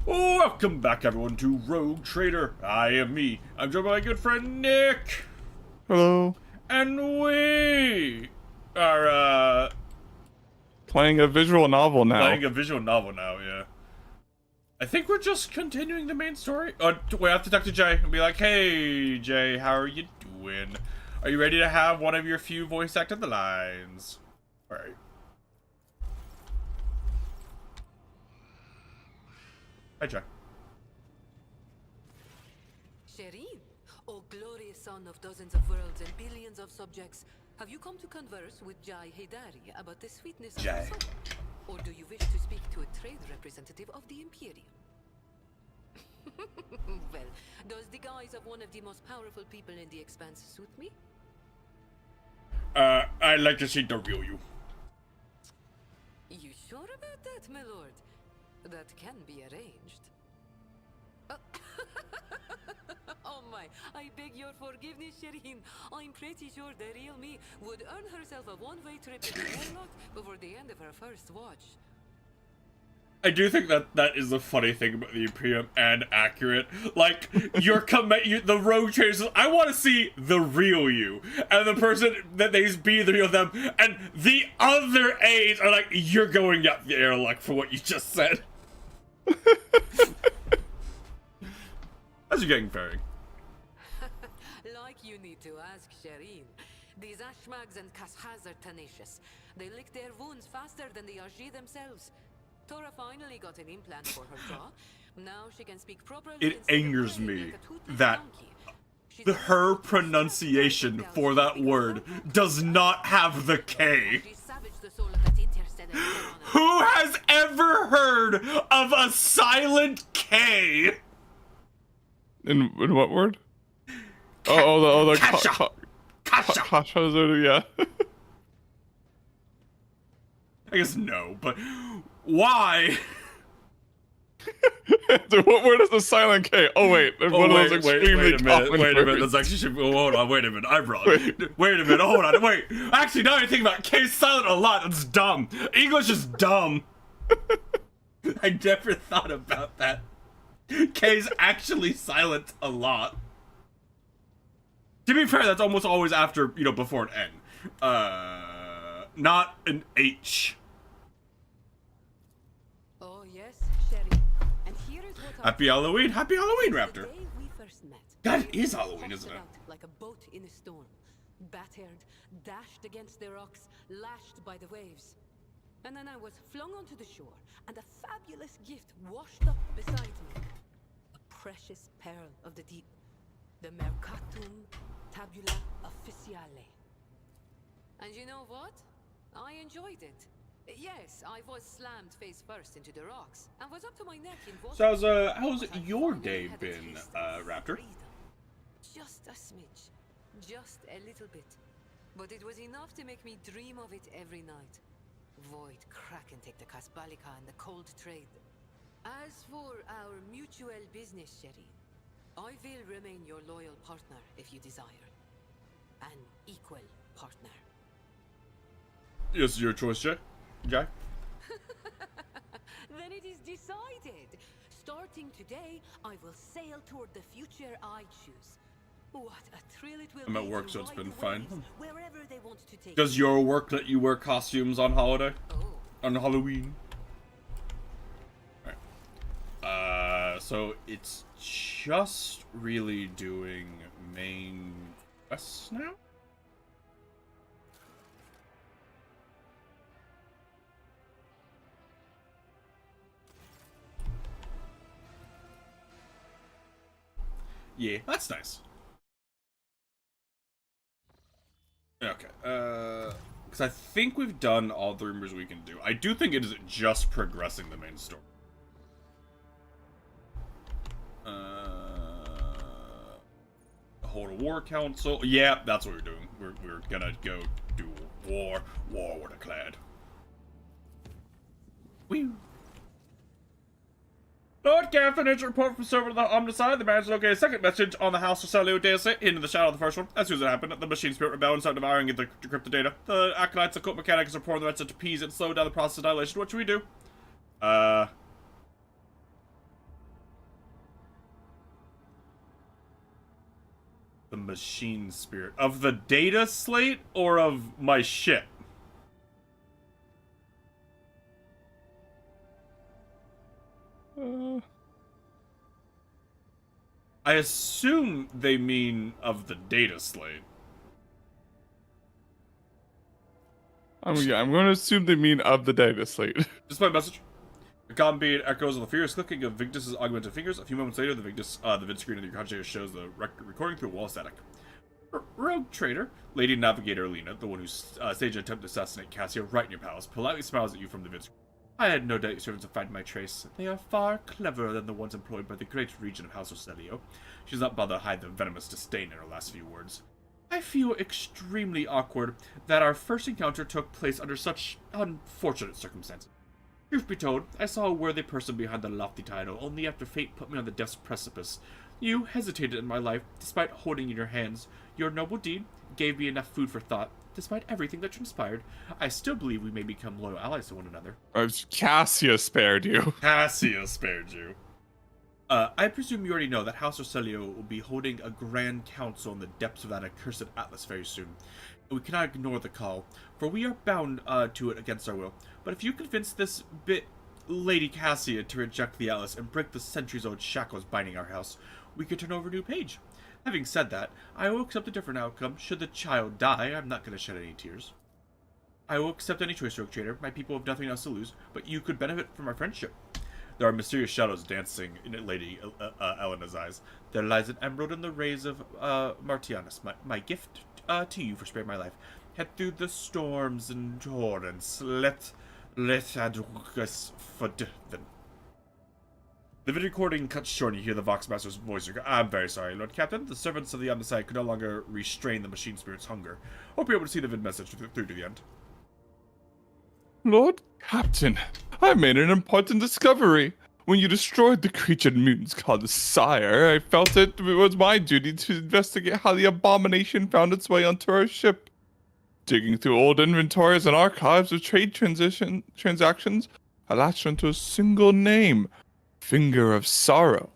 Welcome back, everyone, to Rogue Trader. I am me. I'm joined by my good friend Nick. Hello. And we are, Playing a visual novel now. playing a visual novel now, yeah. I think we're just continuing the main story. We have to talk to Jay and be like, hey, Jay, how are you doing? Are you ready to have one of your few voice-acted lines? Alright. Hi, Jay. Shireen, O glorious son of dozens of worlds and billions of subjects, have you come to converse with Jai Haydari about the sweetness of Jai. your soul? Or do you wish to speak to a trade representative of the Imperium? Well, does the guise of one of the most powerful people in the Expanse suit me? I'd like to see the real you. You sure about that, my lord? That can be arranged. Oh my, I beg your forgiveness, Shireen. I'm pretty sure the real me would earn herself a one-way trip to the airlock before the end of her first watch. I do think that is the funny thing about the Imperium and accurate. Like, the rogue traders, I want to see the real you. And the person that they be the real them, and the other aides are like, you're going up the airlock for what you just said. As you're getting fairing. Like you need to ask Shireen. These Ashmags and Kashaz are tenacious. They lick their wounds faster than the Ajji themselves. Tora finally got an implant for her jaw. Now she can speak properly. It instead of angers playing me like a two-toed that donkey. She's her a pronunciation for that word does not have the K. She savaged the soul of that interstellar piranha. Who has ever heard of a silent K? In what word? The Kasha. Kasha. Kasha, yeah. I guess no, but why? Dude, what word is the silent K? Oh wait, there's one of those extremely wait a minute, common wait a minute. words. That's actually should. Oh, hold on, wait a minute. I'm wrong. Wait a minute. Hold on. Wait. Actually, now I think about it, K silent a lot. It's dumb. English is dumb. I never thought about that. K's actually silent a lot. To be fair, that's almost always after, before an N. Not an H. Oh yes, Shireen. And here is what Happy Halloween. Happy Halloween, The Raptor. day we first met, God, it you is Halloween, tossed isn't it? about like a boat in a storm, battered, dashed against the rocks, lashed by the waves. And then I was flung onto the shore, and a fabulous gift washed up beside me. A precious pearl of the deep, the Mercatum Tabula Officiale. And you know what? I enjoyed it. Yes, I was slammed face first into the rocks, and was up to my neck in water. So, how's But I your finally day had a been, taste of Raptor? freedom. Just a smidge. Just a little bit. But it was enough to make me dream of it every night. Void crack and take the Kasbalika and the cold trade. As for our mutual business, Sherry, I will remain your loyal partner if you desire. An equal partner. Yes, your choice, Jay. Jay? Then it is decided. Starting today, I will sail toward the future I choose. What a thrill it will I'm at be work, to so it's ride been the fine. waves wherever they want to take Does me. your work let you wear costumes on holiday? Oh, On Halloween? Alright. So it's just really doing main quests now? Yeah, that's nice. Okay, because I think we've done all the rumors we can do. I do think it is just progressing the main story. Hold a war council. Yeah, that's what we're doing. We're gonna go do war. War with a clad. Woo. Lord Captain, it's a report from server on the Omnicide. The managed to locate a second message on the House of Cellular dataset hidden in the shadow of the first one. As soon as it happened, the machine spirit rebelled and started devouring the decrypted data. The Acolytes of Cult Mechanics reported the message to appease and slow down the process of dilation. What should we do? The machine spirit. Of the data slate or of my ship? I assume they mean of the data slate. I'm going to assume they mean of the data slate. Display message. The comm bead echoes the furious clicking of Vigdis's augmented fingers. A few moments later, the vid screen of the contact shows the recording through wall static. Rogue trader, Lady Navigator Alina, the one who staged an attempt to assassinate Cassia right in your palace, politely smiles at you from the vid screen. I had no doubt your servants would find my trace. They are far cleverer than the ones employed by the great regent of House Ocelio. She does not bother to hide the venomous disdain in her last few words. I feel extremely awkward that our first encounter took place under such unfortunate circumstances. Truth be told, I saw a worthy person behind the lofty title, only after fate put me on the death's precipice. You hesitated in my life, despite holding in your hands. Your noble deed gave me enough food for thought. Despite everything that transpired, I still believe we may become loyal allies to one another. Cassia spared you. Cassia spared you. I presume you already know that House Ocelio will be holding a grand council in the depths of that accursed Atlas very soon. We cannot ignore the call, for we are bound to it against our will. But if you convince this Lady Cassia to reject the Atlas and break the centuries-old shackles binding our house, we could turn over a new page. Having said that, I will accept a different outcome. Should the child die, I'm not going to shed any tears. I will accept any choice, Rogue Trader. My people have nothing else to lose, but you could benefit from our friendship. There are mysterious shadows dancing in Lady Elena's eyes. There lies an emerald in the rays of Martianus. My gift to you for sparing my life. Head through the storms and torrents. Let Adrucus forgiven. The video recording cuts short and you hear the Voxmaster's voice. I'm very sorry, Lord Captain. The servants of the Omnicide could no longer restrain the machine spirit's hunger. Hope you're able to see the vid message through to the end. Lord Captain, I made an important discovery. When you destroyed the creature mutants called the Sire, I felt it was my duty to investigate how the abomination found its way onto our ship. Digging through old inventories and archives of trade transactions, I latched onto a single name, Finger of Sorrow.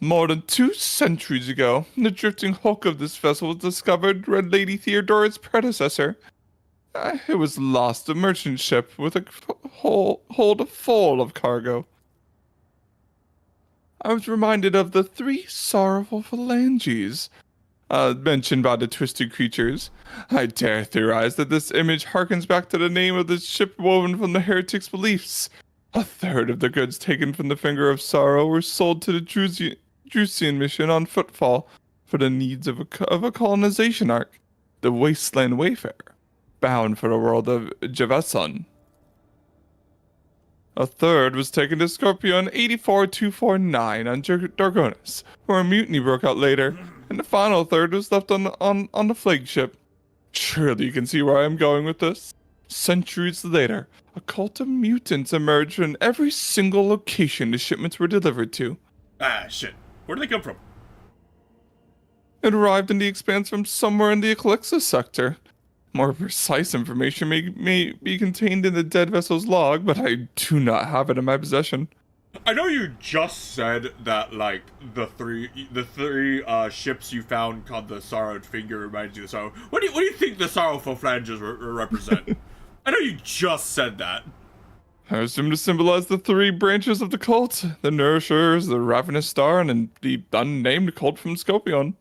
More than 2 centuries ago, the drifting hulk of this vessel was discovered, Red Lady Theodora's predecessor. It was lost, a merchant ship with a hold full of cargo. I was reminded of the 3 sorrowful phalanges mentioned by the twisted creatures. I dare theorize that this image harkens back to the name of the ship woven from the heretic's beliefs. A third of the goods taken from the Finger of Sorrow were sold to the Drusian mission on Footfall for the needs of a colonization arc, the Wasteland Wayfarer, bound for the world of Javeson. A third was taken to Scorpion 84249 on Dargonis, where a mutiny broke out later, and the final third was left on the flagship. Surely you can see where I am going with this. Centuries later, a cult of mutants emerged in every single location the shipments were delivered to. Ah, shit. Where did they come from? It arrived in the Expanse from somewhere in the Eclixis sector. More precise information may be contained in the dead vessel's log, but I do not have it in my possession. I know you just said that, like, the three ships you found called the Sorrowed Finger reminds you of Sorrow. What do you think the sorrowful flanges represent? I know you just said that. I assume to symbolize the 3 branches of the cult, the Nourishers, the Ravenous Star, and the unnamed cult from Scorpion.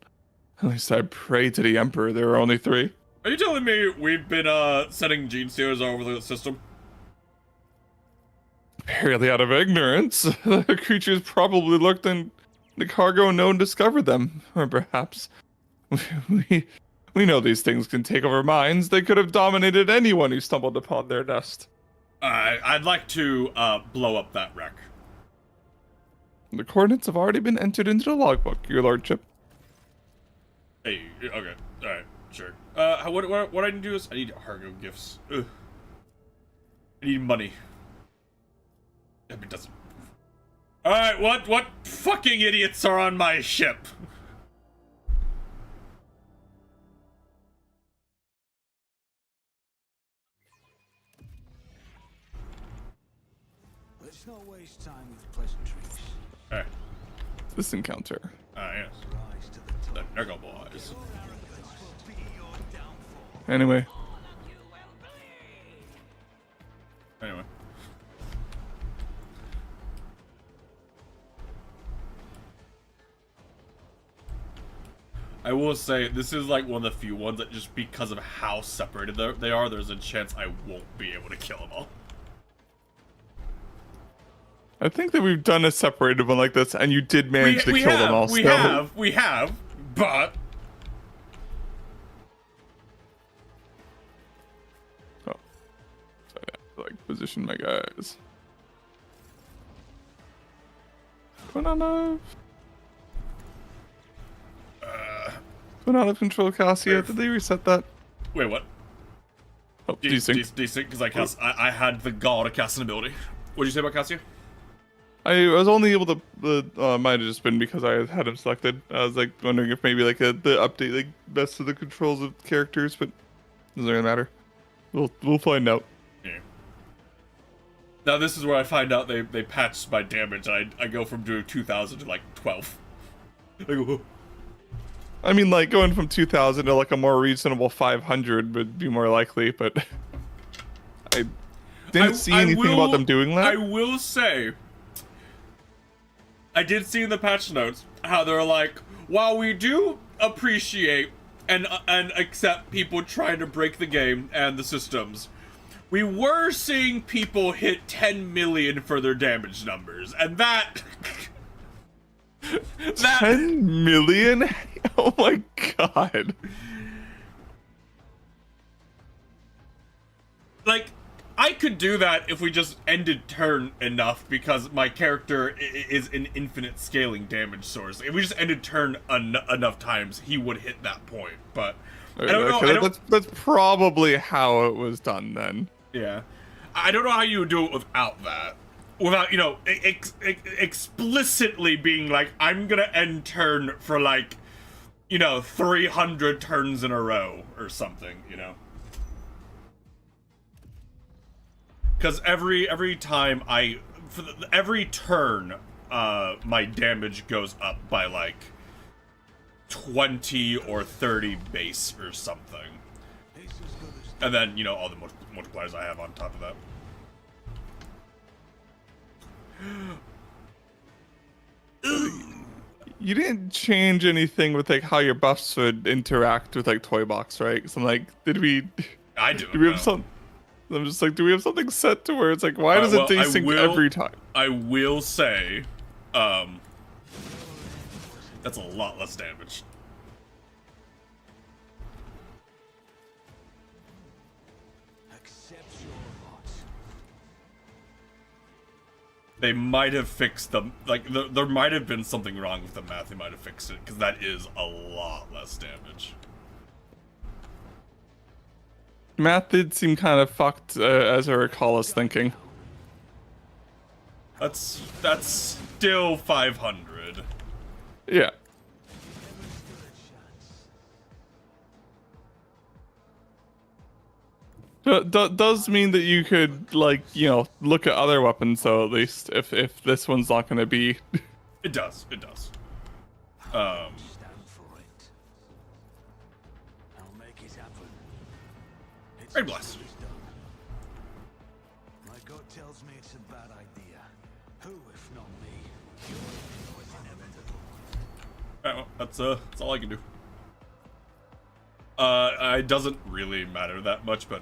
At least I pray to the Emperor there are only 3. Are you telling me we've been sending gene stealers all over the system? Purely out of ignorance. The creatures probably looked in the cargo and no one discovered them. Or perhaps we know these things can take over minds. They could have dominated anyone who stumbled upon their nest. I'd like to blow up that wreck. The coordinates have already been entered into the logbook, your lordship. Hey, okay, alright, sure. What I need to do is I need cargo gifts. Ugh. I need money. It doesn't. Alright, what fucking idiots are on my ship? Let's not waste time with pleasantries. Alright. This encounter. Yes. Rise to the top. The Nigga Boys. Anyway. Anyway. I will say, this is like one of the few ones that just because of how separated they are, there's a chance I won't be able to kill them all. I think that we've done a separated one like this, and you did manage to kill them all. We have, but... Oh. So I have to, like, position my guys. Banana. Banana control Cassia. Did they reset that? Wait, what? Oh, desync. Desync, because I had the gall to cast an ability. What did you say about Cassia? I was only able to, might have just been because I had him selected. I was like wondering if maybe like the update like best of the controls of characters, but doesn't really matter. We'll find out. Yeah. Now this is where I find out they patched my damage. I go from doing 2,000 to like 12. I go, I mean, like going from 2,000 to like a more reasonable 500 would be more likely, but I didn't see anything about them doing that. I will say, I did see in the patch notes how they're like, while we do appreciate and accept people trying to break the game and the systems, we were seeing people hit 10 million for their damage numbers, and that 10 million? Oh my god. Like, I could do that if we just ended turn enough, because my character is an infinite scaling damage source. If we just ended turn enough times, he would hit that point. But I don't know. That's probably how it was done then. Yeah, I don't know how you would do it without that. Without, you know, explicitly being like, I'm gonna end turn for like, you know, 300 turns in a row or something, you know. Because every time every turn, my damage goes up by like 20 or 30 base or something. And then, you know, all the multipliers I have on top of that. You didn't change anything with like how your buffs would interact with like Toy Box, right? Because I'm like, did we? I do. Do we have some? I'm just like, do we have something set to where it's like, why does it desync every time? I will say, that's a lot less damage. They might have fixed them. Like, there might have been something wrong with the math. They might have fixed it, because that is a lot less damage. Math did seem kind of fucked, as I recall us thinking. That's still 500. Yeah. Does mean that you could, like, you know, look at other weapons, though, at least, if this one's not going to be... It does. Great blast. My gut tells me it's a bad idea. Who, if not me? It's inevitable. Well, that's all I can do. It doesn't really matter that much, but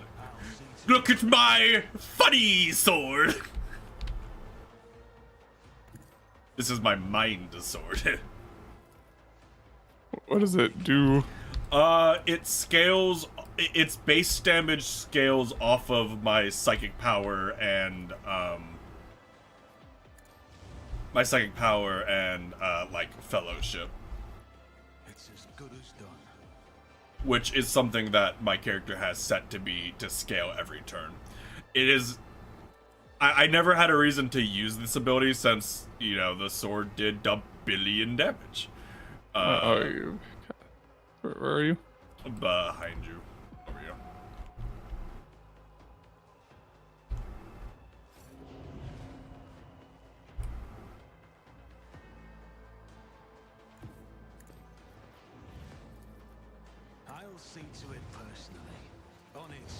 look at my funny sword. This is my mind sword. What does it do? It scales. Its base damage scales off of my psychic power and like fellowship. It's as good as done. Which is something that my character has set to scale every turn. It is. I never had a reason to use this ability since, you know, the sword did a billion damage. Where are you? Behind you. Over here. I'll see to it personally. On it.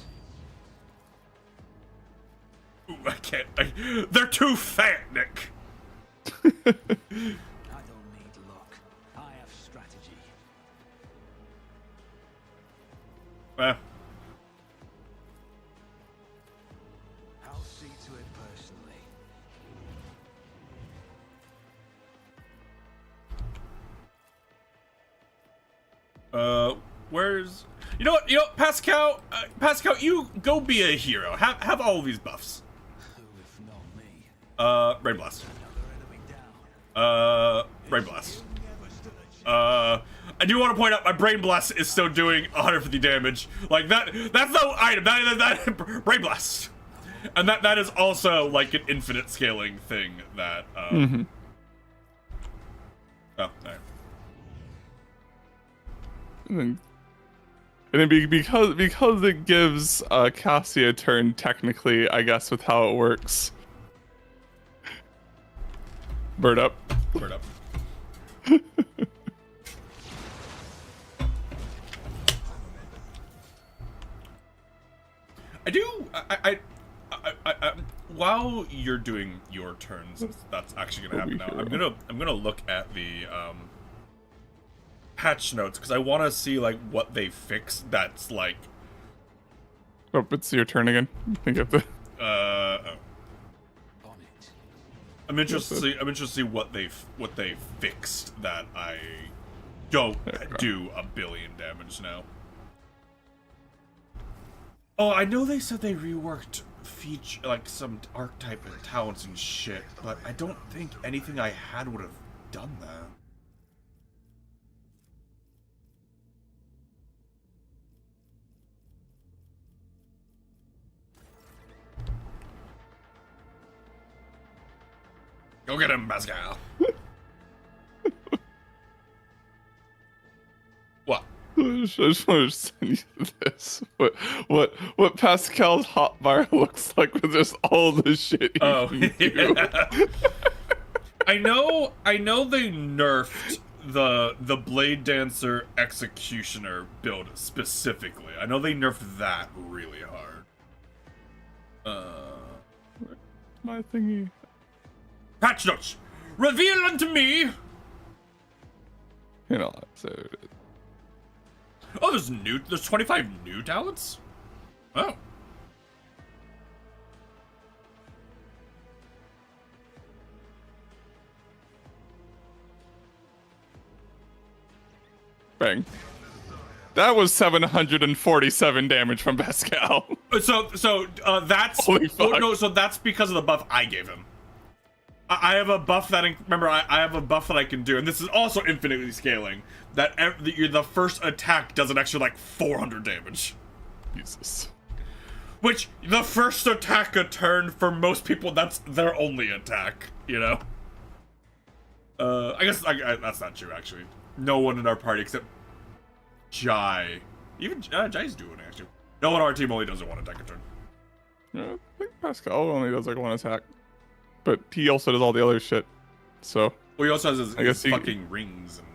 Ooh, I can't. They're too fat, Nick. I don't need luck. I have strategy. Well, I'll see to it personally. where's? You know what? Pascal. Pascal, you go be a hero. Have all of these buffs. Who if not me? Rain Blast. Another enemy down. Rain Blast. Never stood a chance. I do want to point out my Brain Blast is still doing 150 damage. Like that's no item. That Brain Blast, and that is also like an infinite scaling thing. That. Oh, alright. And then because it gives Cassie a turn technically, I guess, with how it works. Bird up. Bird up. I do. I while you're doing your turns, that's actually gonna happen now. I'm gonna look at the patch notes because I want to see like what they fixed. That's like. Oh, it's your turn again. I think you have to. Oh. On it. I'm interested. I'm interested to see what they fixed that I don't do a billion damage now. Oh, I know they said they reworked feature like some archetype and talents and shit, but I don't think anything I had would have done that. Go get him, Pascal. What? I just want to send you this. What Pascal's hotbar looks like with just all the shit. Oh, yeah. I know they nerfed the Blade Dancer Executioner build specifically. I know they nerfed that really hard. My thingy. Patch notes. Reveal unto me. You know, so Oh, there's 25 new talents? Oh. bang. That was 747 damage from Pascal. So that's Holy fuck. no. So that's because of the buff I gave him. I have a buff that remember I have a buff that I can do, and this is also infinitely scaling. That the first attack does an extra like 400 damage. Jesus. Which the first attack a turn for most people, that's their only attack. You know. I guess that's not true actually. No one in our party except Jai. Even Jai's doing it actually. No one on our team only does one attack a turn. Yeah, I think Pascal only does like one attack. But he also does all the other shit. So Well, he also has his, I guess his fucking rings and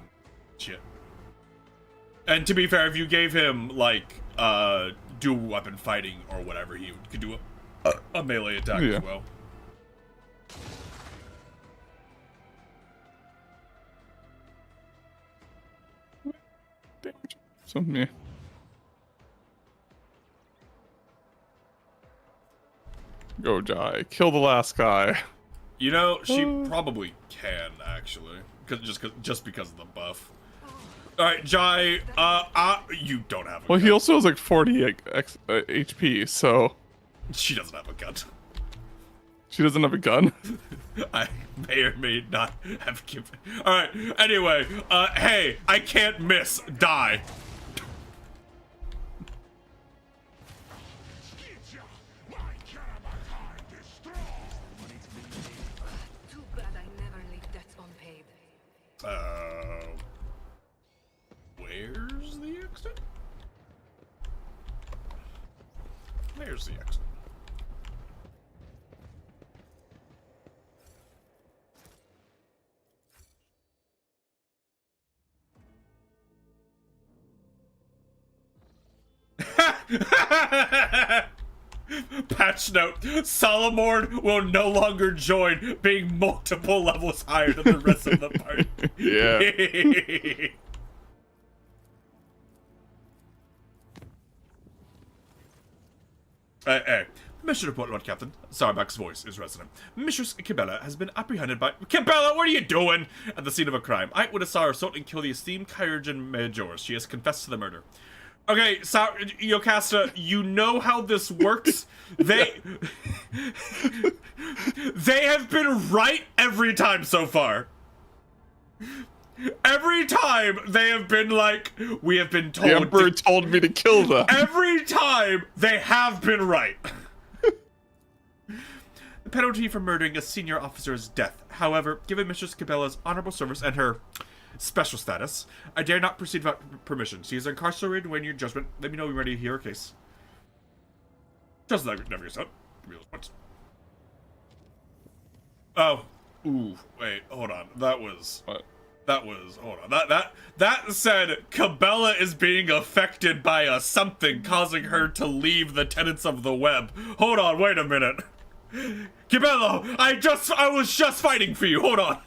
shit. And to be fair, if you gave him like dual weapon fighting or whatever, he could do a melee attack Yeah. as well. damage. So yeah. Go Jai. Kill the last guy. You know, she probably can actually, just because of the buff. All right, Jai. You don't have a Well, gun. he also has like 40 HP, so She doesn't have a gun. she doesn't have a gun. I may or may not have given. All right. Anyway, hey, I can't miss. Die. Too bad I never leave debts unpaid. Where's the exit? There's the exit. Patch note: Solomorn will no longer join, being multiple levels higher than the rest of the party. Yeah. Hey. Mission report, Lord Captain. Sarback's voice is resonant. Mistress Cabela has been apprehended by— Cabela, what are you doing? At the scene of a crime. Eyewitness saw her assault and kill the esteemed Kyurgen Majors. She has confessed to the murder. Okay, Yocasta, you know how this works. They have been right every time so far. Every time they have been like, we have been told— The Emperor told me to kill them. Every time they have been right. The penalty for murdering a senior officer is death. However, given Mistress Cabela's honorable service and her special status, I dare not proceed without permission. She is incarcerated when your judgment. Let me know when you're ready to hear her case. Just never your son. Oh. Ooh. Wait. Hold on. That was. Hold on. That said, Cabela is being affected by a something causing her to leave the tenets of the web. Hold on. Wait a minute. Cabela, I was just fighting for you. Hold on.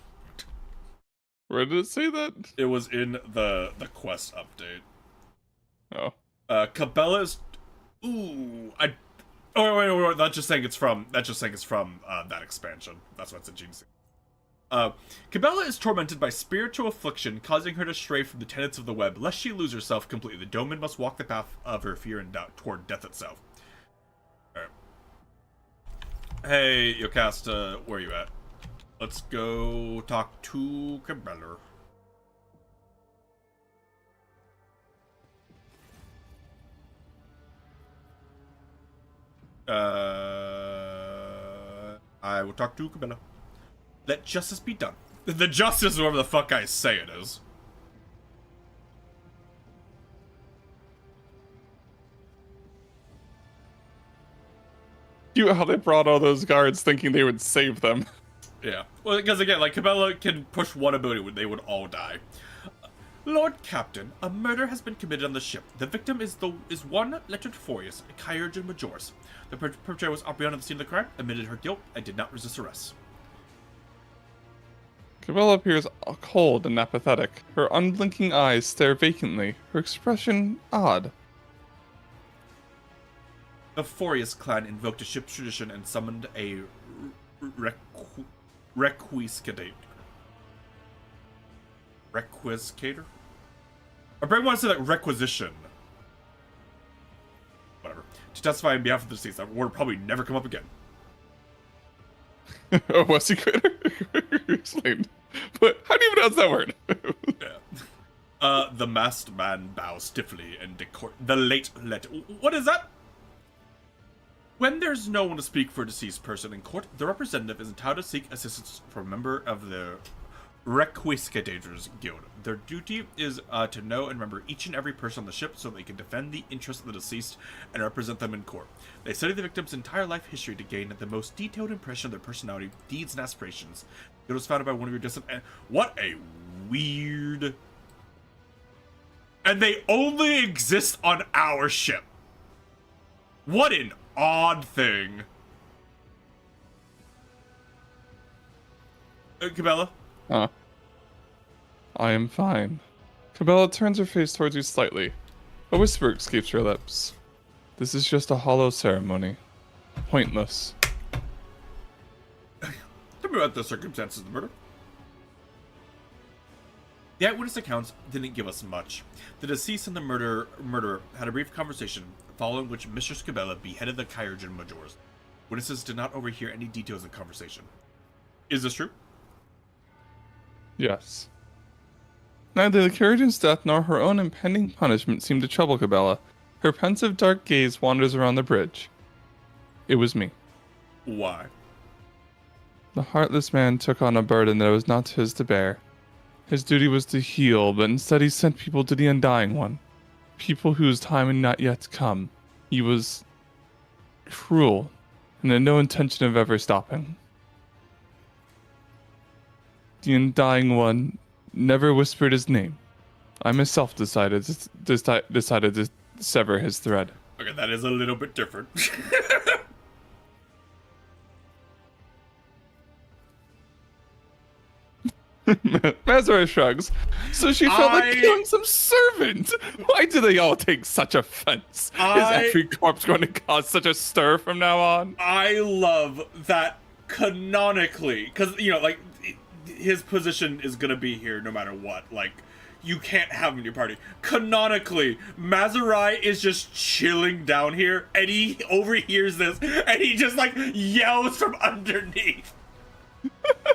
Where did it say that? It was in the quest update. Oh. Cabela's. Ooh. Wait. That's just saying it's from that expansion. That's what's in Gene. Cabela is tormented by spiritual affliction, causing her to stray from the tenets of the web. Lest she lose herself completely, the Doman must walk the path of her fear and doubt toward death itself. Alright. Hey, Yocasta, where you at? Let's go talk to Cabela. I will talk to Cabela. Let justice be done. The justice, whoever the fuck I say it is. Cute how they brought all those guards thinking they would save them. Yeah. Well, because again, like, Cabela can push one ability, they would all die. Lord Captain, a murder has been committed on the ship. The victim is one Lettered Forius, a Kyurgen Majoris. The perpetrator was apprehended at the scene of the crime, admitted her guilt, and did not resist arrest. Cabela appears cold and apathetic. Her unblinking eyes stare vacantly, her expression odd. The Forius clan invoked a ship's tradition and summoned a requiescator. Requisicator? I probably want to say like requisition. Whatever. To testify on behalf of the deceased. That word probably never come up again. Oh, was he critter? Explain. But how do you pronounce that word? Yeah. The masked man bows stiffly and the late let. What is that? When there's no one to speak for a deceased person in court, the representative is entitled to seek assistance from a member of the Requiescators Guild. Their duty is to know and remember each and every person on the ship so they can defend the interests of the deceased and represent them in court. They study the victim's entire life history to gain the most detailed impression of their personality, deeds, and aspirations. It was founded by one of your distant— what a weird— and they only exist on our ship. What an odd thing. Cabela? Huh. I am fine. Cabela turns her face towards you slightly. A whisper escapes her lips. This is just a hollow ceremony. Pointless. Tell me about the circumstances of the murder. The eyewitness accounts didn't give us much. The deceased and the murderer had a brief conversation, following which Mistress Cabela beheaded the Kyurgen Majors. Witnesses did not overhear any details of the conversation. Is this true? Yes. Neither the Kyurgen's death nor her own impending punishment seemed to trouble Cabela. Her pensive dark gaze wanders around the bridge. It was me. Why? The heartless man took on a burden that was not his to bear. His duty was to heal, but instead he sent people to the Undying One. People whose time had not yet come. He was cruel, and had no intention of ever stopping. The Undying One never whispered his name. I myself decided to sever his thread. Okay, that is a little bit different. Mazarai shrugs. So she felt like I- killing some servant. Why do they all take such offense? Is every corpse going to cause such a stir from now on? I love that canonically, because, you know, like, his position is gonna be here no matter what. Like, you can't have him in your party. Canonically, Mazarai is just chilling down here, and he overhears this, and he just, like, yells from underneath.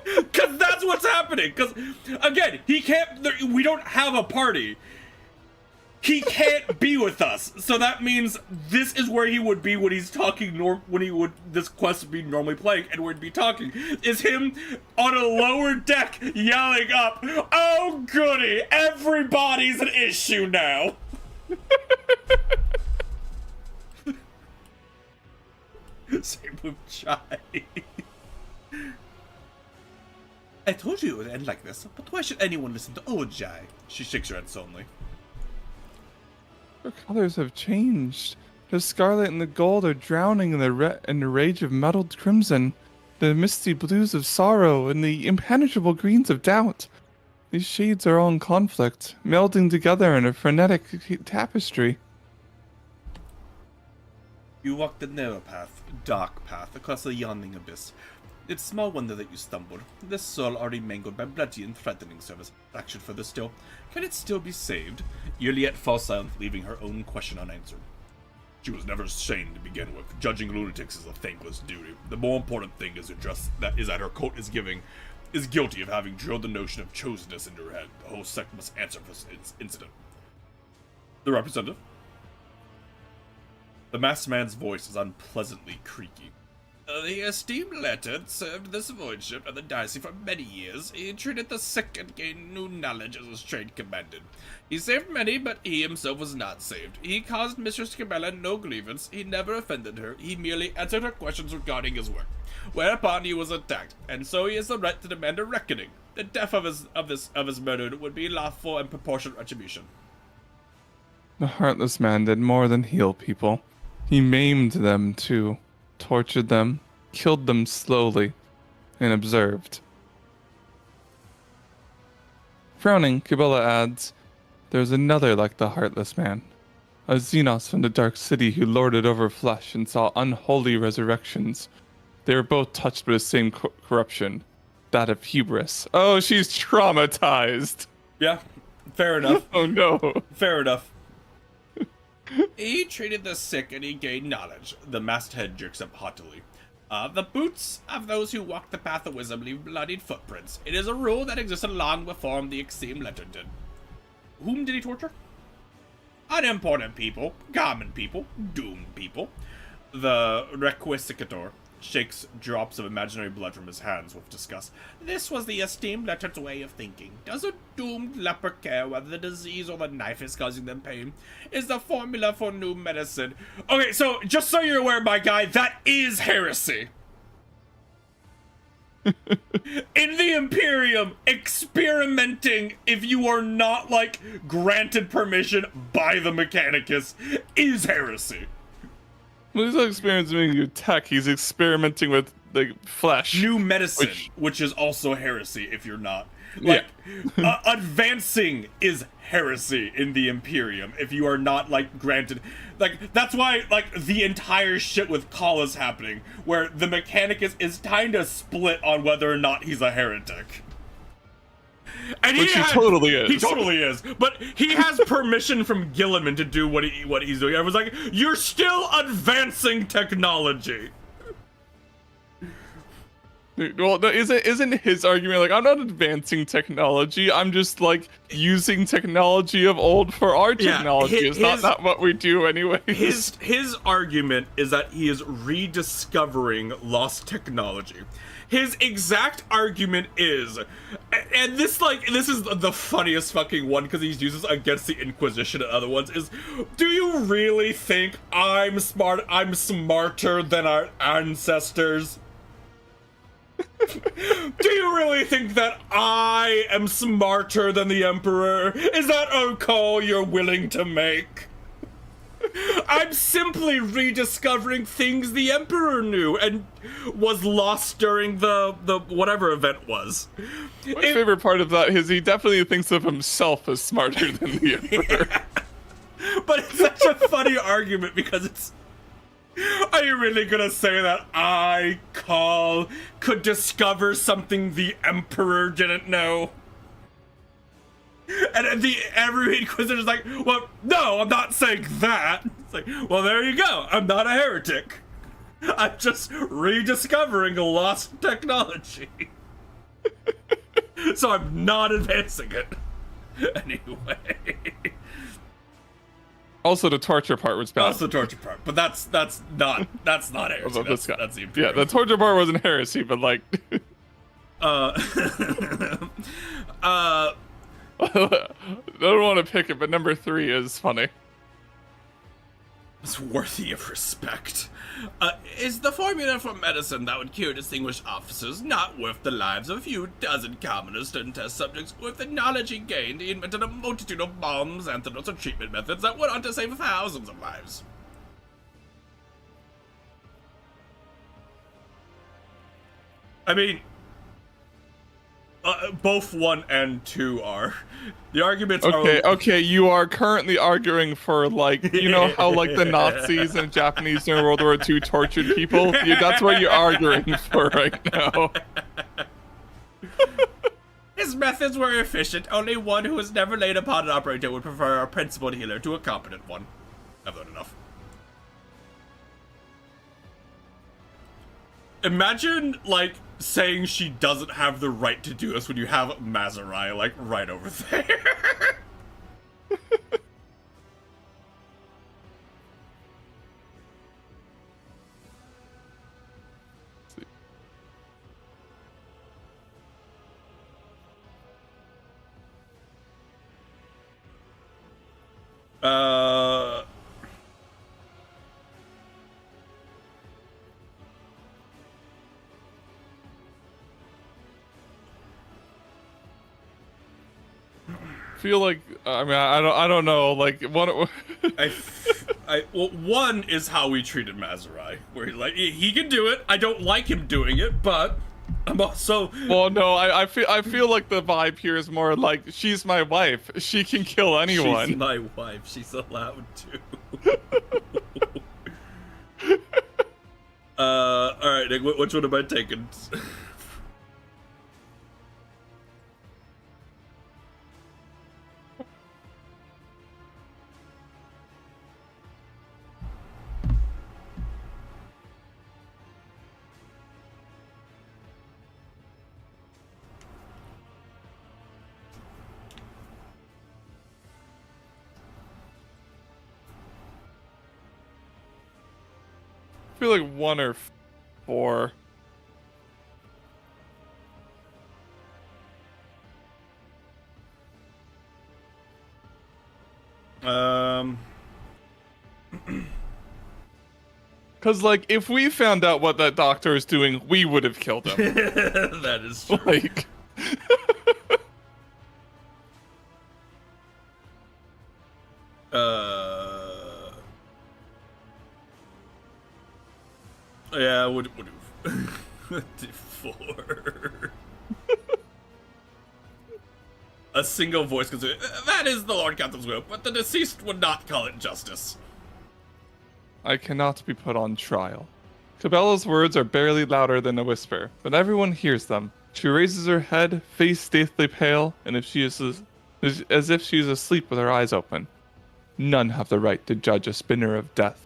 Because that's what's happening. Because, again, he can't, we don't have a party. He can't be with us. So that means this is where he would be when he's talking, this quest would be normally playing, and would be talking. Is him on a lower deck yelling up, "Oh goody, everybody's an issue now." Same with Chai. I told you it would end like this, but why should anyone listen to old Jai? She shakes her head sullenly. Her colors have changed. The scarlet and the gold are drowning in the rage of muddled crimson, the misty blues of sorrow, and the impenetrable greens of doubt. These shades are all in conflict, melding together in a frenetic tapestry. You walk the narrow path, dark path, across a yawning abyss. It's small wonder that you stumbled. This soul already mangled by bloody and threatening service. Fractured further still. Can it still be saved? Juliet falls silent, leaving her own question unanswered. She was never sane to begin with. Judging lunatics is a thankless duty. The more important thing is that her cult is guilty of having drilled the notion of chosenness into her head. The whole sect must answer for this incident. The representative? The masked man's voice is unpleasantly creaky. The esteemed Leonard served this voidship and the diocese for many years. He treated the sick and gained new knowledge as his trade commanded. He saved many, but he himself was not saved. He caused Mistress Cabela no grievance. He never offended her. He merely answered her questions regarding his work. Whereupon he was attacked, and so he has the right to demand a reckoning. The death of his murdered would be lawful and proportionate retribution. The heartless man did more than heal people. He maimed them too. Tortured them, killed them slowly, and observed. Frowning, Cabela adds, "There's another like the heartless man, a Xenos from the Dark City who lorded over flesh and saw unholy resurrections. They were both touched with the same corruption, that of hubris." Oh, she's traumatized. Yeah, fair enough. Oh no. Fair enough. He treated the sick and he gained knowledge. The masked head jerks up haughtily. The boots of those who walk the path of wisdom leave bloodied footprints. It is a rule that existed long before the Extreme Letter did. Whom did he torture? Unimportant people, common people, doomed people. The Requisitor shakes drops of imaginary blood from his hands with disgust. This was the esteemed Letter's way of thinking. Does a doomed leper care whether the disease or the knife is causing them pain? Is the formula for new medicine. Okay, so just so you're aware, my guy, that is heresy. In the Imperium, experimenting if you are not, like, granted permission by the Mechanicus is heresy. Well, he's not experimenting with tech, he's experimenting with, like, flesh. New medicine, which is also heresy if you're not. Like, advancing is heresy in the Imperium if you are not, like, granted. Like, that's why, like, the entire shit with Call is happening, where the Mechanicus is kind of split on whether or not he's a heretic. And Which he totally is. He totally is. But he has permission from Gilliman to do what he's doing. I was like, you're still advancing technology. Well, isn't his argument like, I'm not advancing technology, I'm just like using technology of old for our technology. It's not what we do anyway. His argument is that he is rediscovering lost technology. His exact argument is, and this is the funniest fucking one because he uses against the Inquisition and other ones, is, do you really think I'm smarter than our ancestors? Do you really think that I am smarter than the Emperor? Is that a call you're willing to make? I'm simply rediscovering things the Emperor knew and was lost during the whatever event was. My favorite part of that is he definitely thinks of himself as smarter than the Emperor. But it's such a funny argument because it's... Are you really gonna say that I, Call, could discover something the Emperor didn't know? And every Inquisitor's like, well, no, I'm not saying that. It's like, well, there you go. I'm not a heretic. I'm just rediscovering lost technology. So I'm not advancing it. Anyway. Also, the torture part was bad. That's the torture part, but that's not heresy. That's the Imperial. Yeah, the torture part wasn't heresy, but like... I don't want to pick it, but number 3 is funny. It's worthy of respect. Is the formula for medicine that would cure distinguished officers not worth the lives of a few dozen commoners and test subjects with the knowledge he gained? He invented a multitude of bombs, antidotes, and treatment methods that went on to save thousands of lives. I mean, both 1 and 2 are. The arguments are... Okay, you are currently arguing for, like, you know how, like, the Nazis and Japanese during World War II tortured people? That's what you're arguing for right now. His methods were efficient. Only one who has never laid upon an operator would prefer a principled healer to a competent one. I've learned enough. Imagine, like, saying she doesn't have the right to do this when you have Mazurai, like, right over there. Feel like, I mean, I don't know, like, what... well, 1 is how we treated Mazurai, where he can do it. I don't like him doing it, but I'm also... Well, no, I feel like the vibe here is more like, she's my wife. She can kill anyone. She's my wife. She's allowed to. Alright, Nick, which one am I taking? I feel like 1 or 4. Because, like, if we found out what that doctor is doing, we would have killed him. That is true. Like... Yeah, I would have. 4. A single voice can say, that is the Lord Captain's will, but the deceased would not call it justice. I cannot be put on trial. Cabela's words are barely louder than a whisper, but everyone hears them. She raises her head, face deathly pale, and as if she is asleep with her eyes open. None have the right to judge a spinner of death.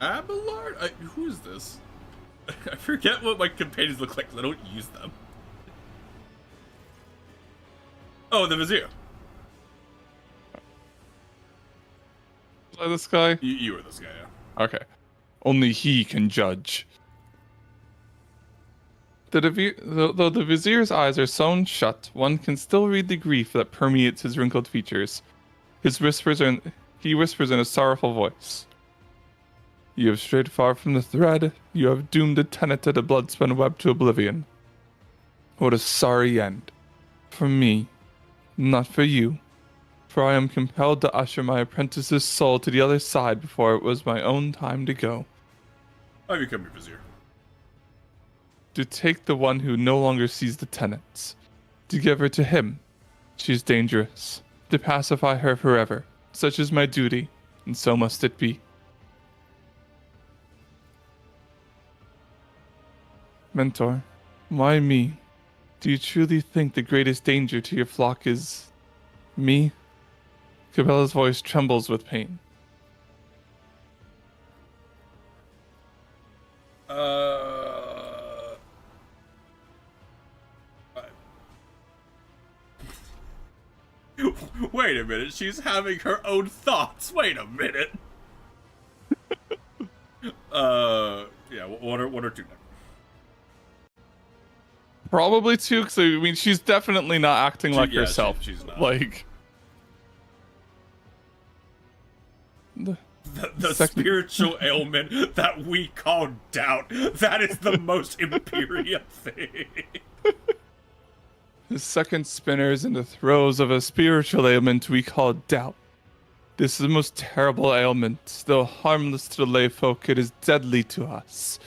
Abelard? Who is this? I forget what my companions look like because I don't use them. Oh, the Vizier. This guy? You were this guy, yeah. Okay. Only he can judge. Though the Vizier's eyes are sewn shut, one can still read the grief that permeates his wrinkled features. He whispers in a sorrowful voice. You have strayed far from the thread. You have doomed a tenet to the blood-spun web to oblivion. What a sorry end. For me, Not for you, for I am compelled to usher my apprentice's soul to the other side before it was my own time to go. I become your vizier. To take the one who no longer sees the tenets, to give her to him. She is dangerous. To pacify her forever. Such is my duty, and so must it be. Mentor, why me? Do you truly think the greatest danger to your flock is me? Cabela's voice trembles with pain. Wait a minute, she's having her own thoughts. Wait a minute. Yeah, one or two. Probably two, because I mean, she's definitely not acting like yeah, herself. she's not. Like, The spiritual ailment that we call doubt. That is the most Imperium thing. the second spinner is in the throes of a spiritual ailment we call doubt. This is the most terrible ailment. Though harmless to the lay folk, it is deadly to us.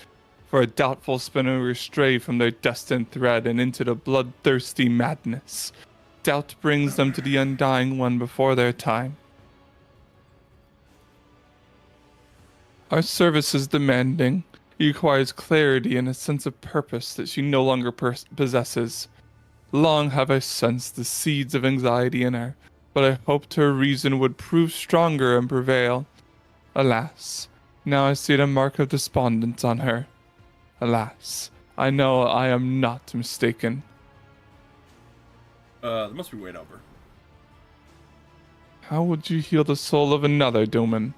For a doubtful spinner will stray from their destined thread and into the bloodthirsty madness. Doubt brings them to the undying one before their time. Our service is demanding. It requires clarity and a sense of purpose that she no longer possesses. Long have I sensed the seeds of anxiety in her, but I hoped her reason would prove stronger and prevail. Alas, now I see the mark of despondence on her. Alas, I know I am not mistaken. There must be way over. How would you heal the soul of another, Doman?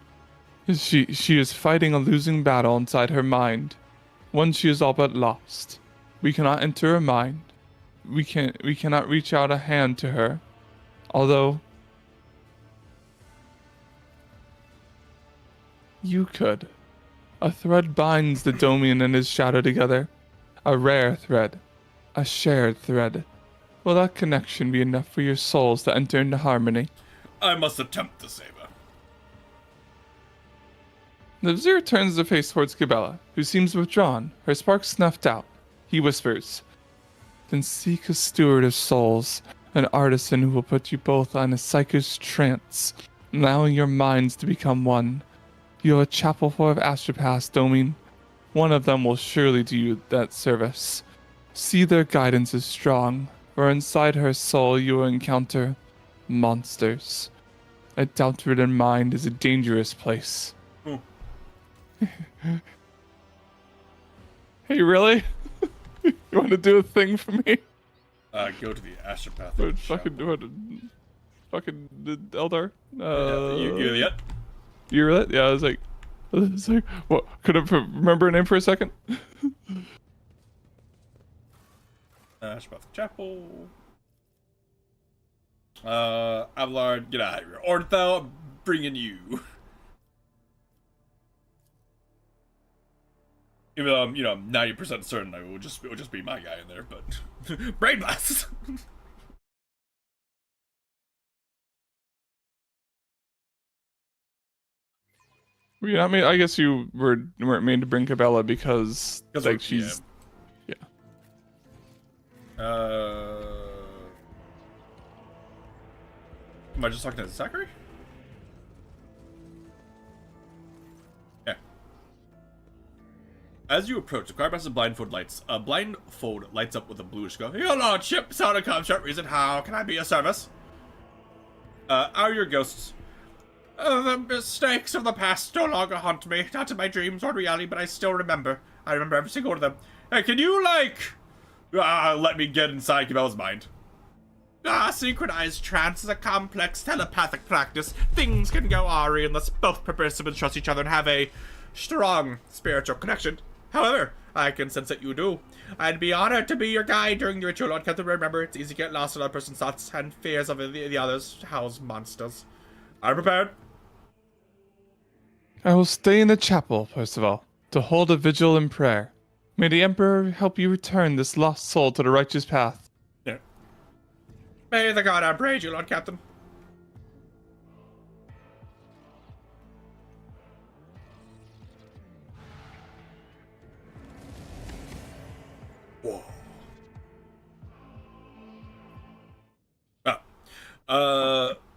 She is fighting a losing battle inside her mind, one she is all but lost. We cannot enter her mind. We cannot reach out a hand to her. Although you could. A thread binds the Domian and his shadow together. A rare thread. A shared thread. Will that connection be enough for your souls to enter into harmony? I must attempt to save her. The vizier turns the face towards Cabela, who seems withdrawn, her spark snuffed out. He whispers, "Then seek a steward of souls, an artisan who will put you both on a psychic trance, allowing your minds to become one. You have a chapel full of astropaths, Domin. One of them will surely do you that service. See their guidance is strong, for inside her soul you will encounter monsters. A doubt-ridden mind is a dangerous place." Hey, really? You want to do a thing for me? Go to the astropath. Fucking do it. Fucking the Eldar. You yet? You hear that? Yeah, I was like, what? Could I remember a name for a second? Astropath Chapel. Abelard, get out of here. Ortho, I'm bringing you. Even though I'm, 90% certain it would just be my guy in there, but brain blast. Yeah, I mean, I guess you weren't made to bring Cabela because like she's, yeah. Am I just talking to Zachary? Yeah. As you approach, the Crybass's blindfold lights up with a bluish glow. Your lordship, sound comes short reason. How can I be of service? Are your ghosts? The mistakes of the past no longer haunt me. Not in my dreams or reality, but I still remember. I remember every single one of them. Hey, can you, let me get inside Cabela's mind? Synchronized trance is a complex telepathic practice. Things can go awry unless both participants trust each other and have a strong spiritual connection. However, I can sense that you do. I'd be honored to be your guide during the ritual. Lord Kethel, remember, it's easy to get lost in other person's thoughts and fears of the others. House monsters. I'm prepared. I will stay in the chapel, Percival, to hold a vigil and prayer. May the Emperor help you return this lost soul to the righteous path. Yeah. May the god upbraid you, Lord Captain. Whoa.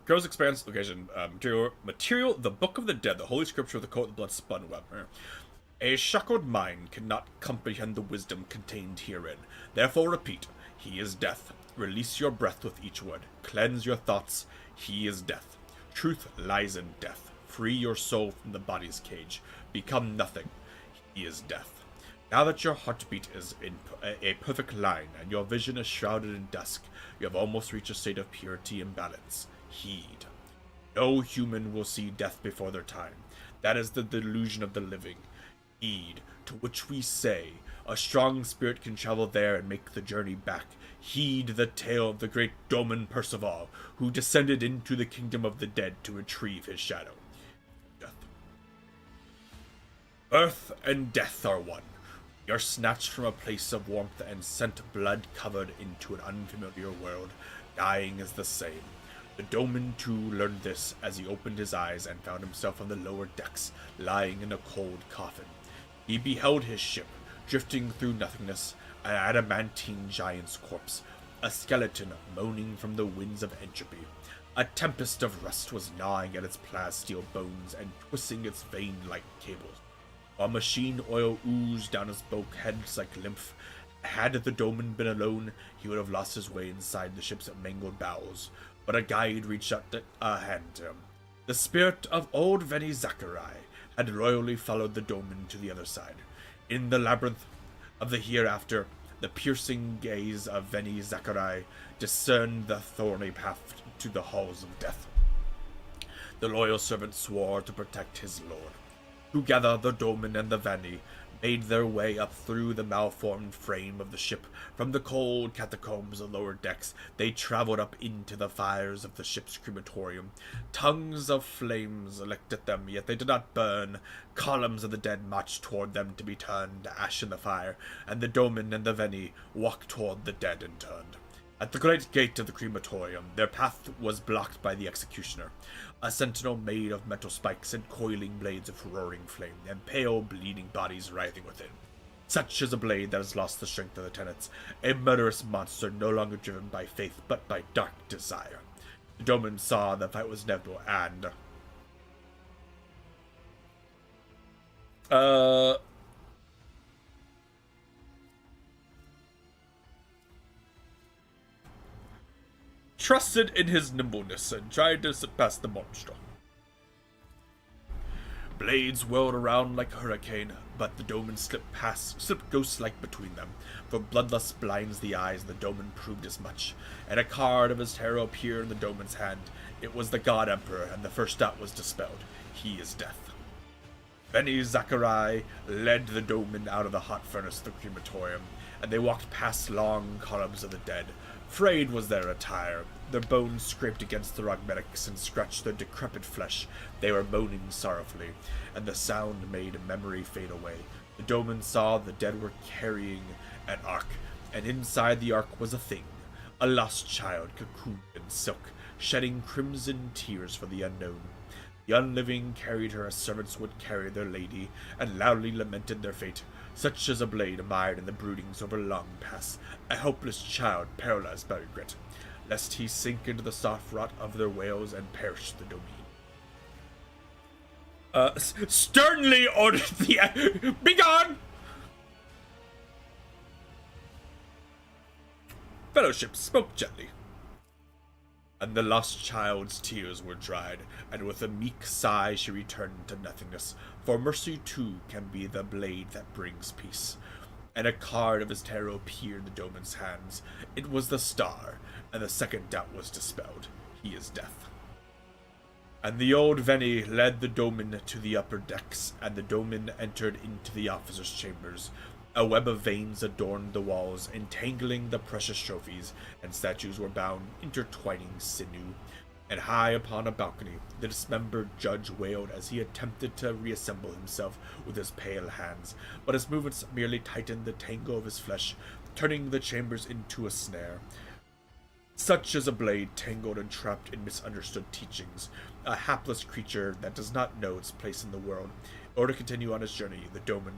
Gross expanse location. Material, the Book of the Dead, the Holy Scripture of the Coat of the Blood spun web. A shackled mind cannot comprehend the wisdom contained herein. Therefore repeat, he is death. Release your breath with each word. Cleanse your thoughts. He is death. Truth lies in death. Free your soul from the body's cage. Become nothing. He is death. Now that your heartbeat is in a perfect line and your vision is shrouded in dusk, you have almost reached a state of purity and balance. Heed. No human will see death before their time. That is the delusion of the living. Heed, to which we say, a strong spirit can travel there and make the journey back. Heed the tale of the great Doman Percival, who descended into the kingdom of the dead to retrieve his shadow. Death. Earth and death are one. We are snatched from a place of warmth and sent blood-covered into an unfamiliar world. Dying is the same. The Doman too learned this as he opened his eyes and found himself on the lower decks, lying in a cold coffin. He beheld his ship, drifting through nothingness, an adamantine giant's corpse, a skeleton moaning from the winds of entropy. A tempest of rust was gnawing at its plasteel bones and twisting its vein-like cables, while machine oil oozed down his bulkheads like lymph. Had the Doman been alone, he would have lost his way inside the ship's mangled bowels, but a guide reached out a hand to him. The spirit of old Veni Zachariah had loyally followed the Doman to the other side. In the labyrinth of the hereafter, the piercing gaze of Veni Zachariah discerned the thorny path to the halls of death. The loyal servant swore to protect his lord. Together, the Doman and the Veni made their way up through the malformed frame of the ship. From the cold catacombs of lower decks, they traveled up into the fires of the ship's crematorium. Tongues of flames licked at them, yet they did not burn. Columns of the dead marched toward them to be turned to ash in the fire, and the Doman and the Veni walked toward the dead and turned. At the great gate of the crematorium, their path was blocked by the executioner, a sentinel made of metal spikes and coiling blades of roaring flame, and pale, bleeding bodies writhing within. Such is a blade that has lost the strength of the tenets, a murderous monster no longer driven by faith, but by dark desire. The Doman saw the fight was inevitable, and trusted in his nimbleness and tried to surpass the monster. Blades whirled around like a hurricane, but the Doman slipped ghost-like between them. For bloodlust blinds the eyes, the Doman proved as much, and a card of his tarot appeared in the Doman's hand. It was the God Emperor, and the first doubt was dispelled. He is death. Veni Zachariah led the Doman out of the hot furnace of the crematorium, and they walked past long columns of the dead. Frayed was their attire. Their bones scraped against the rogmetics and scratched their decrepit flesh. They were moaning sorrowfully, and the sound made memory fade away. The Doman saw the dead were carrying an ark, and inside the ark was a thing, a lost child cocooned in silk, shedding crimson tears for the unknown. The unliving carried her as servants would carry their lady, and loudly lamented their fate. Such as a blade mired in the broodings over long past, a helpless child paralyzed by regret, lest he sink into the soft rot of their wails and perish the domain. Sternly ordered the begone! Fellowship spoke gently, and the lost child's tears were dried, and with a meek sigh she returned to nothingness, for mercy too can be the blade that brings peace. And a card of his tarot appeared in the Doman's hands. It was the star, and the second doubt was dispelled. He is death. And the old Veni led the Doman to the upper decks, and the Doman entered into the officers' chambers. A web of veins adorned the walls, entangling the precious trophies, and statues were bound, intertwining sinew. And high upon a balcony, the dismembered judge wailed as he attempted to reassemble himself with his pale hands, but his movements merely tightened the tangle of his flesh, turning the chambers into a snare. Such is a blade tangled and trapped in misunderstood teachings, a hapless creature that does not know its place in the world. In order to continue on his journey, the Doman...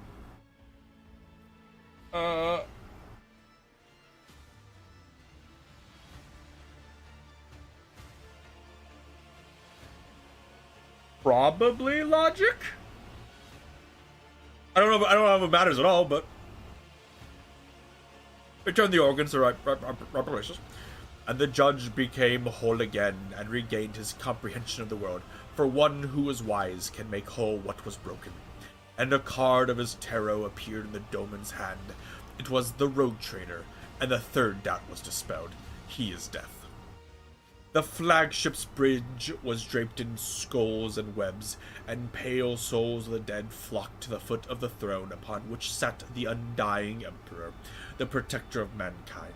Probably logic? I don't know if it matters at all, but... Return the organs to right places. And the judge became whole again, and regained his comprehension of the world, for one who is wise can make whole what was broken. And a card of his tarot appeared in the Doman's hand. It was the Rogue Trader, and the third doubt was dispelled. He is death. The flagship's bridge was draped in skulls and webs, and pale souls of the dead flocked to the foot of the throne upon which sat the undying Emperor, the protector of mankind.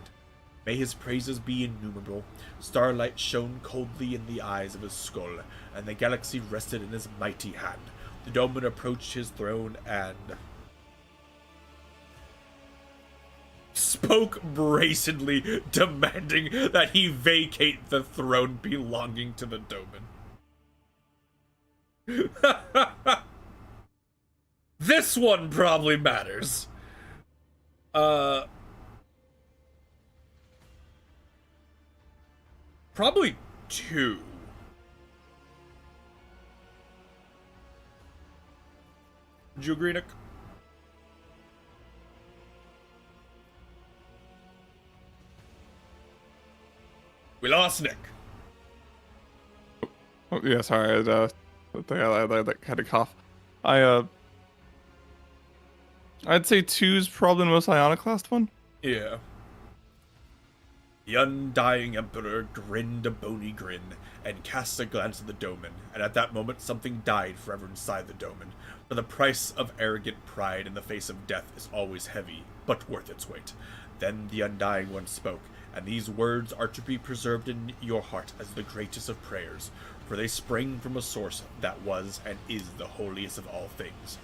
May his praises be innumerable. Starlight shone coldly in the eyes of his skull, and the galaxy rested in his mighty hand. The Doman approached his throne and... spoke brazenly, demanding that he vacate the throne belonging to the Doman. This one probably matters. Probably 2. Would you agree, Nick? We lost Nick. Oh, yeah, sorry. I think I that kind of cough. I'd say 2's probably the most iconoclast one. Yeah. The undying Emperor grinned a bony grin and cast a glance at the Doman, and at that moment something died forever inside the Doman. For the price of arrogant pride in the face of death is always heavy, but worth its weight. Then the Undying One spoke, and these words are to be preserved in your heart as the greatest of prayers, for they spring from a source that was and is the holiest of all things.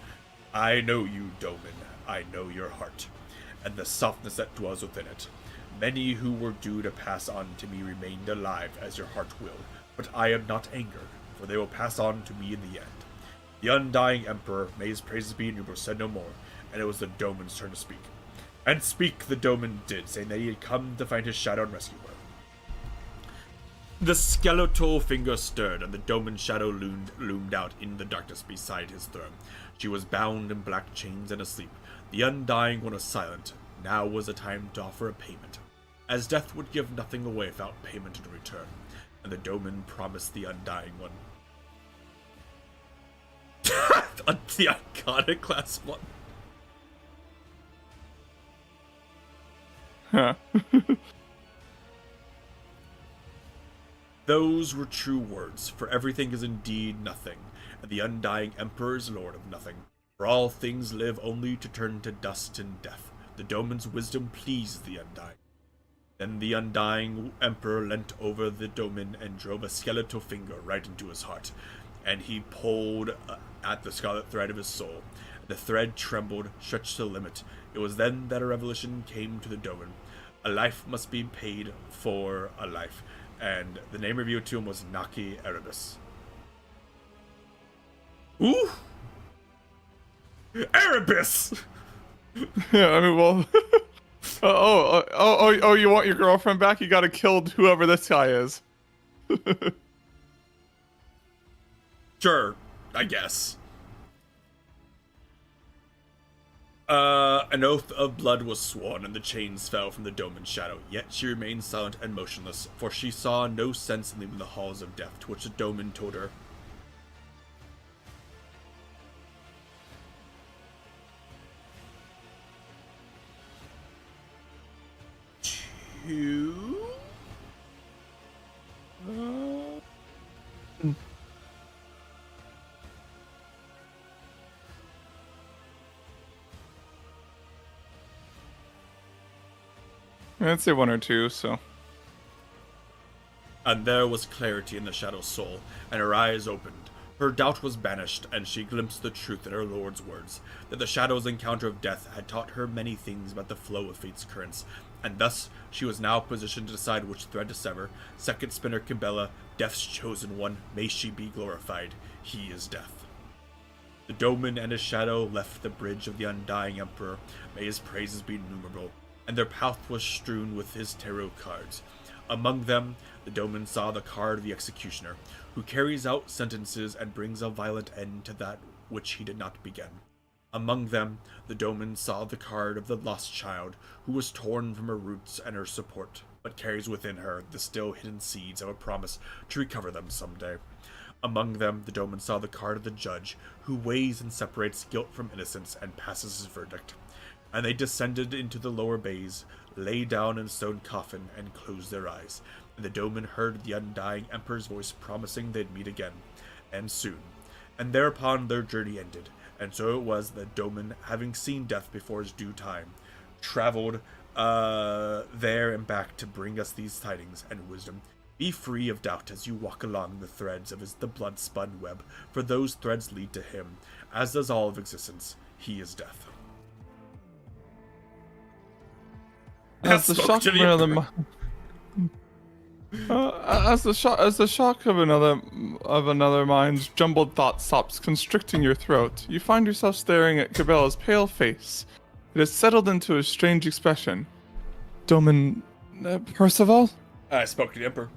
I know you, Doman, I know your heart, and the softness that dwells within it. Many who were due to pass on to me remained alive as your heart will, but I am not angered, for they will pass on to me in the end. The Undying Emperor, may his praises be innumerable, said no more, and it was the Doman's turn to speak. And speak the Doman did, saying that he had come to find his shadow and rescue her. The skeletal finger stirred, and the Doman's shadow loomed out in the darkness beside his throne. She was bound in black chains and asleep. The Undying One was silent. Now was the time to offer a payment, as death would give nothing away without payment in return, and the Doman promised the Undying One. The iconoclast one. Huh. Those were true words, for everything is indeed nothing, and the Undying Emperor is lord of nothing. For all things live only to turn to dust and death. The Doman's wisdom pleased the Undying. Then the Undying Emperor leant over the Doman and drove a skeletal finger right into his heart, and he pulled at the scarlet thread of his soul. The thread trembled, stretched to the limit. It was then that a revelation came to the Doman. A life must be paid for a life, and the name revealed to him was Naki Erebus. Ooh! Erebus! Yeah, I mean, well... you want your girlfriend back? You gotta kill whoever this guy is. Sure, I guess. An oath of blood was sworn, and the chains fell from the Doman's shadow. Yet she remained silent and motionless, for she saw no sense in leaving the halls of death, to which the Doman told her. Two? I'd say 1 or 2, so... And there was clarity in the shadow's soul, and her eyes opened. Her doubt was banished, and she glimpsed the truth in her lord's words, that the shadow's encounter of death had taught her many things about the flow of fate's currents, and thus she was now positioned to decide which thread to sever. Second spinner Kimbella, Death's chosen one, may she be glorified. He is Death. The Doman and his shadow left the bridge of the undying Emperor. May his praises be innumerable, and their path was strewn with his tarot cards. Among them, the Doman saw the card of the Executioner, who carries out sentences and brings a violent end to that which he did not begin. Among them, the Doman saw the card of the Lost Child, who was torn from her roots and her support, but carries within her the still hidden seeds of a promise to recover them someday. Among them, the Doman saw the card of the Judge, who weighs and separates guilt from innocence and passes his verdict. And they descended into the lower bays, lay down in a stone coffin, and closed their eyes. And the Doman heard the undying Emperor's voice promising they'd meet again, and soon. And thereupon their journey ended. And so it was that Doman, having seen Death before his due time, traveled there and back to bring us these tidings and wisdom. Be free of doubt as you walk along the threads of the blood-spun web, for those threads lead to him, as does all of existence. He is Death. As the shock of as the shock of another mind's jumbled thought stops constricting your throat, you find yourself staring at Cabela's pale face. It has settled into a strange expression. Doman Percival? I spoke to the Emperor.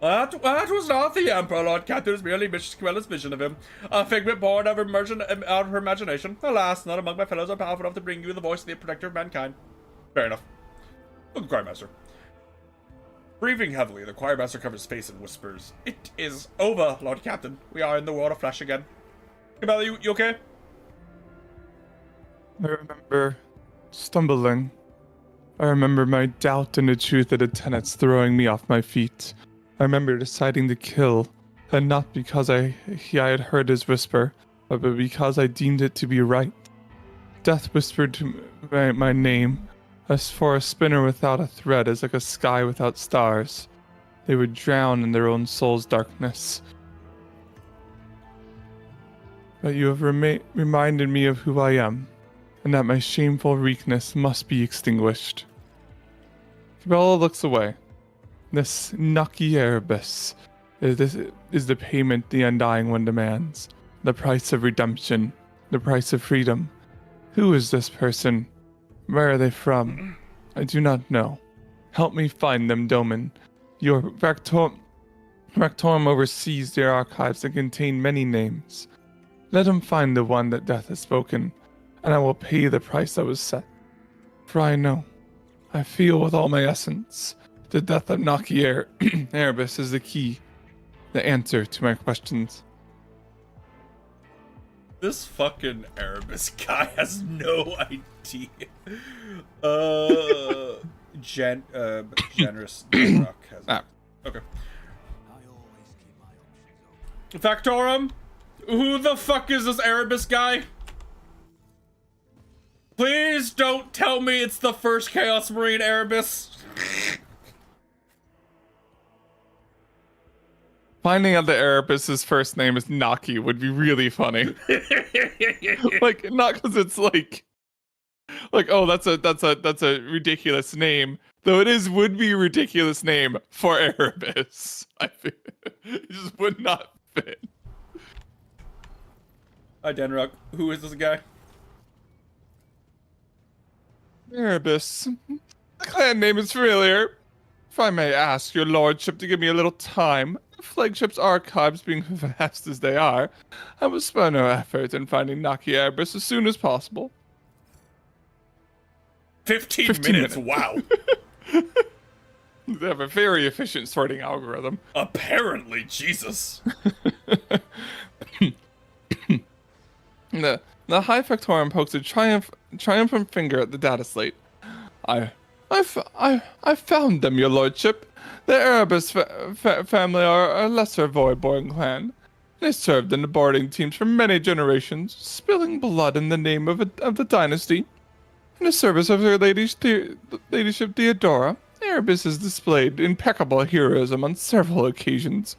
That was not the Emperor, Lord Captain. It was merely Mistress Cabella's vision of him. A figment born out of her imagination. Alas, not among my fellows are powerful enough to bring you the voice of the protector of mankind. Fair enough. Look, Choirmaster. Breathing heavily, the Choirmaster covers his face and whispers, "It is over, Lord Captain. We are in the world of flesh again." Cabella, you okay? I remember stumbling. I remember my doubt in the truth of the tenets throwing me off my feet. I remember deciding to kill, and not because I had heard his whisper, but because I deemed it to be right. Death whispered to my name. As for a spinner without a thread is like a sky without stars. They would drown in their own soul's darkness. But you have reminded me of who I am, and that my shameful weakness must be extinguished. Cabella looks away. This Naki Erebus is the payment the Undying One demands, the price of redemption, the price of freedom. Who is this person? Where are they from? I do not know. Help me find them, Doman. Your Rectorum oversees their archives that contain many names. Let him find the one that Death has spoken, and I will pay the price that was set. For I know, I feel with all my essence, the death of Naki Erebus is the key, the answer to my questions. This fucking Erebus guy has no idea. Generous Rock has it. Okay. I always keep my options open. Factorum? Who the fuck is this Erebus guy? Please don't tell me it's the first Chaos Marine Erebus. Finding out that Erebus's first name is Naki would be really funny. Like, not because it's like, oh, that's a ridiculous name. Though would be a ridiculous name for Erebus. I feel it just would not fit. Hi, Danrock. Who is this guy? Erebus. The clan name is familiar. If I may ask your lordship to give me a little time, the flagship's archives being vast as they are, I will spare no effort in finding Naki Erebus as soon as possible. 15 minutes, wow. They have a very efficient sorting algorithm. Apparently, Jesus. The High Factorum pokes a triumphant finger at the data slate. I found them, your lordship. The Erebus family are a lesser Voidborn clan. They served in the boarding teams for many generations, spilling blood in the name of the dynasty. In the service of her ladyship Theodora, Erebus has displayed impeccable heroism on several occasions.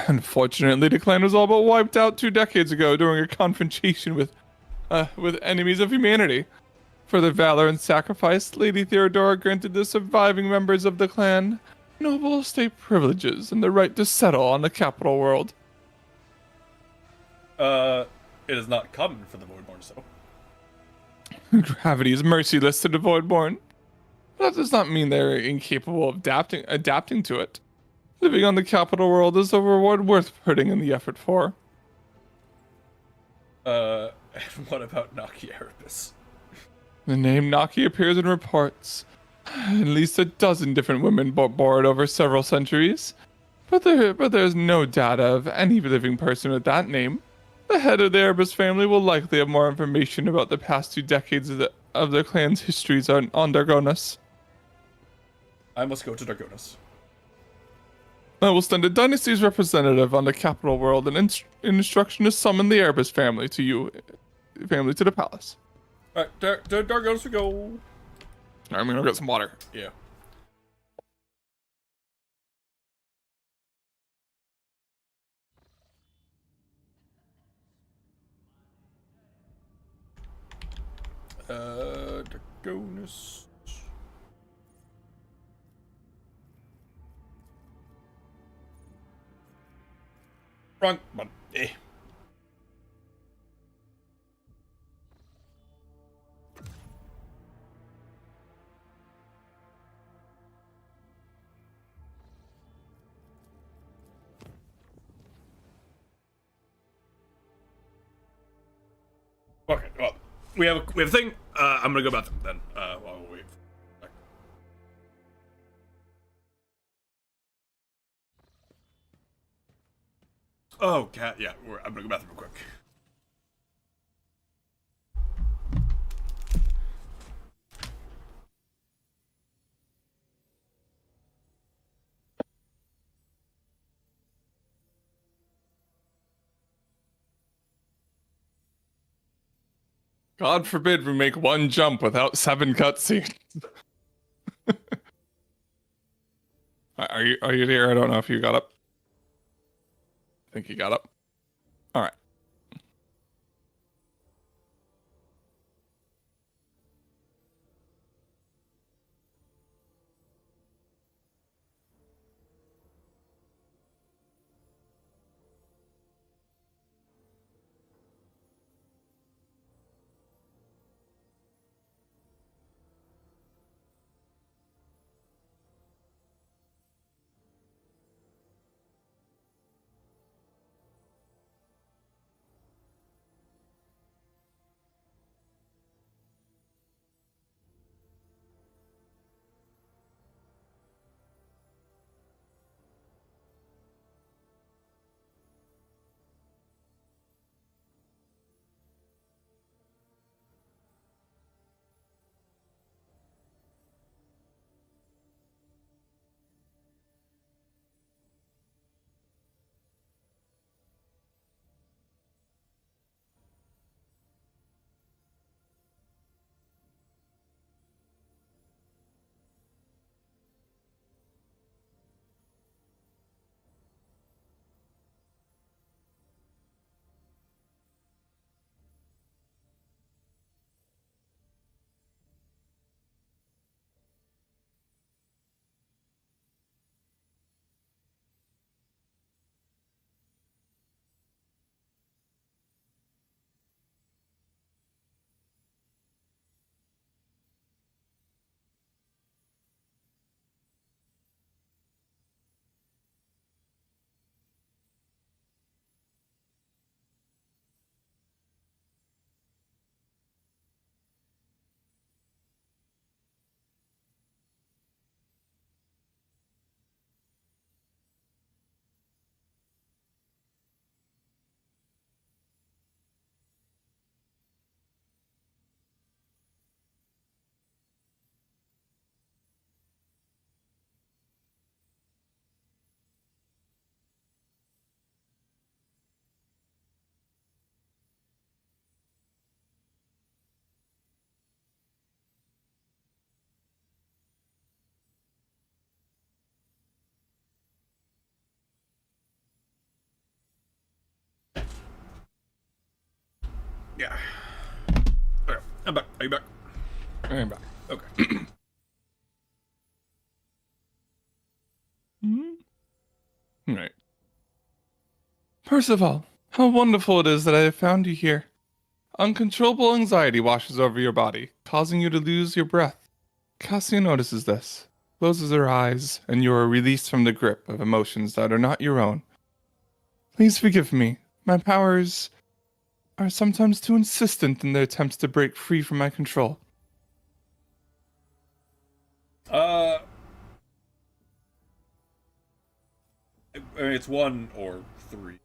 Unfortunately, the clan was all but wiped out 2 decades ago during a confrontation with enemies of humanity. For their valor and sacrifice, Lady Theodora granted the surviving members of the clan noble estate privileges and the right to settle on the capital world. It is not common for the Voidborn to settle. Gravity is merciless to the Voidborn. That does not mean they're incapable of adapting to it. Living on the capital world is a reward worth putting in the effort for. And what about Naki Erebus? The name Naki appears in reports. At least a dozen different women bore it over several centuries. But there's no data of any living person with that name. The head of the Erebus family will likely have more information about the past 2 decades of their clan's histories on Dargonas. I must go to Dargonas. I will send a dynasty's representative on the capital world and instruction to summon the Erebus family to the palace. Alright, Dargonas we go. I'm gonna get some water. Yeah. Dargonas. Wrong one. Okay, well, we have a thing. I'm gonna go bathroom then. While we wait. Oh, cat. Yeah, I'm gonna go bathroom real quick. God forbid we make one jump without 7 cutscenes. Are you there? I don't know if you got up. I think you got up. All right. Yeah. Okay, I'm back. Are you back? I'm back. Okay. Right. Percival, how wonderful it is that I have found you here. Uncontrollable anxiety washes over your body, causing you to lose your breath. Cassia notices this, closes her eyes, and you are released from the grip of emotions that are not your own. Please forgive me. My powers are sometimes too insistent in their attempts to break free from my control. I mean, it's 1 or 3.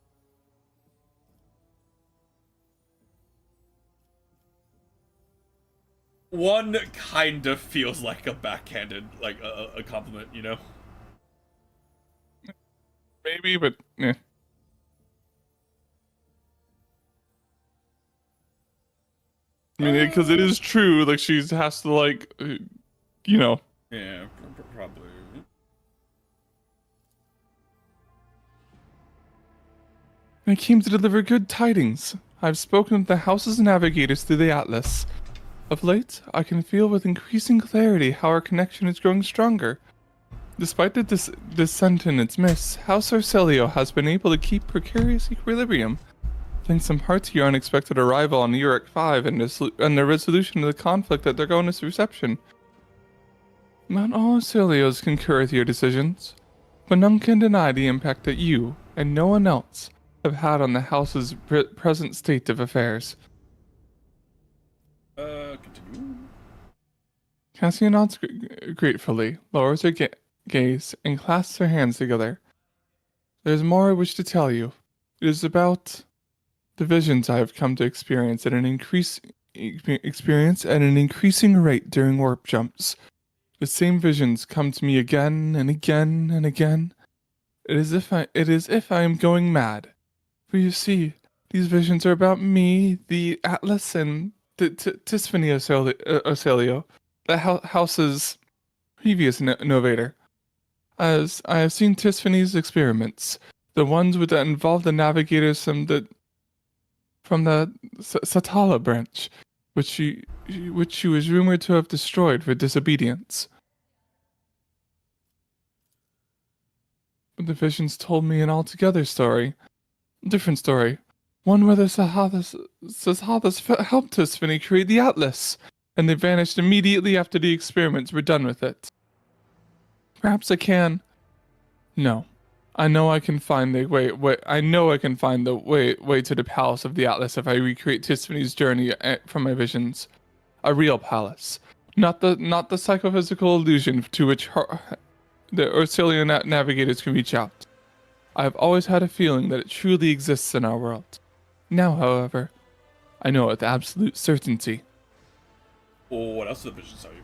One kind of feels like a backhanded, like a compliment, you know? Maybe, but eh. I mean, because it is true. Like she has to, like, you know. Yeah, probably. I came to deliver good tidings. I've spoken with the House's navigators through the Atlas. Of late, I can feel with increasing clarity how our connection is growing stronger. Despite the descent in its mists, House Arcelio has been able to keep precarious equilibrium, thanks in part to your unexpected arrival on Uric 5 and the resolution of the conflict at Dragonis Reception. Not all Arcelios concur with your decisions, but none can deny the impact that you, and no one else, have had on the House's present state of affairs. Continue. Cassia nods gratefully, lowers her gaze, and clasps her hands together. There's more I wish to tell you. It is about the visions I have come to experience at an increasing rate during warp jumps. The same visions come to me again and again and again. It is if I am going mad. For you see, these visions are about me, the Atlas, and the Tisphany Arcelio, the House's previous innovator. As I have seen Tisphany's experiments, the ones that involve the navigators from the Satala branch, which she was rumored to have destroyed for disobedience. But the visions told me an altogether different story. One where the Sahathas helped Tisphany create the Atlas, and they vanished immediately after the experiments were done with it. Perhaps I can. No. I know I can find the way to the palace of the Atlas if I recreate Tisphany's journey from my visions. A real palace. Not the psychophysical illusion to which the Arcelian navigators can reach out. I have always had a feeling that it truly exists in our world. Now, however, I know with absolute certainty. Well, what else did the visions tell you?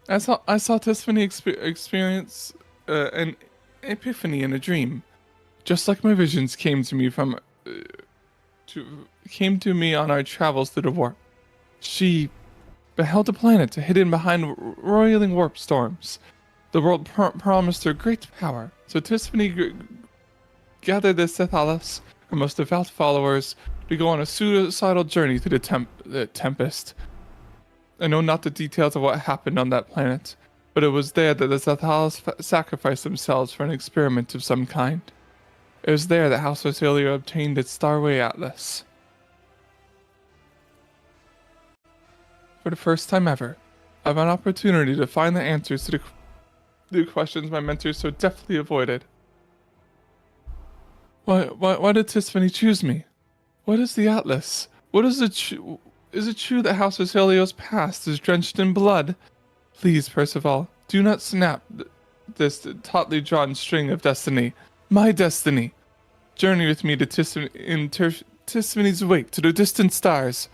I saw Tisphany experience an epiphany in a dream, just like my visions came to me on our travels through the warp. She beheld a planet hidden behind roiling warp storms. The world promised her great power, so Tisphany gathered the Sethalas, her most devout followers, to go on a suicidal journey through the Tempest. I know not the details of what happened on that planet, but it was there that the Sethalas sacrificed themselves for an experiment of some kind. It was there that House Arcelio obtained its Starway Atlas. For the first time ever, I have an opportunity to find the answers to the questions my mentors so deftly avoided. Why did Tisphany choose me? What is the Atlas? What is is it true that House Arcelio's past is drenched in blood? Please, Percival, do not snap this tautly drawn string of destiny. My destiny. Journey with me to Tisphany's wake to the distant stars.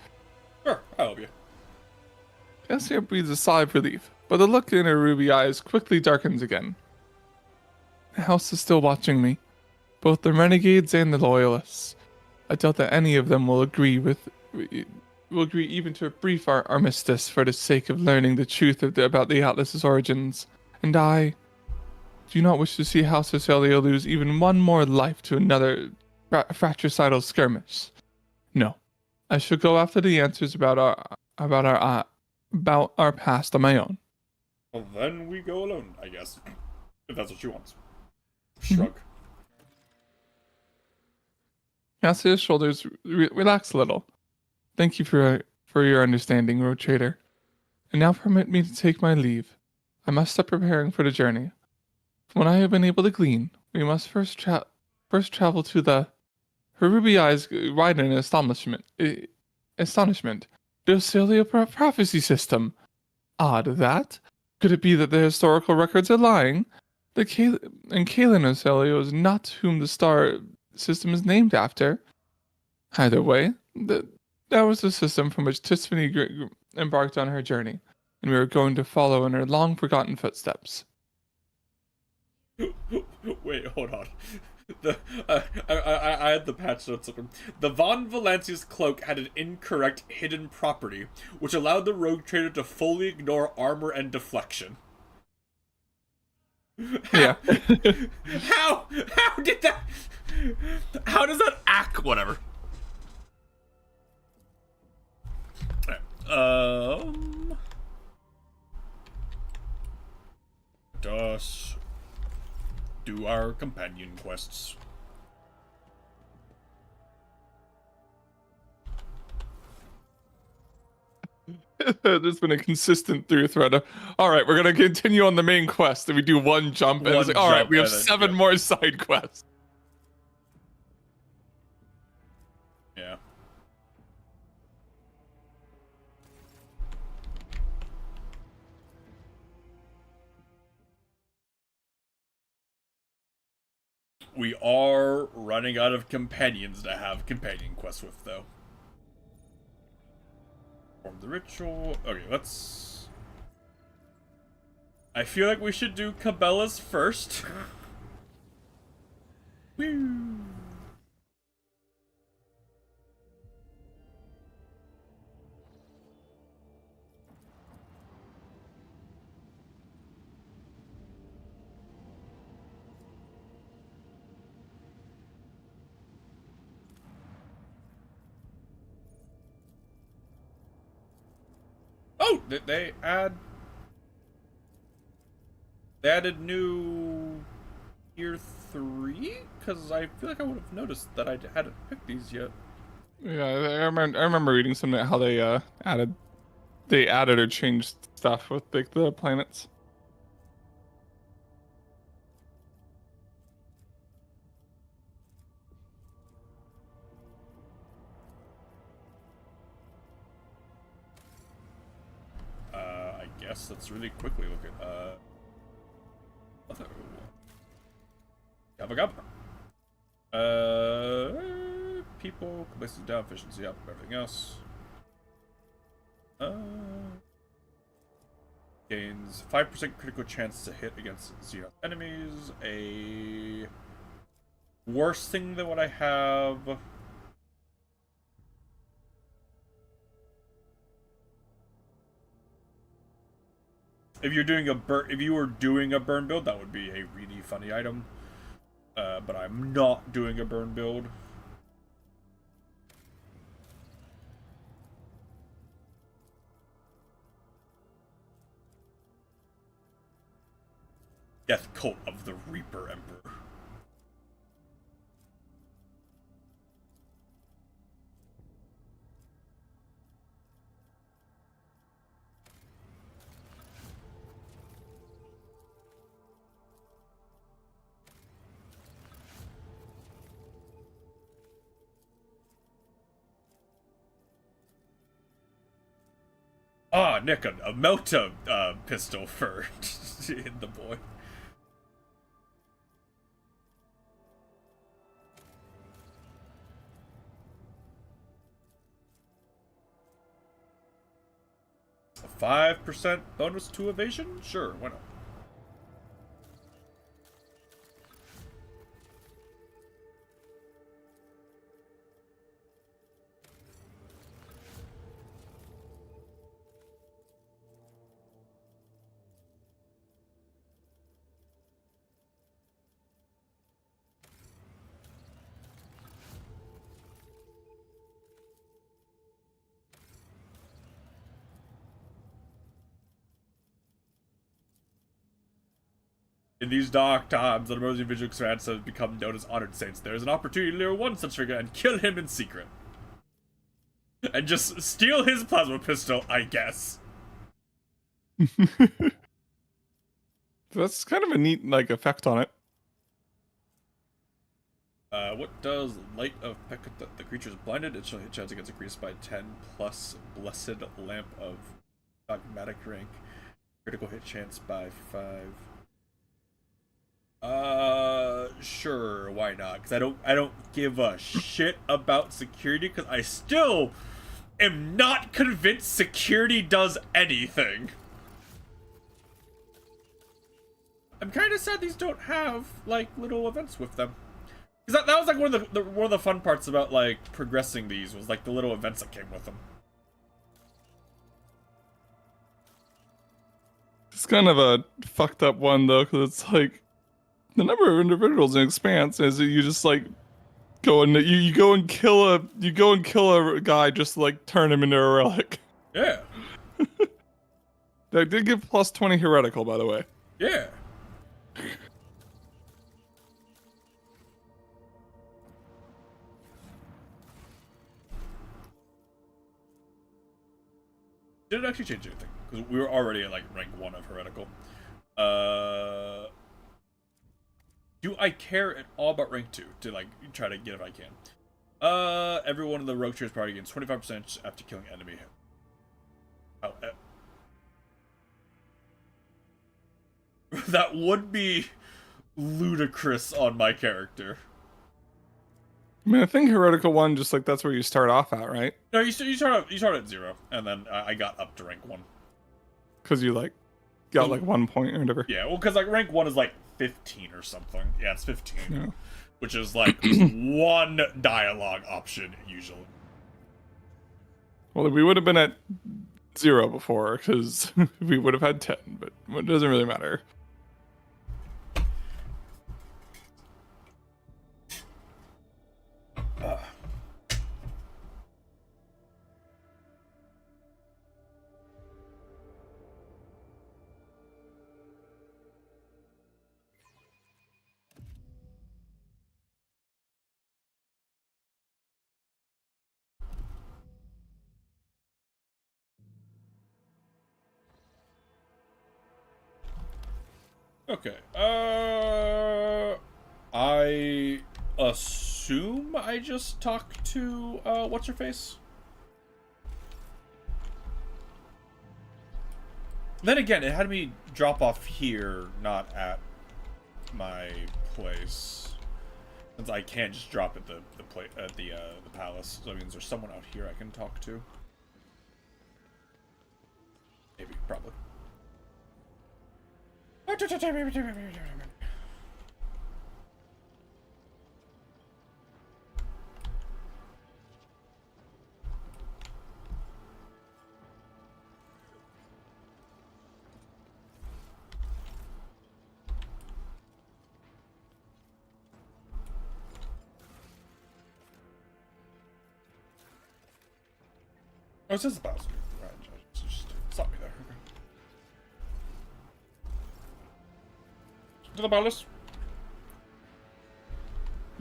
Sure, I'll help you. Cassia breathes a sigh of relief, but the look in her ruby eyes quickly darkens again. The house is still watching me, both the renegades and the loyalists. I doubt that any of them will agree even to brief our armistice for the sake of learning the truth about the Atlas's origins. And I do not wish to see House Arcelio lose even one more life to another fratricidal skirmish. No, I shall go after the answers about about our past on my own. Well, then we go alone, I guess. If that's what she wants. Shrug. Cassia's shoulders relax a little. Thank you for your understanding, Road Trader. And now permit me to take my leave. I must start preparing for the journey. From what I have been able to glean, we must first travel to the. Her ruby eyes widen in astonishment. Astonishment. The Osilia prophecy system. Odd that. Could it be that the historical records are lying? Kaelin Osilia is not whom the star system is named after. Either way, that was the system from which Tiffany embarked on her journey, and we were going to follow in her long-forgotten footsteps. Wait, hold on. I had the patch notes open. The Von Valancia's cloak had an incorrect hidden property, which allowed the rogue trader to fully ignore armor and deflection. Yeah. How did that? How does that act? Whatever. Let us do our companion quests. There's been a consistent through thread of, all right, we're going to continue on the main quest, and we do one jump, and it's like, all right, we have 7 more side quests. Yeah. We are running out of companions to have companion quests with, though. Perform the ritual. Okay, let's... I feel like we should do Cabela's first. Woo! Oh, did they added new Tier 3? Because I feel like I would have noticed that I hadn't picked these yet. Yeah, I remember reading something how they added or changed stuff with the planets. I guess let's really quickly look at other Gabba Gabba. People, complacency down, efficiency up, everything else. Gains 5% critical chance to hit against Xenos enemies. A worse thing than what I have. If you were doing a burn build, that would be a really funny item. But I'm not doing a burn build. Death Cult of the Reaper Emperor. Ah, Nick, a Melta pistol for in the boy. A 5% bonus to evasion? Sure, why not? In these dark times, the Ambrosian Vigilance Rats have become known as honored saints. There is an opportunity to lure one such figure and kill him in secret. And just steal his plasma pistol, I guess. That's kind of a neat like effect on it. What does Light of Pekka? The creature is blinded. Its hit chance gets increased by 10 plus Blessed Lamp of Dogmatic rank. Critical hit chance by 5. Sure, why not? Because I don't give a shit about security, because I still am not convinced security does anything. I'm kind of sad these don't have, like, little events with them. Because that was, like, one of the fun parts about, like, progressing these was, like, the little events that came with them. It's kind of a fucked up one though, because it's like the number of individuals in Expanse is that you just like go and you go and kill a guy just to, like turn him into a relic. Yeah. They did give plus 20 heretical, by the way. Yeah. Did it actually change anything? Because we were already at like rank 1 of heretical. Do I care at all about rank 2 to like try to get if I can? Every one of the rogue tiers party gains 25% after killing enemy. Oh, that would be ludicrous on my character. I mean, I think heretical one just like that's where you start off at, right? No, you start at 0, and then I got up to rank 1. Because you like got like 1 point or whatever. Yeah, well, because like rank 1 is like 15 or something. Yeah, it's 15, Yeah. which is like one dialogue option usually. Well, we would have been at 0 before because we would have had 10, but it doesn't really matter. Okay. I assume I just talked to what's her face? Then again, it had me drop off here, not at my place, since I can't just drop at the palace. So that means there's someone out here I can talk to. Maybe, probably. Oh, it says the Bowser. Right, just stop me there. Okay. To the palace.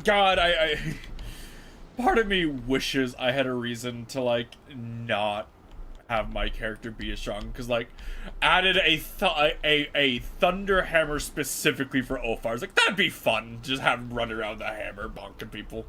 God, I part of me wishes I had a reason to like not have my character be as strong, because like added a thunder hammer specifically for Ophars. Like that'd be fun. Just have him run around the hammer bonking people.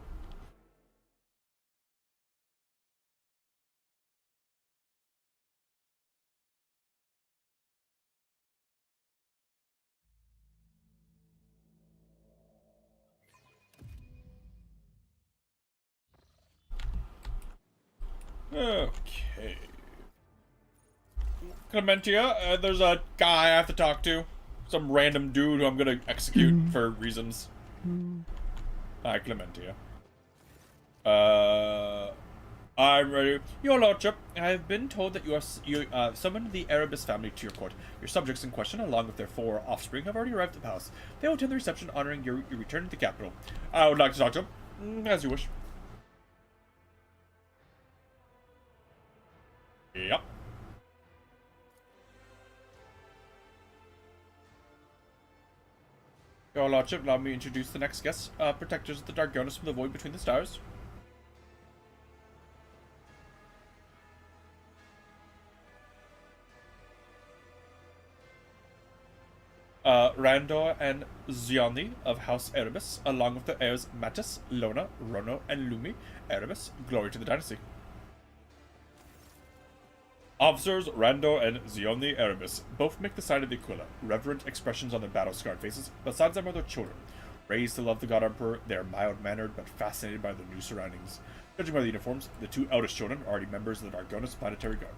Okay. Clementia, there's a guy I have to talk to. Some random dude who I'm gonna execute for reasons. Hi, Clementia. I'm ready. Your lordship, I have been told that you summoned the Erebus family to your court. Your subjects in question, along with their 4 offspring, have already arrived at the palace. They will attend the reception honoring your return to the capital. I would like to talk to them. As you wish. Yep. Your Lordship, allow me to introduce the next guests, protectors of the Dargonus from the void between the stars. Randor and Zioni of House Erebus, along with the heirs Mattis, Lona, Rono, and Lumi, Erebus, glory to the dynasty. Officers Randor and Zioni Erebus both make the sign of the Aquila, reverent expressions on their battle-scarred faces. Besides them are their children. Raised to love the God Emperor, they are mild-mannered but fascinated by their new surroundings. Judging by the uniforms, the two eldest children are already members of the Dargonus Planetary Guard.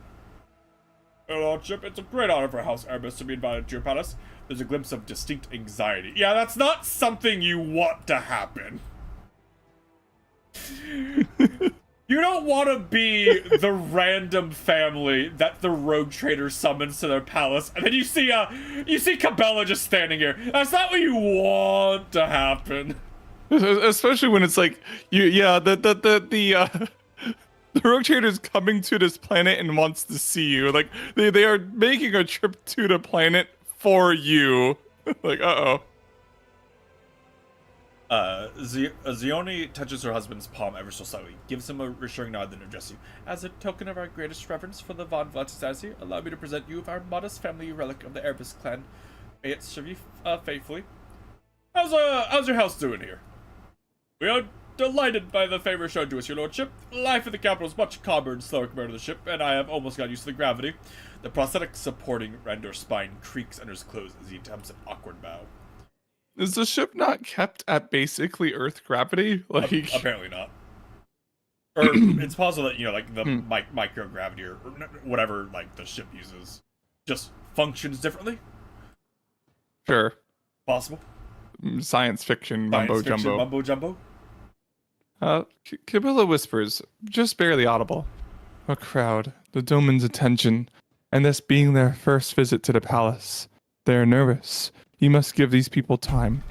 Your Lordship, it's a great honor for House Erebus to be invited to your palace. There's a glimpse of distinct anxiety. Yeah, that's not something you want to happen. You don't want to be the random family that the rogue trader summons to their palace, and then you see Cabela just standing here. That's not what you want to happen. Especially when it's like the rogue trader is coming to this planet and wants to see you. Like they are making a trip to the planet for you. Like Zioni touches her husband's palm ever so slightly, gives him a reassuring nod, then addresses you. As a token of our greatest reverence for the Von Vlatis dynasty, allow me to present you with our modest family relic of the Erebus clan. May it serve you faithfully. How's your house doing here? We are delighted by the favor shown to us, your lordship. Life in the capital is much calmer and slower compared to the ship, and I have almost got used to the gravity. The prosthetic supporting Randor's spine creaks under his clothes as he attempts an awkward bow. Is the ship not kept at basically Earth gravity? Like apparently not. Or it's possible that, like the microgravity or whatever like the ship uses just functions differently. Sure. Possible. Science fiction mumbo jumbo. Cabela whispers, just barely audible. A crowd, the Doman's attention, and this being their first visit to the palace. They are nervous. You must give these people time.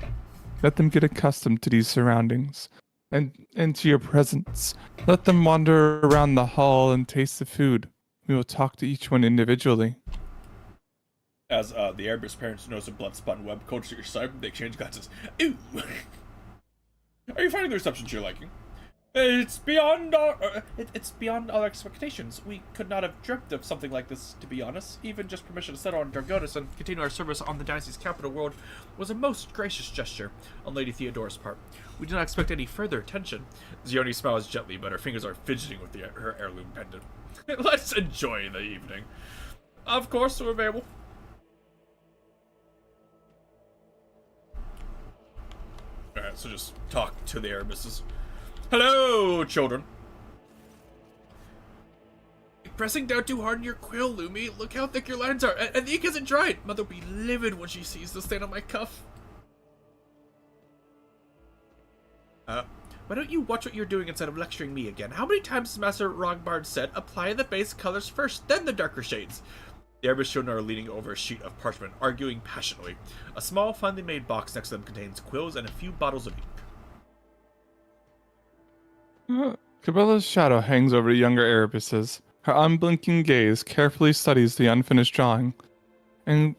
Let them get accustomed to these surroundings and to your presence. Let them wander around the hall and taste the food. We will talk to each one individually. As the Erebus parents notice a blood-spotted web coach to your side, they exchange glances. Ooh! Are you finding the reception to your liking? It's beyond our expectations. We could not have dreamt of something like this, to be honest. Even just permission to settle on Dargonus and continue our service on the dynasty's capital world was a most gracious gesture on Lady Theodora's part. We did not expect any further attention. Zioni smiles gently, but her fingers are fidgeting with her heirloom pendant. Let's enjoy the evening. Of course, we're available. Alright, so just talk to the Erebuses. Hello, children. You're pressing down too hard on your quill, Lumi. Look how thick your lines are. And the ink isn't dried. Mother will be livid when she sees the stain on my cuff. Why don't you watch what you're doing instead of lecturing me again? How many times has Master Rogbard said, apply the base colors first, then the darker shades? The Erebus children are leaning over a sheet of parchment, arguing passionately. A small, finely made box next to them contains quills and a few bottles of ink. Cabela's shadow hangs over the younger Erebuses. Her unblinking gaze carefully studies the unfinished drawing, and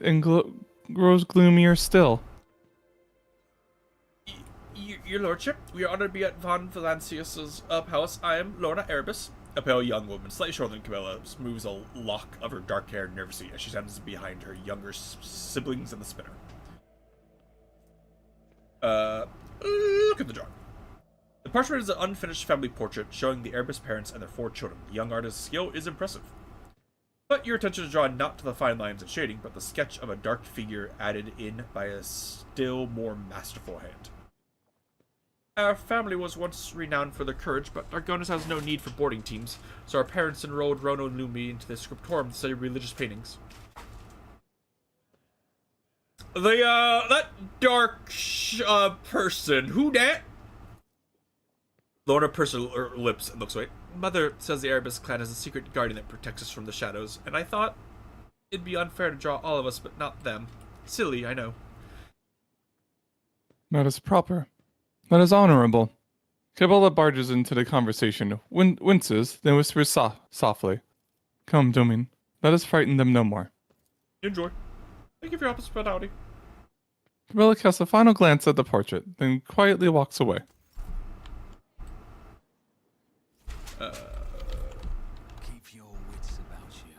grows gloomier still. Your lordship, we are honored to be at Von Valancius's palace. I am Lorna Erebus, a pale young woman, slightly shorter than Cabela, moves a lock of her dark hair nervously as she stands behind her younger siblings in the spinner. Look at the drawing. The parchment is an unfinished family portrait showing the Erebus parents and their 4 children. The young artist's skill is impressive. But your attention is drawn not to the fine lines and shading, but the sketch of a dark figure added in by a still more masterful hand. Our family was once renowned for their courage, but Dargonus has no need for boarding teams, so our parents enrolled Rono and Lumi into the scriptorium to study religious paintings. That dark person, who dat? Lorna purses her lips and looks away. Mother says the Erebus clan has a secret guardian that protects us from the shadows, and I thought it'd be unfair to draw all of us, but not them. Silly, I know. That is proper. That is honorable. Cabela barges into the conversation, winces, then whispers softly. Come, Domin. Let us frighten them no more. Enjoy. Thank you for your hospitality. Cabela casts a final glance at the portrait, then quietly walks away. Keep your wits about you.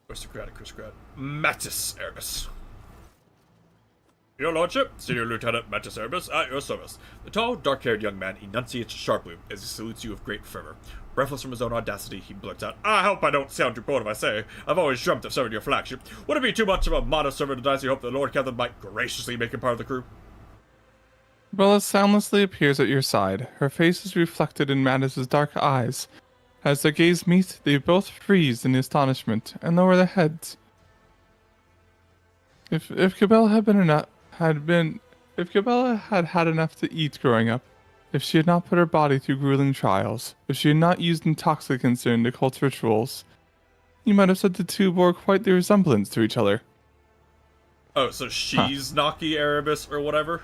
Aristocratic. Mattis Erebus. Your Lordship, Senior Lieutenant Mattis Erebus, at your service. The tall, dark-haired young man enunciates sharply as he salutes you with great fervor. Breathless from his own audacity, he blurts out, I hope I don't sound too bold if I say, I've always dreamt of serving your flagship. Would it be too much of a modest servant to die, so you hope the Lord Captain might graciously make him part of the crew? Cabela soundlessly appears at your side. Her face is reflected in Mattis's dark eyes. As their gaze meet, they both freeze in astonishment and lower their heads. If Cabela had enough to eat growing up, if she had not put her body through grueling trials, if she had not used intoxicants during the cult's rituals, you might have said the two bore quite the resemblance to each other. Oh, so she's Naki Erebus or whatever?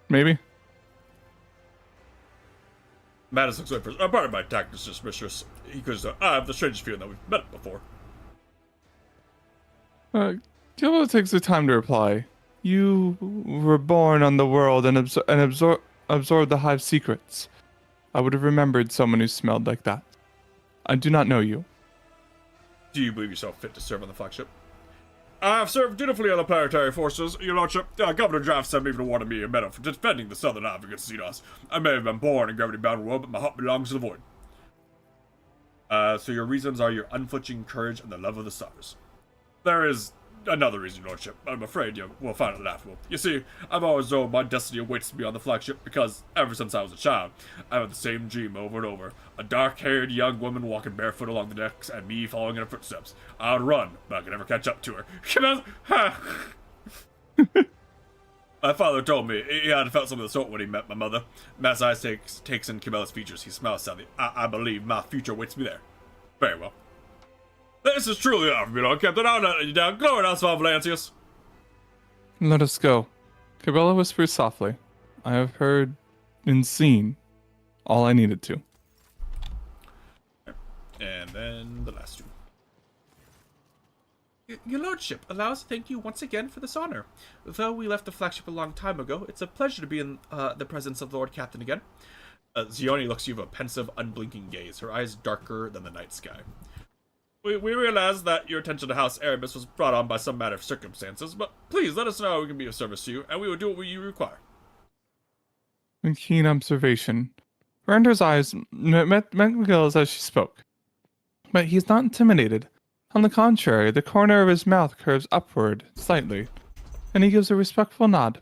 Maybe? Mattis looks away first. Pardon my tactless mistress. He goes, I have the strangest feeling that we've met before. Cabela takes the time to reply. You were born on the world and absorbed the hive's secrets. I would have remembered someone who smelled like that. I do not know you. Do you believe yourself fit to serve on the flagship? I have served dutifully on the planetary forces, your lordship. Governor Draft sent me to award me a medal for defending the southern half against Xenos. I may have been born in gravity-bound world, but my heart belongs to the void. So your reasons are your unflinching courage and the love of the stars. There is another reason, lordship. I'm afraid you will find it laughable. You see, I've always known my destiny awaits me on the flagship because, ever since I was a child, I've had the same dream over and over. A dark-haired young woman walking barefoot along the decks and me following in her footsteps. I would run, but I could never catch up to her. My father told me he had felt something of the sort when he met my mother. Matt's eyes takes in Cabela's features. He smiles sadly. I believe my future awaits me there. Very well. This is truly off me, Lord Captain. I'll not let you down. Glory to Valancius. Let us go. Cabela whispers softly. I have heard and seen all I needed to. And then the last two. Your Lordship, allow us to thank you once again for this honor. Though we left the flagship a long time ago, it's a pleasure to be in the presence of the Lord Captain again. Zioni looks at you with a pensive, unblinking gaze, her eyes darker than the night sky. We realize that your attention to House Erebus was brought on by some matter of circumstances, but please let us know how we can be of service to you, and we will do what you require. In keen observation, Miranda's eyes met Miguel's as she spoke. But he's not intimidated. On the contrary, the corner of his mouth curves upward, slightly, and he gives a respectful nod.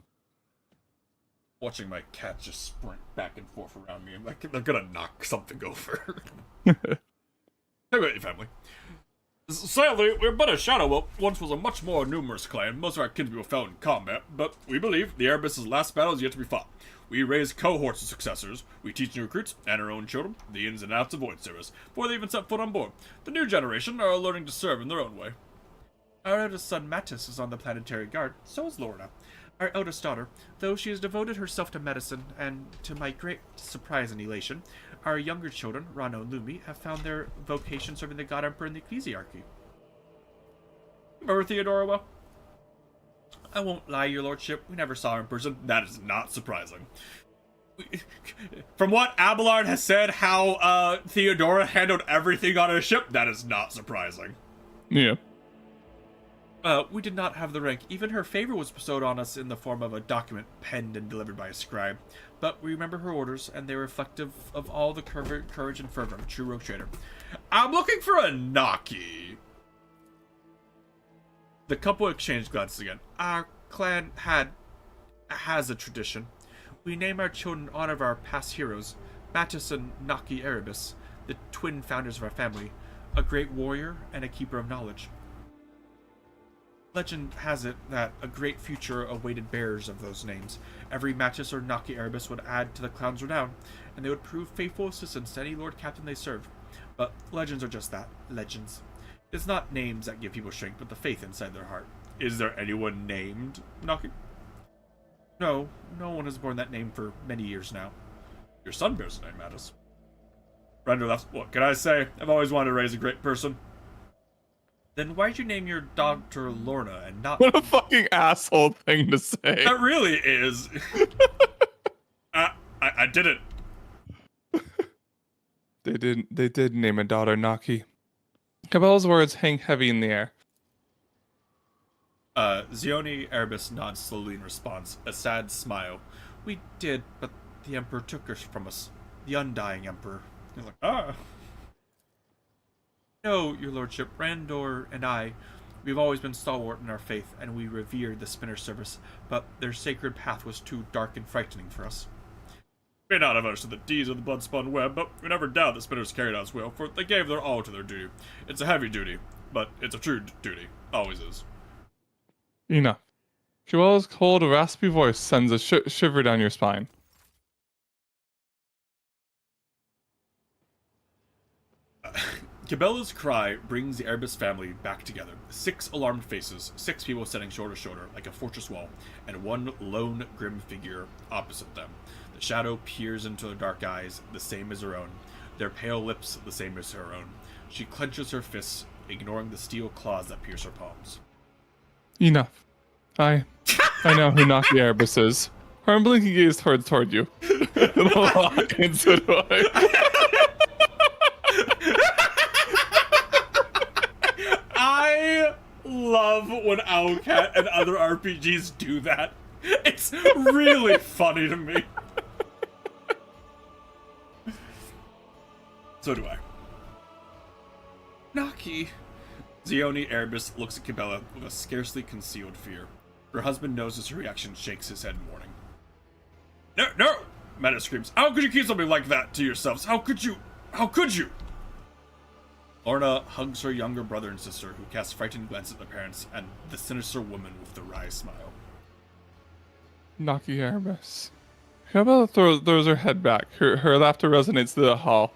Watching my cat just sprint back and forth around me, I'm like, they're gonna knock something over. Hey, about your family. Sadly, we're but a shadow what once was a much more numerous clan. Most of our kinsmen were fell in combat, but we believe the Erebus' last battle is yet to be fought. We raise cohorts of successors, we teach new recruits and our own children the ins and outs of void service, before they even set foot on board. The new generation are learning to serve in their own way. Our eldest son Mattis is on the planetary guard, so is Lorna. Our eldest daughter, though she has devoted herself to medicine, and to my great surprise and elation, our younger children, Rano and Lumi, have found their vocation serving the God Emperor in the Ecclesiarchy. Remember Theodora well? I won't lie, your lordship, we never saw her in person. That is not surprising. From what Abelard has said, how Theodora handled everything on her ship, that is not surprising. Yeah. We did not have the rank. Even her favor was bestowed on us in the form of a document penned and delivered by a scribe. But we remember her orders, and they were reflective of all the courage and fervor of a true rogue trader. I'm looking for a Naki. The couple exchanged glances again. Our clan has a tradition. We name our children in honor of our past heroes, Mattis and Naki Erebus, the twin founders of our family, a great warrior and a keeper of knowledge. Legend has it that a great future awaited bearers of those names. Every Mattis or Naki Erebus would add to the clan's renown, and they would prove faithful assistants to any Lord Captain they served. But legends are just that, legends. It's not names that give people strength, but the faith inside their heart. Is there anyone named Naki? No, no one has borne that name for many years now. Your son bears the name, Mattis. Brenda laughs. What can I say? I've always wanted to raise a great person. Then why'd you name your daughter Lorna and not... What a fucking asshole thing to say. That really is. I did it. They did name a daughter Naki. Cabela's words hang heavy in the air. Zioni Erebus nods slowly in response, a sad smile. We did, but the Emperor took her from us. The Undying Emperor. He's like, ah. No, your lordship, Randor and I, we've always been stalwart in our faith, and we revered the Spinner service, but their sacred path was too dark and frightening for us. We may not have understood the deeds of the blood-spun web, but we never doubt the Spinners carried out its will, for they gave their all to their duty. It's a heavy duty, but it's a true duty. Always is. Enough. Cabela's cold, raspy voice sends a shiver down your spine. Cabela's cry brings the Erebus family back together. 6 alarmed faces, 6 people standing shoulder to shoulder like a fortress wall, and one lone, grim figure opposite them. The shadow peers into their dark eyes, the same as her own. Their pale lips, the same as her own. She clenches her fists, ignoring the steel claws that pierce her palms. Enough. I know who Naki Erebus is. Her unblinking gaze toward you. And so do I. I love when Owlcat and other RPGs do that. It's really funny to me. So do I. Naki. Zioni Erebus looks at Cabela with a scarcely concealed fear. Her husband notices her reaction, shakes his head in warning. No, no! Meta screams. How could you keep something like that to yourselves? How could you? How could you? Lorna hugs her younger brother and sister, who cast frightened glances at their parents and the sinister woman with the wry smile. Naki Erebus. Cabela throws her head back. Her laughter resonates through the hall.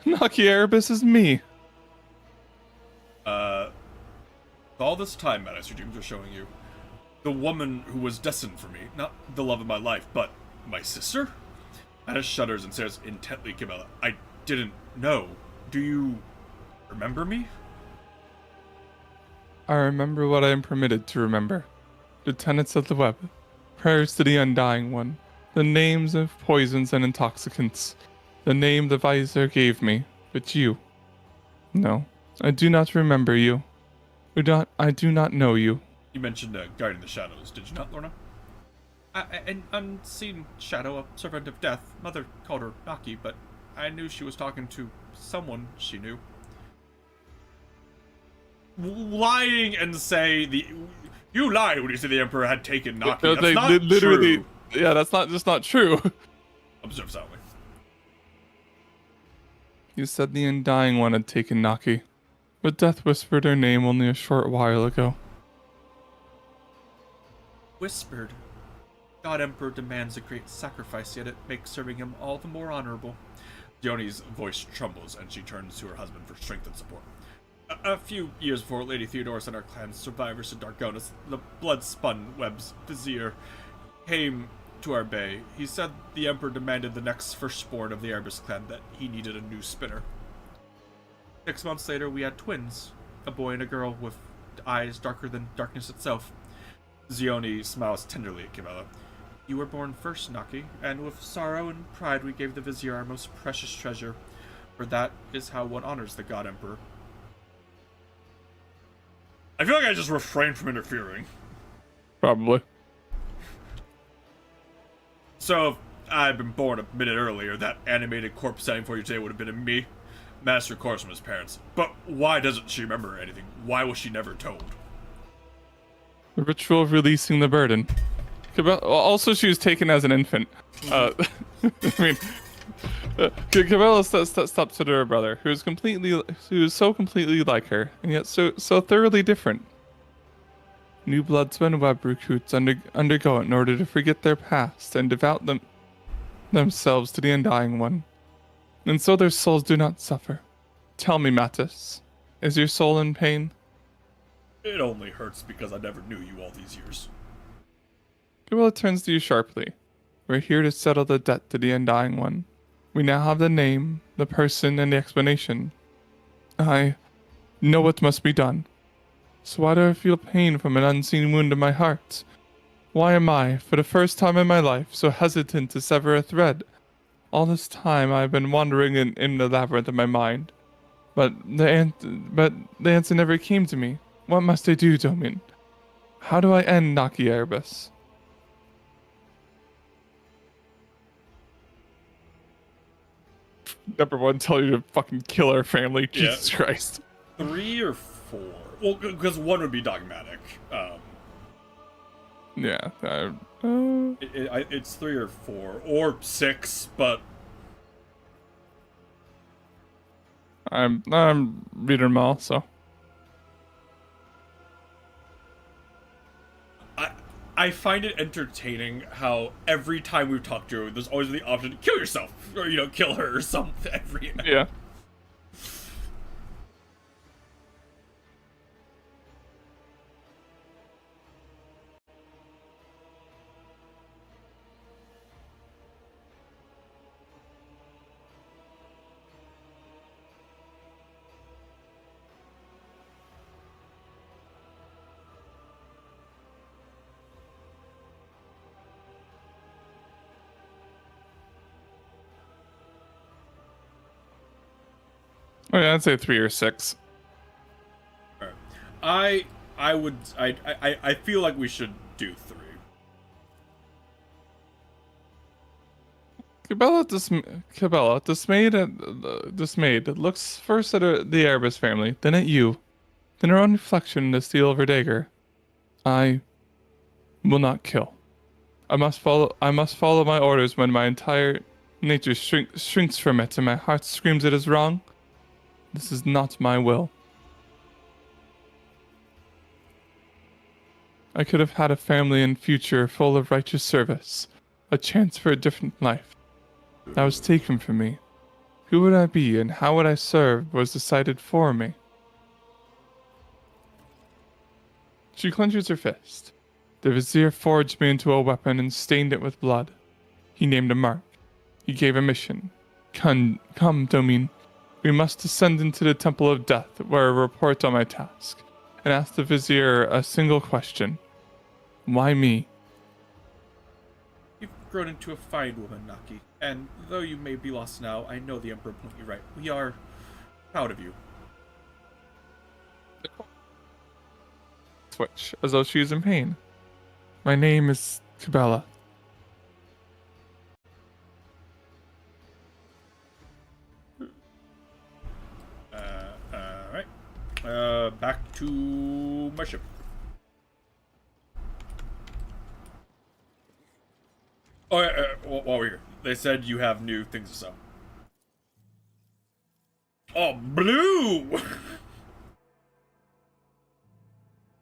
Naki Erebus is me. All this time, Madness, your dreams are showing you the woman who was destined for me, not the love of my life, but my sister? Madness shudders and stares intently at Cabela. I didn't know. Do you remember me? I remember what I am permitted to remember. The tenets of the web, prayers to the Undying One, the names of poisons and intoxicants, the name the Visor gave me, but you. No, I do not remember you. I do not know you. You mentioned guarding the shadows, did you not, Lorna? An unseen shadow, a servant of death. Mother called her Naki, but I knew she was talking to someone she knew. Lying and say you lied when you said the Emperor had taken Naki. No, That's not literally, true. yeah, that's not true. Observe silently. You said the Undying One had taken Naki, but Death whispered her name only a short while ago. Whispered. God Emperor demands a great sacrifice, yet it makes serving him all the more honorable. Zioni's voice trembles, and she turns to her husband for strength and support. A few years before Lady Theodorus and our clan's survivors to Dargonus, the blood-spun web's vizier, came to our bay. He said the Emperor demanded the next firstborn of the Erebus clan, that he needed a new spinner. 6 months later, we had twins, a boy and a girl with eyes darker than darkness itself. Zioni smiles tenderly at Cabela. You were born first, Naki, and with sorrow and pride we gave the vizier our most precious treasure, for that is how one honors the God Emperor. I feel like I just refrained from interfering. Probably. So, if I'd been born a minute earlier, that animated corpse standing for you today would have been me. Master course from his parents. But why doesn't she remember anything? Why was she never told? The ritual of releasing the burden. Also, she was taken as an infant. I mean, Cabela stops to her brother, who is so completely like her, and yet so thoroughly different. New bloodspun web recruits undergo it in order to forget their past and devote themselves to the Undying One, and so their souls do not suffer. Tell me, Mattis, is your soul in pain? It only hurts because I never knew you all these years. Cabela turns to you sharply. We're here to settle the debt to the Undying One. We now have the name, the person, and the explanation. I know what must be done. So why do I feel pain from an unseen wound in my heart? Why am I, for the first time in my life, so hesitant to sever a thread? All this time I have been wandering in the labyrinth of my mind. But the answer never came to me. What must I do, Domin? How do I end Naki Erebus? Number one, tell you to fucking kill our family. Yeah. Jesus Christ. 3 or 4? Well, because 1 would be dogmatic. Yeah. It's 3 or 4 or 6, but I'm reading them all, so. I find it entertaining how every time we've talked to her, there's always the option to kill yourself or kill her or something. Yeah. Oh, yeah, I'd say 3 or 6. I feel like we should do 3. Cabela, dismayed, looks first at the Erebus family, then at you, then her own reflection in the steel of her dagger. I will not kill. I must follow my orders when my entire nature shrinks from it and my heart screams it is wrong. This is not my will. I could have had a family and future full of righteous service, a chance for a different life. That was taken from me. Who would I be and how would I serve was decided for me. She clenches her fist. The vizier forged me into a weapon and stained it with blood. He named a mark. He gave a mission. Come, Domin. We must descend into the Temple of Death, where I report on my task, and ask the vizier a single question. Why me? You've grown into a fine woman, Naki, and though you may be lost now, I know the Emperor put you right. We are proud of you. Twitch, as though she is in pain. My name is Cabela. Alright. Back to my ship. Oh, yeah, while we're here, they said you have new things to sell. Oh, blue!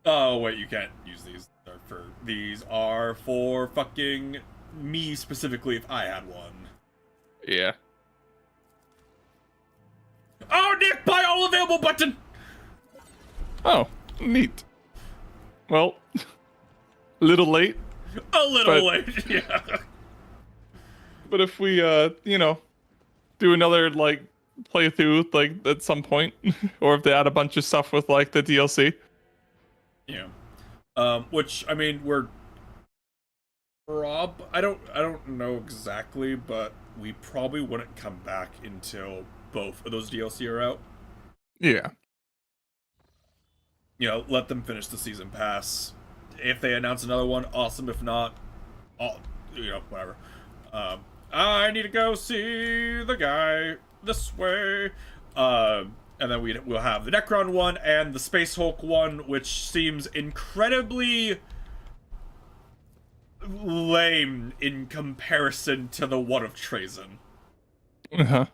Oh, wait, you can't use these. These are for fucking me specifically if I had one. Yeah. Oh, Nick, buy all available button! Oh, neat. Well, a little late. A little late, yeah. But if we, do another, playthrough, at some point, or if they add a bunch of stuff with, the DLC. Yeah. Which, I mean, I don't know exactly, but we probably wouldn't come back until both of those DLC are out. Yeah. Let them finish the season pass. If they announce another one, awesome. If not, whatever. I need to go see the guy this way. And then we'll have the Necron one and the Space Hulk one, which seems incredibly lame in comparison to the one of Trazyn. Uh-huh.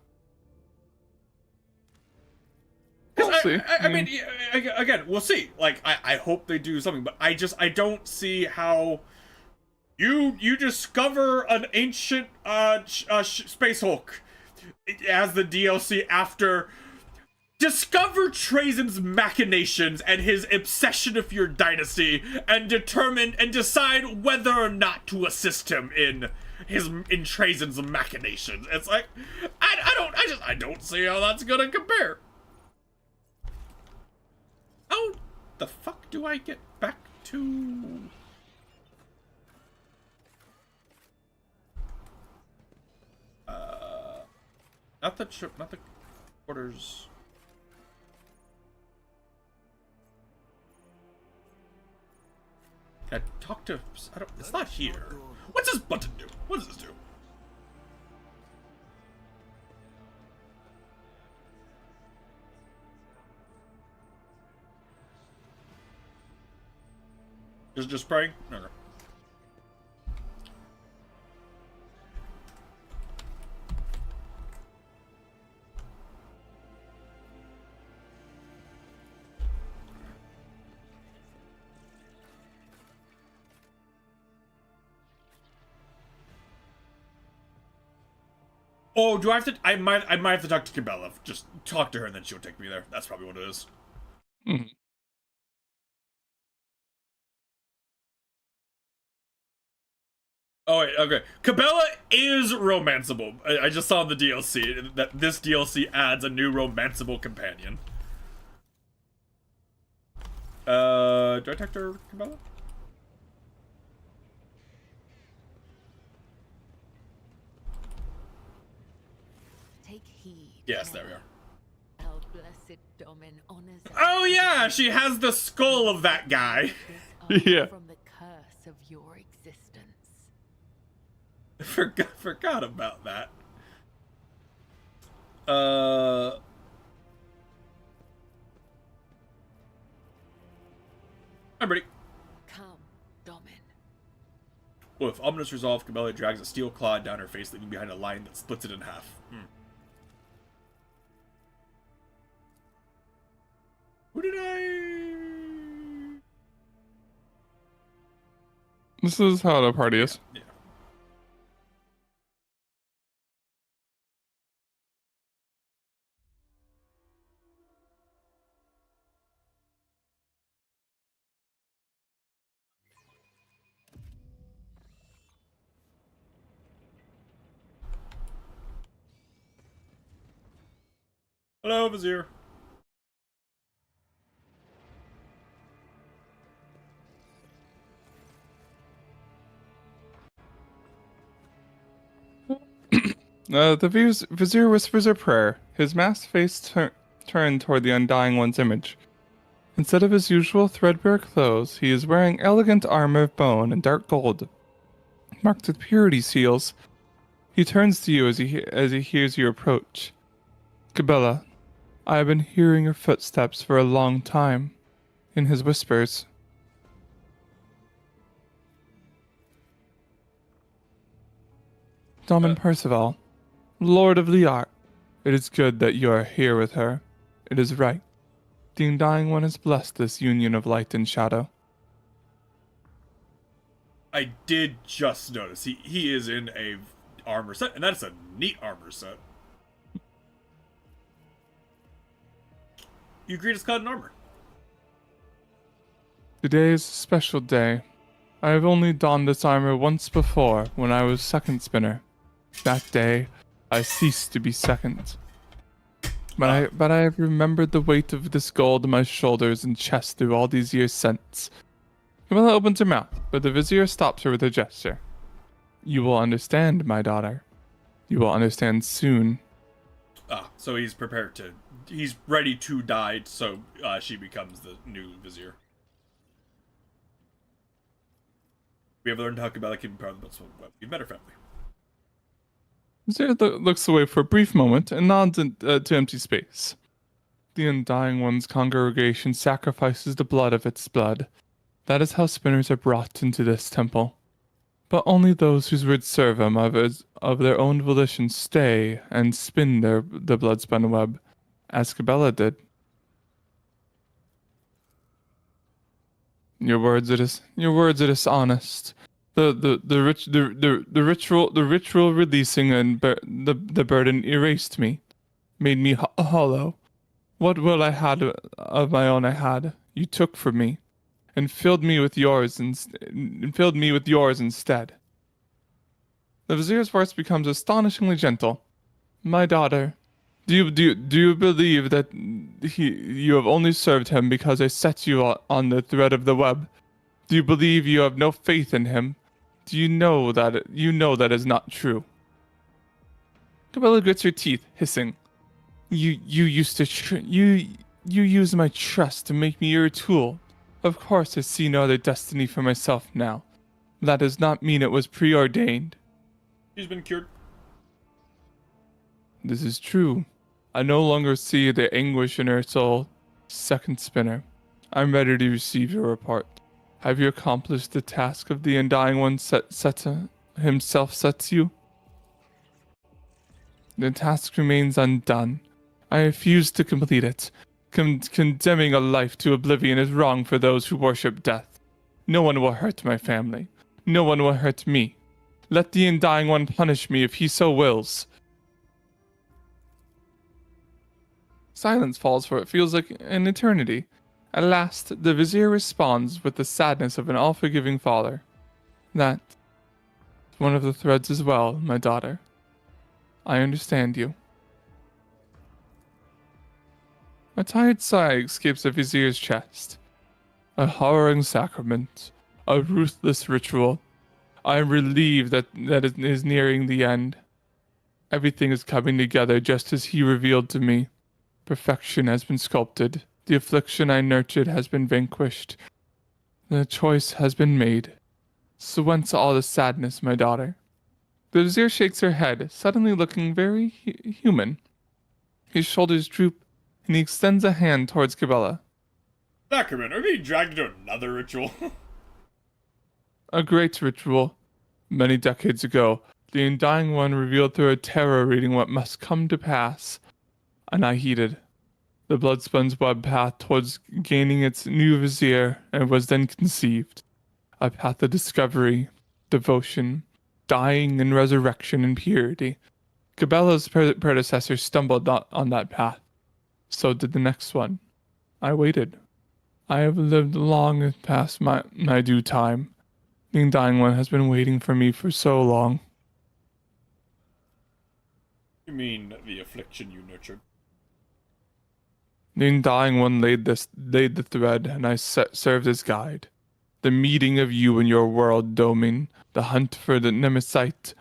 We'll see. I mean, again, we'll see. I hope they do something, but I don't see how you discover an ancient Space Hulk as the DLC after discover Trazyn's machinations and his obsession with your dynasty and decide whether or not to assist him in Trazyn's machinations. It's like I don't see how that's gonna compare. the fuck do I get back to? Not the trip, not the quarters. Can I talk to? I don't. It's not here. What's this button do? What does this do? Just praying? No, no. Oh, do I have to? I might have to talk to Cabela. Just talk to her and then she'll take me there. That's probably what it is. Mhm. Oh wait, okay. Cabela is romanceable. I just saw in the DLC that this DLC adds a new romanceable companion. Do I talk to her, Cabela? Take heed. Yes, there we are. Our blessed Domin honors us. Oh yeah, she has the skull of that guy. This hour Yeah. From the curse of your existence. Forgot about that. I'm ready. Come, Domin. With ominous resolve, Cabela drags a steel claw down her face, leaving behind a line that splits it in half. Who did I? This is how the party is. Yeah. Hello, Vizier. The vizier whispers a prayer, his masked face turned toward the Undying One's image. Instead of his usual threadbare clothes, he is wearing elegant armor of bone and dark gold, marked with purity seals. He turns to you as he hears you approach. Cabela, I have been hearing your footsteps for a long time. In his whispers. Domin Percival, Lord of Liart, it is good that you are here with her. It is right. The Undying One has blessed this union of light and shadow. I did just notice he is in a armor set, and that's a neat armor set. You greet us clad in armor. Today is a special day. I have only donned this armor once before, when I was second spinner. That day, I ceased to be second. But I have remembered the weight of this gold on my shoulders and chest through all these years since. Camilla opens her mouth, but the vizier stops her with a gesture. You will understand, my daughter. You will understand soon. So he's prepared to... He's ready to die, so she becomes the new vizier. We have learned how Cabela can be part of the We've met her family. Vizier looks away for a brief moment and nods to empty space. The Undying One's congregation sacrifices the blood of its blood. That is how spinners are brought into this temple. But only those whose words serve them of their own volition stay and spin the blood-spun web, as Cabela did. Your words are dishonest. The ritual releasing and the burden erased me, made me hollow. What will I had of my own I had, you took from me, and filled me with yours instead. The vizier's voice becomes astonishingly gentle. My daughter, Do you believe that you have only served him because I set you on the thread of the web? Do you believe you have no faith in him? Do you know that is not true? Cabela grits her teeth, hissing. You used to you used my trust to make me your tool. Of course I see no other destiny for myself now. That does not mean it was preordained. He's been cured. This is true. I no longer see the anguish in her soul. Second spinner, I'm ready to receive your report. Have you accomplished the task of the Undying One himself sets you? The task remains undone. I refuse to complete it. Condemning a life to oblivion is wrong for those who worship death. No one will hurt my family. No one will hurt me. Let the Undying One punish me if he so wills. Silence falls for it feels like an eternity. At last, the vizier responds with the sadness of an all-forgiving father. That is one of the threads as well, my daughter. I understand you. A tired sigh escapes the vizier's chest. A harrowing sacrament. A ruthless ritual. I am relieved that it is nearing the end. Everything is coming together just as he revealed to me. Perfection has been sculpted. The affliction I nurtured has been vanquished. The choice has been made. So whence all the sadness, my daughter? The vizier shakes her head, suddenly looking very human. His shoulders droop, and he extends a hand towards Cabela. Sacrament, are we being dragged into another ritual? A great ritual. Many decades ago, the Undying One revealed through a tarot reading what must come to pass. And I heeded. The Bloodspun's web path towards gaining its new vizier and was then conceived. A path of discovery, devotion, dying and resurrection and purity. Cabela's predecessor stumbled on that path. So did the next one. I waited. I have lived long past my due time. The Undying One has been waiting for me for so long. You mean the affliction you nurtured? The Undying One laid the thread, and I served as guide. The meeting of you and your world, Domin, the hunt for the Nemesis,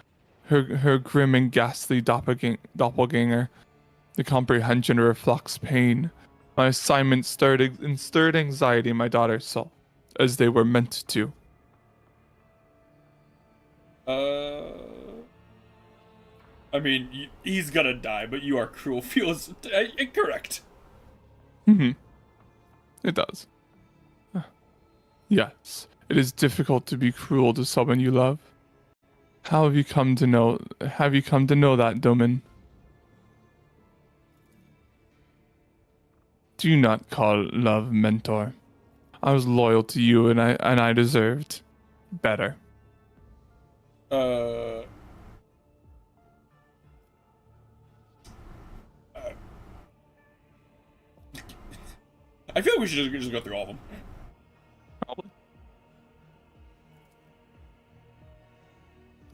her grim and ghastly doppelganger, the comprehension of her flock's pain. My assignment stirred anxiety in my daughter's soul, as they were meant to. I mean, he's gonna die, but you are cruel. Feels incorrect. It does. Yes, it is difficult to be cruel to someone you love. How have you come to know that, Domin? Do not call love mentor. I was loyal to you and I deserved better. I feel like we should just go through all of them. Probably.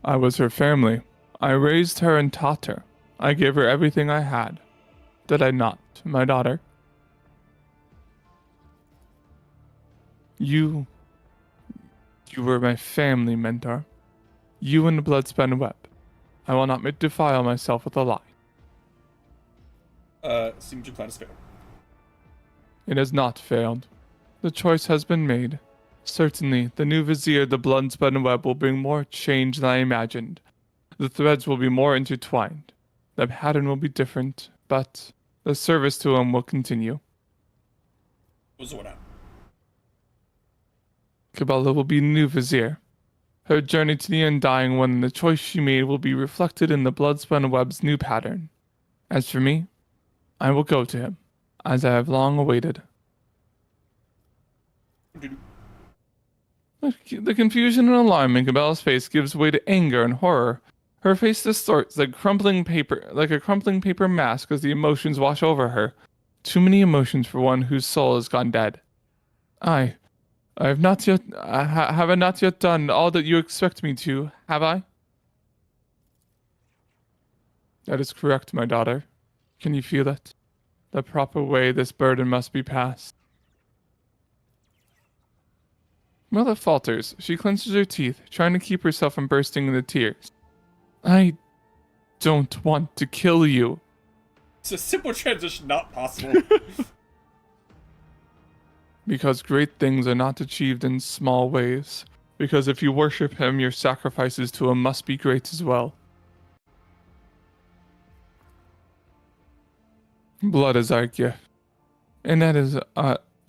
I was her family. I raised her and taught her. I gave her everything I had. Did I not, my daughter? You were my family, mentor. You and the blood-spun web. I will not defile myself with a lie. Seems your plan has failed. It has not failed. The choice has been made. Certainly, the new vizier, the blood-spun web, will bring more change than I imagined. The threads will be more intertwined. The pattern will be different, but the service to him will continue. What's what happened? Cabela will be the new vizier. Her journey to the Undying One and the choice she made will be reflected in the blood-spun web's new pattern. As for me, I will go to him, as I have long awaited. The confusion and alarm in Cabela's face gives way to anger and horror. Her face distorts like a crumpling paper mask as the emotions wash over her. Too many emotions for one whose soul has gone dead. I have not yet done all that you expect me to, have I? That is correct, my daughter. Can you feel it? The proper way this burden must be passed. Mother falters. She clenches her teeth, trying to keep herself from bursting into tears. I don't want to kill you. It's a simple transition not possible. Because great things are not achieved in small ways. Because if you worship him, your sacrifices to him must be great as well. Blood is our gift. And that is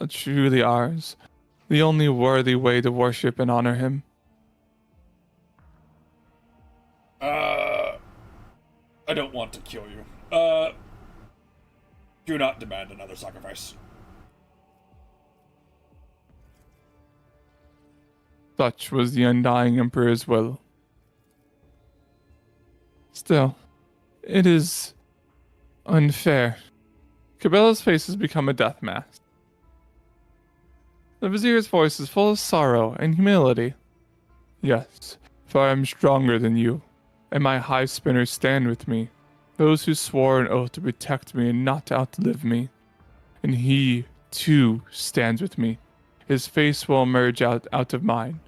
truly ours. The only worthy way to worship and honor him. I don't want to kill you. Do not demand another sacrifice. Such was the undying Emperor's will. Still, it is unfair. Cabela's face has become a death mask. The Vizier's voice is full of sorrow and humility. Yes, for I am stronger than you, and my high spinners stand with me, those who swore an oath to protect me and not to outlive me. And he, too, stands with me. His face will emerge out of mine.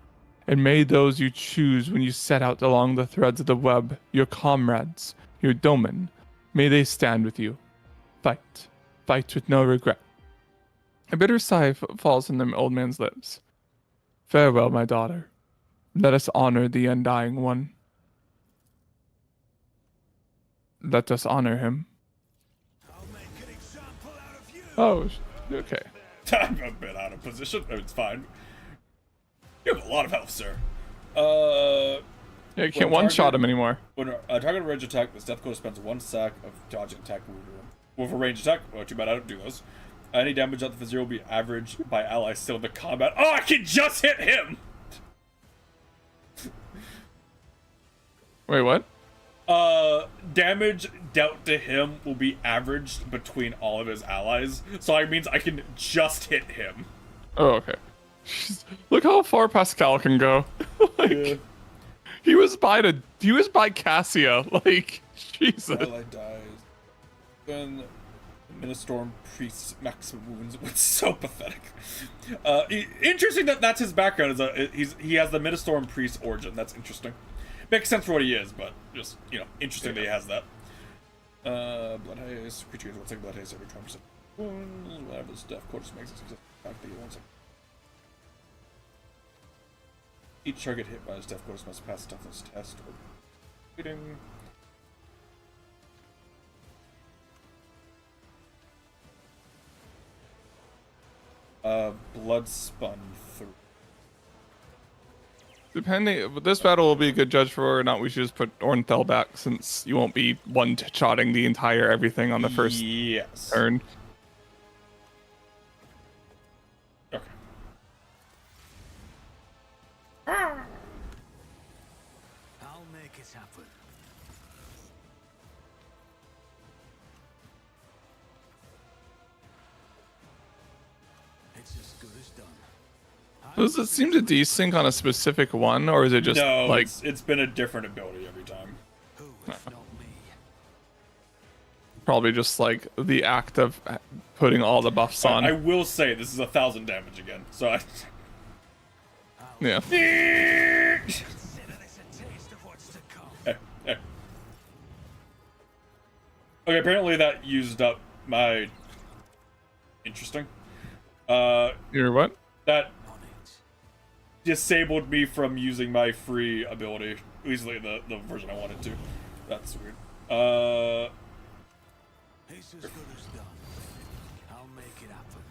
And may those you choose when you set out along the threads of the web, your comrades, your domen, may they stand with you. Fight. Fight with no regret. A bitter sigh falls from the old man's lips. Farewell, my daughter. Let us honor the undying one. Let us honor him. I'll make an example out of you. Oh, okay. I'm a bit out of position. It's fine. You have a lot of health, sir. Yeah, you can't one-shot him anymore. When a target range attack, this Death Coda spends 1 sack of dodging attack wound. With a range attack, well, too bad I don't do those. Any damage on the Vizier will be averaged by allies still in the combat. Oh, I can just hit him! Wait, what? Damage dealt to him will be averaged between all of his allies. So it means I can just hit him. Oh, okay. Look how far Pascal can go. He was by Cassia. Like, Jesus. Ally dies. Then Ministorm Priest's maximum wounds. It's so pathetic. Interesting that that's his background. He has the Ministorm Priest origin. That's interesting. Makes sense for what he is, but just, interesting that he has that. Blood haze. Creature gets 1 second blood haze every 20% wounds. Whatever this Death Coda makes it successful. Back to 1 second. Each target hit by this Death Coda must pass a toughness test or beating. Blood spun through. Depending, this battle will be a good judge for whether or not we should just put Ornthel back, since you won't be one-shotting the entire everything on the first turn. Okay. I'll make it happen. It's as good as done. Does it seem to desync on a specific one, or is it just No, like it's been a different ability every time. Who, if not me? probably just like the act of putting all the buffs on? I will say this is 1,000 damage again. So I. Yeah. Consider this a taste of what's to come. Okay, apparently that used up my. Interesting. You're what? That On it. disabled me from using my free ability. Easily the version I wanted to. That's weird. It's as good as done. I'll make it happen.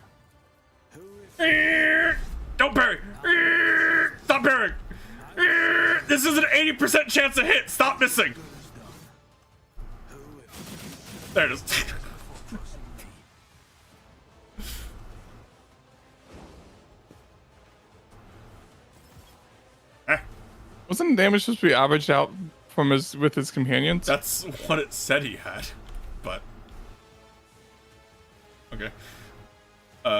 Who, if Don't parry! Stop parrying! This is an 80% chance to hit! Stop missing! who, if There it is. trusting me? Wasn't damage supposed to be averaged out from with his companions? That's what it said he had. But. Okay. This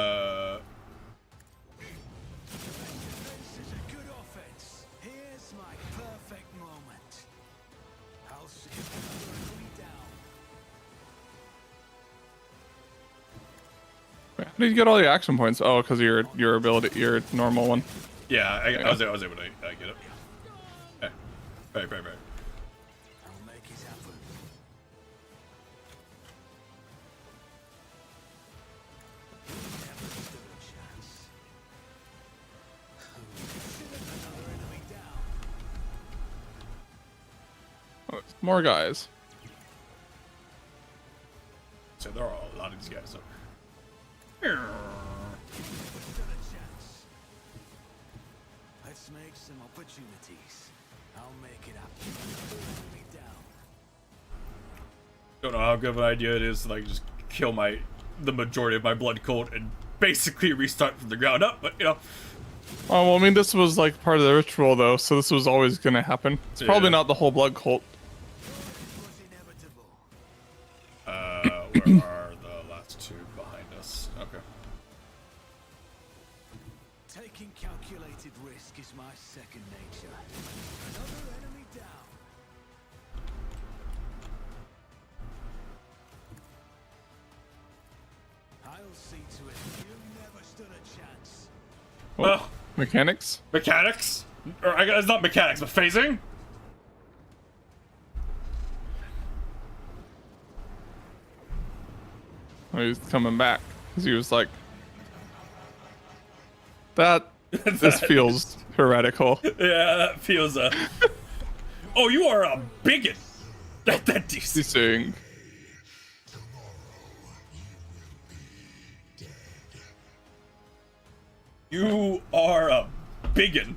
is a good offense. Here's my perfect moment. I'll see you down. did you get all the action points? Oh, because your ability, your normal one. Yeah, I was able to get it. Hey. Right. I'll make it happen. Never stood a chance. Another enemy down. Oh, it's more guys. So there are a lot of these guys. So. Stood a chance. Let's make some opportunities. I'll make it happen. Another enemy down. Don't know how good of an idea it is to like just kill the majority of my blood cult and basically restart from the ground up, but you know. Oh, well, I mean, this was like part of the ritual, though, so this was always gonna happen. It's probably Yeah. not the whole blood cult. It was inevitable. Where are the last two behind us? Okay. Taking calculated risk is my second nature. Another enemy down. I'll see to it. You never stood a chance. Oh, Well, mechanics? mechanics? Or I guess it's not mechanics, but phasing? Oh, he's coming back because he was like, "That this feels heretical." Yeah, that feels Oh, you are a bigot. That He's DC. saying, You are a bigot.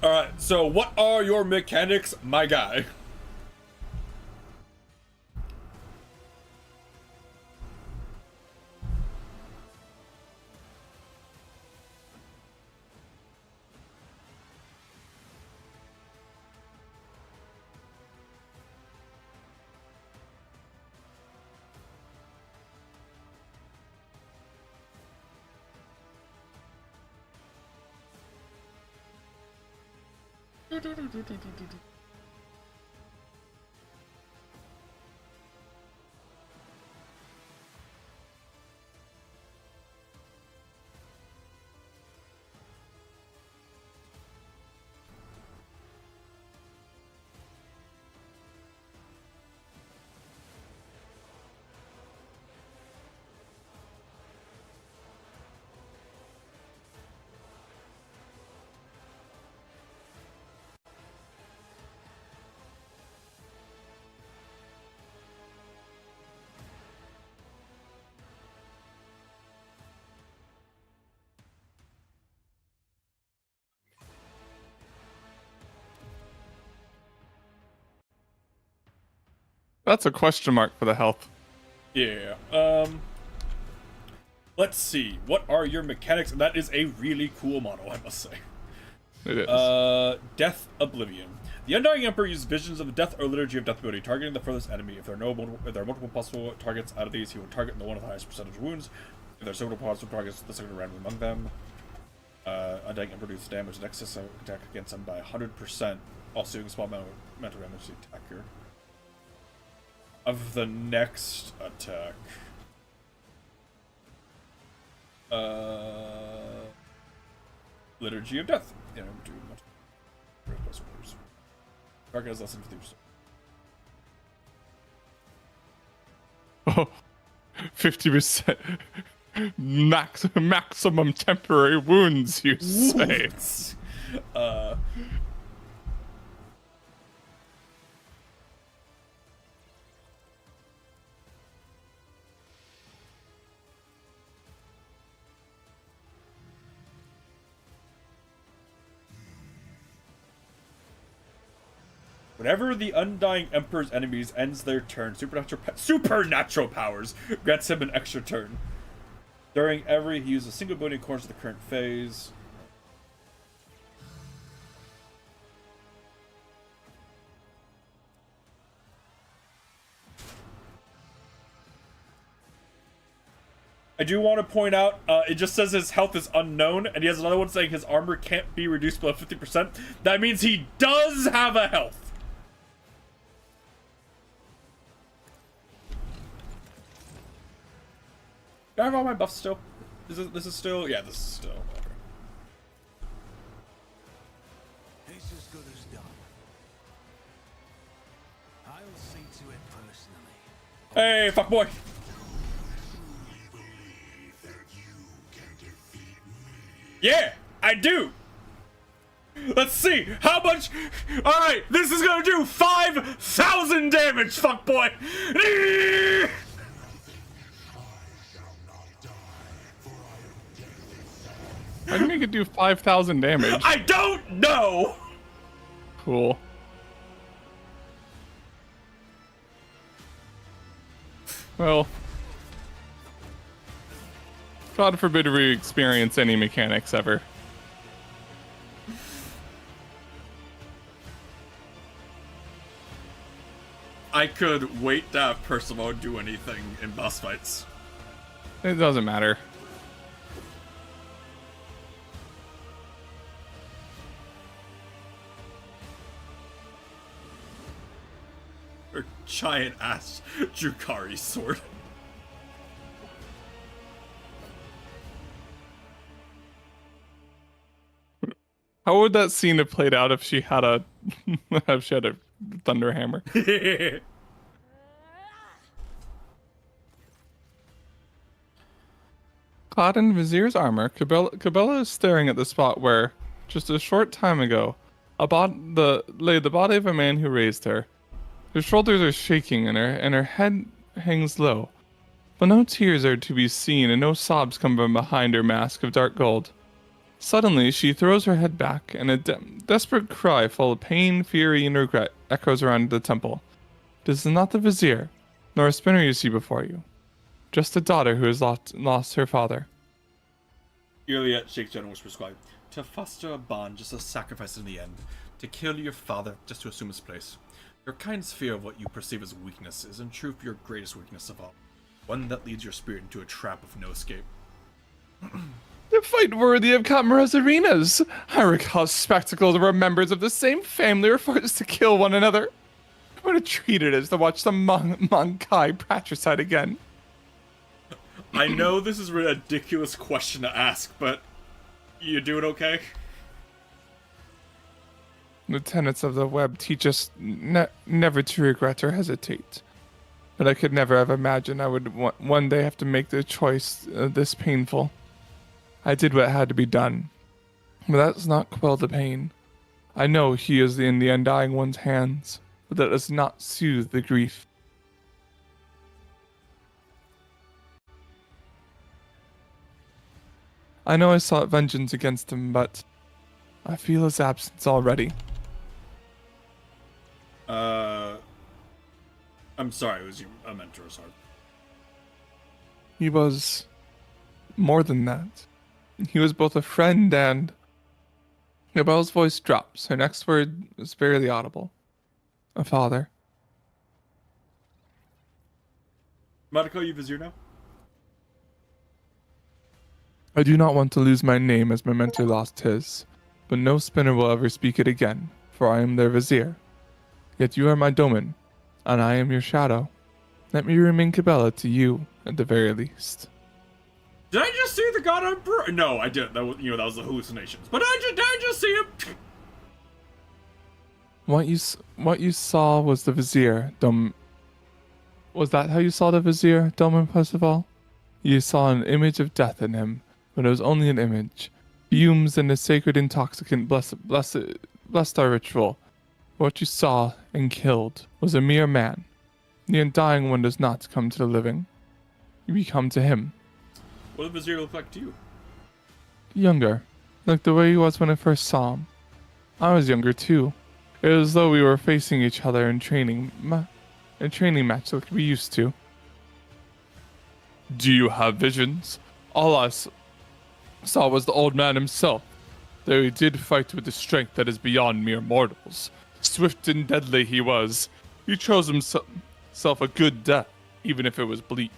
Alright, so what are your mechanics, my guy? "That's a question mark for the health." Yeah. Let's see. What are your mechanics? And that is a really cool model, I must say. It is. Death Oblivion. The Undying Emperor uses visions of death or liturgy of death ability, targeting the furthest enemy. If there are multiple possible targets out of these, he will target the one with the highest percentage of wounds. If there are several possible targets, the second random among them. Undying Emperor reduces damage and excess attack against him by 100%, also doing small mental damage to the attacker. Of the next attack. Liturgy of Death. Yeah, do much. Target has less than 50%. Oh, 50% maximum temporary wounds, you say? Whenever the Undying Emperor's enemies ends their turn, supernatural powers grants him an extra turn. During every, he uses a single ability in accordance with the current phase. I do want to point out, it just says his health is unknown, and he has another one saying his armor can't be reduced below 50%. That means he does have a health. Do I have all my buffs still? This is still? Yeah, this is still. Okay. It's as good as done. I'll see to it personally. Hey, fuck boy. Yeah, I do. Let's see how much. All right, this is gonna do 5,000 damage, fuck boy. I think it could do 5,000 damage. I don't know. Cool. Well, God forbid we experience any mechanics ever. I could wait to have Percival do anything in boss fights. It doesn't matter. Or giant ass Drukari sword. How would that scene have played out if she had a if she had a thunder hammer? Clad in Vizier's armor, Cabela is staring at the spot where, just a short time ago, lay the body of a man who raised her. Her shoulders are shaking and her head hangs low. But no tears are to be seen and no sobs come from behind her mask of dark gold. Suddenly, she throws her head back, and a desperate cry full of pain, fury, and regret echoes around the temple. This is not the Vizier, nor a spinner you see before you. Just a daughter who has lost her father. Juliet shakes Jen and whispers quietly. To foster a bond, just a sacrifice in the end. To kill your father, just to assume his place. Your kind's fear of what you perceive as weakness is in truth your greatest weakness of all. One that leads your spirit into a trap of no escape. A fight worthy of Kamura's arenas. I recall spectacles where members of the same family are forced to kill one another. What a treat it is to watch the Monkai patricide again. I know this is a ridiculous question to ask, but you doing okay? The tenets of the web teach us never to regret or hesitate. But I could never have imagined I would one day have to make the choice this painful. I did what had to be done. But that does not quell the pain. I know he is in the undying one's hands, but that does not soothe the grief. I know I sought vengeance against him, but I feel his absence already. I'm sorry, it was a mentor's heart. He was more than that. He was both a friend and... Nobel's voice drops. Her next word is barely audible. A father. Am I to call you Vizier now? I do not want to lose my name as my mentor lost his, but no spinner will ever speak it again, for I am their vizier. Yet you are my domin, and I am your shadow. Let me remain Cabela to you, at the very least. Did I just see the God Emperor? No, I didn't. That was, that was the hallucinations. But did I just see him? What you saw was the vizier, Was that how you saw the vizier, Domin Percival? You saw an image of death in him, but it was only an image. Fumes and a sacred intoxicant blessed our ritual. What you saw and killed was a mere man. The undying one does not come to the living. You become to him. What did the Vizier look like to you? Younger, like the way he was when I first saw him. I was younger too. It was as though we were facing each other in training match like we used to. Do you have visions? All I saw was the old man himself, though he did fight with a strength that is beyond mere mortals. Swift and deadly he was. He chose himself a good death, even if it was bleak.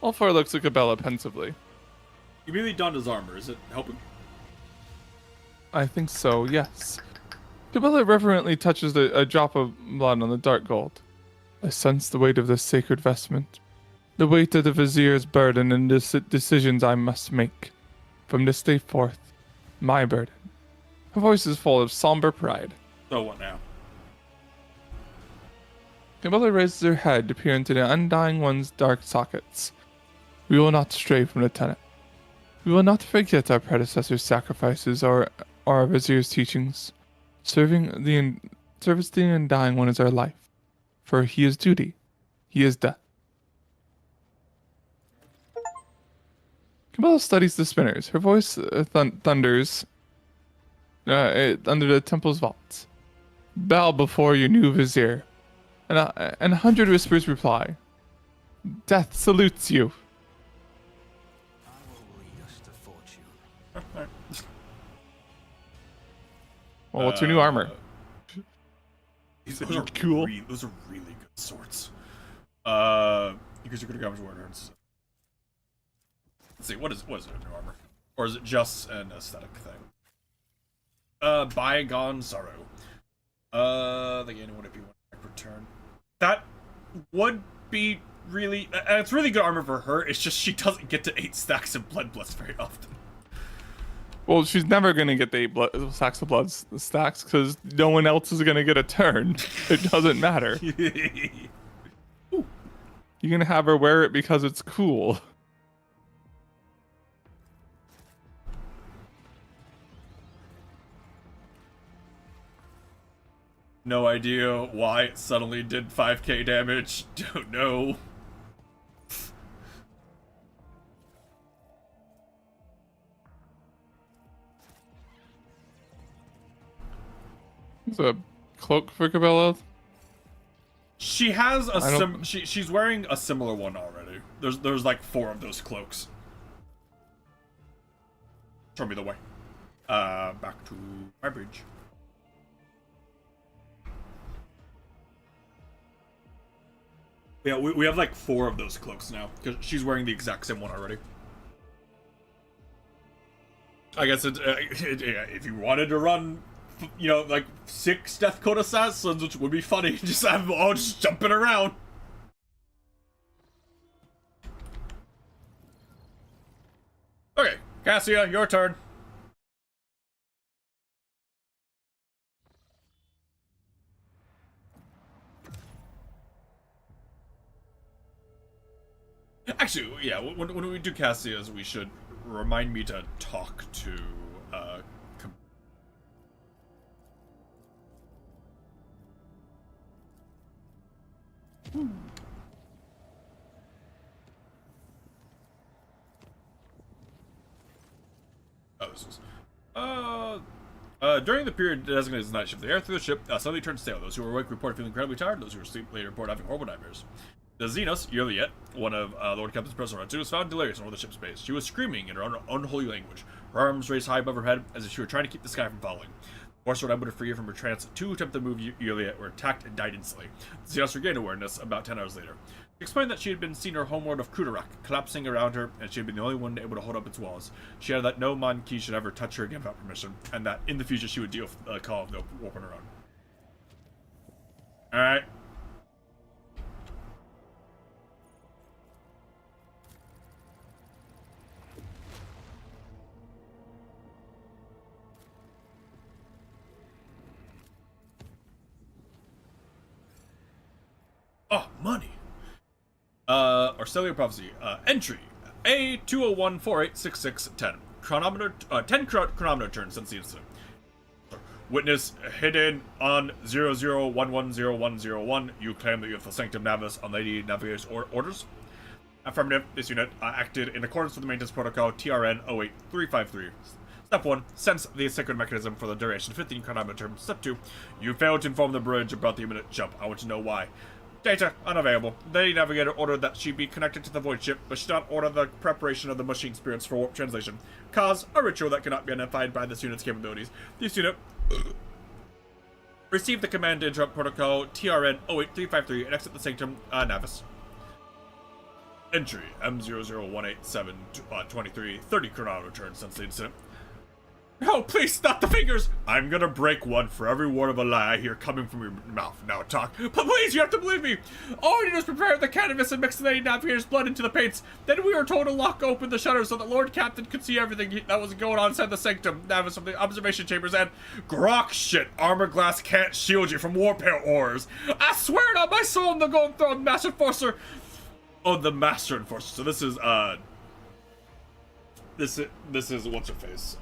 Ulfar looks at Cabela pensively. You really donned his armor. Is it helping? I think so, yes. Cabela reverently touches a drop of blood on the dark gold. I sense the weight of this sacred vestment. The weight of the vizier's burden and the decisions I must make. From this day forth, my burden. Her voice is full of somber pride. So what now? Camilla raises her head to peer into the undying one's dark sockets. We will not stray from the tenet. We will not forget our predecessors' sacrifices or our vizier's teachings. Service the undying one is our life. For he is duty. He is death. Camilla studies the spinners. Her voice thunders under the temple's vaults. Bow before your new vizier. And 100 whispers reply. Death salutes you. I will lead us to fortune. Well, what's your new armor? Those are Cool. Those are really good swords. Because you're gonna go into turns. Let's see, what is it, new armor? Or is it just an aesthetic thing? Bygone Sorrow. The game would it be one back return? That would be really, and it's really good armor for her. It's just she doesn't get to 8 stacks of blood bliss very often. Well, she's never gonna get the 8 stacks of blood stacks because no one else is gonna get a turn. It doesn't matter. You're gonna have her wear it because it's cool. No idea why it suddenly did 5k damage. Don't know. It's a cloak for Cabela. She has a I don't- she's wearing a similar one already. There's like 4 of those cloaks. Show me the way. Back to my bridge. Yeah, we have like 4 of those cloaks now because she's wearing the exact same one already. I guess if you wanted to run, you know, like 6 Death Code Assassins, which would be funny, just have them all just jumping around. Okay, Cassia, your turn. Actually, yeah, when we do Cassia's, we should remind me to talk to, during the period designated as night shift, the air through the ship suddenly turned stale. Those who were awake report feeling incredibly tired. Those who were asleep later report having horrible nightmares. The Xenos, Yuliet, one of Lord Captain's personal runs, was found delirious on one of the ship's base. She was screaming in her own unholy language, her arms raised high above her head as if she were trying to keep the sky from falling. Forced were able to free her from her trance. 2 attempted to move Yuliet were attacked and died instantly. The Xenos regained awareness about 10 hours later. She explained that she had been seen her homeworld of Kudarak collapsing around her, and she had been the only one able to hold up its walls. She added that no Monkey should ever touch her again without permission, and that in the future she would deal with a call of no warp on her own. Alright. Oh, money. Arcelia Prophecy. Entry. A201486610. Chronometer, 10 chronometer turns since the incident. Witness hidden on 00110101. You claim that you have the Sanctum Navis on Lady Navigator's orders. Affirmative. This unit acted in accordance with the maintenance protocol TRN 08353. Step 1. Sense the sacred mechanism for the duration 15 chronometer term. Step 2. You failed to inform the bridge about the imminent jump. I want to know why. Data unavailable. The Lady Navigator ordered that she be connected to the Void Ship, but she did not order the preparation of the machine spirits for warp translation. Cause a ritual that cannot be identified by this unit's capabilities. This unit received the command to interrupt protocol TRN 08353 and exit the Sanctum Navis. Entry M0018723. 30 chronometer turns since the incident. No, please, not the fingers! I'm gonna break one for every word of a lie I hear coming from your mouth. Now talk. But please, you have to believe me! All we did was prepare the canvas and mix the Lady Navigator's blood into the paints. Then we were told to lock open the shutters so that Lord Captain could see everything that was going on inside the sanctum, Navis from the observation chambers, and grok shit, armor glass can't shield you from warpail ores. I swear it on my soul on the Golden Throne, Master Enforcer! Oh, the Master Enforcer. So this is, This is what's her face?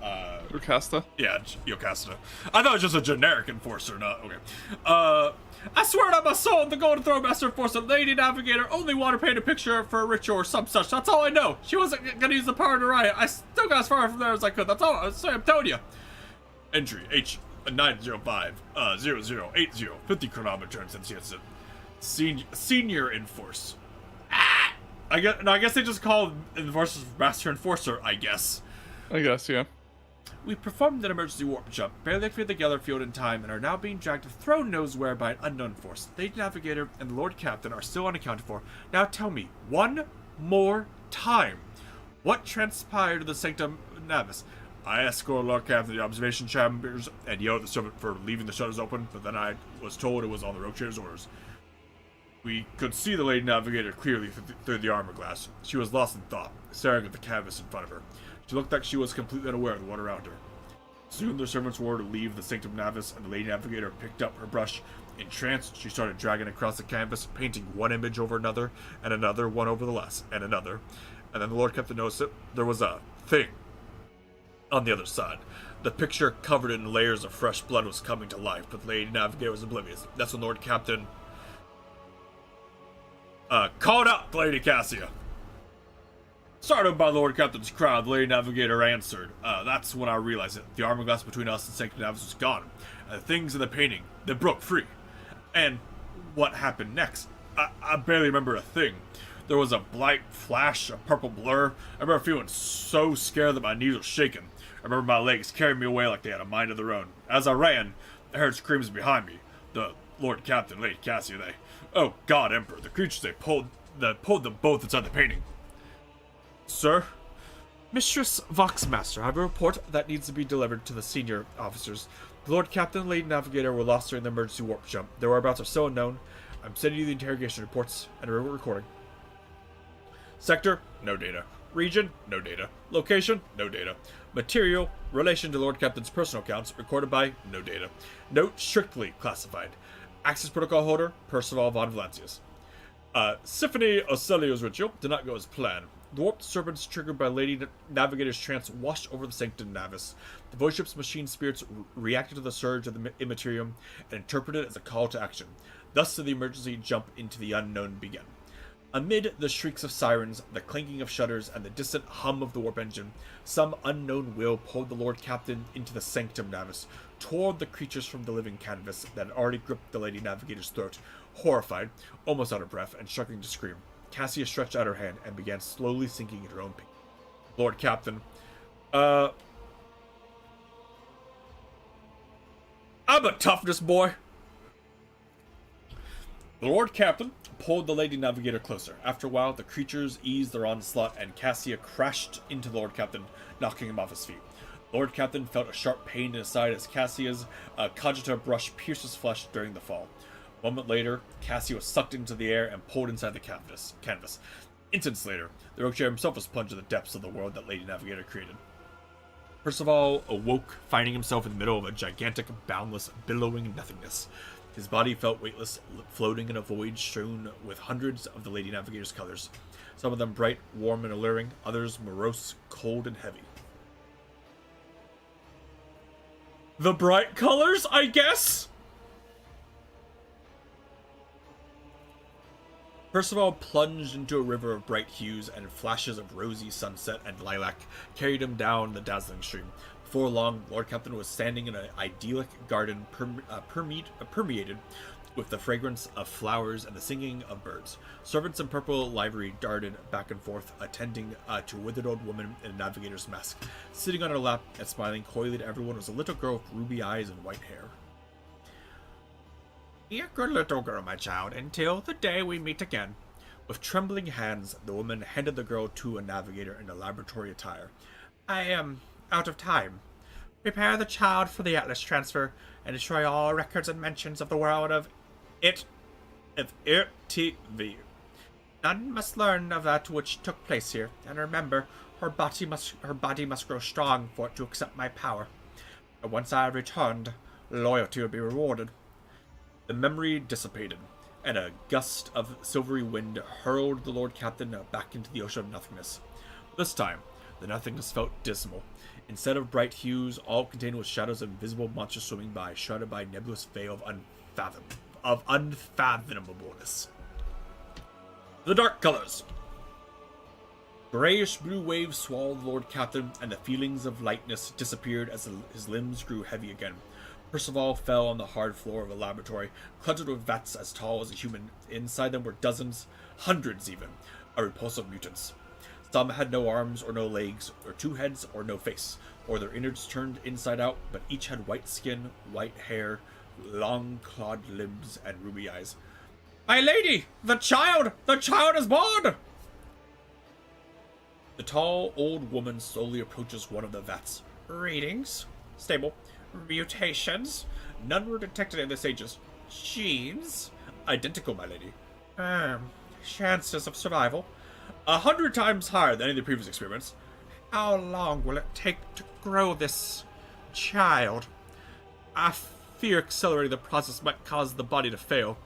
Jocasta? Yeah, Jocasta. I thought it was just a generic enforcer, not okay. I swear on my soul, the Golden Throne Master Enforcer, Lady Navigator, only wanted to paint a picture for a ritual or some such. That's all I know. She wasn't gonna use the power to riot. I still got as far from there as I could. That's all. I'm telling you. Entry H905 0080 50 chronometer and since it's a senior enforce. I guess they just call Enforcers Master Enforcer, I guess. I guess, yeah. We performed an emergency warp jump, barely cleared the Geller field in time, and are now being dragged to throne knows where by an unknown force. Lady Navigator and the Lord Captain are still unaccounted for. Now tell me, one more time, what transpired in the Sanctum Navis? I escorted Lord Captain to the observation chambers and yelled at the servant for leaving the shutters open, but then I was told it was on the Rogue Chair's orders. We could see the Lady Navigator clearly through the armor glass. She was lost in thought, staring at the canvas in front of her. She looked like she was completely unaware of the one around her. Soon the servants were to leave the Sanctum Navis, and the Lady Navigator picked up her brush. Entranced, she started dragging across the canvas, painting one image over another, and another one over the last, and another. And then the Lord Captain noticed that there was a thing on the other side. The picture, covered in layers of fresh blood, was coming to life, but the Lady Navigator was oblivious. That's when Lord Captain called out Lady Cassia. Startled by Lord Captain's crowd, the Lady Navigator answered. That's when I realized it. The armor glass between us and Sanctum Navis was gone. The things in the painting, they broke free. And what happened next? I barely remember a thing. There was a bright flash, a purple blur. I remember feeling so scared that my knees were shaking. I remember my legs carrying me away like they had a mind of their own. As I ran, I heard screams behind me. The Lord Captain, Lady Cassia, they... Oh, God, Emperor, the creatures they pulled them both inside the painting. Sir? Mistress Voxmaster, I have a report that needs to be delivered to the senior officers. The Lord Captain and Lady Navigator were lost during the emergency warp jump. Their whereabouts are still unknown. I'm sending you the interrogation reports and a recording. Sector? No data. Region? No data. Location? No data. Material? Relation to Lord Captain's personal accounts, recorded by? No data. Note: strictly classified. Access protocol holder, Percival von Valancius. Symphony Ocelio's ritual did not go as planned. The warped disturbance triggered by Lady Navigator's trance washed over the Sanctum Navis. The voice ship's machine spirits reacted to the surge of the Immaterium and interpreted it as a call to action. Thus did the emergency jump into the unknown begin. Amid the shrieks of sirens, the clanking of shutters, and the distant hum of the warp engine, some unknown will pulled the Lord Captain into the Sanctum Navis, tore the creatures from the living canvas that had already gripped the Lady Navigator's throat. Horrified, almost out of breath, and struggling to scream, Cassia stretched out her hand and began slowly sinking in her own pain. Lord Captain, I'm a toughness boy. The Lord Captain pulled the Lady Navigator closer. After a while, the creatures eased their onslaught, and Cassia crashed into the Lord Captain, knocking him off his feet. Lord Captain felt a sharp pain in his side as Cassia's cogita brush pierced his flesh during the fall. A moment later, Cassia was sucked into the air and pulled inside the canvas. Instants later, the Rogue Chair himself was plunged in the depths of the world that Lady Navigator created. Percival awoke, finding himself in the middle of a gigantic, boundless, billowing nothingness. His body felt weightless, floating in a void strewn with hundreds of the Lady Navigator's colors. Some of them bright, warm, and alluring, others morose, cold, and heavy. The bright colors, I guess? Percival plunged into a river of bright hues, and flashes of rosy sunset and lilac carried him down the dazzling stream. Before long, Lord Captain was standing in an idyllic garden permeated with the fragrance of flowers and the singing of birds. Servants in purple livery darted back and forth, attending to a withered old woman in a navigator's mask. Sitting on her lap and smiling coyly to everyone was a little girl with ruby eyes and white hair. "Be a good little girl, my child, until the day we meet again." With trembling hands, the woman handed the girl to a navigator in a laboratory attire. "I am out of time. Prepare the child for the Atlas transfer, and destroy all records and mentions of the world of TV. None must learn of that which took place here, and remember, her body must grow strong for it to accept my power. And once I have returned, loyalty will be rewarded. The memory dissipated, and a gust of silvery wind hurled the Lord Captain back into the ocean of nothingness. This time, the nothingness felt dismal. Instead of bright hues, all contained was shadows of invisible monsters swimming by, shrouded by a nebulous veil of unfathomableness. The dark colors. Grayish blue waves swallowed the Lord Captain, and the feelings of lightness disappeared as his limbs grew heavy again. Percival fell on the hard floor of a laboratory, cluttered with vats as tall as a human. Inside them were dozens, hundreds even, of repulsive mutants. Some had no arms or no legs, or 2 heads or no face, or their innards turned inside out, but each had white skin, white hair, long clawed limbs, and ruby eyes. My lady! The child is born! The tall, old woman slowly approaches one of the vats. Readings. Stable. Mutations. None were detected in the sages. Genes. Identical, my lady. Chances of survival. 100 times higher than any of the previous experiments. How long will it take to grow this child? I fear accelerating the process might cause the body to fail.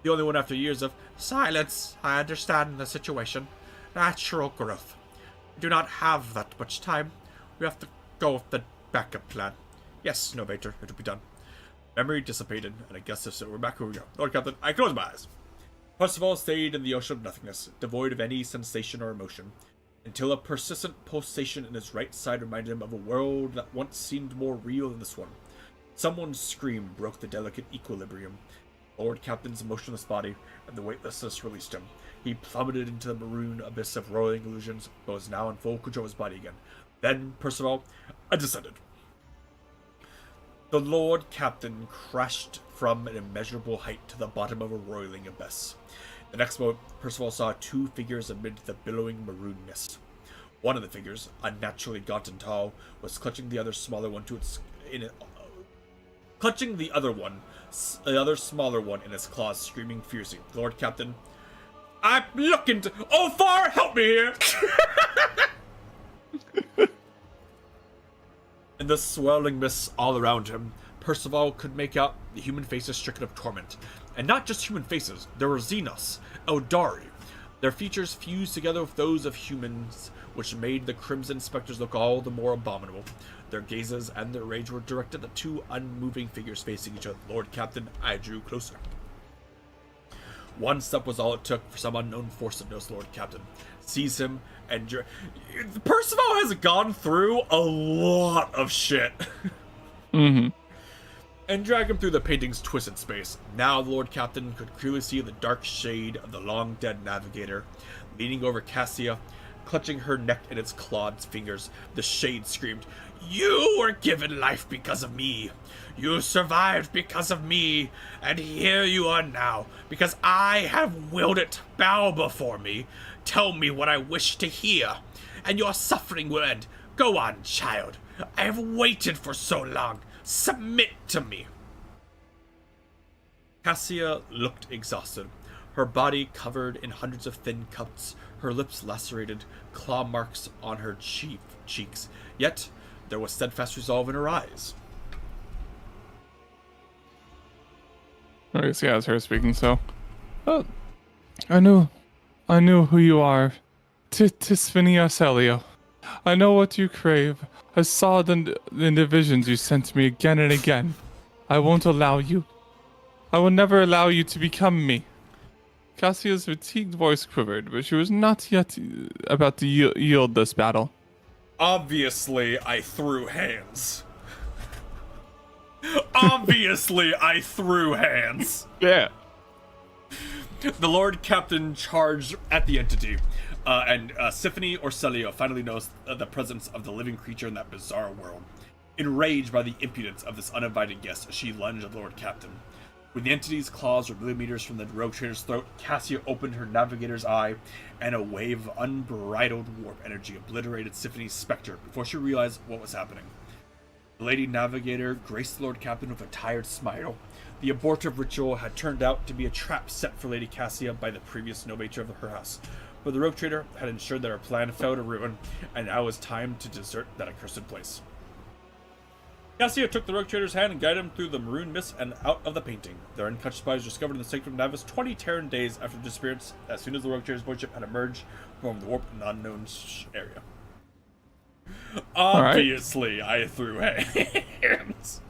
The only one after years of silence. I understand the situation. Natural growth. We do not have that much time. We have to go with the backup plan. Yes, Novator, it'll be done. Memory dissipated, and I guess if so, we're back where we go. Lord Captain, I close my eyes. Percival stayed in the ocean of nothingness, devoid of any sensation or emotion, until a persistent pulsation in his right side reminded him of a world that once seemed more real than this one. Someone's scream broke the delicate equilibrium. Lord Captain's motionless body and the weightlessness released him. He plummeted into the maroon abyss of roiling illusions, but was now in full control of his body again. Then, Percival, I descended. The Lord Captain crashed from an immeasurable height to the bottom of a roiling abyss. The next moment, Percival saw 2 figures amid the billowing maroon mist. One of the figures, unnaturally gaunt and tall, was clutching the other smaller one the other smaller one in its claws, screaming fiercely. Lord Captain, I'm looking to... Oh, far! Help me here! In the swirling mists all around him, Percival could make out the human faces stricken of torment. And not just human faces, there were Xenos, Eldari. Their features fused together with those of humans, which made the Crimson Spectres look all the more abominable. Their gazes and their rage were directed at 2 unmoving figures facing each other. Lord Captain, I drew closer. One step was all it took for some unknown force to notice Lord Captain, seize him, and Percival has gone through a lot of shit. And drag him through the painting's twisted space. Now the Lord Captain could clearly see the dark shade of the long-dead navigator. Leaning over Cassia, clutching her neck in its clawed fingers, the shade screamed, You were given life because of me. You survived because of me. And here you are now, because I have willed it. Bow before me. Tell me what I wish to hear, and your suffering will end. Go on, child. I have waited for so long. Submit to me. Cassia looked exhausted, her body covered in hundreds of thin cuts, her lips lacerated, claw marks on her cheeks. Yet, there was steadfast resolve in her eyes. I guess, yeah, it's her speaking, so... Oh, I knew who you are. Tisphini Arcelio. I know what you crave. I saw it in the visions you sent me again and again. I won't allow you. I will never allow you to become me. Cassia's fatigued voice quivered, but she was not yet about to yield this battle. Obviously, I threw hands. Obviously, I threw hands. Yeah. The Lord Captain charged at the entity, and Tisphini Arcelio finally noticed the presence of the living creature in that bizarre world. Enraged by the impudence of this uninvited guest, she lunged at the Lord Captain. When the entity's claws were millimeters from the rogue trader's throat, Cassia opened her navigator's eye, and a wave of unbridled warp energy obliterated Tisphini's specter before she realized what was happening. The The Lady Navigator graced the Lord Captain with a tired smile. The abortive ritual had turned out to be a trap set for Lady Cassia by the previous novator of her house, but the rogue trader had ensured that her plan fell to ruin, and now it was time to desert that accursed place. Cassia took the rogue trader's hand and guided him through the maroon mist and out of the painting. Their unconscious bodies discovered in the Sanctum Navis 20 Terran days after the disappearance, as soon as the rogue trader's void ship had emerged from the warp and unknown area. Obviously, I threw hands.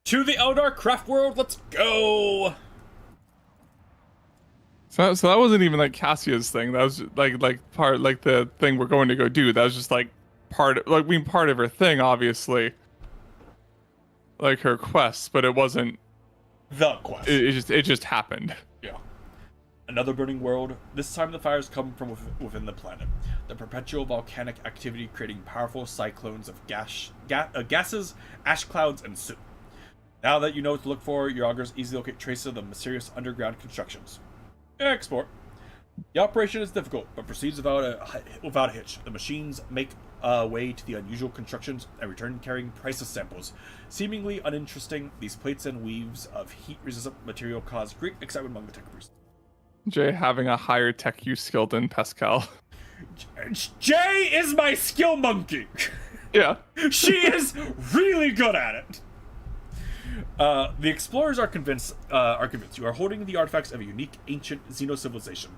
To the Eldar craft world, let's go! So that wasn't even like Cassia's thing. That was like part like the thing we're going to go do. That was just like part of her thing, obviously. Like her quest, but it wasn't The quest. it just happened. Yeah. Another burning world. This time the fires come from within the planet. The perpetual volcanic activity creating powerful cyclones of gases, ash clouds, and soot. Now that you know what to look for, your augurs easily locate traces of the mysterious underground constructions. Export. The operation is difficult, but proceeds without a hitch. The machines make way to the unusual constructions and return carrying priceless samples. Seemingly uninteresting, these plates and weaves of heat-resistant material cause great excitement among the tech priests. Jay having a higher tech use skill than Pascal. Jay is my skill monkey! Yeah. She is really good at it! The explorers are convinced you are holding the artifacts of a unique ancient Xeno civilization.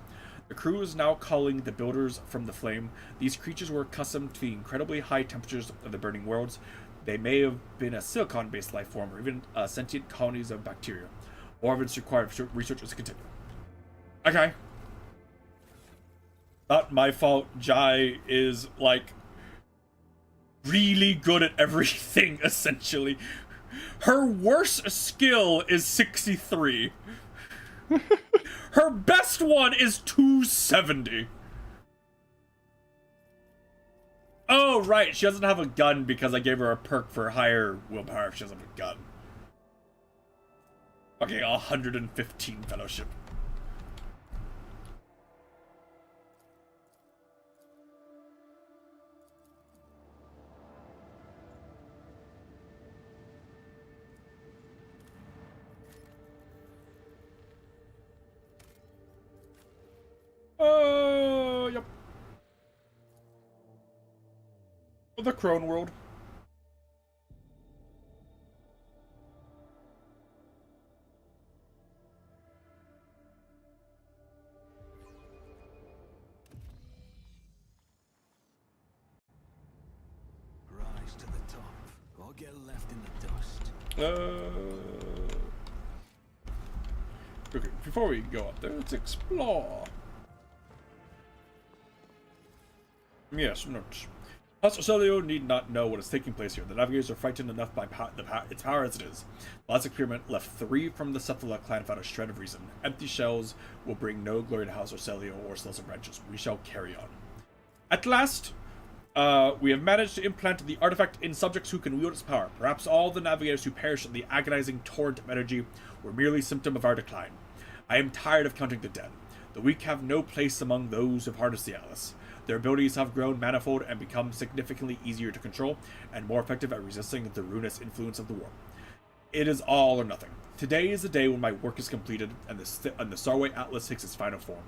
The crew is now calling the builders from the flame. These creatures were accustomed to the incredibly high temperatures of the burning worlds. They may have been a silicon-based life form or even sentient colonies of bacteria. More evidence required for research is continued. Okay. Not my fault. Jai is, like, really good at everything, essentially. Her worst skill is 63. Her best one is 270. Oh, right. She doesn't have a gun because I gave her a perk for higher willpower if she doesn't have a gun. Okay, 115 fellowship. Yep. The Crone World. Rise to the top, or get left in the dust. Okay, before we go up there, let's explore. Yes, notes. House Celio need not know what is taking place here. The Navigators are frightened enough by its power as it is. The last experiment left 3 from the Cephala clan without a shred of reason. Empty shells will bring no glory to House Celio or Celestial branches. We shall carry on. At last, we have managed to implant the artifact in subjects who can wield its power. Perhaps all the Navigators who perished in the agonizing torrent of energy were merely symptom of our decline. I am tired of counting the dead. The weak have no place among those who have harnessed the Atlas. Their abilities have grown manifold and become significantly easier to control and more effective at resisting the ruinous influence of the warp. It is all or nothing. Today is the day when my work is completed and the Starway Atlas takes its final form.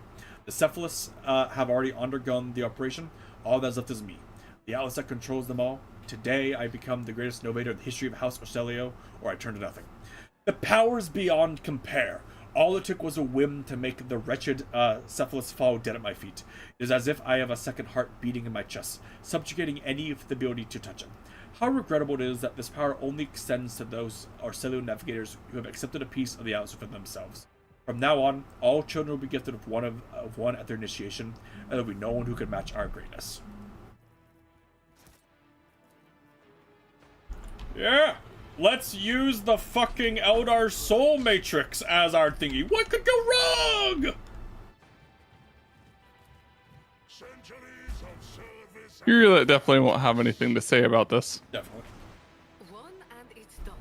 The Cephalists have already undergone the operation. All that is left is me, the Atlas that controls them all. Today I become the greatest novator in the history of House Orcelio, or I turn to nothing. The powers beyond compare. All it took was a whim to make the wretched Cephalus fall dead at my feet. It is as if I have a second heart beating in my chest, subjugating any with the ability to touch it. How regrettable it is that this power only extends to those Orcelio navigators who have accepted a piece of the Atlas within themselves. From now on, all children will be gifted with one at their initiation, and there will be no one who can match our greatness. Yeah! Let's use the fucking Eldar Soul Matrix as our thingy. What could go wrong? You really definitely won't have anything to say about this. Definitely. One and it's done.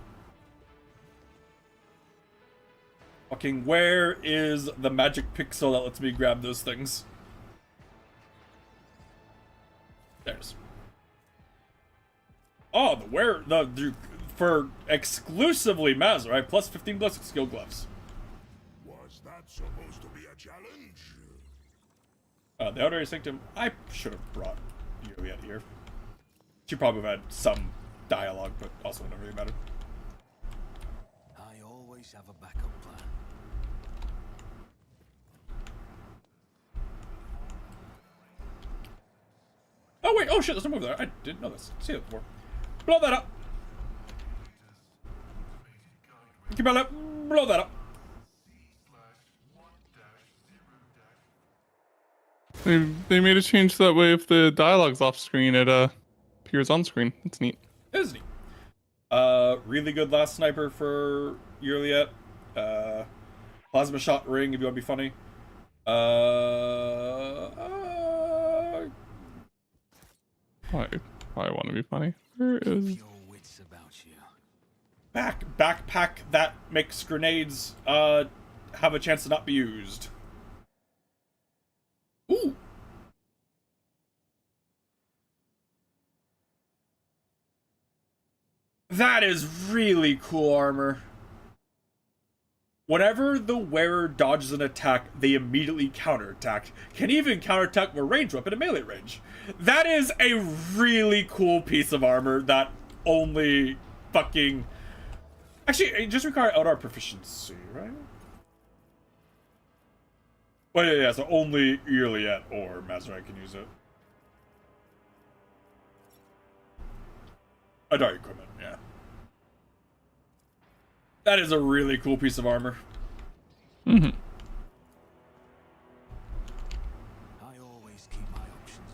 Fucking where is the magic pixel that lets me grab those things? There it is. Oh, for exclusively Mazarite, plus 15 ballistic skill gloves. Was that supposed to be a challenge? The Outer Sanctum, I should have brought Juliet here. She probably would have had some dialogue, but also wouldn't really matter. I always have a backup plan. Oh wait, oh shit, there's no move there. I didn't know this. See that before. Blow that up. Keep on up. Blow that up. They made a change that way if the dialogue's off screen, it appears on screen. It's neat. It is neat. Really good last sniper for Juliet. Plasma shot ring if you want to be funny. I want to be funny. Where is... Your wits about you. Backpack that makes grenades have a chance to not be used. Ooh. That is really cool armor. Whenever the wearer dodges an attack, they immediately counterattack. Can even counterattack with a range weapon at melee range. That is a really cool piece of armor that only fucking... Actually, it just requires Eldar proficiency, right? Well, yeah, so only Juliet or Mazarite can use it. Eldar equipment, yeah. That is a really cool piece of armor. Mm-hmm. I always keep my options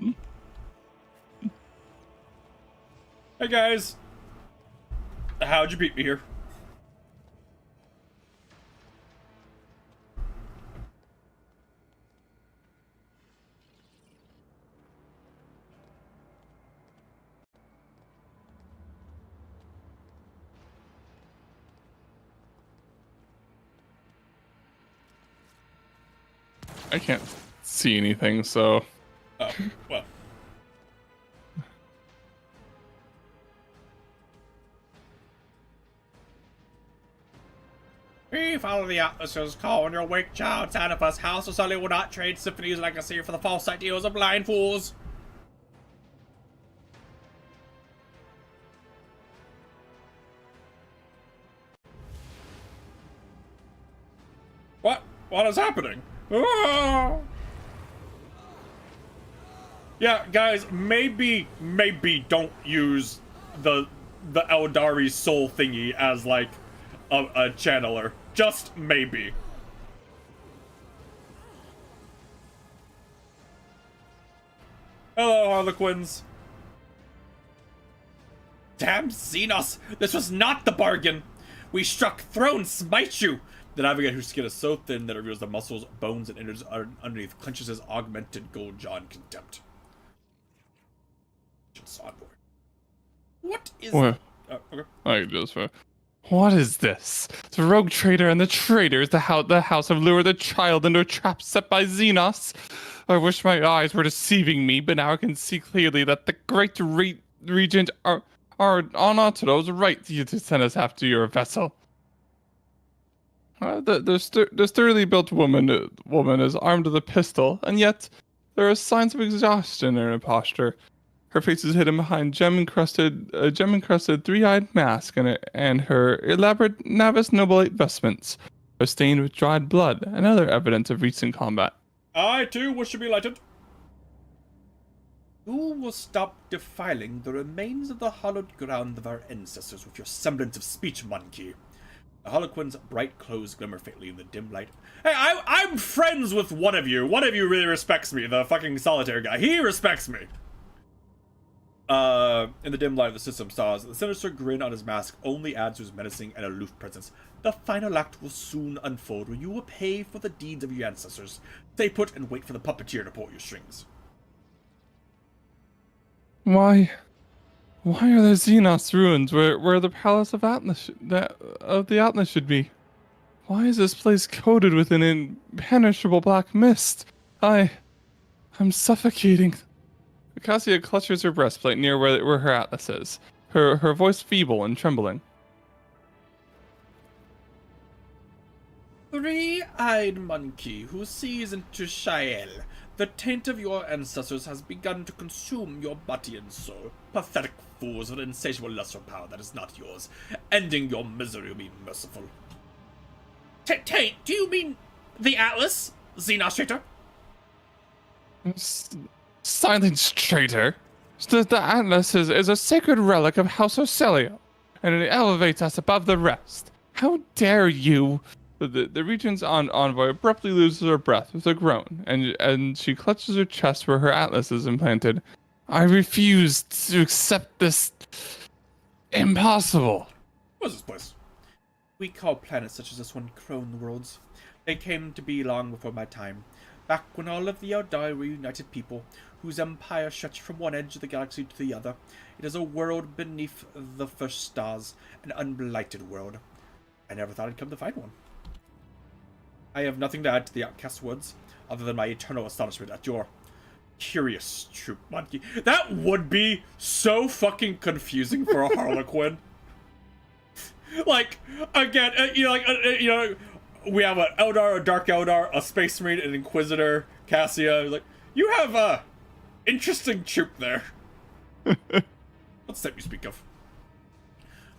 open. Hey guys. How'd you beat me here? I can't see anything, so... Oh, well. We follow the Atlas's call when your weak child Xanathus House of Sully will not trade Symphony's legacy for the false ideals of blind fools. What? What is happening? Ah! Yeah, guys, maybe don't use the Eldari soul thingy as like a channeler. Just maybe. Hello, Harlequins. Damn Xenos! This was not the bargain! We struck throne smite you! The navigator whose skin is so thin that it reveals the muscles, bones, and innards underneath clenches his augmented gold jaw in contempt. What is... What? Okay. I just... What is this? The rogue trader and the traitors, the house have lured the child into a trap set by Xenos. I wish my eyes were deceiving me, but now I can see clearly that the great regent are Onato's right to send us after your vessel. The sturdily built woman is armed with a pistol, and yet there are signs of exhaustion in her posture. Her face is hidden behind gem-encrusted three-eyed mask, and her elaborate Navis Nobilite vestments are stained with dried blood and other evidence of recent combat. I too wish to be lighted. Who will stop defiling the remains of the hallowed ground of our ancestors with your semblance of speech, monkey? The Harlequin's bright clothes glimmer faintly in the dim light. Hey, I'm friends with one of you. One of you really respects me, the fucking solitaire guy. He respects me. In the dim light of the system stars, the sinister grin on his mask only adds to his menacing and aloof presence. The final act will soon unfold when you will pay for the deeds of your ancestors. Stay put and wait for the puppeteer to pull your strings. Why are there Xenos ruins where the palace of the Atlas should be? Why is this place coated with an impenetrable black mist? I'm suffocating. Cassia clutches her breastplate near where her atlas is, her voice feeble and trembling. Three-eyed monkey who sees into Shael. The taint of your ancestors has begun to consume your body and soul. Pathetic fools with insatiable lust for power that is not yours. Ending your misery will be merciful. Taint? Do you mean the Atlas? Xenos traitor? Silence, traitor! The atlas is a sacred relic of House Ocelio, and it elevates us above the rest. How dare you? The Regent's envoy abruptly loses her breath with a groan, and she clutches her chest where her atlas is implanted. I refuse to accept this. Impossible. What's this place? We call planets such as this one Crone worlds. They came to be long before my time. Back when all of the Eldari were united people, whose empire stretched from one edge of the galaxy to the other. It is a world beneath the first stars, an unblighted world. I never thought I'd come to find one. I have nothing to add to the outcast woods, other than my eternal astonishment at your curious troop monkey. That would be so fucking confusing for a Harlequin. Like, again, we have an Eldar, a Dark Eldar, a Space Marine, an Inquisitor, Cassia. Like, you have a interesting troop there. What's that you speak of?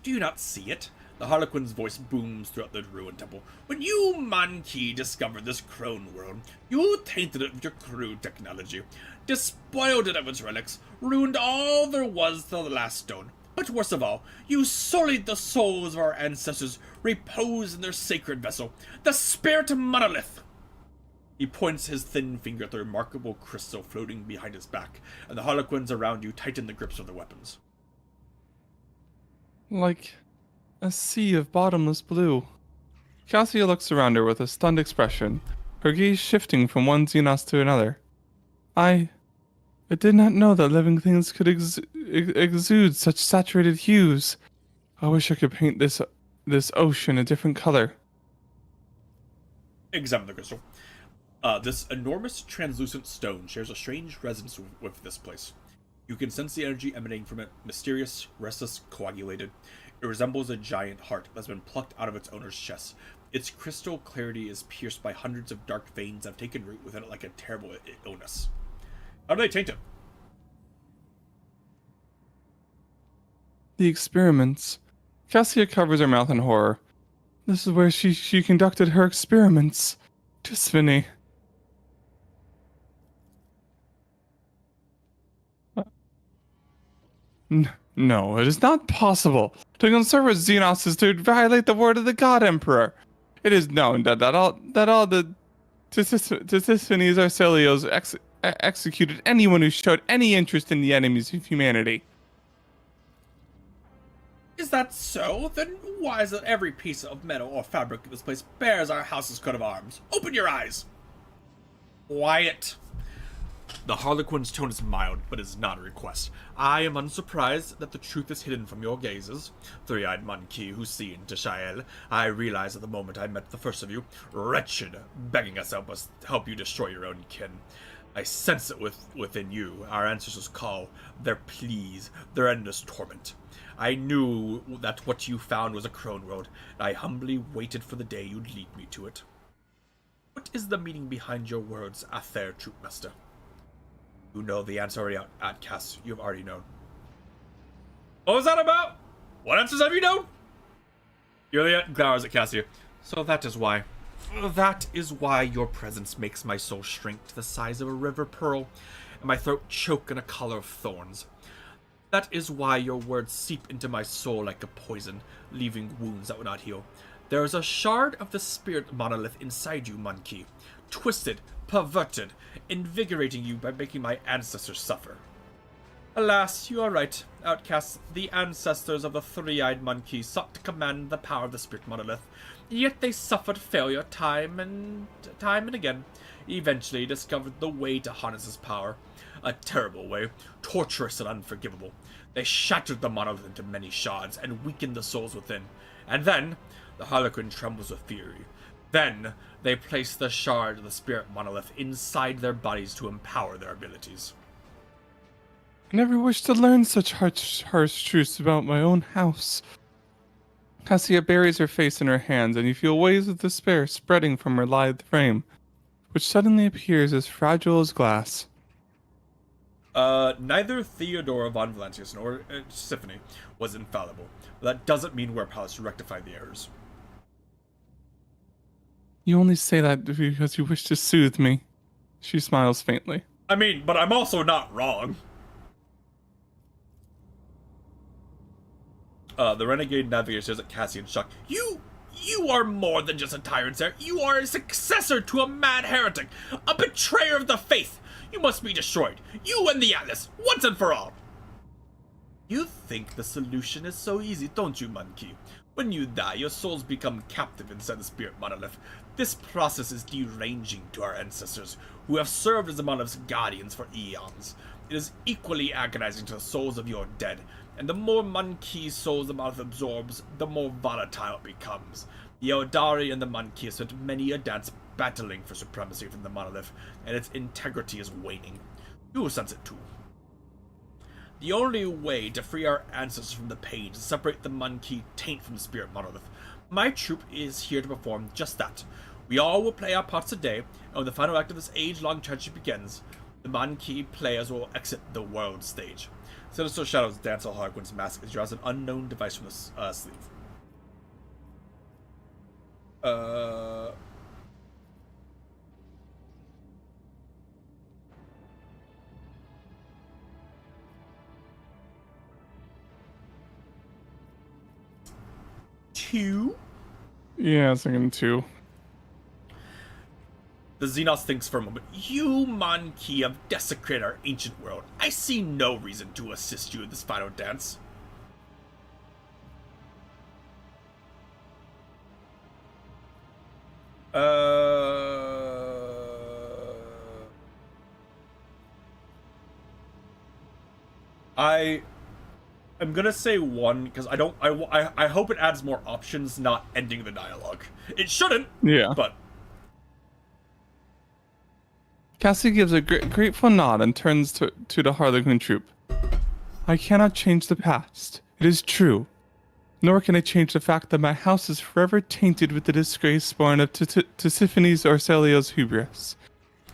Do you not see it? The Harlequin's voice booms throughout the ruined temple. When you, Monkey, discovered this Crone world, you tainted it with your crude technology, despoiled it of its relics, ruined all there was to the last stone. But worst of all, you sullied the souls of our ancestors, repose in their sacred vessel, the Spirit Monolith. He points his thin finger at the remarkable crystal floating behind his back, and the Harlequins around you tighten the grips of their weapons. Like a sea of bottomless blue. Cassia looks around her with a stunned expression, her gaze shifting from one Xenos to another. I did not know that living things could exude such saturated hues. I wish I could paint this ocean a different color. Examine the crystal. This enormous translucent stone shares a strange resonance with this place. You can sense the energy emanating from it, mysterious, restless, coagulated. It resembles a giant heart that's been plucked out of its owner's chest. Its crystal clarity is pierced by hundreds of dark veins that have taken root within it like a terrible illness. How do they taint it? The experiments. Cassia covers her mouth in horror. This is where she conducted her experiments. Tisphany. No, it is not possible. To conserve Xenos is to violate the word of the God Emperor. It is known that all the Tisphany Ocelio's executed anyone who showed any interest in the enemies of humanity. Is that so? Then why is it every piece of metal or fabric in this place bears our house's coat of arms? Open your eyes! Quiet. The Harlequin's tone is mild, but is not a request. I am unsurprised that the truth is hidden from your gazes. Three-eyed monkey who see into Shael. I realized at the moment I met the first of you, wretched, begging us help you destroy your own kin. I sense it within you, our ancestors' call, their pleas, their endless torment. I knew that what you found was a Crone world, and I humbly waited for the day you'd lead me to it. What is the meaning behind your words, Ather Troopmaster? You know the answer already, outcast. You've already known. What was that about? What answers have you known? Yulia glowers at Cassia. So that is why. That is why your presence makes my soul shrink to the size of a river pearl, and my throat choke in a collar of thorns. That is why your words seep into my soul like a poison, leaving wounds that will not heal. There is a shard of the Spirit Monolith inside you, Monkey. Twisted, perverted, invigorating you by making my ancestors suffer. Alas, you are right, outcasts. The ancestors of the three-eyed monkey sought to command the power of the Spirit Monolith, yet they suffered failure time and again. Eventually discovered the way to harness his power. A terrible way, torturous and unforgivable. They shattered the monolith into many shards and weakened the souls within. And then, The Harlequin trembles with fury. Then, they place the shard of the spirit monolith inside their bodies to empower their abilities. I never wished to learn such harsh truths about my own house. Cassia buries her face in her hands, and you feel waves of despair spreading from her lithe frame, which suddenly appears as fragile as glass. Neither Theodora von Valentius nor Symphony was infallible, but that doesn't mean we're powerless to rectify the errors. You only say that because you wish to soothe me. She smiles faintly. I mean, but I'm also not wrong. The renegade navigator stares at Cassie in shock. You are more than just a tyrant, sir. You are a successor to a mad heretic, a betrayer of the faith. You must be destroyed. You and the Atlas, once and for all. You think the solution is so easy, don't you, Monkey? When you die, your souls become captive inside the spirit monolith. This process is deranging to our ancestors, who have served as the monolith's guardians for eons. It is equally agonizing to the souls of your dead, and the more Monkey souls the monolith absorbs, the more volatile it becomes. The Eldari and the Monkey have spent many a dance battling for supremacy from the monolith, and its integrity is waning. You will sense it too. The only way to free our ancestors from the pain is to separate the Monkey taint from the spirit monolith. My troop is here to perform just that. We all will play our parts today, and when the final act of this age-long tragedy begins, the Monkey players will exit the world stage. Sinister shadows dance on Harlequin's mask as he draws an unknown device from the sleeve. Two? Yeah, I was thinking 2. The Xenos thinks for a moment. You, Monkey, have desecrated our ancient world. I see no reason to assist you in this final dance. I'm gonna say 1 because I hope it adds more options, not ending the dialogue. It shouldn't. Yeah. But Cassie gives a grateful nod and turns to the Harlequin troop. I cannot change the past. It is true. Nor can I change the fact that my house is forever tainted with the disgrace born of Tisiphone or Celio's hubris.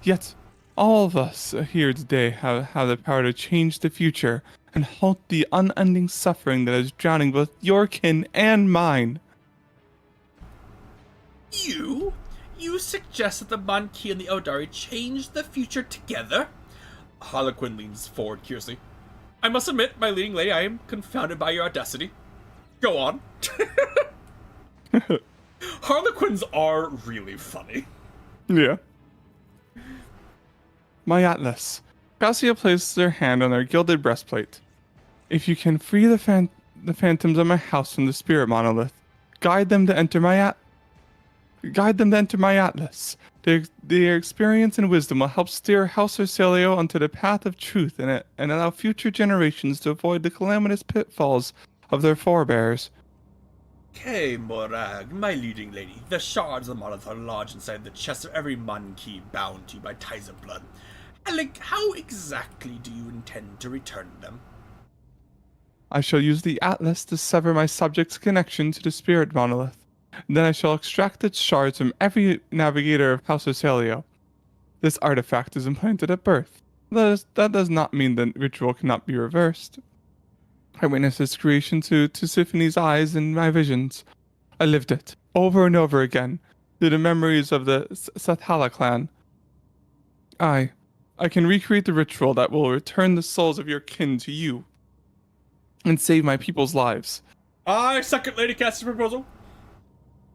Yet, all of us here today have the power to change the future and halt the unending suffering that is drowning both your kin and mine. You suggest that the Monkey and the Eldari change the future together? Harlequin leans forward curiously. I must admit, my leading lady, I am confounded by your audacity. Go on. Harlequins are really funny. Yeah. My Atlas. Cassia places her hand on her gilded breastplate. If you can free the phantoms of my house from the spirit monolith, guide them to enter my Atlas. Their experience and wisdom will help steer House Urselio onto the path of truth and allow future generations to avoid the calamitous pitfalls of their forebears. Okay, Morag, my leading lady. The shards of the monolith are lodged inside the chest of every Monkey bound to you by ties of blood. How exactly do you intend to return them? I shall use the Atlas to sever my subject's connection to the spirit monolith. Then I shall extract its shards from every navigator of House Urselio. This artifact is implanted at birth. That does not mean the ritual cannot be reversed. I witnessed its creation to Symphony's eyes in my visions. I lived it, over and over again, through the memories of the Sathala clan. I can recreate the ritual that will return the souls of your kin to you, and save my people's lives. I second Lady Cassie's proposal.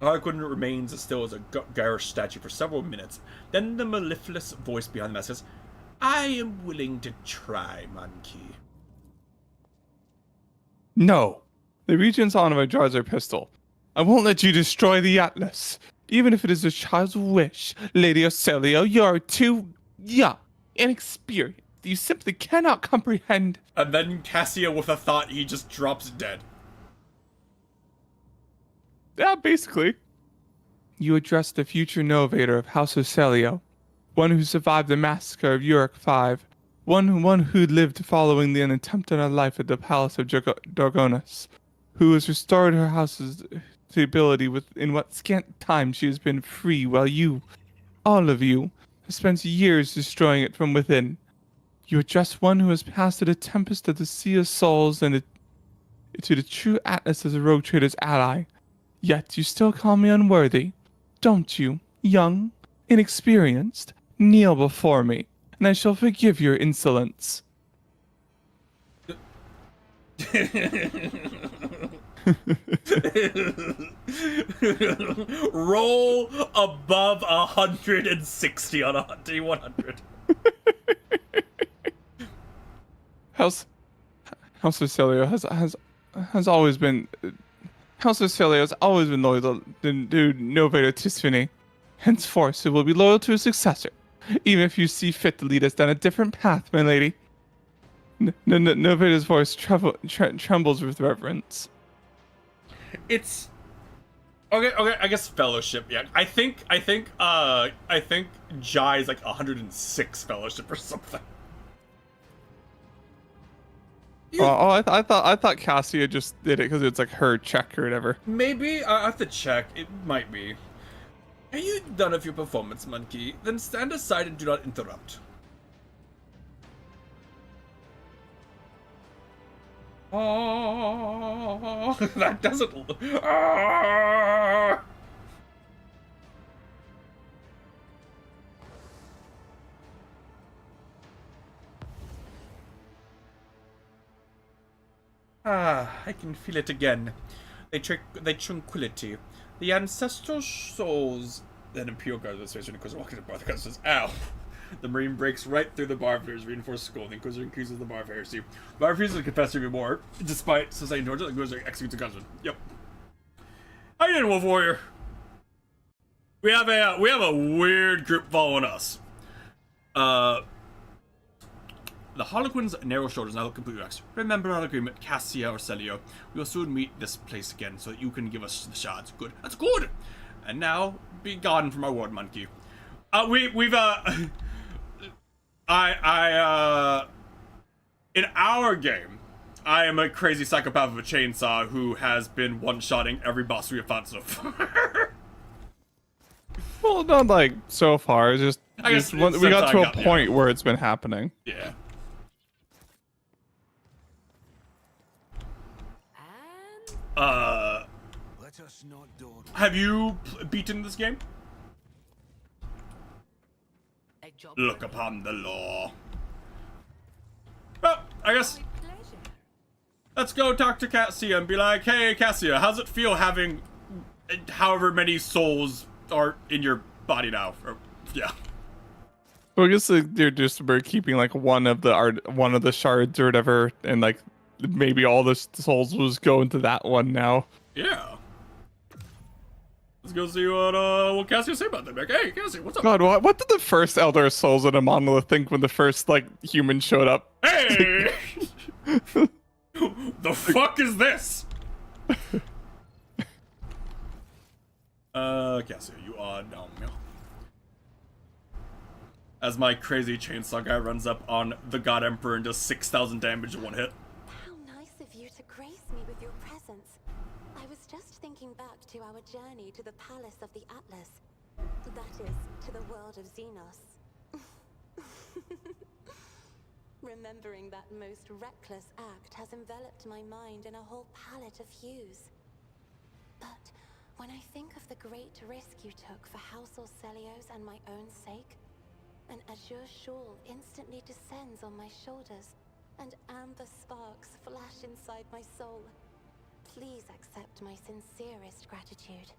Harlequin remains as still as a garish statue for several minutes. Then the mellifluous voice behind the mask says, I am willing to try, Monkey. No. The Regent's Honor draws her pistol. I won't let you destroy the Atlas. Even if it is a child's wish, Lady Urselio, you're too young, inexperienced. You simply cannot comprehend. And then Cassia, with a thought, he just drops dead. Yeah, basically. You address the future novator of House Ocelio, one who survived the massacre of Uric V, one who lived following the attempt on her life at the Palace of Dorgonas, who has restored her house's stability in what scant time she has been free, while you, all of you, have spent years destroying it from within. You address one who has passed through the tempest of the Sea of Souls and to the true Atlas as a rogue trader's ally. Yet you still call me unworthy, don't you, young, inexperienced? Kneel before me, and I shall forgive your insolence. Roll above 160 on a D100. House Ocelio has always been House Ocelio has always been loyal to Novator Tisfini. Henceforth, it will be loyal to his successor, even if you see fit to lead us down a different path, my lady. Novator's voice trembles with reverence. It's okay. I guess fellowship. Yeah, I think Jai is like 106 fellowship or something. I thought Cassia just did it because it's like her check or whatever. Maybe I have to check. It might be. Are you done with your performance, monkey? Then stand aside and do not interrupt. Oh, that doesn't. Ah! I can feel it again. The tranquility. The ancestral souls. Then Imperial Guard of the Space Inquisitor walking to the bar. The guard says, "Ow!" The Marine breaks right through the bar of Heresy, reinforced skull. The Inquisitor accuses the bar of Heresy. The bar refuses to confess to more, despite society towards it. The Inquisitor executes the gunsman. Yep. How you doing, Wolf Warrior? We have a weird group following us. The Harlequin's narrow shoulders now look completely relaxed. Remember our agreement, Cassia or Celio. We will soon meet this place again, so that you can give us the shards. Good. That's good. And now, be gone from our ward, monkey. In our game, I am a crazy psychopath of a chainsaw who has been one-shotting every boss we have fought so far. Well, not like so far. It's just, I guess we got to a point where it's been happening. Yeah. And Let us not dawdle. Have you beaten this game? a job. Look upon the law. Well, I guess My pleasure. let's go talk to Cassia and be like, "Hey, Cassia, how's it feel having however many souls are in your body now?" Or, yeah. Well, I guess they're just we're keeping like one of the shards or whatever, and like maybe all the souls was going to that one now. Yeah. Let's go see what Cassia say about that. Like, hey, Cassia, what's up? God, what did the first Elder Souls in a monolith think when the first like human showed up? Hey! The fuck is this? Cassia, you are down. As my crazy chainsaw guy runs up on the God Emperor and does 6,000 damage in one hit. How nice of you to grace me with your presence. I was just thinking back to our journey to the Palace of the Atlas. That is, to the world of Xenos. Remembering that most reckless act has enveloped my mind in a whole palette of hues. But when I think of the great risk you took for House Ocelio's and my own sake, an azure shawl instantly descends on my shoulders, and amber sparks flash inside my soul. Please accept my sincerest gratitude.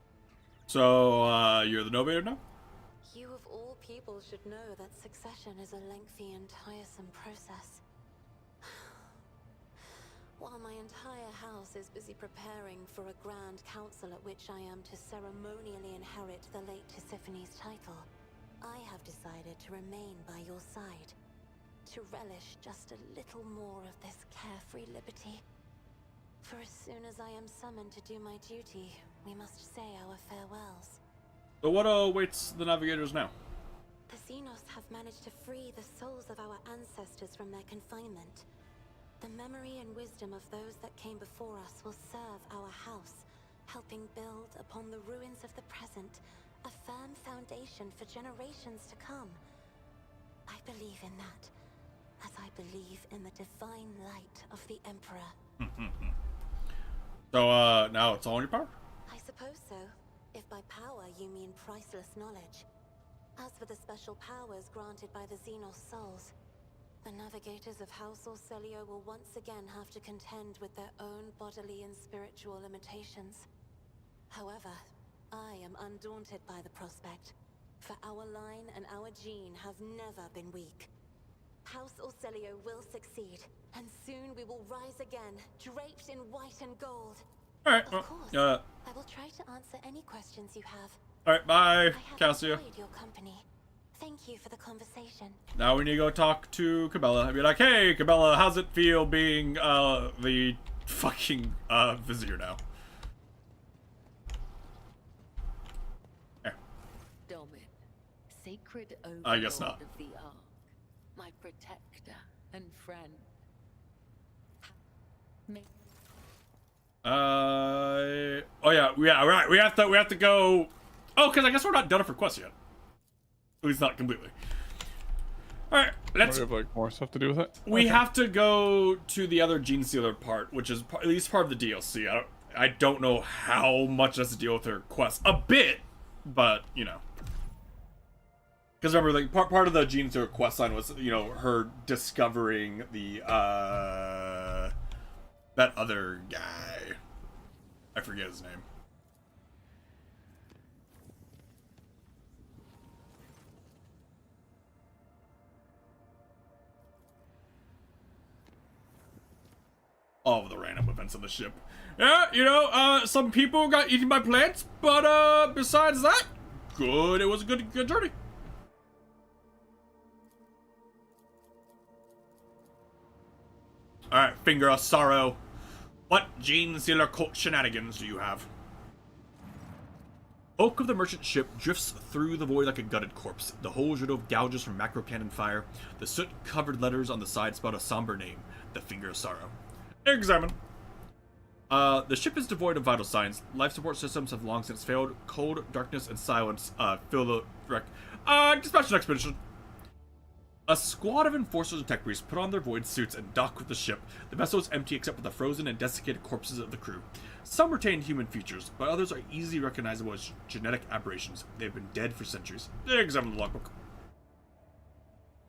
So, you're the Novator now? You of all people should know that succession is a lengthy and tiresome process. While my entire house is busy preparing for a grand council at which I am to ceremonially inherit the late Tisiphony's title, I have decided to remain by your side, to relish just a little more of this carefree liberty. For as soon as I am summoned to do my duty, we must say our farewells. So what awaits the navigators now? The Xenos have managed to free the souls of our ancestors from their confinement. The memory and wisdom of those that came before us will serve our house, helping build upon the ruins of the present a firm foundation for generations to come. I believe in that, as I believe in the divine light of the Emperor. So, now it's all in your power? I suppose so, if by power you mean priceless knowledge. As for the special powers granted by the Xenos souls, the navigators of House Orselio will once again have to contend with their own bodily and spiritual limitations. However, I am undaunted by the prospect, for our line and our gene have never been weak. House Orselio will succeed, and soon we will rise again, draped in white and gold. Alright, Of well, course, I will try to answer any questions you have. alright, bye, I have Cassia. enjoyed your company. Thank you for the conversation. Now we need to go talk to Cabela and be like, hey, Cabela, how's it feel being, the fucking, visitor now? There. Domin, sacred overlord I guess not. of the Ark, my protector and friend. May Oh yeah, right. We have to go. Oh, because I guess we're not done for quests yet. At least not completely. All right, let's. We have like more stuff to do with it. We have to go to the other Gene Stealer part, which is at least part of the DLC. I don't know how much has to deal with her quest. A bit, but you know. Because remember, like part of the Gene Stealer quest line was, you know, her discovering the that other guy. I forget his name. All of the random events on the ship. Yeah, you know, some people got eaten by plants, but besides that, good. It was a good journey. All right, Finger of Sorrow. What Gene Stealer cult shenanigans do you have? Bulk of the merchant ship drifts through the void like a gutted corpse. The hull's riddled of gouges from macro cannon fire. The soot-covered letters on the side spell a somber name: the Finger of Sorrow. Examine. The ship is devoid of vital signs. Life support systems have long since failed. Cold, darkness, and silence fill the wreck. Dispatch an expedition. A squad of enforcers and tech priests put on their void suits and dock with the ship. The vessel is empty except for the frozen and desiccated corpses of the crew. Some retain human features, but others are easily recognizable as genetic aberrations. They've been dead for centuries. Examine the logbook.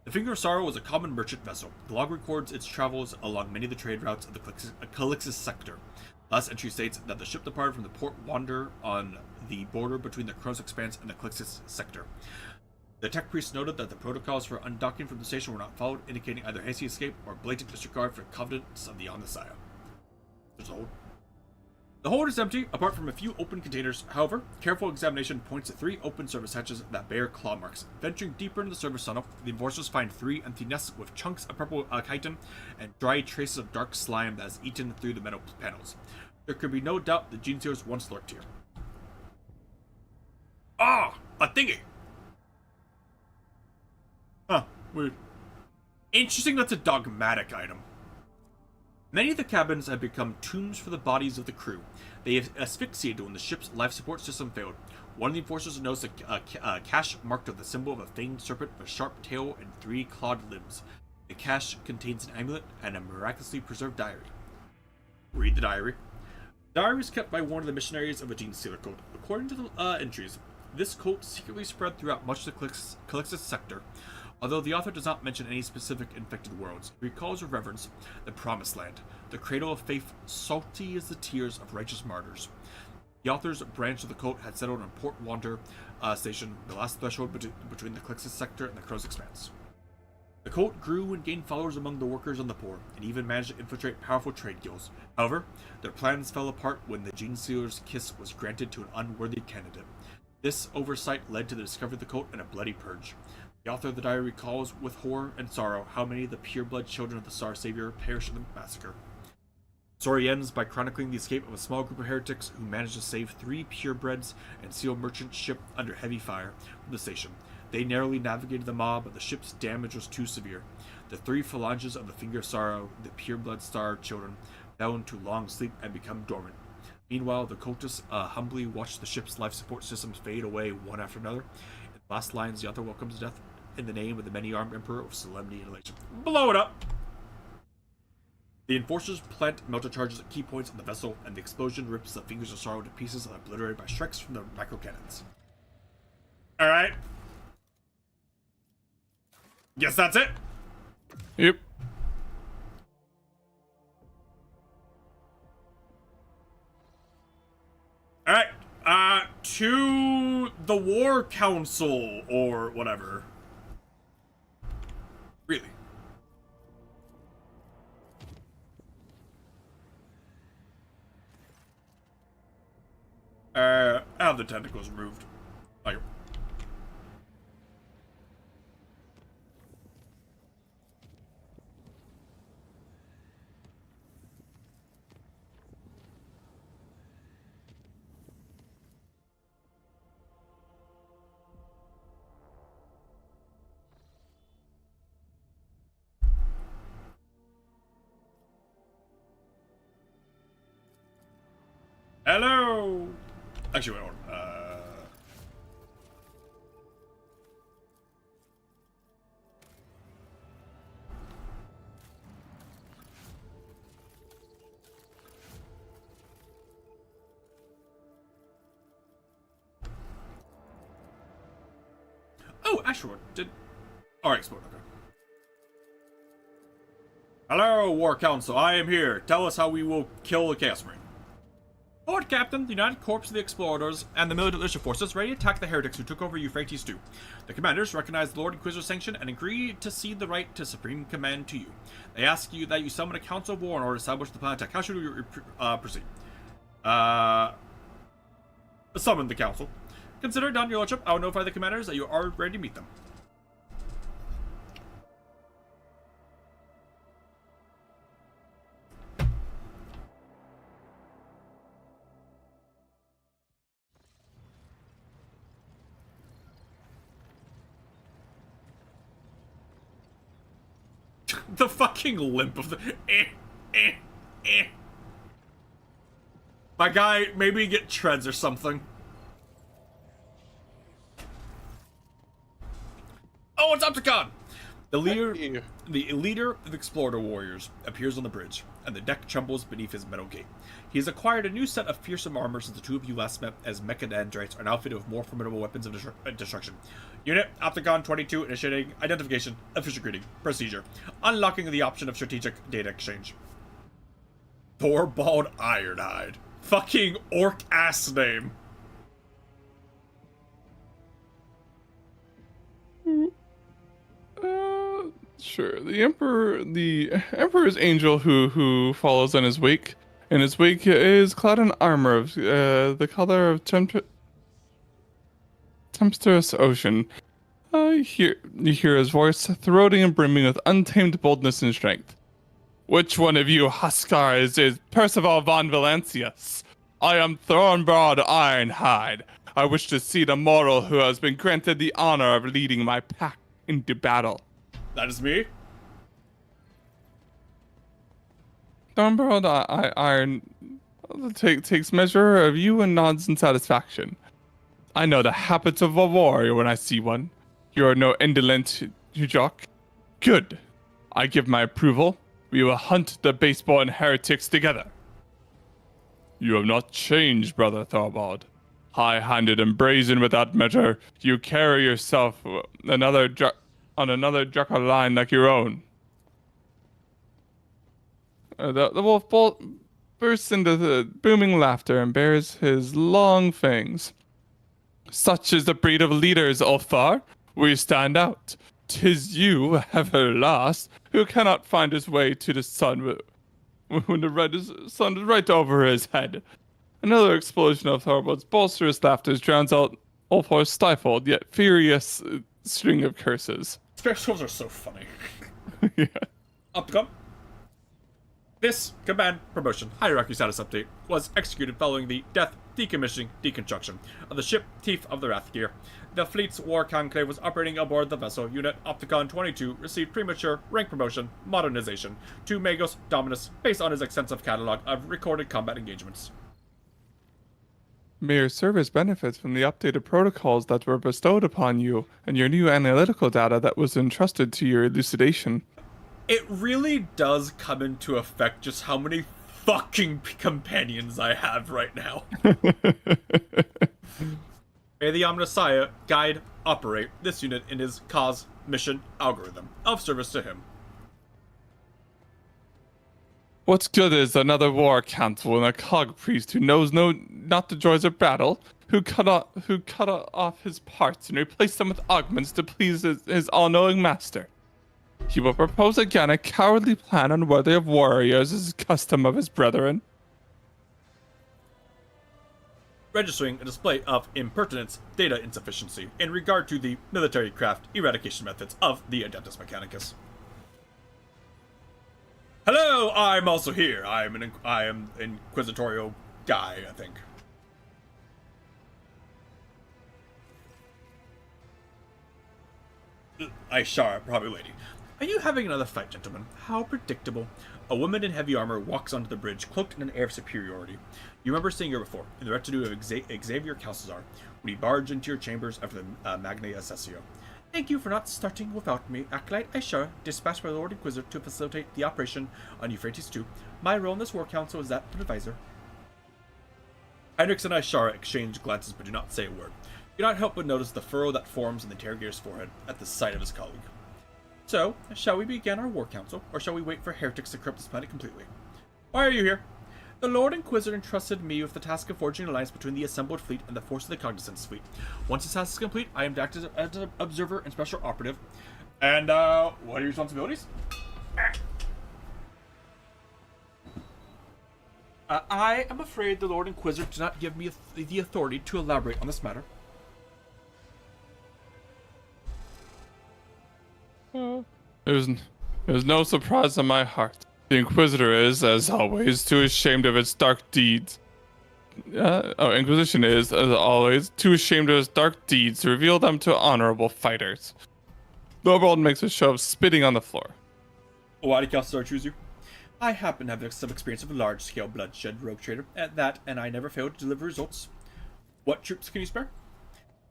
The Finger of Sorrow was a common merchant vessel. The log records its travels along many of the trade routes of the Calixis sector. Last entry states that the ship departed from the Port Wander on the border between the Kronos Expanse and the Calixis sector. The tech priest noted that the protocols for undocking from the station were not followed, indicating either hasty escape or blatant disregard for the covenants of the Omnissiah. There's a hold. The hold is empty, apart from a few open containers. However, careful examination points to 3 open service hatches that bear claw marks. Venturing deeper into the service tunnel, the enforcers find 3 empty nests with chunks of purple chitin and dry traces of dark slime that has eaten through the metal panels. There could be no doubt the Gene Stealers once lurked here. Ah! A thingy! Huh, weird. Interesting that's a dogmatic item. Many of the cabins have become tombs for the bodies of the crew. They have asphyxiated when the ship's life support system failed. One of the enforcers noticed a cache marked with the symbol of a fanged serpent with a sharp tail and 3 clawed limbs. The cache contains an amulet and a miraculously preserved diary. Read the diary. The diary was kept by one of the missionaries of a Gene Stealer cult. According to the entries, this cult secretly spread throughout much of the Calixis sector. Although the author does not mention any specific infected worlds, he recalls with reverence the Promised Land, the cradle of faith, salty as the tears of righteous martyrs. The author's branch of the cult had settled on Port Wander Station, the last threshold between the Calixis sector and the Kronos Expanse. The cult grew and gained followers among the workers and the poor, and even managed to infiltrate powerful trade guilds. However, their plans fell apart when the Gene Stealer's kiss was granted to an unworthy candidate. This oversight led to the discovery of the cult and a bloody purge. The author of the diary recalls with horror and sorrow how many of the pure-blood children of the Star Savior perished in the massacre. Story ends by chronicling the escape of a small group of heretics who managed to save 3 purebreds and seal merchant ship under heavy fire from the station. They narrowly navigated the mob, but the ship's damage was too severe. The 3 phalanges of the Finger of Sorrow, the pureblood star children, fell into long sleep and become dormant. Meanwhile, the cultists humbly watched the ship's life support systems fade away one after another. In the last lines, the author welcomes death in the name of the many-armed emperor with solemnity and elation. Blow it up! The enforcers plant melter charges at key points on the vessel, and the explosion rips the Fingers of Sorrow to pieces and obliterated by strikes from the microcannons. Alright. Guess that's it. Yep. Alright. To the War Council, or whatever. Really? Have the tentacles removed. Like, hello. Actually, wait, hold on. Oh, Ashford did. Alright, explode. Okay. Hello, War Council. I am here. Tell us how we will kill the Chaos Marine. Lord Captain, the United Corps of the Explorators and the militia forces ready to attack the heretics who took over Euphrates II. The commanders recognize the Lord Inquisitor's sanction and agree to cede the right to supreme command to you. They ask you that you summon a council of war in order to establish the plan attack. How should we proceed? Summon the council. Consider done, your lordship. I will notify the commanders that you are ready to meet them. The fucking limp of the... My guy, maybe get treads or something. Oh, it's Opticon! The leader of the Explorer Warriors appears on the bridge, and the deck trembles beneath his metal gate. He has acquired a new set of fearsome armor since the two of you last met, as Mechadendrites are now fitted with more formidable weapons of destruction. Unit, Opticon 22, initiating identification, official greeting, procedure, unlocking the option of strategic data exchange. Thorvald Ironhide. Fucking orc ass name. Sure. The Emperor's angel who follows in his wake. In his wake is clad in armor of the color of tempestuous ocean. You hear his voice, throaty and brimming with untamed boldness and strength. Which one of you Huskars is Percival von Valancius? I am Thornbroad Ironhide. I wish to see the mortal who has been granted the honor of leading my pack into battle. That is me. Thornbroad Iron takes measure of you and nods in satisfaction. I know the habits of a warrior when I see one. You are no indolent jock. Good. I give my approval. We will hunt the baseball and heretics together. You have not changed, brother Thorvald. High-handed and brazen without measure, you carry yourself on another Drucker line like your own. The wolf bursts into the booming laughter and bares his long fangs. Such is the breed of leaders, Ulfar. We stand out. 'Tis you, ever last, who cannot find his way to the sun when the sun is right over his head. Another explosion of Thorvald's boisterous laughter drowns out Ulfar's stifled yet furious string of curses. Spare souls are so funny. Yeah. Opticon. This command promotion hierarchy status update was executed following the death, decommissioning, deconstruction of the ship Thief of the Wrathgear. The fleet's war conclave was operating aboard the vessel. Unit Opticon 22 received premature rank promotion modernization to Magos Dominus based on his extensive catalog of recorded combat engagements. May your service benefits from the updated protocols that were bestowed upon you and your new analytical data that was entrusted to your elucidation. It really does come into effect just how many fucking companions I have right now. May the Omnissiah guide, operate this unit in his cause, mission, algorithm of service to him. What's good is another war council and a cog priest who knows not the joys of battle, who cut off his parts and replaced them with augments to please his all-knowing master. He will propose again a cowardly plan unworthy of warriors as is custom of his brethren. Registering a display of impertinence data insufficiency in regard to the military craft eradication methods of the Adeptus Mechanicus. Hello, I'm also here. I am inquisitorial guy, I think. Aishara, probably lady. Are you having another fight, gentlemen? How predictable. A woman in heavy armor walks onto the bridge, cloaked in an air of superiority. You remember seeing her before, in the retinue of Xavier Calcazar, when he barged into your chambers after the Magna Assessio. Thank you for not starting without me. Acolyte Aishara, dispatched by the Lord Inquisitor to facilitate the operation on Euphrates II. My role in this war council is that of an advisor. Heinrichs and Aishara exchange glances but do not say a word. You cannot help but notice the furrow that forms in the interrogator's forehead at the sight of his colleague. So, shall we begin our war council, or shall we wait for heretics to corrupt this planet completely? Why are you here? The Lord Inquisitor entrusted me with the task of forging an alliance between the assembled fleet and the force of the Cognizance fleet. Once this task is complete, I am to act as an observer and special operative. And, what are your responsibilities? I am afraid the Lord Inquisitor did not give me the authority to elaborate on this matter. There's no surprise in my heart. The Inquisitor is, as always, too ashamed of its dark deeds. Inquisition is, as always, too ashamed of its dark deeds to reveal them to honorable fighters. Thorvald makes a show of spitting on the floor. Why did Calcazar choose you? I happen to have some experience of large-scale bloodshed, rogue trader, at that, and I never failed to deliver results. What troops can you spare?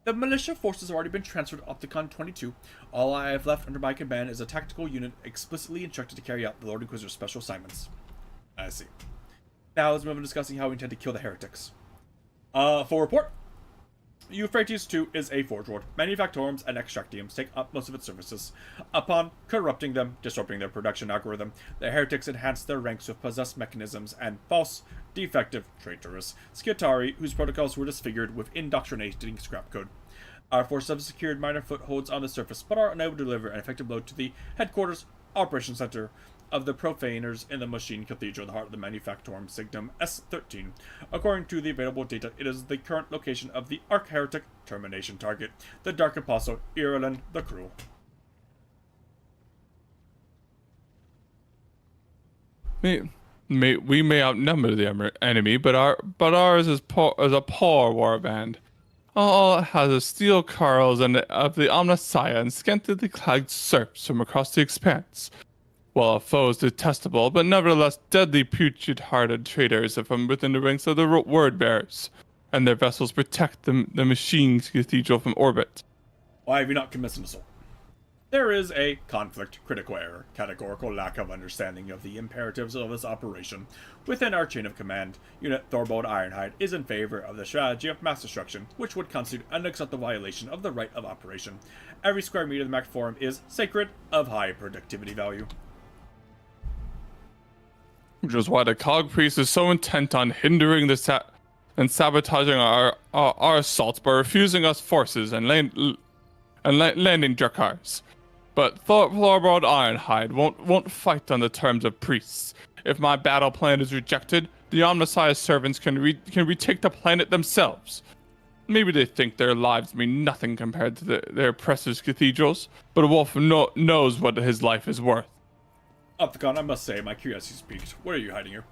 The militia forces have already been transferred to Opticon 22. All I have left under my command is a tactical unit explicitly instructed to carry out the Lord Inquisitor's special assignments. I see. Now let's move on to discussing how we intend to kill the heretics. Full report. Euphrates II is a forge world. Manufactorums and extractiums take up most of its services. Upon corrupting them, disrupting their production algorithm, the heretics enhance their ranks with possessed mechanisms and false, defective, traitorous Skitari, whose protocols were disfigured with indoctrinating scrap code. Our forces have secured minor footholds on the surface, but are unable to deliver an effective blow to the headquarters operations center of the profaners in the Machine Cathedral, the heart of the Manufactorum Signum S13. According to the available data, it is the current location of the Arch-Heretic termination target, the Dark Apostle Irulan the Cruel. We may outnumber the enemy, but ours is a poor warband. All it has is steel carls and of the Omnissiah and scantily clad serfs from across the expanse. While our foes detestable, but nevertheless deadly putrid-hearted traitors from within the ranks of the word-bearers, and their vessels protect the Machine Cathedral from orbit. Why have you not commenced an assault? There is a conflict, critical error, categorical lack of understanding of the imperatives of this operation. Within our chain of command, Unit Thorvald Ironhide is in favor of the strategy of mass destruction, which would constitute an unacceptable violation of the right of operation. Every square meter of the Mac Forum is sacred, of high productivity value. Which is why the Cog Priest is so intent on hindering and sabotaging our assaults by refusing us forces and landing Drakars. But Thorvald Ironhide won't fight on the terms of priests. If my battle plan is rejected, the Omnissiah's servants can retake the planet themselves. Maybe they think their lives mean nothing compared to their oppressors' cathedrals, but a wolf knows what his life is worth. Opticon, I must say, my curiosity is piqued. What are you hiding here?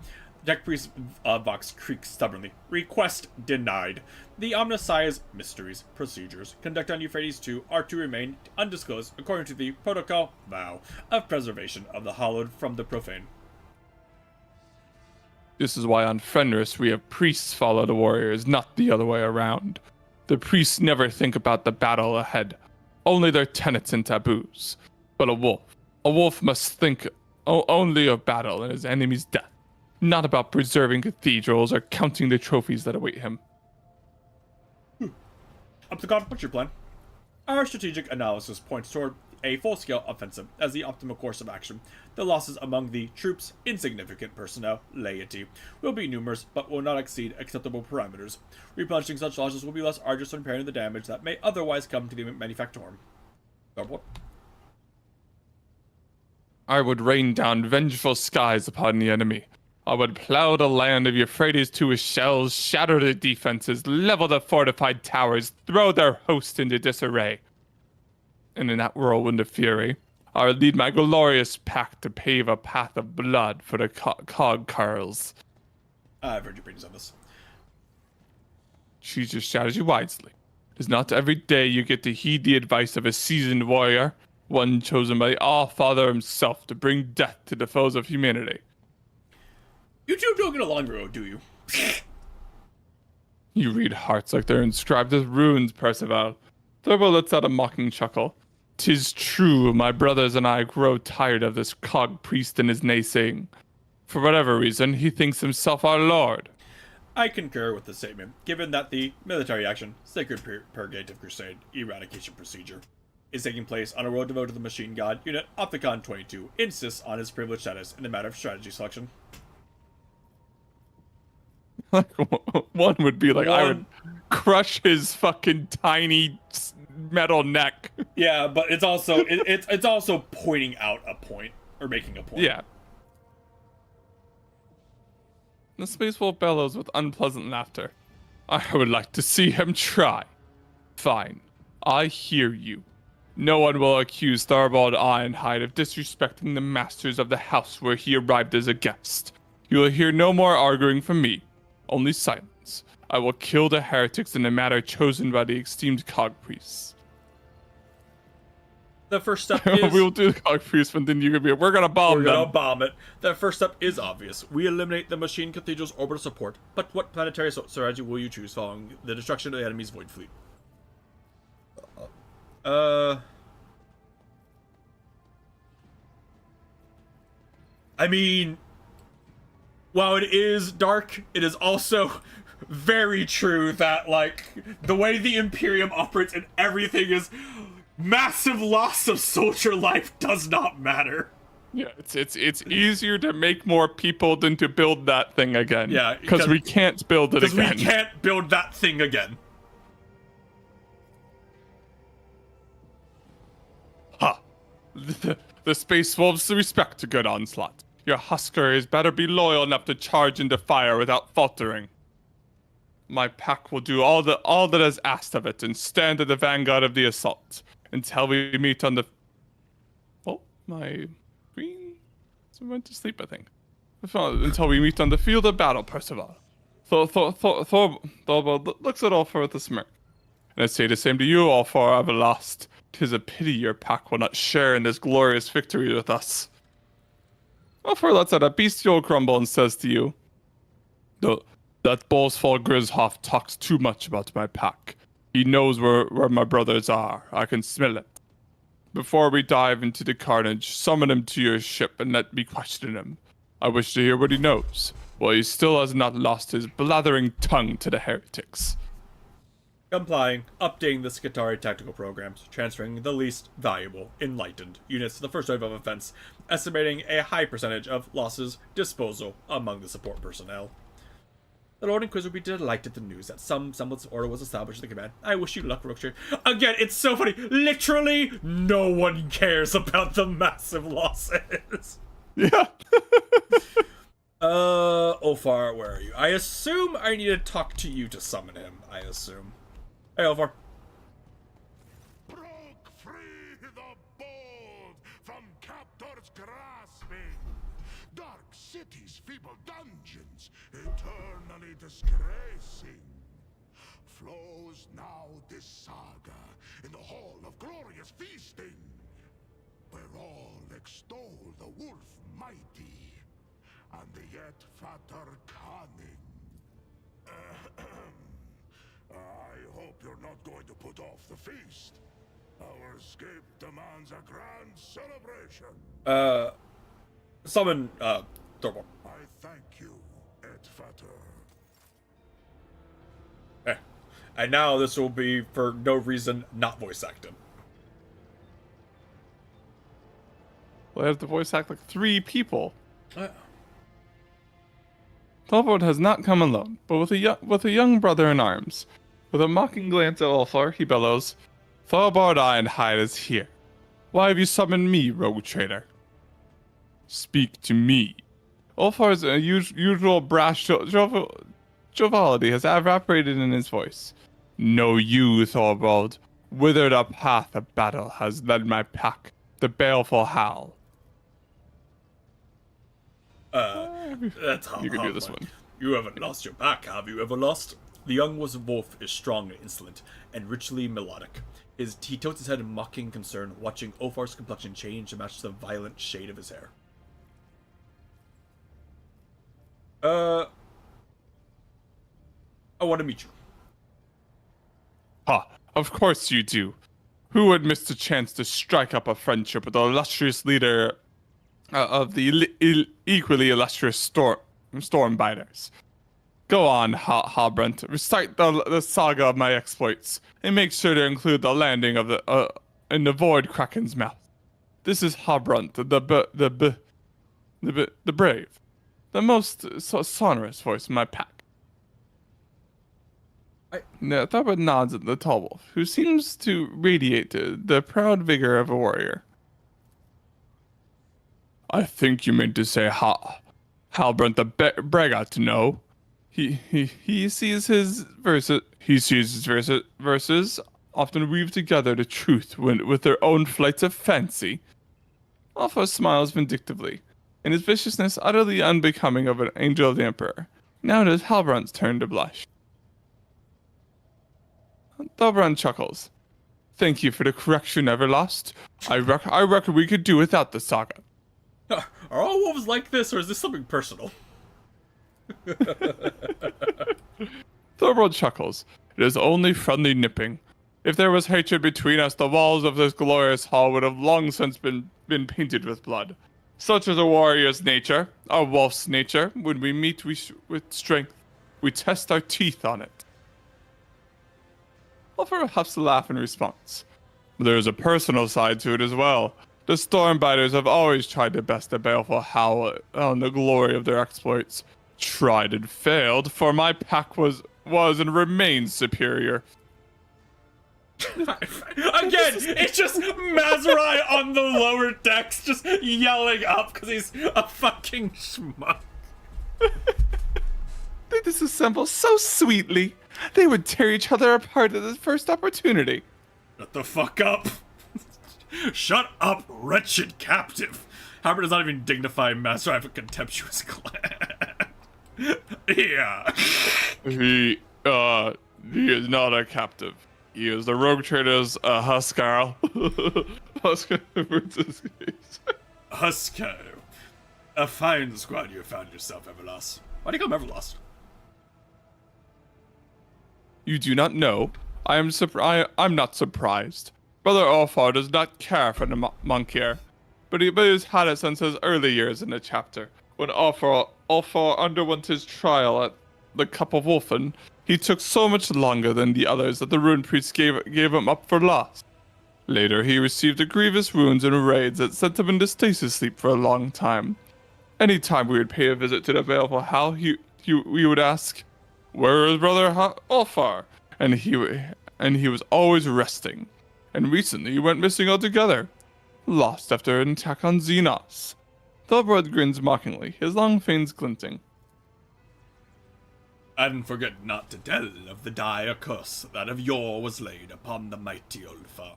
Deck Priest Vox creaks stubbornly. Request denied. The Omnissiah's mysteries, procedures, conduct on Euphrates II are to remain undisclosed according to the protocol vow of preservation of the hallowed from the profane. This is why on Fenris we have priests follow the warriors, not the other way around. The priests never think about the battle ahead, only their tenets and taboos. But a wolf must think only of battle and his enemy's death, not about preserving cathedrals or counting the trophies that await him. Opticon, what's your plan? Our strategic analysis points toward a full-scale offensive as the optimal course of action. The losses among the troops, insignificant personnel, laity, will be numerous but will not exceed acceptable parameters. Replenishing such losses will be less arduous than repairing the damage that may otherwise come to the manufactorum. Thorvald? I would rain down vengeful skies upon the enemy. I would plow the land of Euphrates II with shells, shatter their defenses, level the fortified towers, throw their host into disarray. And in that whirlwind of fury, I would lead my glorious pack to pave a path of blood for the cog carls. I've heard your opinions on this. Choose your strategy wisely. It is not every day you get to heed the advice of a seasoned warrior, one chosen by the All-Father himself to bring death to the foes of humanity. You two don't get along very well, do you? You read hearts like they're inscribed as runes, Percival. Thurbo lets out a mocking chuckle. 'Tis true, my brothers and I grow tired of this cog priest and his naysaying. For whatever reason, he thinks himself our lord. I concur with the statement, given that the military action, Sacred Purgative Crusade, eradication procedure, is taking place on a world devoted to the machine god unit. Opticon 22 insists on his privileged status in the matter of strategy selection. Like, one would be like, I would crush his fucking tiny metal neck. Yeah, but it's also it's also pointing out a point or making a point. Yeah. The Space Wolf bellows with unpleasant laughter. I would like to see him try. Fine. I hear you. No one will accuse Tharbald Ironhide of disrespecting the masters of the house where he arrived as a guest. You will hear no more arguing from me. Only silence. I will kill the heretics in a matter chosen by the esteemed cog priests. The first step is... We will do the cog priests, and then you can be, we're gonna bomb them. We're gonna bomb it. The first step is obvious. We eliminate the machine cathedral's orbital support. But what planetary strategy will you choose following the destruction of the enemy's void fleet? I mean... While it is dark, it is also very true that, like, the way the Imperium operates and everything is massive loss of soldier life does not matter. Yeah, it's easier to make more people than to build that thing again. Yeah, because we can't build it again. Because we can't build that thing again. Ha! The Space Wolves respect a good onslaught. Your Huskers better be loyal enough to charge into fire without faltering. My pack will do all that is asked of it and stand at the vanguard of the assault until we meet on the... Oh, my screen went to sleep, I think. Until we meet on the field of battle, Percival. Thorvald looks at all four with a smirk. And I say the same to you, all four I've lost. 'Tis a pity your pack will not share in this glorious victory with us. All lets out a bestial grumble and says to you, that Bolsfall Grishoff talks too much about my pack. He knows where my brothers are. I can smell it. Before we dive into the carnage, summon him to your ship and let me question him. I wish to hear what he knows. Well, he still has not lost his blathering tongue to the heretics. Complying, updating the Skitarii tactical programs, transferring the least valuable, enlightened units to the first wave of offense, estimating a high percentage of losses disposal among the support personnel. The Lord Inquisitor would be delighted at the news that some semblance of order was established in the command. I wish you luck, Rookshire. Again, it's so funny. Literally, no one cares about the massive losses. Yeah. Ulfar, where are you? I assume I need to talk to you to summon him. I assume. Hey, Ulfar. Broke free the bold from captor's grasp. grasping. Dark cities, feeble dungeons, eternally disgracing. Flows now this saga in the hall of glorious feasting, where all extol the wolf mighty, and the yet fatter cunning. I hope you're not going to put off the feast. Our escape demands a grand celebration. Summon, Thorborn. I thank you, Ed Fatter. And now this will be, for no reason, not voice acted. We'll have to voice act like 3 people. Thorvald has not come alone, but with a young brother in arms. With a mocking glance at Ulfar, he bellows, Thorvald Ironhide is here. Why have you summoned me, rogue traitor? Speak to me. Ulfar's usual brash joviality has evaporated in his voice. Know you, Thorvald, whither the path of battle has led my pack, the baleful Howl. That's how You can do this one. You haven't lost your back, have you ever lost? The young wolf is strong and insolent, and richly melodic. He tilts his head in mocking concern, watching Ulfar's complexion change to match the violent shade of his hair. I want to meet you. Ha, of course you do. Who would miss the chance to strike up a friendship with the illustrious leader of the equally illustrious Stormbiters? Go on, Halbrand. Recite the saga of my exploits, and make sure to include the landing of in the Void Kraken's mouth. This is Halbrand, the brave, the most sonorous voice in my pack. Thorvald nods at the tall wolf, who seems to radiate the proud vigor of a warrior. I think you meant to say Halbrand the braggart, to know. He sees his verses often weave together the truth with their own flights of fancy. Ulfar smiles vindictively, and his viciousness utterly unbecoming of an angel of the Emperor. Now it is Halbrand's turn to blush. Thorbrand chuckles. Thank you for the correction, Everlost. I reckon we could do without the saga. Are all wolves like this, or is this something personal? Thorvald chuckles. It is only friendly nipping. If there was hatred between us, the walls of this glorious hall would have long since been painted with blood. Such is a warrior's nature, a wolf's nature. When we meet with strength, we test our teeth on it. Ulfar huffs a laugh in response. There is a personal side to it as well. The Stormbiters have always tried to best the baleful Howl on the glory of their exploits. Tried and failed, for my pack was and remains superior. Again, it's just Mazurai on the lower decks, just yelling up because he's a fucking schmuck. They disassemble so sweetly. They would tear each other apart at the first opportunity. Shut the fuck up. Shut up, wretched captive. Halbrand does not even dignify Mazurai with a contemptuous glance. Yeah. He is not a captive. He is the rogue trader's Huskar. Huskar versus Huskar. A fine squad you found yourself, Everlost. Why do you call him Everlost? You do not know. I'm not surprised. Brother Ulfar does not care for the monk here, but he's had it since his early years in the chapter. When Ulfar underwent his trial at the Cup of Wolfen, he took so much longer than the others that the rune priest gave him up for lost. Later, he received a grievous wounds and raids that sent him into stasis sleep for a long time. Anytime we would pay a visit to the baleful Howl, we would ask, "Where is Brother Ulfar?" And he was always resting. And recently he went missing altogether, lost after an attack on Xenos. Thorvald grins mockingly, his long fangs glinting. And forget not to tell of the dire curse that of yore was laid upon the mighty Ulfar.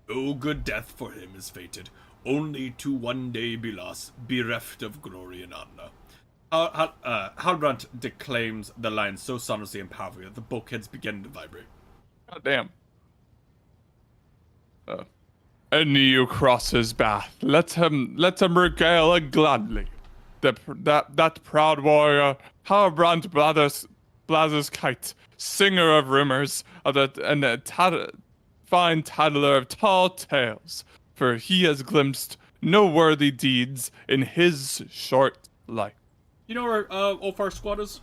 No good death for him is fated, only to one day be lost, bereft of glory and honor. Halbrand declaims the lines so sonorously and powerfully that the bulkheads begin to vibrate. God damn. Any who cross his path, let him regale it gladly. That proud warrior, Halbrand Blathers-Kite, singer of rumors, and a fine tattler of tall tales, for he has glimpsed no worthy deeds in his short life. You know where Ulfar's squad is?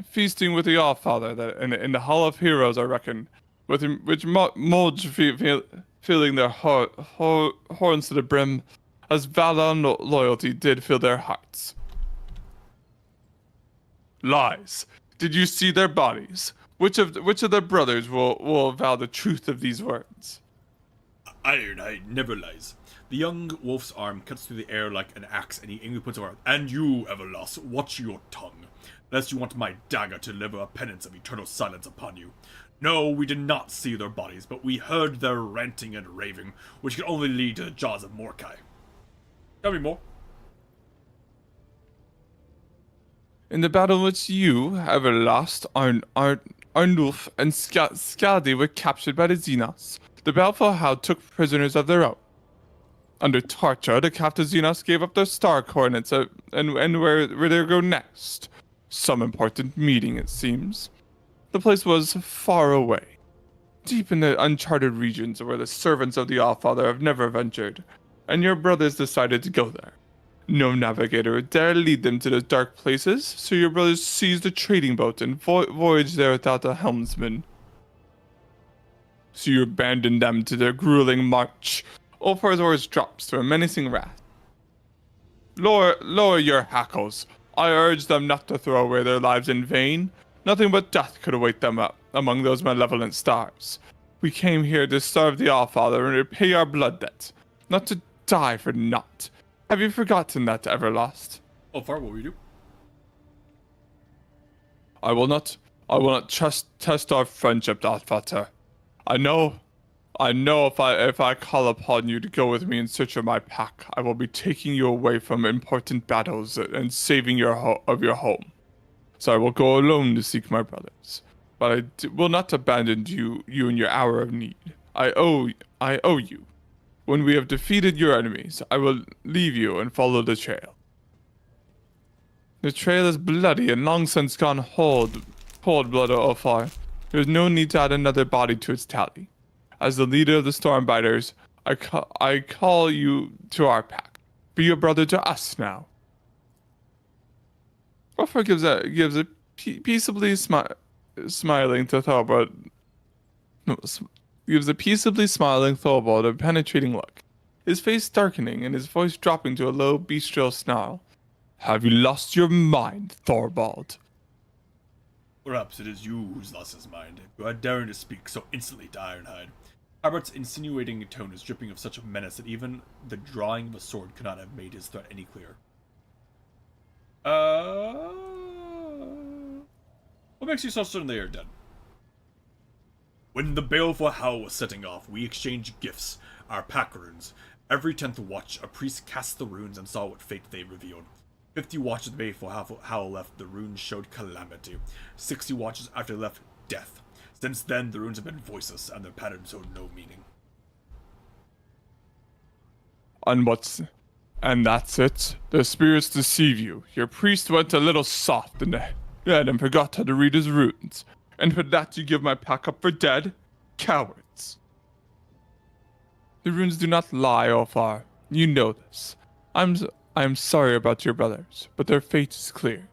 Feasting with the Allfather that in the Hall of Heroes, I reckon, with which molds filling their horns to the brim, as valor and loyalty did fill their hearts. Lies. Did you see their bodies? Which of their brothers will avow the truth of these words? Ironhide never lies. The young wolf's arm cuts through the air like an axe, and he angrily puts over. And you, Everlost, watch your tongue, lest you want my dagger to deliver a penance of eternal silence upon you. No, we did not see their bodies, but we heard their ranting and raving, which could only lead to the jaws of Mordecai. Tell me more. In the battle in which you, Everlast, Arnulf, and Skadi were captured by the Xenos, the Balfour Hound took prisoners of their own. Under torture, the captive Xenos gave up their star coordinates and where they go next. Some important meeting, it seems. The place was far away, deep in the uncharted regions where the servants of the Allfather have never ventured, and your brothers decided to go there. No navigator would dare lead them to those dark places, so your brothers seized a trading boat and voyaged there without a helmsman. So you abandoned them to their grueling march. Ulfar's oars drops to a menacing wrath. Lower your hackles. I urge them not to throw away their lives in vain. Nothing but death could await them up among those malevolent stars. We came here to serve the Allfather and repay our blood debt, not to die for naught. Have you forgotten that, Everlast? Ulfar, what will you do? I will not test our friendship, Allfather. I know if I call upon you to go with me in search of my pack, I will be taking you away from important battles and saving your home. So I will go alone to seek my brothers, but I will not abandon you in your hour of need. I owe you. When we have defeated your enemies, I will leave you and follow the trail. The trail is bloody and long since gone cold blood, Ulfar. There is no need to add another body to its tally. As the leader of the Stormbiters, I call you to our pack. Be a brother to us now. Ulfar gives a peaceably smiling to Thorvald. Gives a peaceably smiling Thorvald a penetrating look, his face darkening and his voice dropping to a low, bestial snarl. Have you lost your mind, Thorvald? Perhaps it is you who's lost his mind. You are daring to speak so instantly to Ironhide. Halbert's insinuating tone is dripping of such a menace that even the drawing of a sword could not have made his threat any clearer. What makes you so certain they are dead? When the baleful howl was setting off, we exchanged gifts, our pack runes. Every 10th watch, a priest cast the runes and saw what fate they revealed. 50 watches the baleful howl left, the runes showed calamity. 60 watches after they left, death. Since then, the runes have been voiceless, and their pattern showed no meaning. And that's it? The spirits deceive you. Your priest went a little soft in the head and forgot how to read his runes. And for that you give my pack up for dead? Cowards. The runes do not lie, Ulfar. You know this. I am sorry about your brothers, but their fate is clear.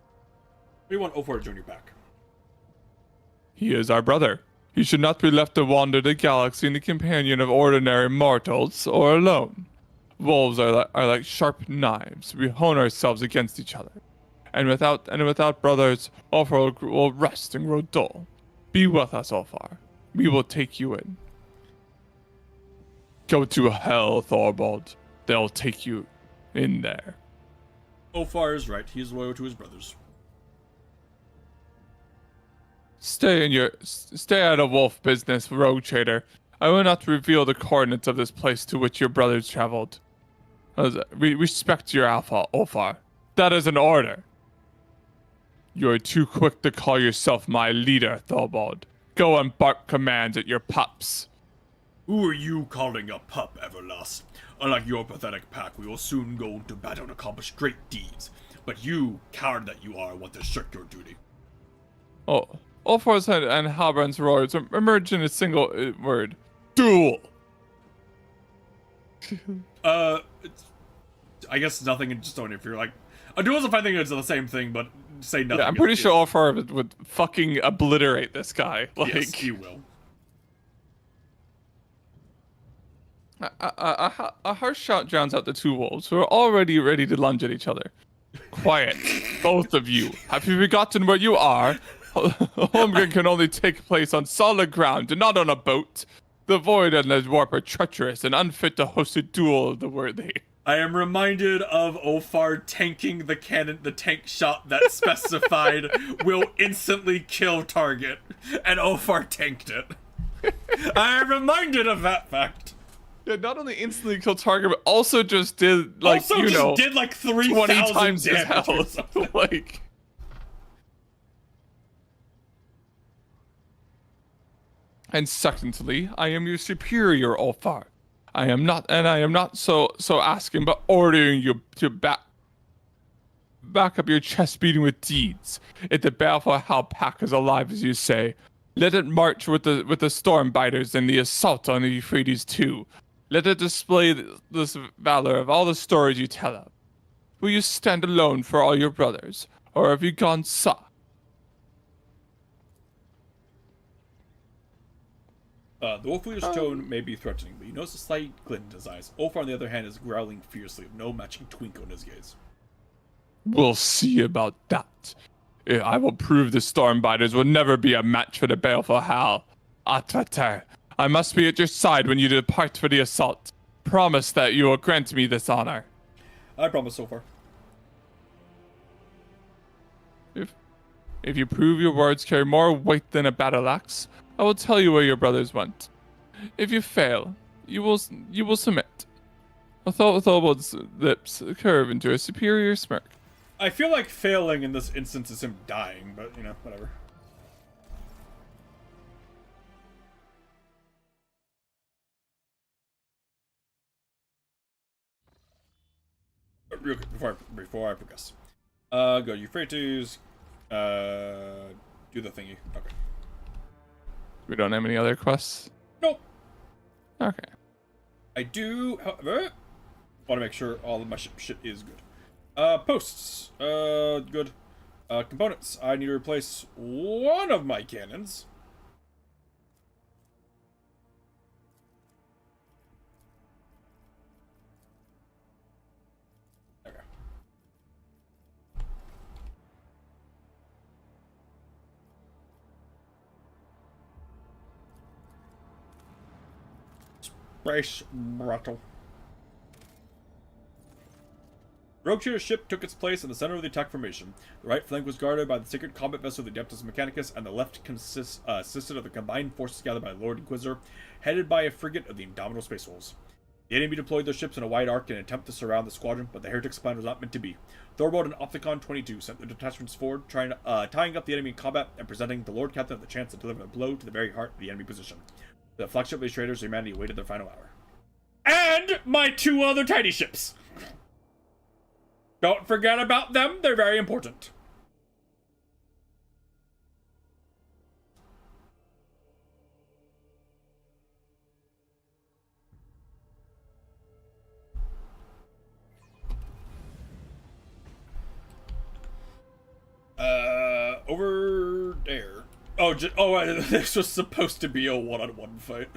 We want Ulfar to join your pack. He is our brother. He should not be left to wander the galaxy in the companion of ordinary mortals, or alone. Wolves are like sharp knives. We hone ourselves against each other. And without brothers, Ulfar will rest and grow dull. Be with us, Ulfar. We will take you in. Go to hell, Thorvald. They'll take you in there. Ulfar is right. He is loyal to his brothers. Stay out of wolf business, rogue trader. I will not reveal the coordinates of this place to which your brothers traveled. We respect your alpha, Ulfar. That is an order. You are too quick to call yourself my leader, Thobald. Go and bark commands at your pups. Who are you calling a pup, Everlast? Unlike your pathetic pack, we will soon go into battle and accomplish great deeds. But you, coward that you are, want to shirk your duty. Oh, Ulfar's head and Halbrand's roars emerge in a single word. Duel! I guess nothing and just only if you're like... A duel is if I think it's the same thing, but say nothing. Yeah, I'm pretty sure Ulfar would fucking obliterate this guy. Like, yes, he will. A harsh shout drowns out the two wolves, who are already ready to lunge at each other. Quiet, both of you. Have you forgotten where you are? Holmgren can only take place on solid ground and not on a boat. The void and the warp are treacherous and unfit to host a duel of the worthy. I am reminded of Ulfar tanking the tank shot that specified will instantly kill target, and Ulfar tanked it. I am reminded of that fact. Yeah, not only instantly kill target, but also just did like did like 20 times his health. Like. And secondly, I am your superior, Ulfar. I am not so asking, but ordering you to back up your chest beating with deeds. If the Baleful Howl pack is alive, as you say, let it march with the Stormbiters in the assault on the Euphrates too. Let it display this valor of all the stories you tell of. Will you stand alone for all your brothers, or have you gone soft? The wolf leader's tone may be threatening, but you notice a slight glint in his eyes. Ulfar, on the other hand, is growling fiercely, with no matching twinkle in his gaze. We'll see about that. I will prove the Stormbiters will never be a match for the Baleful Howl. Atvatar, I must be at your side when you depart for the assault. Promise that you will grant me this honor. I promise so far. If you prove your words carry more weight than a battle axe, I will tell you where your brothers went. If you fail, you will submit. Thobald's lips curve into a superior smirk. I feel like failing in this instance is him dying, but, you know, whatever. Real quick, before I progress. Go to Euphrates. Do the thingy. Okay. We don't have any other quests? Nope. Okay. I do, however, want to make sure all of my shit is good. Posts. Good. Components. I need to replace one of my cannons. Okay. Brace Brattle. Rogue Trader's ship took its place in the center of the attack formation. The right flank was guarded by the sacred combat vessel the Adeptus Mechanicus, and the left consisted of the combined forces gathered by Lord Inquisitor, headed by a frigate of the Indomitable Space Wolves. The enemy deployed their ships in a wide arc in an attempt to surround the squadron, but the Heretics' plan was not meant to be. Thorvald and Opticon 22 sent their detachments forward, tying up the enemy in combat and presenting the Lord Captain the chance to deliver a blow to the very heart of the enemy position. The flagship-based traders, humanity awaited their final hour. And my two other tiny ships! Don't forget about them, they're very important. Over there. Oh, this was supposed to be a one-on-one fight.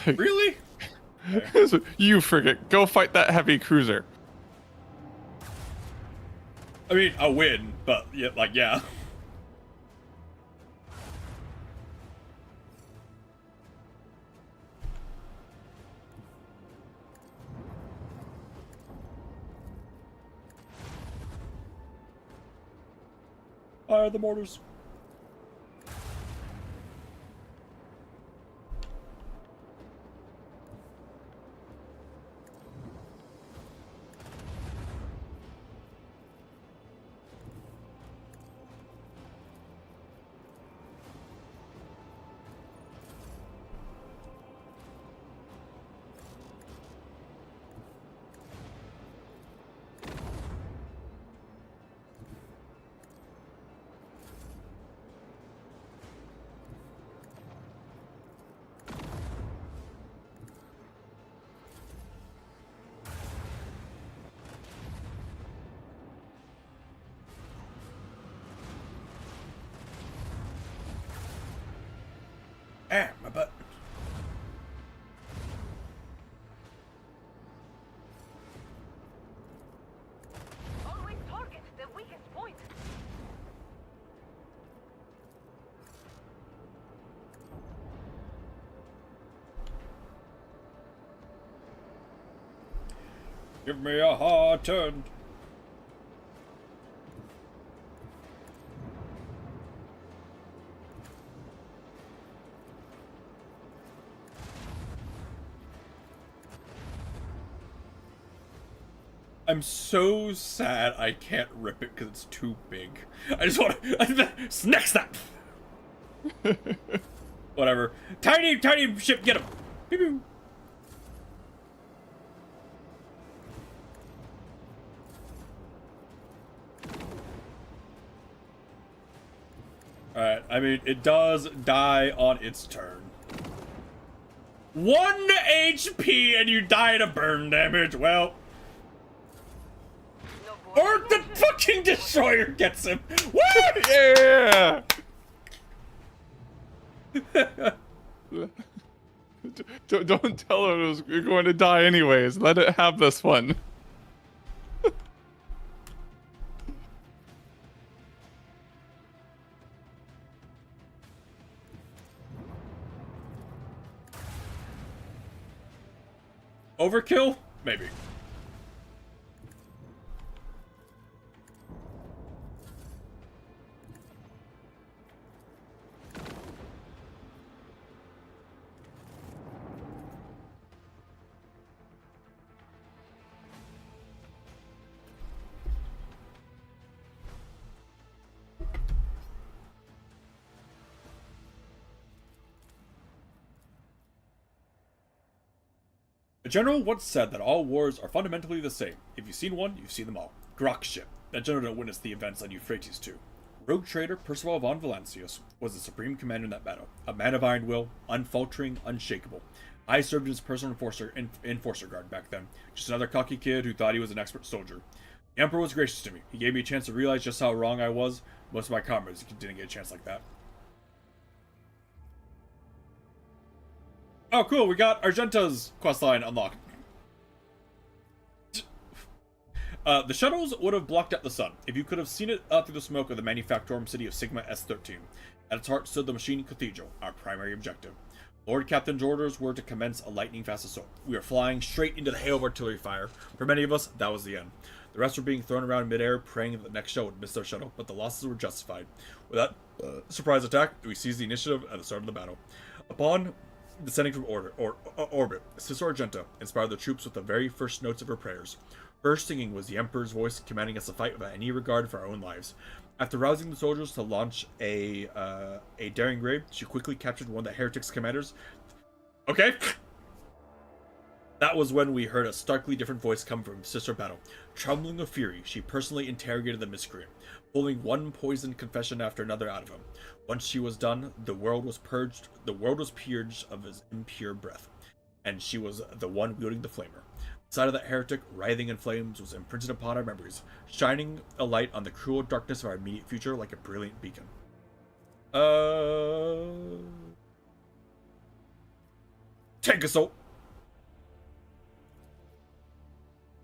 Really? You frigate, go fight that heavy cruiser. I mean, I'll win, but yeah, like, yeah. Fire the mortars. Ah, my butt. Always target the weakest point. Give me a hard turn. I'm so sad I can't rip it because it's too big. I just want to snack snap. Whatever. Tiny ship, get him. Pew pew. Alright, I mean, it does die on its turn. 1 HP and you die to burn damage. Well. Or the fucking destroyer gets him. What? Yeah. Don't tell her you're going to die anyways. Let it have this one. Overkill? Maybe. A general once said that all wars are fundamentally the same. If you've seen one, you've seen them all. Grok's ship. That general didn't witness the events on Euphrates too. Rogue trader Percival von Valancios was the supreme commander in that battle. A man of iron will, unfaltering, unshakable. I served as his personal enforcer guard back then. Just another cocky kid who thought he was an expert soldier. The Emperor was gracious to me. He gave me a chance to realize just how wrong I was. Most of my comrades didn't get a chance like that. Oh, cool. We got Argenta's questline unlocked. The shuttles would have blocked out the sun if you could have seen it through the smoke of the manufactorum city of Sigma S13. At its heart stood the machine cathedral, our primary objective. Lord Captain's orders were to commence a lightning-fast assault. We were flying straight into the hail of artillery fire. For many of us, that was the end. The rest were being thrown around midair, praying that the next shell would miss their shuttle, but the losses were justified. With that surprise attack, we seized the initiative at the start of the battle. Upon descending from orbit, Sister Argenta inspired the troops with the very first notes of her prayers. Her singing was the Emperor's voice commanding us to fight without any regard for our own lives. After rousing the soldiers to launch a daring raid, she quickly captured one of the heretics' commanders. Okay. That was when we heard a starkly different voice come from Sister Battle. Trembling with fury, she personally interrogated the miscreant, pulling one poisoned confession after another out of him. Once she was done, the world was purged of his impure breath, and she was the one wielding the flamer. The sight of that heretic, writhing in flames, was imprinted upon our memories, shining a light on the cruel darkness of our immediate future like a brilliant beacon. Tank assault!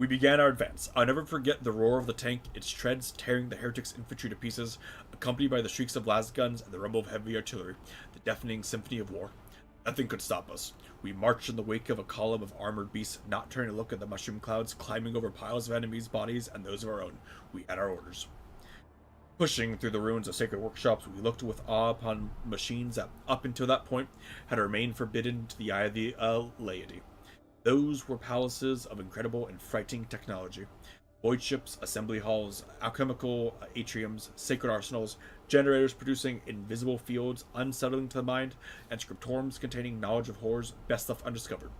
We began our advance. I'll never forget the roar of the tank, its treads tearing the heretics' infantry to pieces, accompanied by the shrieks of las guns and the rumble of heavy artillery, the deafening symphony of war. Nothing could stop us. We marched in the wake of a column of armored beasts, not turning to look at the mushroom clouds climbing over piles of enemies' bodies and those of our own. We had our orders. Pushing through the ruins of sacred workshops, we looked with awe upon machines that, up until that point, had remained forbidden to the eye of the laity. Those were palaces of incredible and frightening technology. Void ships, assembly halls, alchemical atriums, sacred arsenals, generators producing invisible fields unsettling to the mind, and scriptoriums containing knowledge of horrors best left undiscovered.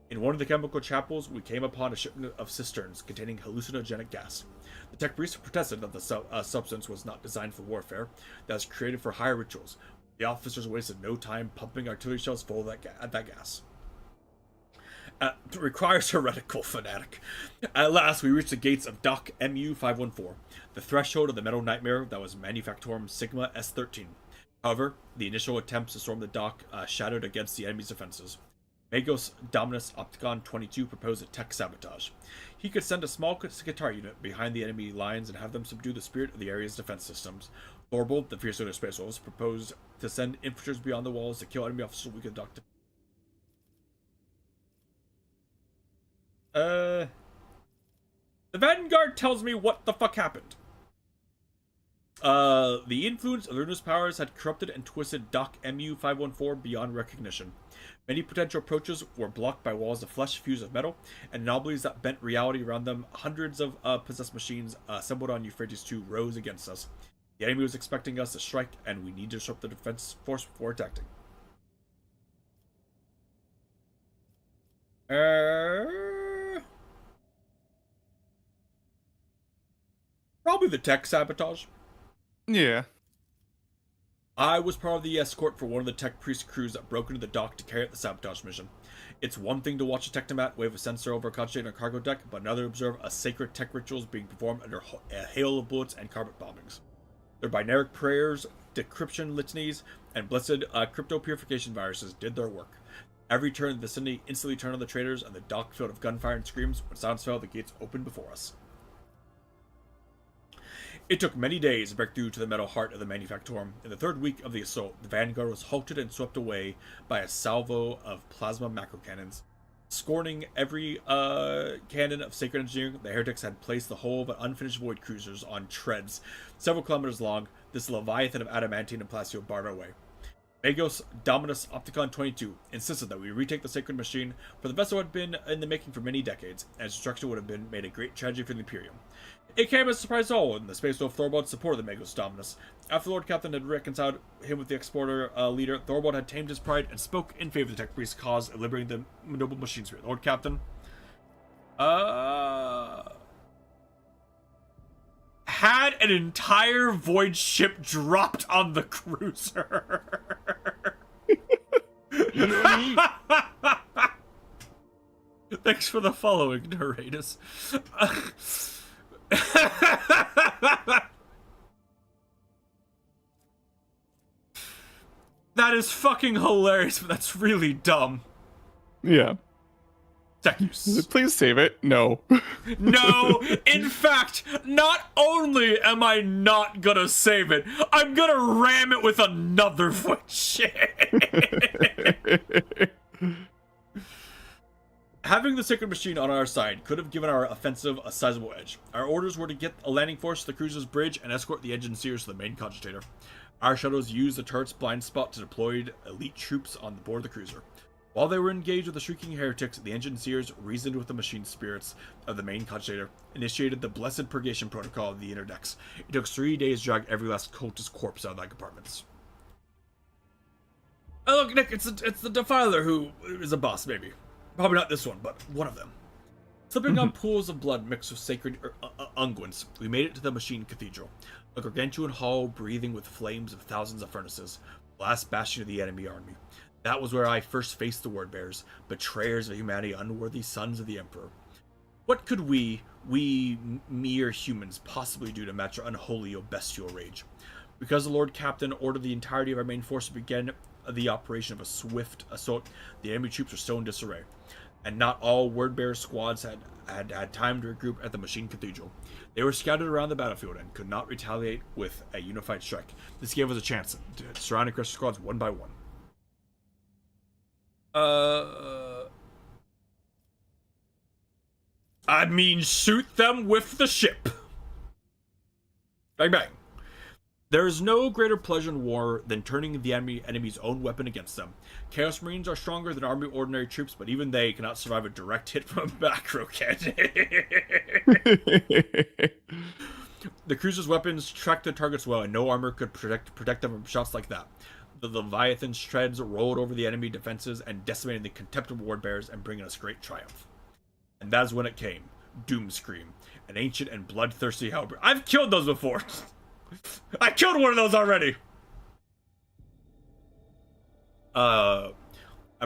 In one of the chemical chapels, we came upon a shipment of cisterns containing hallucinogenic gas. The tech priest protested that the substance was not designed for warfare, that was created for higher rituals. The officers wasted no time pumping artillery shells full of that gas. Requires heretical fanatic. At last, we reached the gates of Dock MU-514, the threshold of the metal nightmare that was Manufactorum Sigma S-13. However, the initial attempts to storm the dock shattered against the enemy's defenses. Magos Dominus Opticon 22 proposed a tech sabotage. He could send a small guitar unit behind the enemy lines and have them subdue the spirit of the area's defense systems. Thorbold, the fierce leader of Space Wolves, proposed to send infantry beyond the walls to kill enemy officers weak at the dock. The Vanguard tells me what the fuck happened. The influence of Luna's powers had corrupted and twisted Dock MU-514 beyond recognition. Many potential approaches were blocked by walls of flesh fused with metal, and anomalies that bent reality around them. Hundreds of possessed machines assembled on Euphrates II rose against us. The enemy was expecting us to strike, and we need to disrupt the defense force before attacking. Probably the tech sabotage. Yeah. I was part of the escort for one of the tech priest crews that broke into the dock to carry out the sabotage mission. It's one thing to watch a technomat wave a sensor over a concentrator on a cargo deck, but another to observe a sacred tech rituals being performed under a hail of bullets and carpet bombings. Their binaric prayers, decryption litanies, and blessed crypto purification viruses did their work. Every turn in the vicinity instantly turned on the traitors, and the dock filled with gunfire and screams. When silence fell, the gates opened before us. It took many days to break through to the metal heart of the Manufactorum. In the third week of the assault, the Vanguard was halted and swept away by a salvo of plasma macro cannons. Scorning every cannon of sacred engineering, the heretics had placed the whole of an unfinished void cruisers on treads, several kilometers long. This leviathan of adamantine and plasteel barred our way. Magos Dominus Opticon 22 insisted that we retake the sacred machine, for the vessel had been in the making for many decades, and its destruction would have been made a great tragedy for the Imperium. It came as a surprise to all when the Space Wolf Thorbold supported the Magos Dominus. After Lord Captain had reconciled him with the exporter leader, Thorbold had tamed his pride and spoke in favor of the tech priest's cause of liberating the noble machine spirit. Lord Captain had an entire void ship dropped on the cruiser. Thanks for the following, Doratus. That is fucking hilarious, but that's really dumb. Yeah. Techus. Please save it. No. No, in fact, not only am I not gonna save it, I'm gonna ram it with another void ship. Having the sacred machine on our side could have given our offensive a sizable edge. Our orders were to get a landing force to the cruiser's bridge and escort the engine seers to the main concentrator. Our shuttles used the turret's blind spot to deploy elite troops on board the cruiser. While they were engaged with the shrieking heretics, the engine seers reasoned with the machine spirits of the main concentrator, initiated the blessed purgation protocol of the inner decks. It took 3 days to drag every last cultist corpse out of the compartments. Oh, look, Nick, it's the Defiler who is a boss, maybe. Probably not this one, but one of them. Slipping on pools of blood mixed with sacred unguents, we made it to the machine cathedral, a gargantuan hall breathing with flames of thousands of furnaces, the last bastion of the enemy army. That was where I first faced the Wordbearers, betrayers of humanity, unworthy sons of the Emperor. What could we mere humans, possibly do to match our unholy or bestial rage? Because the Lord Captain ordered the entirety of our main force to begin the operation of a swift assault, the enemy troops were still in disarray. and not all word-bearer squads had time to regroup at the Machine Cathedral. They were scattered around the battlefield and could not retaliate with a unified strike. This gave us a chance to surround aggressor squads one by one. I mean, shoot them with the ship. Bang, bang. There is no greater pleasure in war than turning the enemy's own weapon against them. Chaos Marines are stronger than Army ordinary troops, but even they cannot survive a direct hit from a macro cannon. The cruiser's weapons tracked their targets well, and no armor could protect them from shots like that. The Leviathan's treads rolled over the enemy defenses and decimated the contemptible ward bearers and bringing us great triumph. And that's when it came. Doom Scream. An ancient and bloodthirsty halberd. I've killed those before! I killed one of those already! A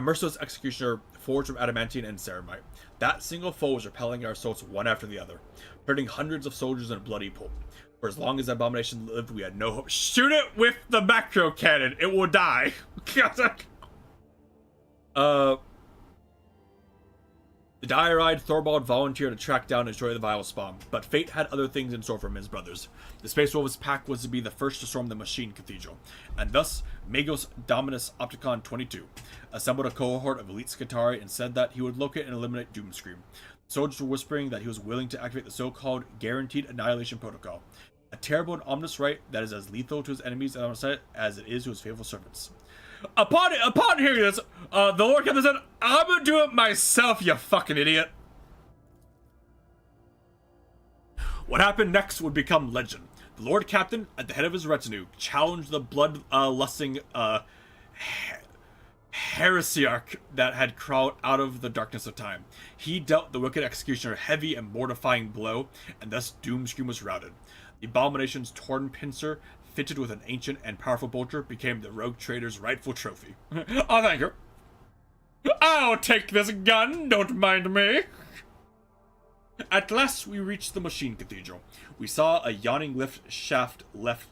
merciless executioner forged from adamantine and ceramite. That single foe was repelling our assaults one after the other, hurting hundreds of soldiers in a bloody pool. For as long as the abomination lived, we had no hope. Shoot it with the macro cannon! It will die! The dire-eyed Thorvald volunteered to track down and destroy the vile spawn, but fate had other things in store for him and his brothers. The Space Wolves pack was to be the first to storm the Machine Cathedral, and thus Magos Dominus Opticon 22 assembled a cohort of elite Skitarii and said that he would locate and eliminate Doomscream. The soldiers were whispering that he was willing to activate the so-called Guaranteed Annihilation Protocol, a terrible and ominous rite that is as lethal to his enemies as it is to his faithful servants. Upon hearing this, the Lord Captain said, I'm gonna do it myself, you fucking idiot. What happened next would become legend. The Lord Captain, at the head of his retinue, challenged the blood-lusting heresiarch that had crawled out of the darkness of time. He dealt the wicked executioner a heavy and mortifying blow, and thus Doomscream was routed. The abomination's torn pincer, fitted with an ancient and powerful bolter, became the rogue trader's rightful trophy. Oh, thank you. I'll take this gun, don't mind me. At last we reached the Machine Cathedral. We saw a yawning lift shaft left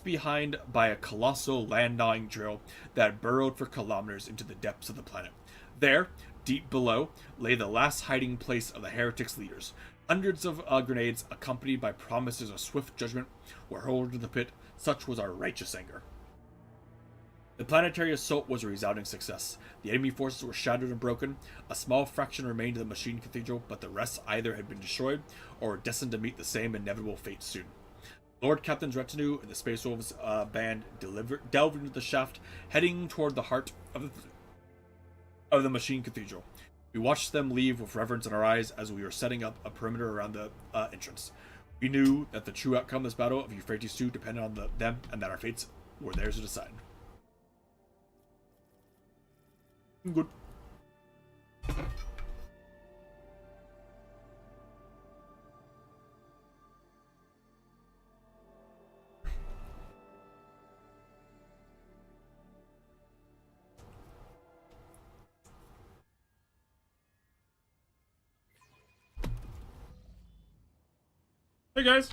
behind by a colossal land-gnawing drill that burrowed for kilometers into the depths of the planet. There, deep below, lay the last hiding place of the heretics' leaders. Hundreds of grenades, accompanied by promises of swift judgment, were hurled into the pit. Such was our righteous anger. The planetary assault was a resounding success. The enemy forces were shattered and broken. A small fraction remained in the Machine Cathedral, but the rest either had been destroyed or were destined to meet the same inevitable fate soon. Lord Captain's retinue and the Space Wolves band delved into the shaft, heading toward the heart of the Machine Cathedral. We watched them leave with reverence in our eyes as we were setting up a perimeter around the entrance. We knew that the true outcome of this battle of Euphrates II depended on them, and that our fates were theirs to decide. Good. Hey guys.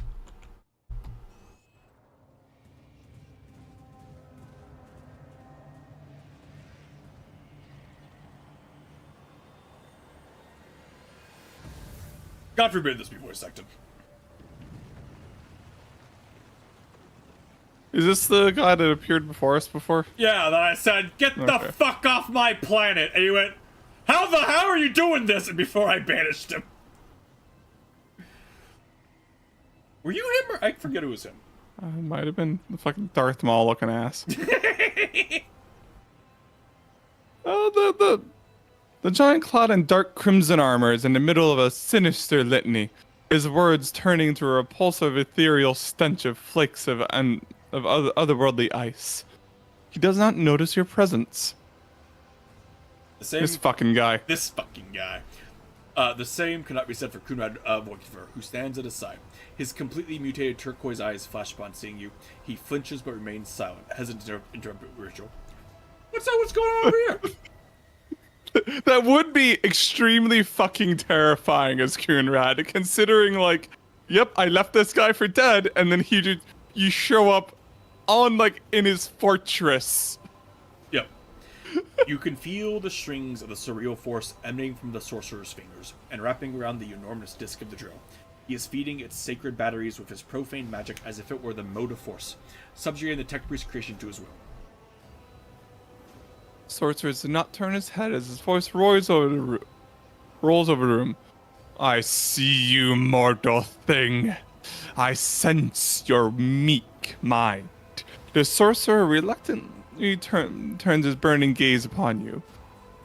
God forbid this be voice acted. Is this the guy that appeared before us before? Yeah, that I said, get the fuck off my planet! And he went, how are you doing this? And before I banished him. Were you him or I forget it was him? It might have been the fucking Darth Maul looking ass. Oh, the giant cloud in dark crimson armor is in the middle of a sinister litany, his words turning into a repulsive ethereal stench of flakes of otherworldly ice. He does not notice your presence. This fucking guy. This fucking guy. The same cannot be said for Kunrad Voikifer, who stands at his side. His completely mutated turquoise eyes flash upon seeing you. He flinches but remains silent, hesitant to interrupt ritual. What's going on over here? That would be extremely fucking terrifying as Kunrad, considering, like, yep, I left this guy for dead, and then you show up on, like, in his fortress. Yep. You can feel the strings of the surreal force emanating from the sorcerer's fingers and wrapping around the enormous disc of the drill. He is feeding its sacred batteries with his profane magic as if it were the motive force, subjugating the tech priest's creation to his will. Sorcerer does not turn his head as his voice rolls over the room. I see you, mortal thing. I sense your meek mind. The sorcerer reluctantly turns his burning gaze upon you.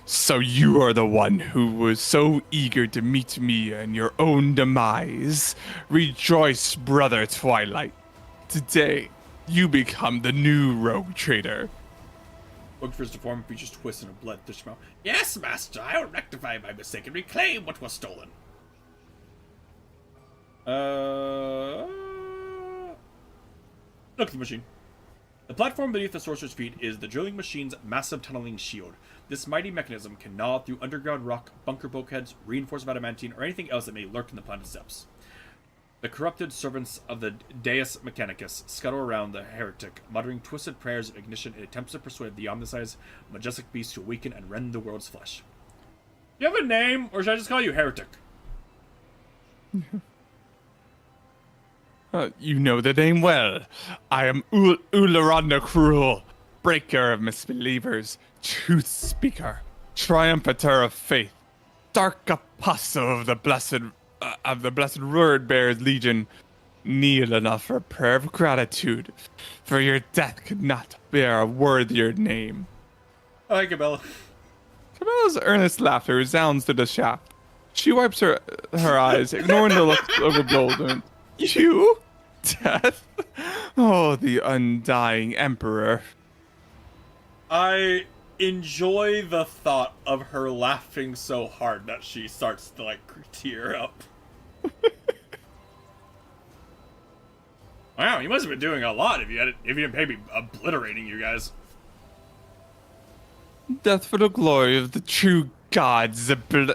So you are the one who was so eager to meet me and your own demise. Rejoice, brother Twilight. Today, you become the new rogue trader. Wogfir's deformed features twist in a bloodthirsty smile. Yes, master, I will rectify my mistake and reclaim what was stolen. Look at the machine. The platform beneath the sorcerer's feet is the drilling machine's massive tunneling shield. This mighty mechanism can gnaw through underground rock, bunker bulkheads, reinforced adamantine, or anything else that may lurk in the planet's depths. The corrupted servants of the Deus Mechanicus scuttle around the heretic, muttering twisted prayers of ignition in attempts to persuade the omniscient, majestic beast to awaken and rend the world's flesh. Do you have a name, or should I just call you Heretic? You know the name well. I am Ularan the Cruel, breaker of misbelievers, truth speaker, triumphator of faith, dark apostle of the blessed word bearers legion. Kneel enough for a prayer of gratitude, for your death could not bear a worthier name. Hi, Cabela. Cabella's earnest laughter resounds through the shaft. She wipes her eyes, ignoring the look of bewilderment. You? Death? Oh, the undying emperor. I enjoy the thought of her laughing so hard that she starts to, like, tear up. Wow, you must have been doing a lot if you didn't pay me obliterating you guys. Death for the glory of the true gods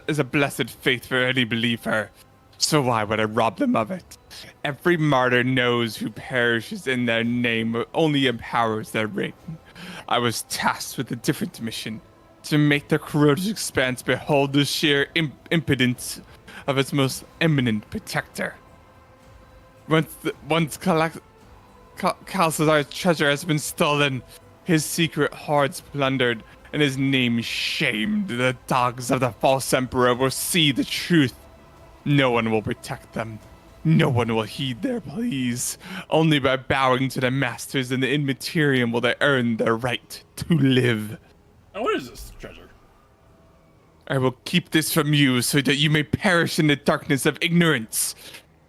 is a blessed faith for any believer. So why would I rob them of it? Every martyr knows who perishes in their name only empowers their reign. I was tasked with a different mission, to make the corroded expanse behold the sheer impotence of its most eminent protector. Once Kalsazar's treasure has been stolen, his secret hoards plundered, and his name shamed, the dogs of the false emperor will see the truth. No one will protect them. No one will heed their pleas. Only by bowing to the masters in the Immaterium will they earn their right to live. Now, what is this treasure? I will keep this from you so that you may perish in the darkness of ignorance.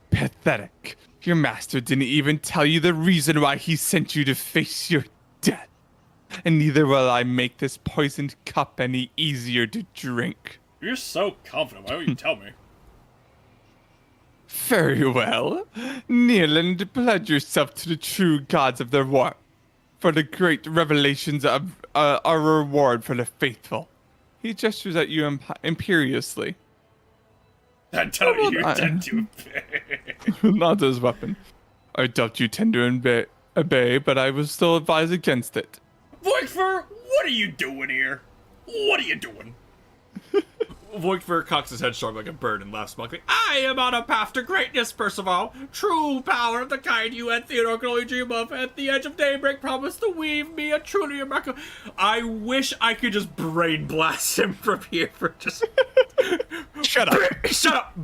Pathetic. Your master didn't even tell you the reason why he sent you to face your death. And neither will I make this poisoned cup any easier to drink. You're so confident. Why don't you tell me? Very well. Kneel and pledge yourself to the true gods of their war. For the great revelations of our reward for the faithful. He gestures at you imperiously. I doubt you tend to obey. Not his weapon. I doubt you tend to obey, but I will still advise against it. Voigtfur, what are you doing here? What are you doing? Voigtfur cocks his head sharp like a bird and laughs mockingly. I am on a path to greatness, Percival. True power of the kind you and Theodore can only dream of. At the edge of daybreak, promise to weave me a truly remarkable... I wish I could just brain blast him from here for just... Shut up. Shut up.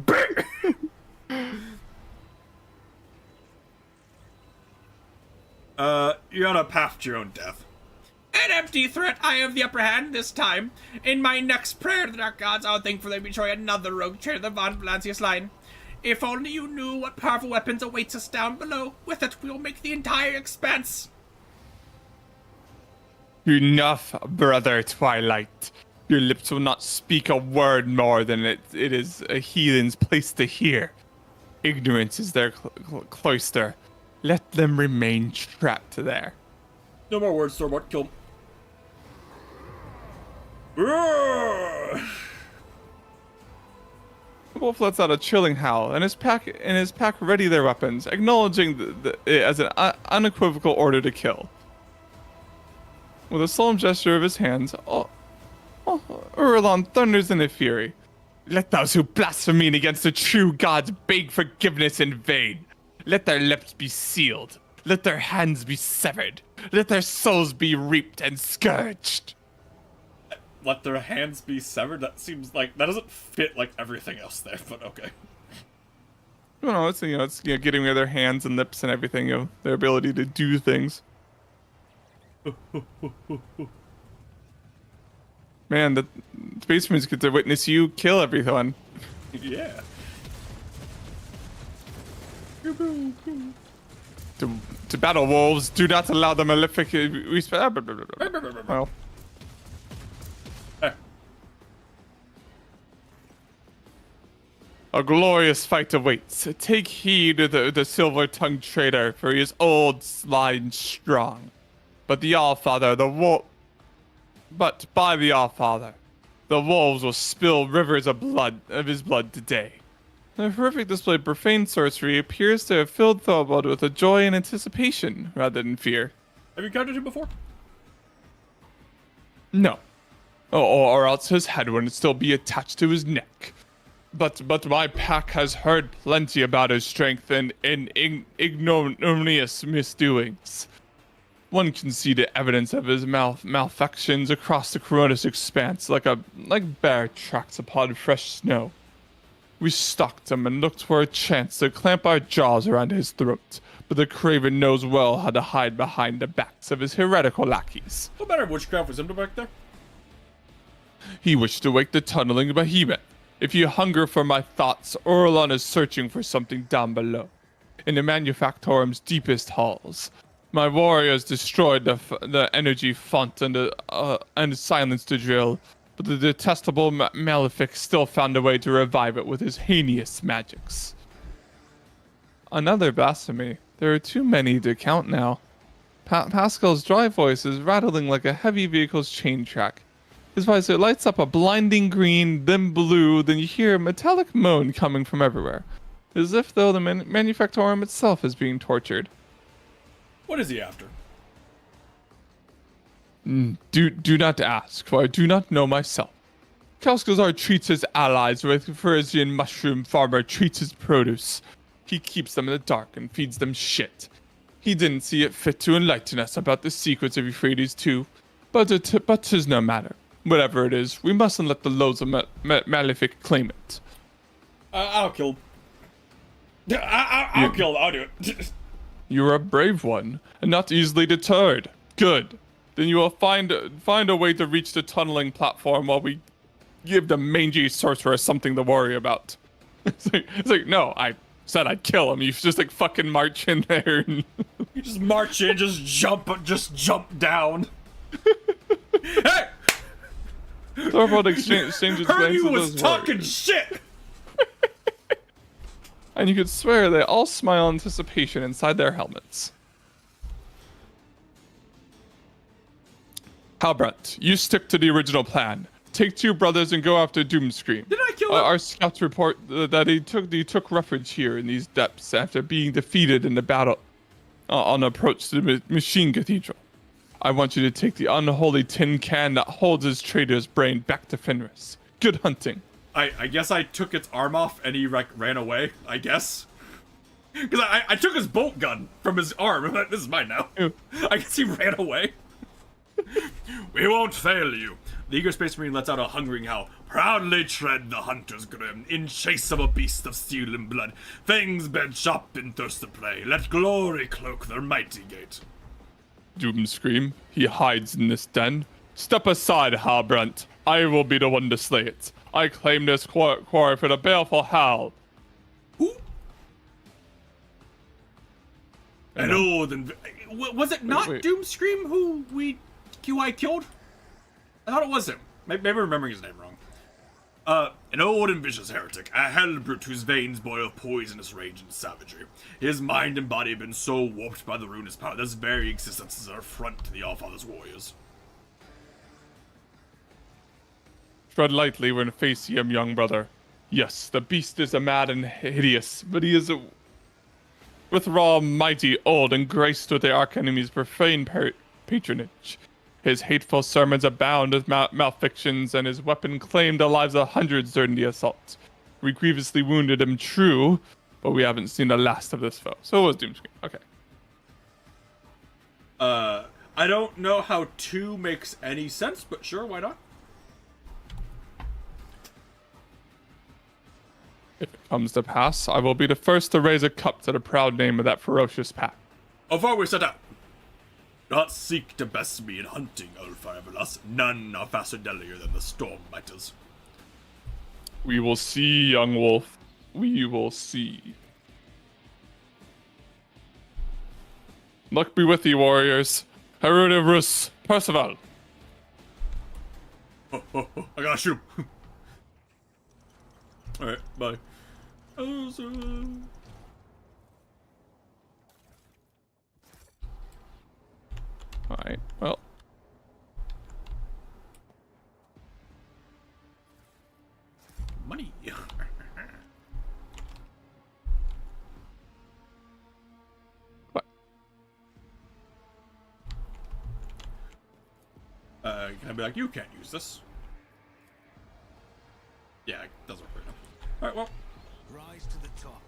You're on a path to your own death. An empty threat, I have the upper hand this time. In my next prayer to the Dark Gods, I'll thankfully betray another rogue trader, the Von Valancius line. If only you knew what powerful weapons awaits us down below. With it, we'll make the entire expanse. Enough, brother Twilight. Your lips will not speak a word more than it is a heathen's place to hear. Ignorance is their cloister. Let them remain trapped there. No more words, Stormort. Kill him. The wolf lets out a chilling howl, and his pack ready their weapons, acknowledging it as an unequivocal order to kill. With a solemn gesture of his hands, Furlong thunders in a fury. Let those who blaspheme against the true gods beg forgiveness in vain. Let their lips be sealed. Let their hands be severed. Let their souls be reaped and scourged. Let their hands be severed? That seems like... That doesn't fit, like, everything else there, but okay. No, it's getting rid of their hands and lips and everything, their ability to do things. Man, the Space Marines get to witness you kill everyone. Yeah. To battle wolves, do not allow the malefic... Well... A glorious fight awaits. Take heed of the silver-tongued traitor, for he is old, sly, and strong. But the Allfather, But by the Allfather, the wolves will spill rivers of his blood today. The horrific display of profane sorcery appears to have filled Thorvald with a joy and anticipation, rather than fear. Have you encountered him before? No. Or else his head wouldn't still be attached to his neck. But my pack has heard plenty about his strength and ignominious misdoings. One can see the evidence of his malfections across the Coronis expanse like bear tracks upon fresh snow. We stalked him and looked for a chance to clamp our jaws around his throat, but the craven knows well how to hide behind the backs of his heretical lackeys. What matter of witchcraft was him back there? He wished to wake the tunneling behemoth. If you hunger for my thoughts, Orlon is searching for something down below, in the Manufactorum's deepest halls. My warriors destroyed the energy font and silenced the drill, but the detestable Malefic still found a way to revive it with his heinous magics. Another blasphemy. There are too many to count now. Pascal's dry voice is rattling like a heavy vehicle's chain track. His visor lights up a blinding green, then blue, then you hear a metallic moan coming from everywhere, as if though the Manufactorum itself is being tortured. What is he after? Do not ask, for I do not know myself. Kalskazar treats his allies with Frisian mushroom farmer treats his produce. He keeps them in the dark and feeds them shit. He didn't see it fit to enlighten us about the secrets of Euphrates too, but 'tis no matter. Whatever it is, we mustn't let the loads of Malefic claim it. I'll kill. I'll kill. I'll do it. You're a brave one, and not easily deterred. Good. Then you will find a way to reach the tunneling platform while we give the mangy sorcerer something to worry about. It's like, no, I said I'd kill him. You just like fucking march in there. And you just march in, just jump down. Hey! Thorvald exchanges glances with was those talking warriors. shit! And you could swear they all smile in anticipation inside their helmets. Halbrand, you stick to the original plan. Take 2 brothers and go after Doomscream. Did I kill him? Our scouts report that he took refuge here in these depths after being defeated in the battle on approach to the Machine Cathedral. I want you to take the unholy tin can that holds his traitor's brain back to Fenris. Good hunting. I guess I took its arm off and he ran away, I guess. Because I took his bolt gun from his arm. This is mine now. Ew. I guess he ran away. We won't fail you. The eager Space Marine lets out a hungering howl. Proudly tread the hunter's grim, in chase of a beast of steel and blood. Fangs bent sharp in thirst to play. Let glory cloak their mighty gait. Doomscream, he hides in this den. Step aside, Halbrand. I will be the one to slay it. I claim this quarry for the baleful Hal. Who? An old and... Was it not wait. Doomscream who I killed? I thought it was him. Maybe I'm remembering his name wrong. An old and vicious heretic, a hell-brute whose veins boil poisonous rage and savagery. His mind and body have been so warped by the ruinous power that his very existence is an affront to the Allfather's warriors. Tread lightly when facing him, young brother. Yes, the beast is a mad and hideous, but he is withal mighty, old, and graced with the archenemy's profane patronage. His hateful sermons abound with malfictions, and his weapon claimed the lives of hundreds during the assault. We grievously wounded him, true, but we haven't seen the last of this foe. So it was Doomscreen. Okay. I don't know how 2 makes any sense, but sure, why not? If it comes to pass, I will be the first to raise a cup to the proud name of that ferocious pack. Of our we set out. Not seek to best me in hunting, Ulfar Everlast. None are faster deadlier than the storm biters. We will see, young wolf. We will see. Luck be with you, warriors. Herod Rus, Percival. I gotta shoot him. Alright, bye. Alright, well. Money. What? Can I be like, you can't use this? Yeah, it doesn't work right now. Alright, well, Rise to the top,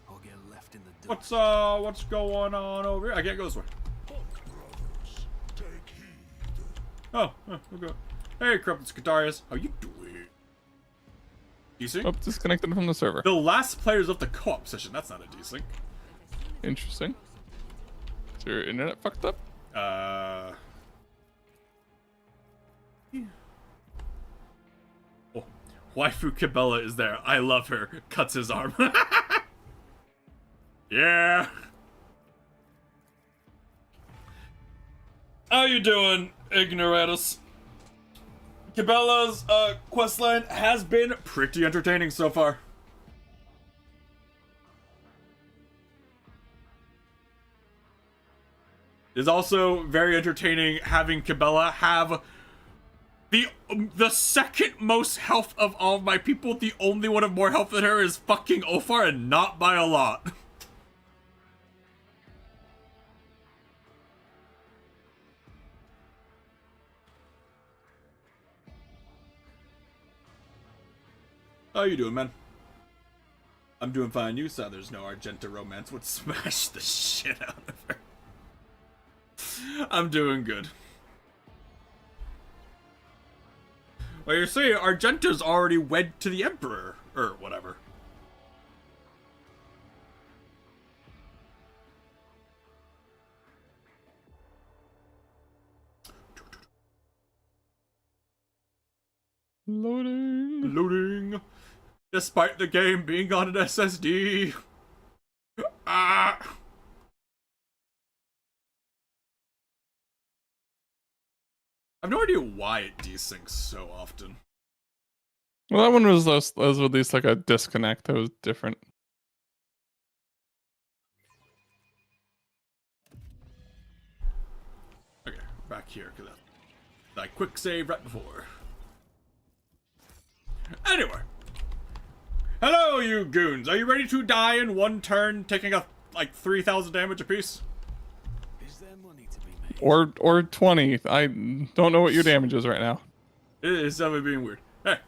or get left in the dust. what's going on over here? I can't go this way. Brothers, take heed. Oh, okay. Hey, Corrupted Scutarius, how you doing? Desync? Oh, disconnected from the server. The last players of the co-op session. That's not a desync. Interesting. Is your internet fucked up? Oh, waifu Cabela is there. I love her. Cuts his arm. Yeah. How you doing, Ignoratus? Cabela's questline has been pretty entertaining so far. It is also very entertaining having Cabela have the second most health of all of my people. The only one of more health than her is fucking Ulfar, and not by a lot. How you doing, man? I'm doing fine. You saw there's no Argenta romance would smash the shit out of her. I'm doing good. Well, you see, Argenta's already wed to the Emperor, or whatever. Loading. Loading. Despite the game being on an SSD. Ah. I have no idea why it desyncs so often. Well, that one was at least like a disconnect. That was different. Okay, back here, because that quick save right before. Anyway. Hello, you goons. Are you ready to die in one turn, taking like 3,000 damage apiece? Is there money to be made? Or 20. I don't know what your damage is right now. It is definitely being weird. Hey.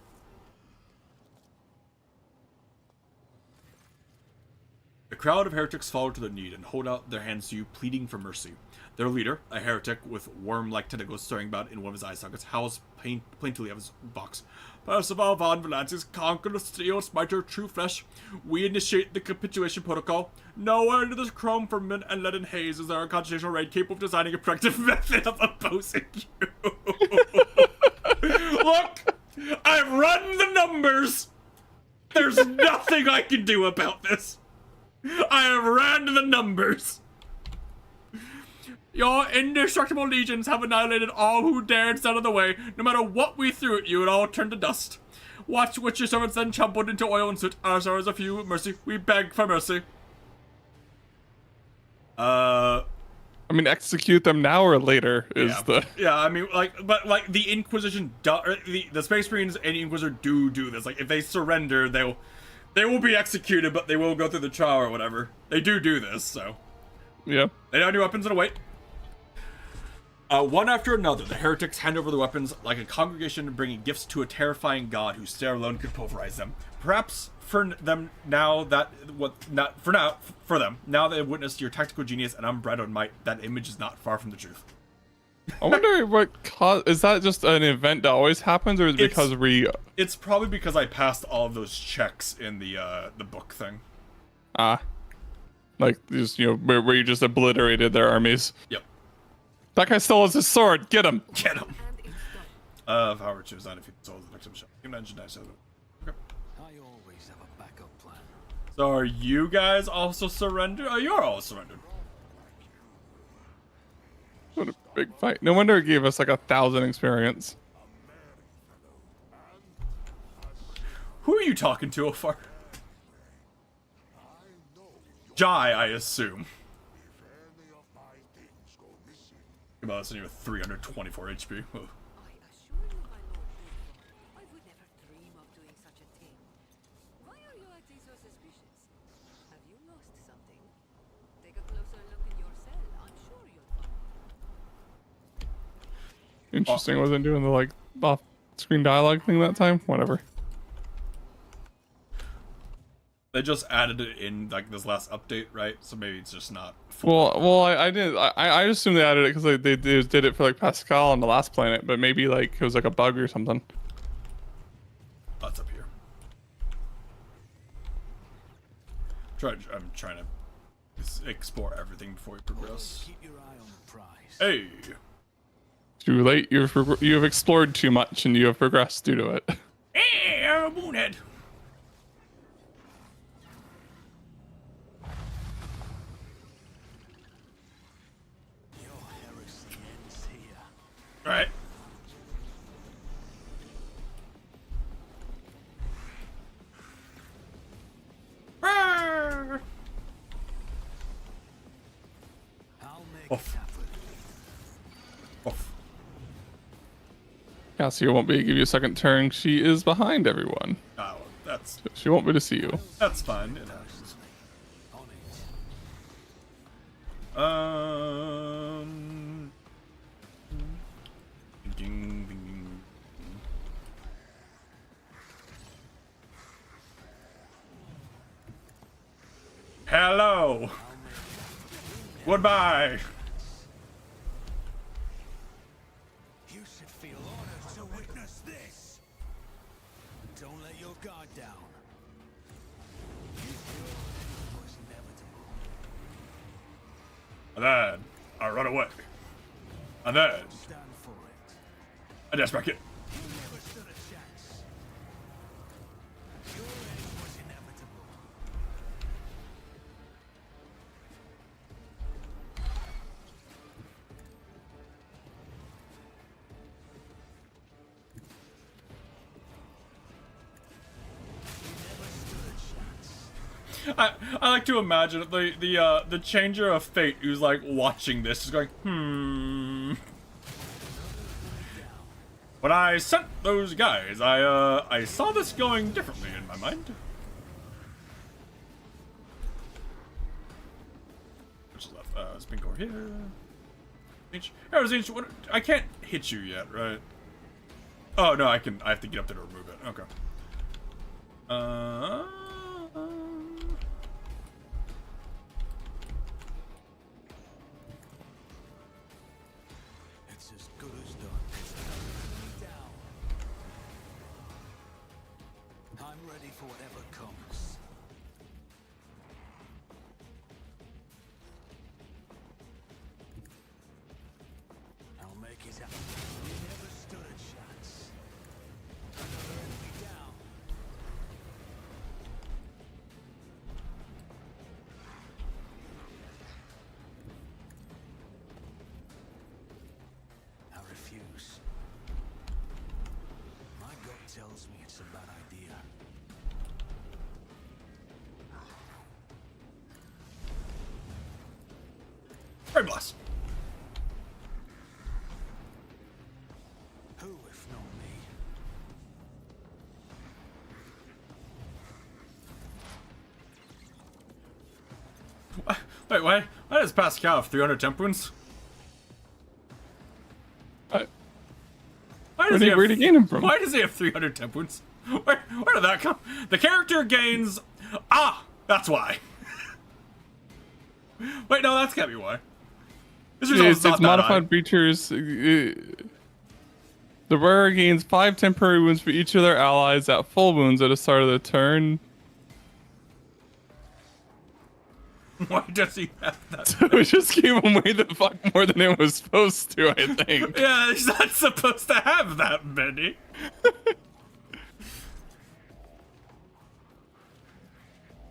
The crowd of heretics fall to their need and hold out their hands to you, pleading for mercy. Their leader, a heretic with worm-like tentacles staring about in one of his eye sockets, howls plaintively of his box. Percival von Valances, conquer the steel smiter, true flesh. We initiate the capitulation protocol. Nowhere into this chrome firmament and leaden haze is there a constitutional raid capable of designing a productive method of opposing you. Look, I've run the numbers. There's nothing I can do about this. I have ran the numbers. Your indestructible legions have annihilated all who dared stand in the way. No matter what we threw at you, it all turned to dust. Watch which your servants then trampled into oil and soot. Our sorrows are few. Mercy. We beg for mercy. I mean, execute them now or later is yeah. the... Yeah, I mean, but the Inquisition, the Space Marines and Inquisitor do this. Like, if they surrender, they will be executed, but they will go through the trial or whatever. They do this, so. Yeah. Lay down your weapons and await. One after another, the heretics hand over the weapons like a congregation bringing gifts to a terrifying god whose stare alone could pulverize them. Perhaps for them now that for them now they have witnessed your tactical genius and unbridled might, that image is not far from the truth. I wonder what is that just an event that always happens, or is it because It's probably because I passed all of those checks in the book thing. Like just where you just obliterated their armies. Yep. That guy still has his sword. Get him. Get him. And it's done. If I were to design if he sold the victim shot. Human engine dice. Okay. I always have a backup plan. So are you guys also surrendered? Oh, you're all surrendered. What a big fight. No wonder it gave us like 1,000 experience. Who are you talking to, Ofar? Jai, I assume. Well, that's you with 324 HP. Ugh. I assure you, my lord, I would never dream of doing such a thing. Why are you acting so suspicious? Have you lost something? Take a closer look in your cell. I'm sure you'll find. Interesting. Wasn't doing the like off-screen dialogue thing that time. Whatever. They just added it in like this last update, right? So maybe it's just not full. Well, I assumed they added it because they did it for like Pascal on the last planet, but maybe like it was like a bug or something. That's up here. I'm trying to explore everything before we progress. Keep your eye on the prize. Hey, Too late. You have explored too much and you have progressed due to it. hey, Moonhead. Your heresy ends here. All right. I'll make Off. it happen. Off. Cassia won't be able to give you a second turn. She is behind everyone. Oh, that's She won't be able to see you. fine. It happens. On it. Ding, ding, ding. Hello. Goodbye. You should feel honored to witness this. Don't let your guard down. It was inevitable. And then I run away. And then Stand for it. I dash back in. You never stood a chance. Your end was inevitable. I like to imagine the changer of fate who's like watching this is going, When I sent those guys, I saw this going differently in my mind. Which is left? Spincor here. Zinch, what? I can't hit you yet, right? Oh no, I have to get up there to remove it. Okay. It's as good as done. Down. I'm ready for whatever comes. I'll make it happen. You never stood a chance. Another enemy down. I refuse. My gut tells me it's a bad idea. Very blessed. Who, if not me? Wait, why does Pascal have 300 temp wounds? Where'd he gain him from? Why does he have 300 temp wounds? Where did that come? The character gains. Ah, that's why. Wait, no, that's can't be why. This result's not It's that modified high. creatures. The wearer gains 5 temporary wounds for each of their allies at full wounds at the start of the turn. Why does he have that? So it just gave him way the fuck more than it was supposed to, I think. Yeah, he's not supposed to have that many.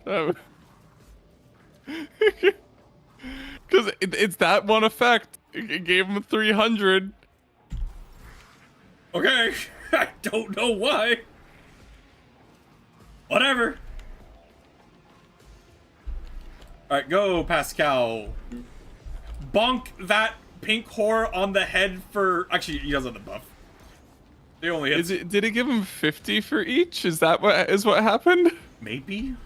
Because it's that one effect. It gave him 300. Okay, I don't know why. Whatever. Alright, go, Pascal. Bonk that pink whore on the head for... Actually, he doesn't have the buff. They only hit... Did it give him 50 for each? Is that what happened? Maybe?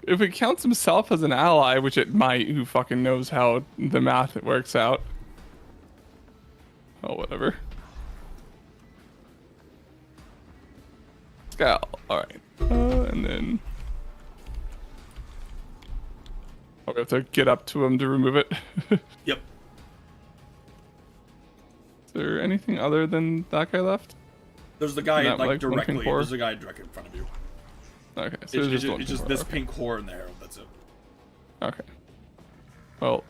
If it counts himself as an ally, which it might, who fucking knows how the math works out. Oh, whatever. Scal, alright. And then... Oh, we have to get up to him to remove it. Yep. Is there anything other than that guy left? There's the guy, Not like, like one directly... pink whore? There's a guy directly in front of you. Okay, so it's It's just this okay. pink whore and the arrow, that's it. Okay. Well.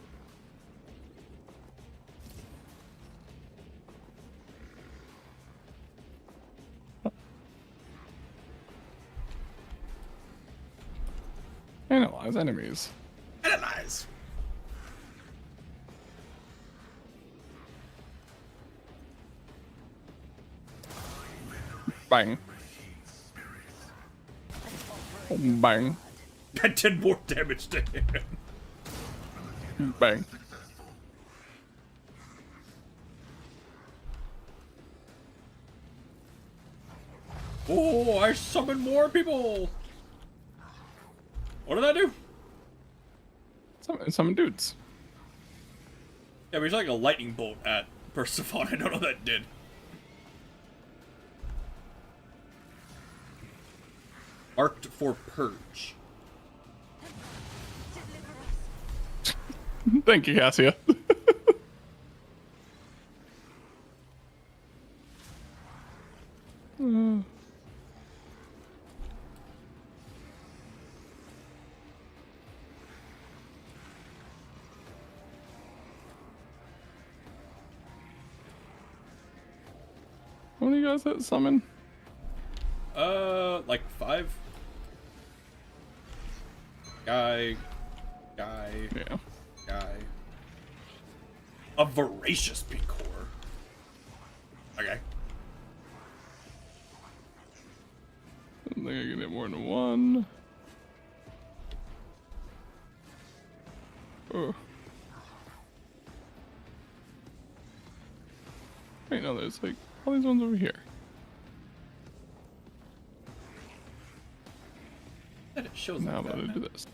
Analyze enemies. Analyze. Bang. Bang. That did more damage to him. Bang. Oh, I summoned more people. What did I do? Some dudes. Yeah, we shot like a lightning bolt at Persephone. I don't know what that did. Marked for purge. Thank you, Cassia. What do you guys at summon? Like 5. Guy. Yeah. A voracious pink whore. Okay. I don't think I can hit more than one. Oh. Wait, no, there's like all these ones over here. That it shows Now I'm like that, gonna do man. this.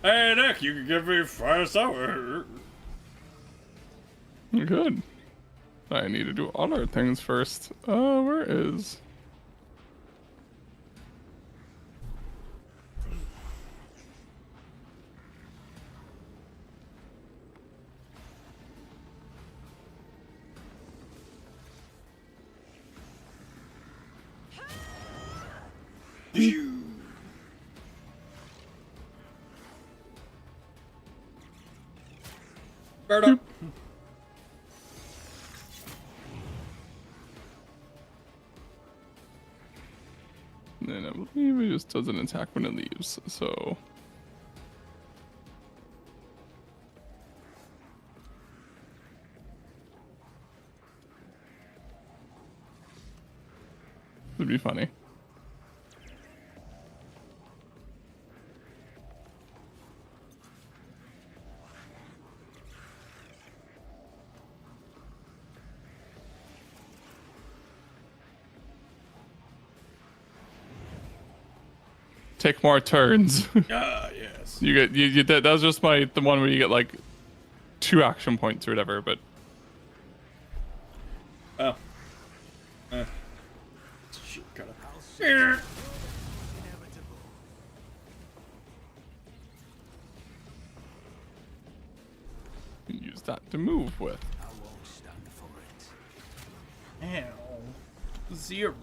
Hey Nick, you can give me 5 sour. Good. I need to do other things first. Where is... Bird up. Then I believe it just doesn't attack when it leaves, so... It'd be funny. take more turns. Ah, yes. You get that was just the one where you get like 2 action points or whatever, but Oh. Shit, kinda. Inevitable. you can use that to move with. I won't stand for it. Ow. 0.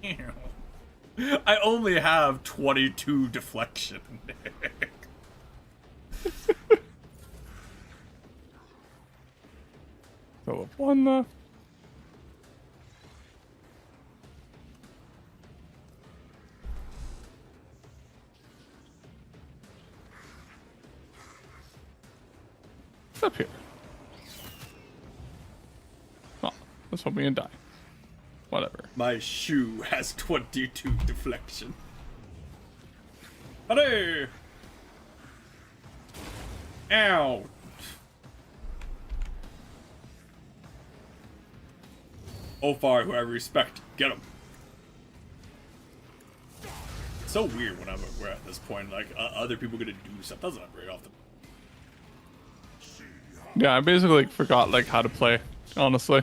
Ew. I only have 22 deflection. So with 1 left. Up here. Oh, let's hope we can die. Whatever. My shoe has 22 deflection. Howdy! Ow! Ofar, who I respect, get him. It's so weird when we're at this point, like, other people gonna do stuff. Doesn't happen very often. Yeah, I basically forgot like how to play, honestly.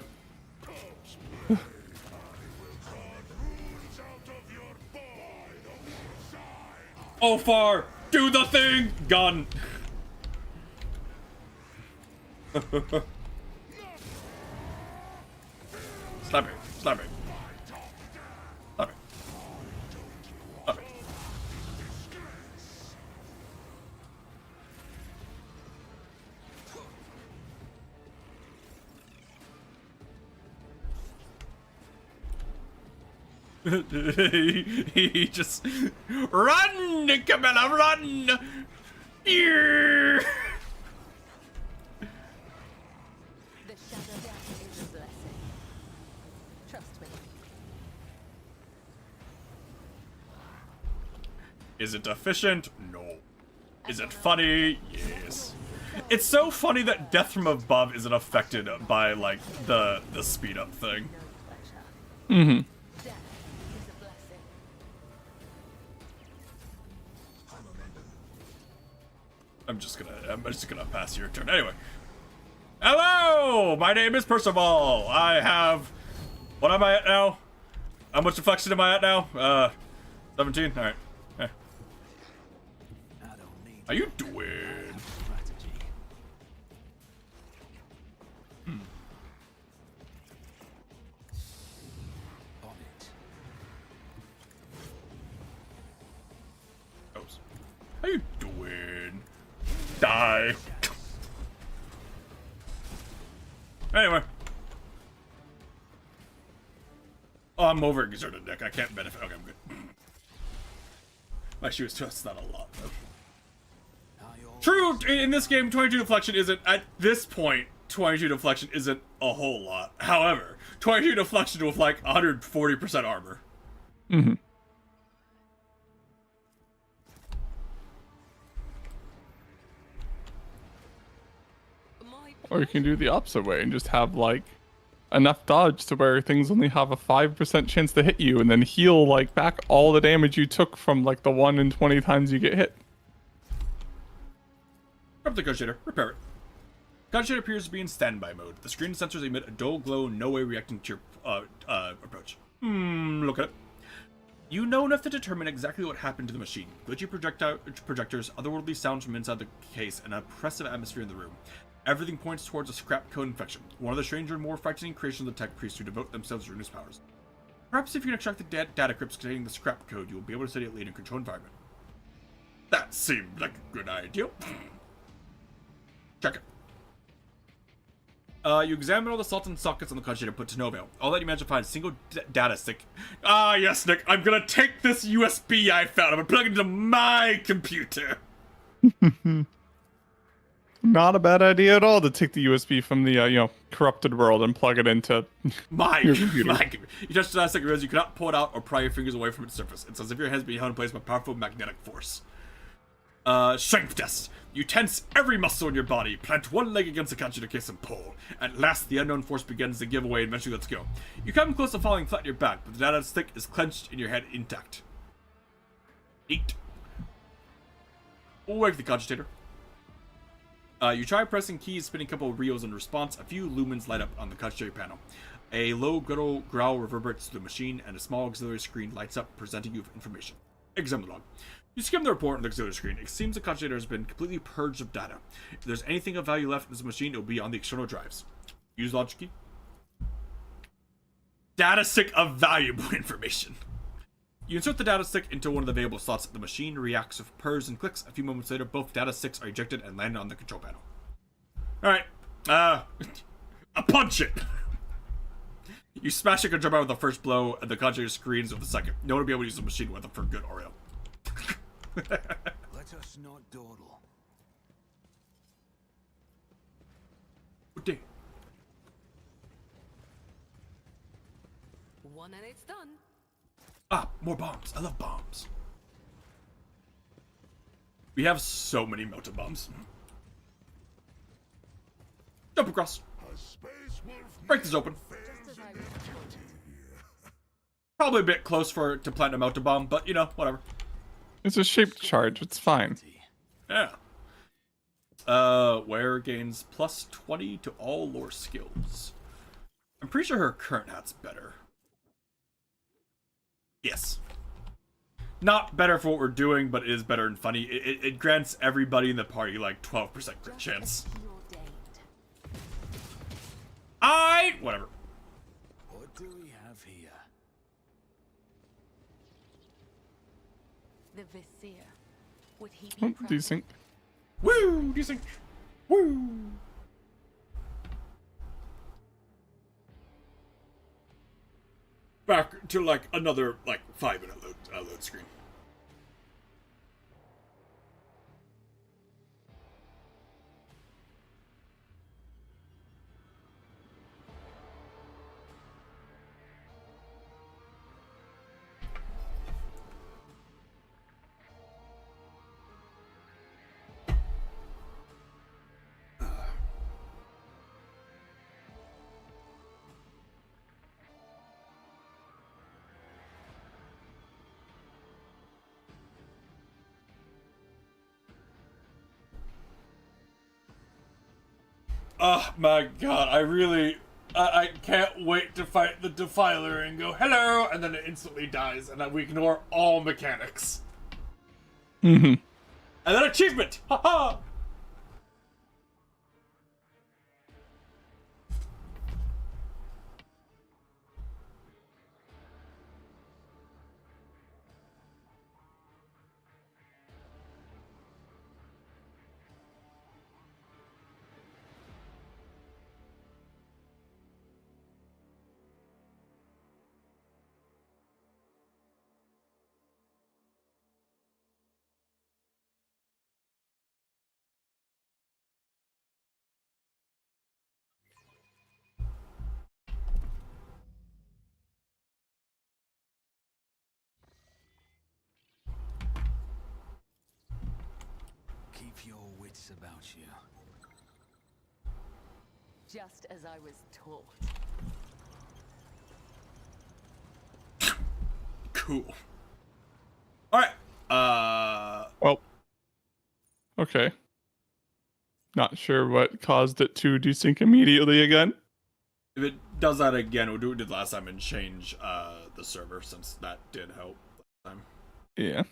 Ofar, do the thing! Gun! Slap it, slap it. Slap it. Slap it. he just run, Camilla, run! Yeah. The shadow is a blessing. Trust me. Is it efficient? No. Is it funny? Yes. It's so funny that death from above isn't affected by like the speed up thing. Mm-hmm. Death is a blessing. I'm just gonna pass your turn anyway. Hello, my name is Percival. I have, what am I at now? How much deflection am I at now? 17. All right. Eh. I don't need How you doing? strategy. On it. Goes. How you doing? Die. Anyway. Oh, I'm overexerted, Nick. I can't benefit. Okay, I'm good. My shoe is just not a lot, though. True, in this game, 22 deflection isn't, at this point, 22 deflection isn't a whole lot. However, 22 deflection with like 140% armor. Mm-hmm. Or you can do the opposite way and just have like enough dodge to where things only have a 5% chance to hit you and then heal like back all the damage you took from like the 1 in 20 times you get hit. Grab the gun shader, repair it. Gun shader appears to be in standby mode. The screen sensors emit a dull glow, no way reacting to your approach. Look at it. You know enough to determine exactly what happened to the machine. Glitchy projectors, otherworldly sounds from inside the case, and an oppressive atmosphere in the room. Everything points towards a scrap code infection, one of the stranger and more frightening creations of the tech priests who devote themselves to Ruinous powers. Perhaps if you can extract the data crypts containing the scrap code, you will be able to study it later in a controlled environment. That seemed like a good idea. Check it. You examine all the salt and sockets on the gun shader, put to no avail. All that you manage to find is a single data stick. Ah, yes, Nick. I'm gonna take this USB I found. I'm gonna plug it into my computer. Not a bad idea at all to take the USB from the corrupted world and plug it into My your computer. computer. You touch the data stick and realize you cannot pull it out or pry your fingers away from its surface. It's as if your hands being held in place by powerful magnetic force. Strength test. You tense every muscle in your body, plant one leg against the conjurer case and pull. At last, the unknown force begins to give away and eventually lets go. You come close to falling flat on your back, but the data stick is clenched in your head intact. Eat. Wake the cogitator. You try pressing keys, spinning a couple of reels in response. A few lumens light up on the cogitator panel. A low guttural growl reverberates through the machine, and a small auxiliary screen lights up, presenting you with information. Examine the log. You skim the report on the auxiliary screen. It seems the cogitator has been completely purged of data. If there's anything of value left in this machine, it will be on the external drives. Use logic key. Data stick of valuable information. You insert the data stick into one of the available slots. The machine reacts with purrs and clicks. A few moments later, both data sticks are ejected and land on the control panel. Alright. A punch it! You smash the control panel with the first blow, and the cogitator screams with the second. No one will be able to use the machine whether for good or ill. Let us not dawdle. Good day. One and it's done. Ah, more bombs. I love bombs. We have so many melted bombs. Jump across. A space wolf Break this open. Probably a bit close to plant a melted bomb, but you know, whatever. It's a shaped charge. It's fine. Yeah. Wearer gains plus 20 to all lore skills. I'm pretty sure her current hat's better. Yes. Not better for what we're doing, but it is better and funny. It grants everybody in the party like 12% crit chance. Whatever. What do we have here? The Vizier. Would he be Oh, proud? decent. Woo! Decent. Woo! Back to like another 5-minute load screen. Oh my god, I can't wait to fight the Defiler and go, hello, and then it instantly dies, and then we ignore all mechanics. Mm-hmm. And then achievement! Haha! Keep your wits about you. Just as I was taught. Cool. Alright. Well. Okay. Not sure what caused it to desync immediately again. If it does that again, we'll do what we did last time and change the server, since that did help last time. Yeah.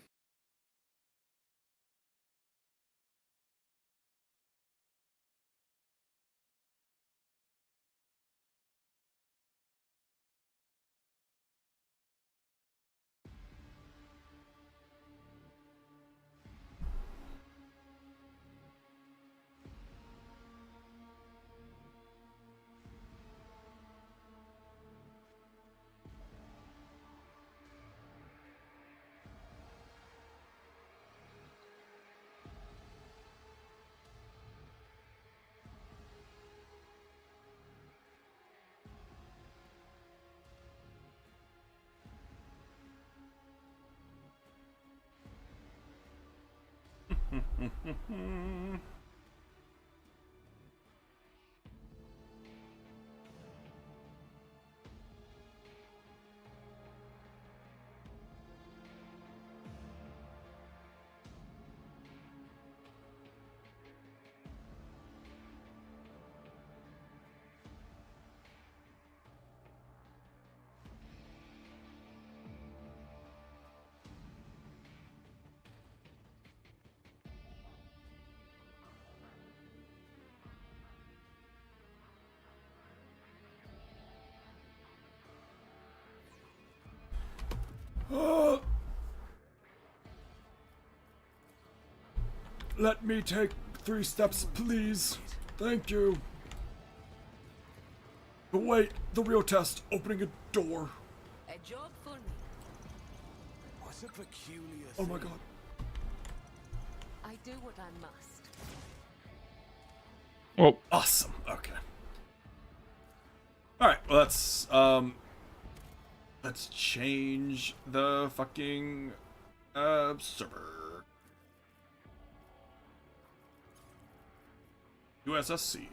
Let me take 3 steps, please. Thank you. But wait, the real test, opening a door. A job for me. What's a peculiar Oh my thing? god. I do what I must. Well, Awesome. Okay. Alright, well let's change the fucking server. USSC.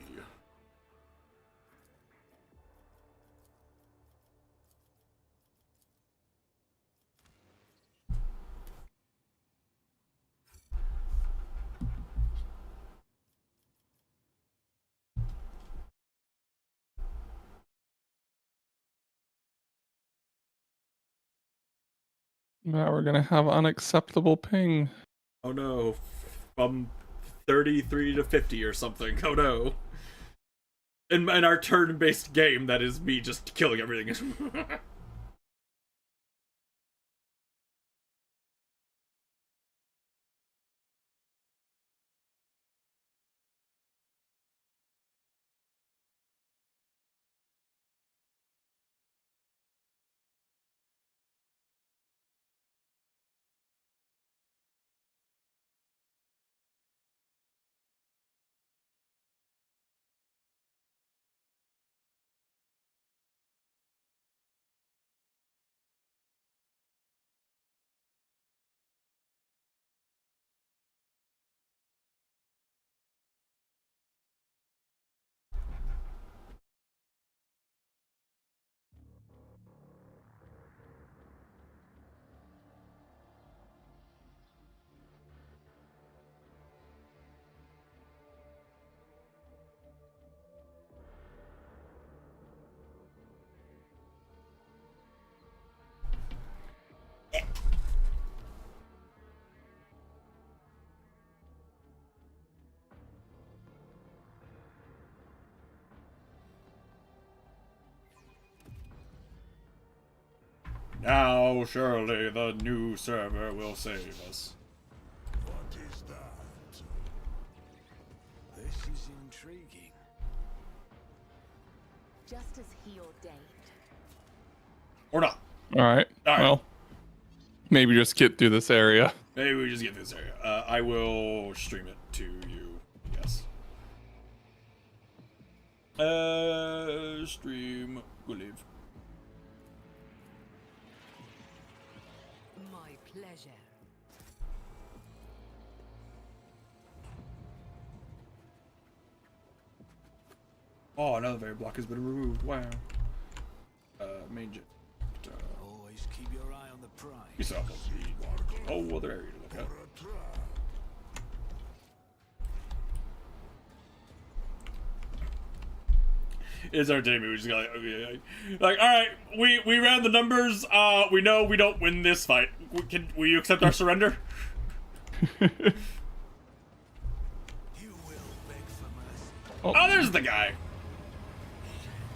now we're gonna have unacceptable ping. Oh no. From 33 to 50 or something. Oh no. In our turn-based game, that is me just killing everything. Now, surely the new server will save us. What is that? This is intriguing. Just as he ordained. Or not. All right. All right. Well, maybe just get through this area. Maybe we just get this area. I will stream it to you. Yes. Stream. Go live. My pleasure. Oh, another very block has been removed. Wow. Main jet. Always keep your eye on the prize. You saw the whole other area to look at. It's entertainment. We just got like, all right, we ran the numbers. We know we don't win this fight. Will you accept our surrender? You will beg for mercy. Oh, there's the guy.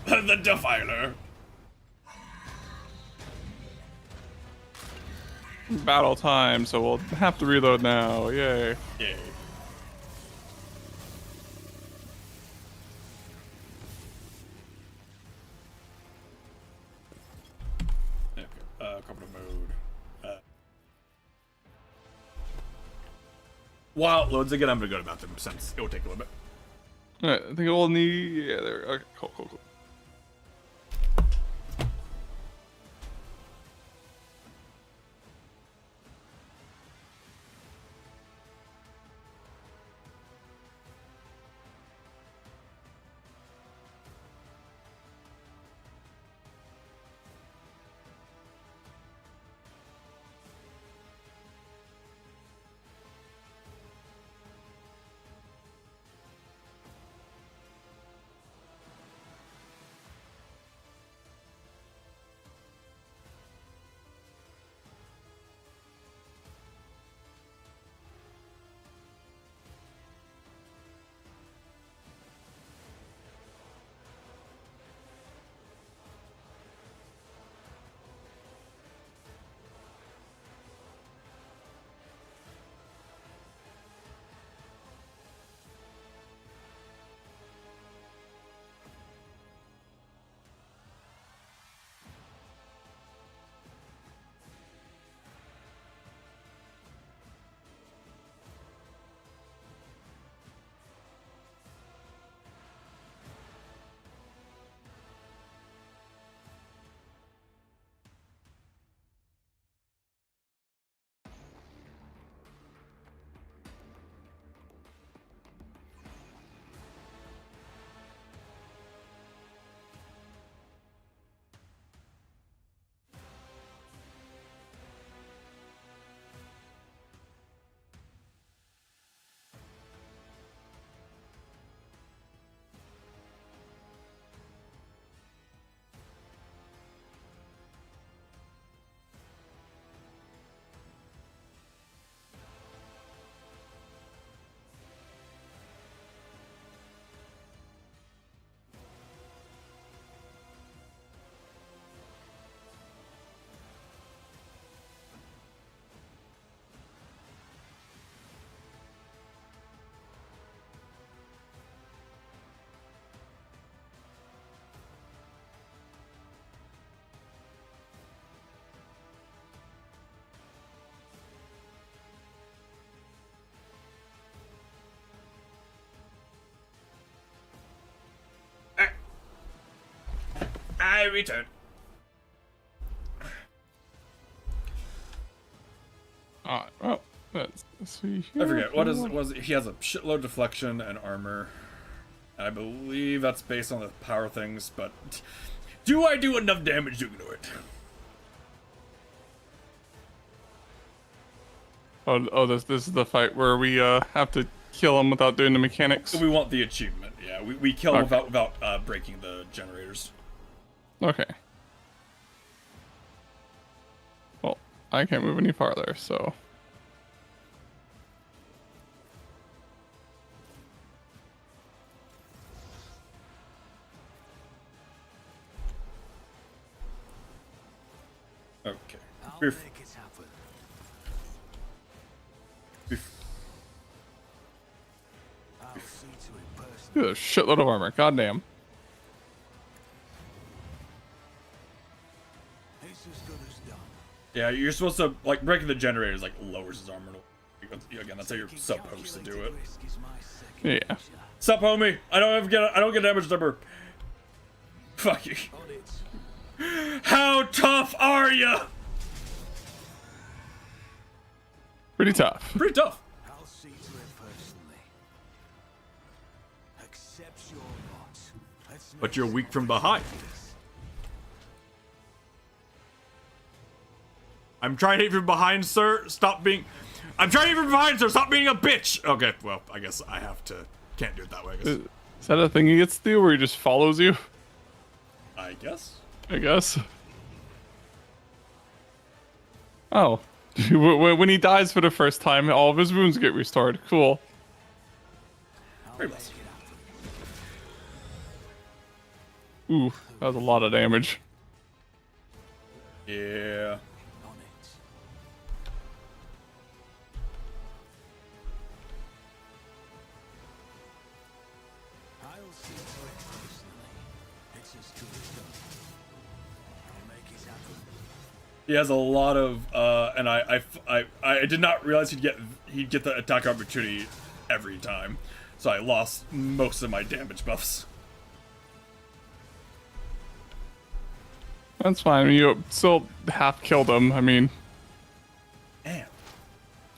The Defiler. Battle time, so we'll have to reload now. Yay. Yay. Okay, combat mode. While it loads again, I'm gonna go to the bathroom since it will take a little bit. All right, I think we'll need. Yeah, there. Okay, cool. I return. Alright, well, let's see here. I forget was it? He has a shitload of deflection and armor. I believe that's based on the power things, but do I do enough damage to ignore it? Oh, this is the fight where we have to kill him without doing the mechanics. We want the achievement. Yeah, we kill him Okay. without breaking the generators. Okay. Well, I can't move any farther, so. Okay. I'll Bef- make it happen. bef- I'll see to it personally. Dude, a shitload of armor. Goddamn. It's as good as done. Yeah, you're supposed to like breaking the generators like lowers his armor. Again, that's how you're Taking supposed to do it. calculated risk is my second Yeah. nature. Sup, homie? I don't get damage number. Fuck you. On it. How tough are you? Pretty tough. Pretty tough. I'll see to it personally. Accept your lot. Let's But make you're weak from behind. this. I'm trying to hit from behind, sir. Stop being. I'm trying to hit from behind, sir. Stop being a bitch. Okay, well, I guess I have to. Can't do it that way. Is that a thing he gets to do where he just follows you? I guess. I guess. Oh. When he dies for the first time, all of his wounds get restored. Cool. Very much. Ooh, that was a lot of damage. Yeah. On it. I'll see to it personally. It's as good as done. I'll make it happen. He has a lot of, and I did not realize he'd get the attack opportunity every time, so I lost most of my damage buffs. That's fine. You still half killed him. I mean, Damn.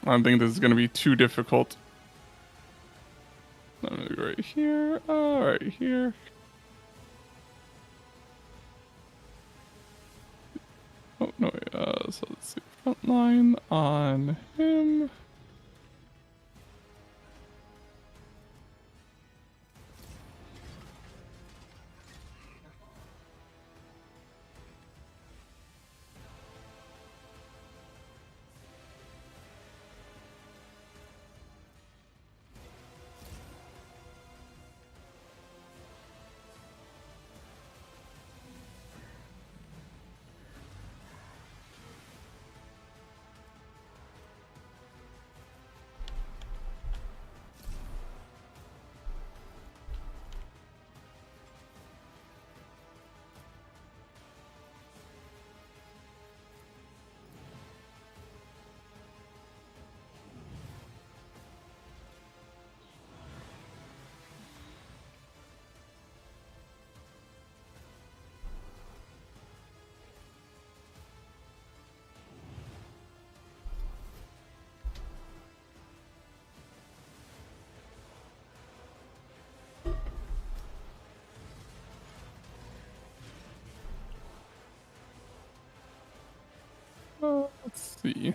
I don't think this is going to be too difficult. I'm gonna go right here. Right here. Oh, no. So let's see. Front line on him. Let's see.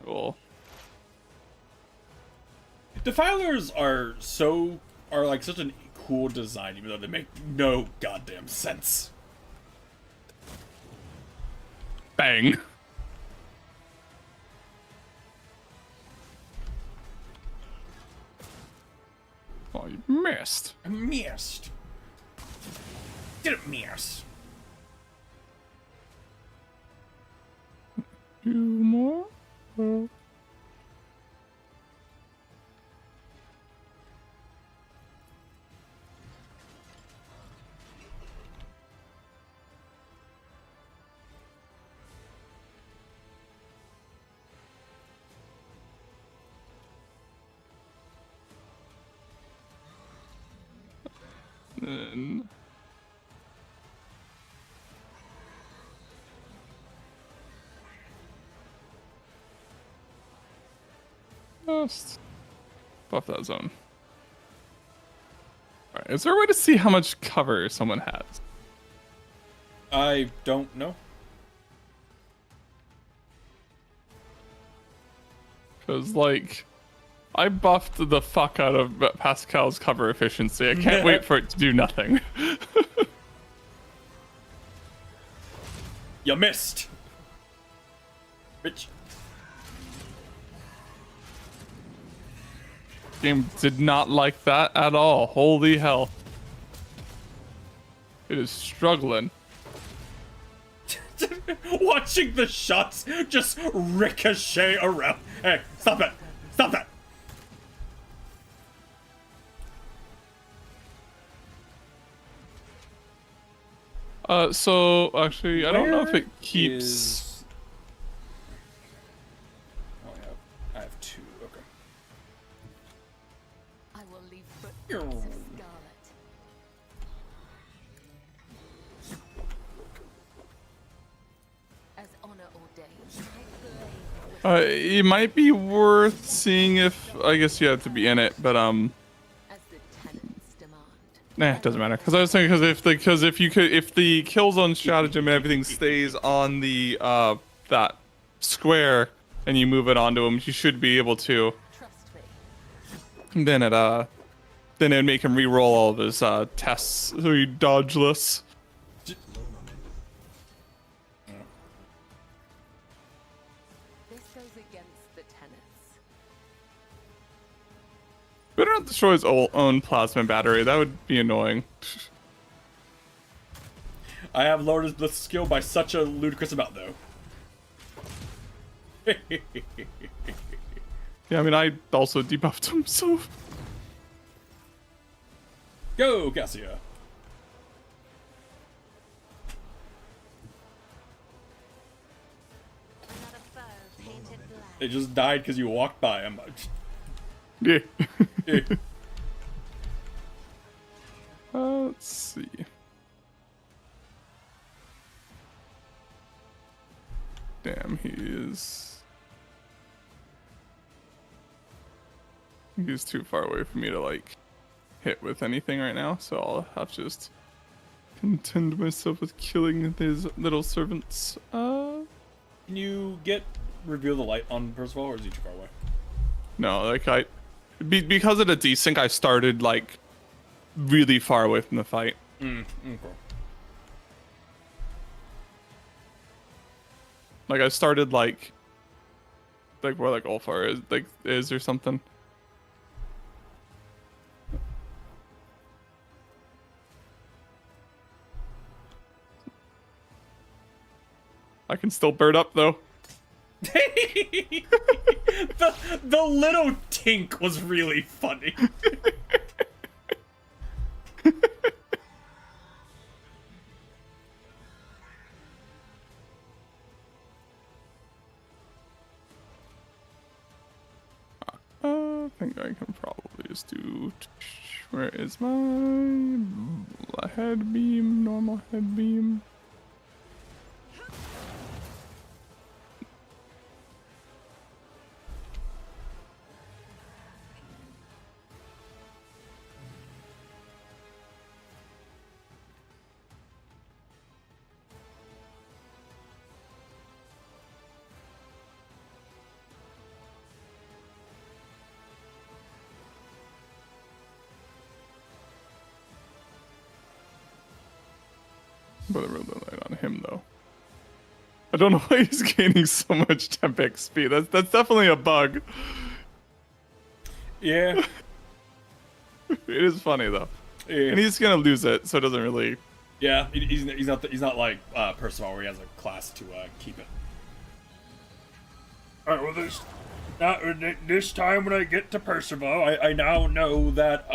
Cool. Defilers are like such a cool design, even though they make no goddamn sense. Bang. Oh, you missed. I missed. Didn't miss. Two more. Oh. And just buff that zone. Alright, is there a way to see how much cover someone has? I don't know. Because, like, I buffed the fuck out of Pascal's cover efficiency. I can't wait for it to do nothing. You missed. Bitch. Game did not like that at all. Holy hell. It is struggling. Watching the shots just ricochet around. Hey, stop that. Stop that. So actually, I don't know if Where it keeps. is- Oh, I have two. Okay. I will leave footprints of scarlet. As honor ordained, I blade It might be worth seeing if I guess you have to be in it, but as the tenants demand. nah, it doesn't matter. Because I was thinking if the kill zone stratagem and everything stays on the that square and you move it onto him, you should be able to. Trust me. Then it'd make him re-roll all of his tests so he dodgeless. This goes against the tenets. Better not destroy his own plasma battery. That would be annoying. I have lowered his blitz skill by such a ludicrous amount, though. Yeah, I mean, I also debuffed him, so. Go, Cassia. Another foe painted black. It just died because you walked by him. Yeah. Eh. Let's see. Damn, he's too far away for me to like hit with anything right now, so I'll have to just contend myself with killing these little servants. Can you reveal the light on Percival, or is he too far away? No, like because of the desync, I started like really far away from the fight. Okay. Like I started like where like Ulfar is or something. I can still bird up though. the little tink was really funny. I think I can probably just do. Where is my head beam? Normal head beam. But I really light on him though. I don't know why he's gaining so much temp XP. That's definitely a bug. Yeah. It is funny though. Yeah. And he's gonna lose it, so it doesn't really. Yeah, he's not like Percival where he has a class to keep it. All right, well this time when I get to Percival, I now know that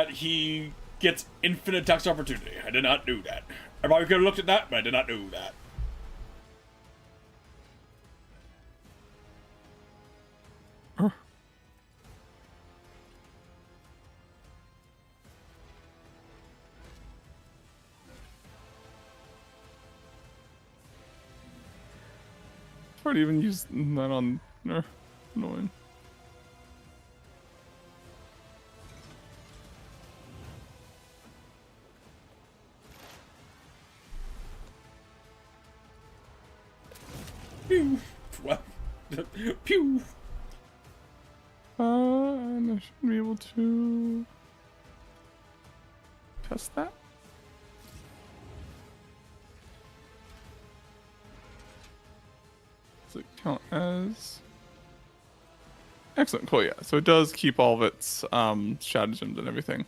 he gets infinite attacks opportunity. I did not know that. I probably could have looked at that, but I did not know that. I've already even used that on. Annoying. Pew. Pew. And I should be able to test that. Does it count as? Excellent, cool, yeah. So it does keep all of its stratagems and everything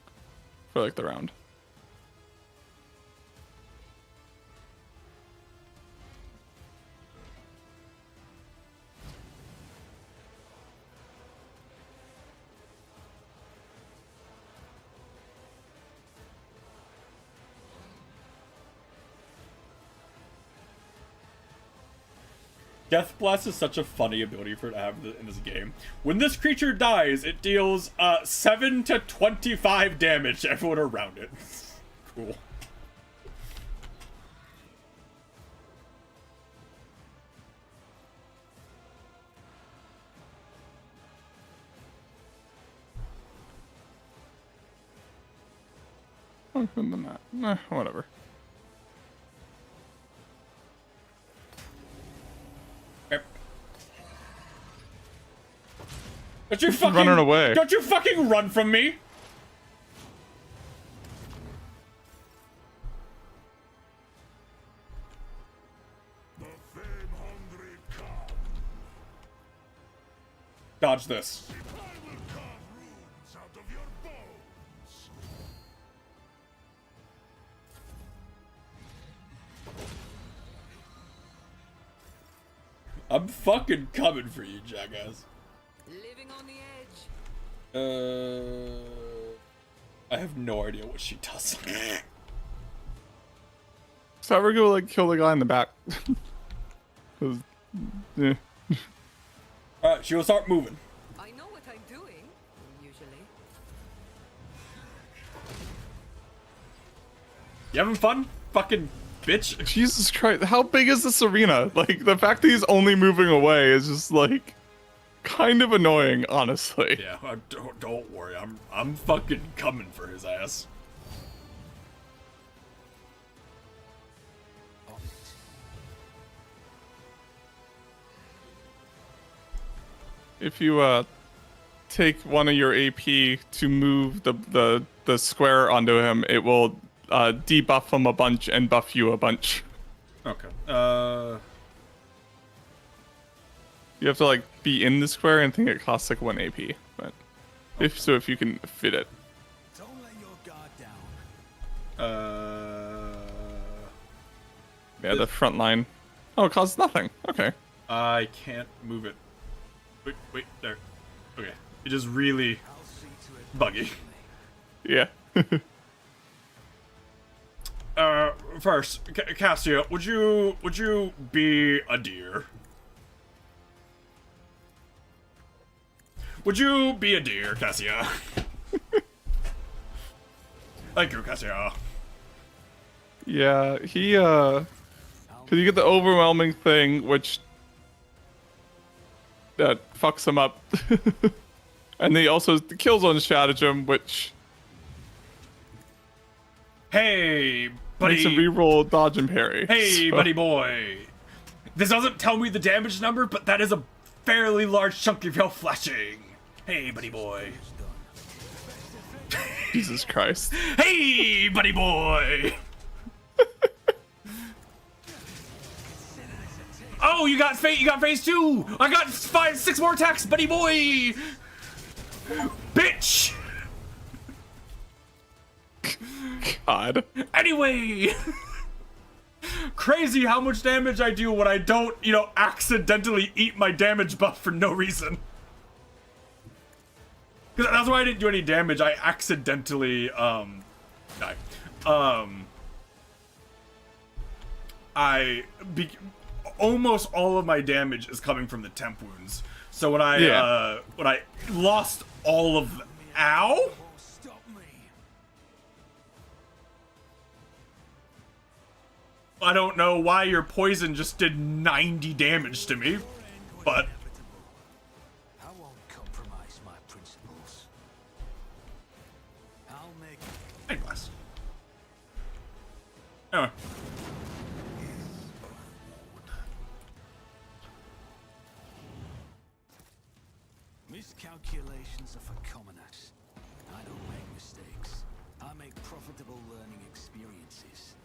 for like the round. Death Blast is such a funny ability for it to have in this game. When this creature dies, it deals 7 to 25 damage to everyone around it. Cool. Other than that, nah, whatever. Don't you fucking running away. Don't you fucking run from me! The fame-hungry come. Dodge this. I will carve runes out of your bones. I'm fucking coming for you, jackass. Living on the edge. I have no idea what she does. So we're gonna like kill the guy in the back. 'Cause, yeah. Alright, she will start moving. I know what I'm doing, usually. You having fun? Fucking bitch. Jesus Christ, how big is this arena? Like, the fact that he's only moving away is just like kind of annoying, honestly. Yeah, don't worry. I'm fucking coming for his ass. If you take one of your AP to move the square onto him, it will debuff him a bunch and buff you a bunch. Okay. You have to like be in the square, and I think it costs like 1 AP. But if you can fit it. Don't let your guard down. Yeah, the front line. Oh, it costs nothing. Okay. I can't move it. Wait, there. Okay. It is really I'll see to it. buggy. Yeah. First, Cassia, would you be a deer? Would you be a deer, Cassia? Thank you, Cassia. Yeah, he cause you get the overwhelming thing, which that fucks him up. And then he also the Killzone stratagem, which Hey, makes him buddy. reroll dodge and parry. Hey, So- buddy boy. This doesn't tell me the damage number, but that is a fairly large chunk of your flashing. Hey, buddy boy. Jesus Christ. Hey, buddy boy. Oh, you got phase 2. I got 6 more attacks, buddy boy. Bitch. God. Anyway. Crazy how much damage I do when I don't, accidentally eat my damage buff for no reason. Because that's why I didn't do any damage. I accidentally, died. Almost all of my damage is coming from the temp wounds. So when I lost all of, ow? Won't stop me. I don't know why your poison just did 90 damage to me, but I won't compromise my principles. I'll make hey, blast. Anyway. miscalculations are for commoners. I don't make mistakes. I make profitable learning experiences.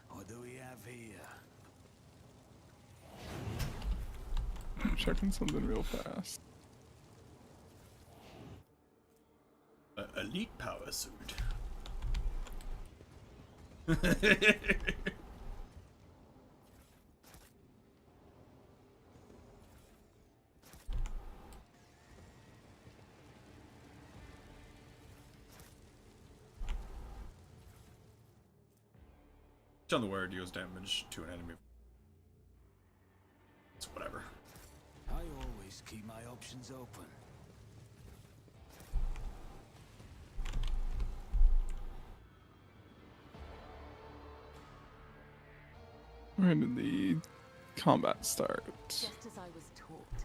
What do we have here? I'm checking something real fast. Elite power suit. On the wire deals damage to an enemy. It's whatever. I always keep my options open. When did the combat start? Just as I was taught.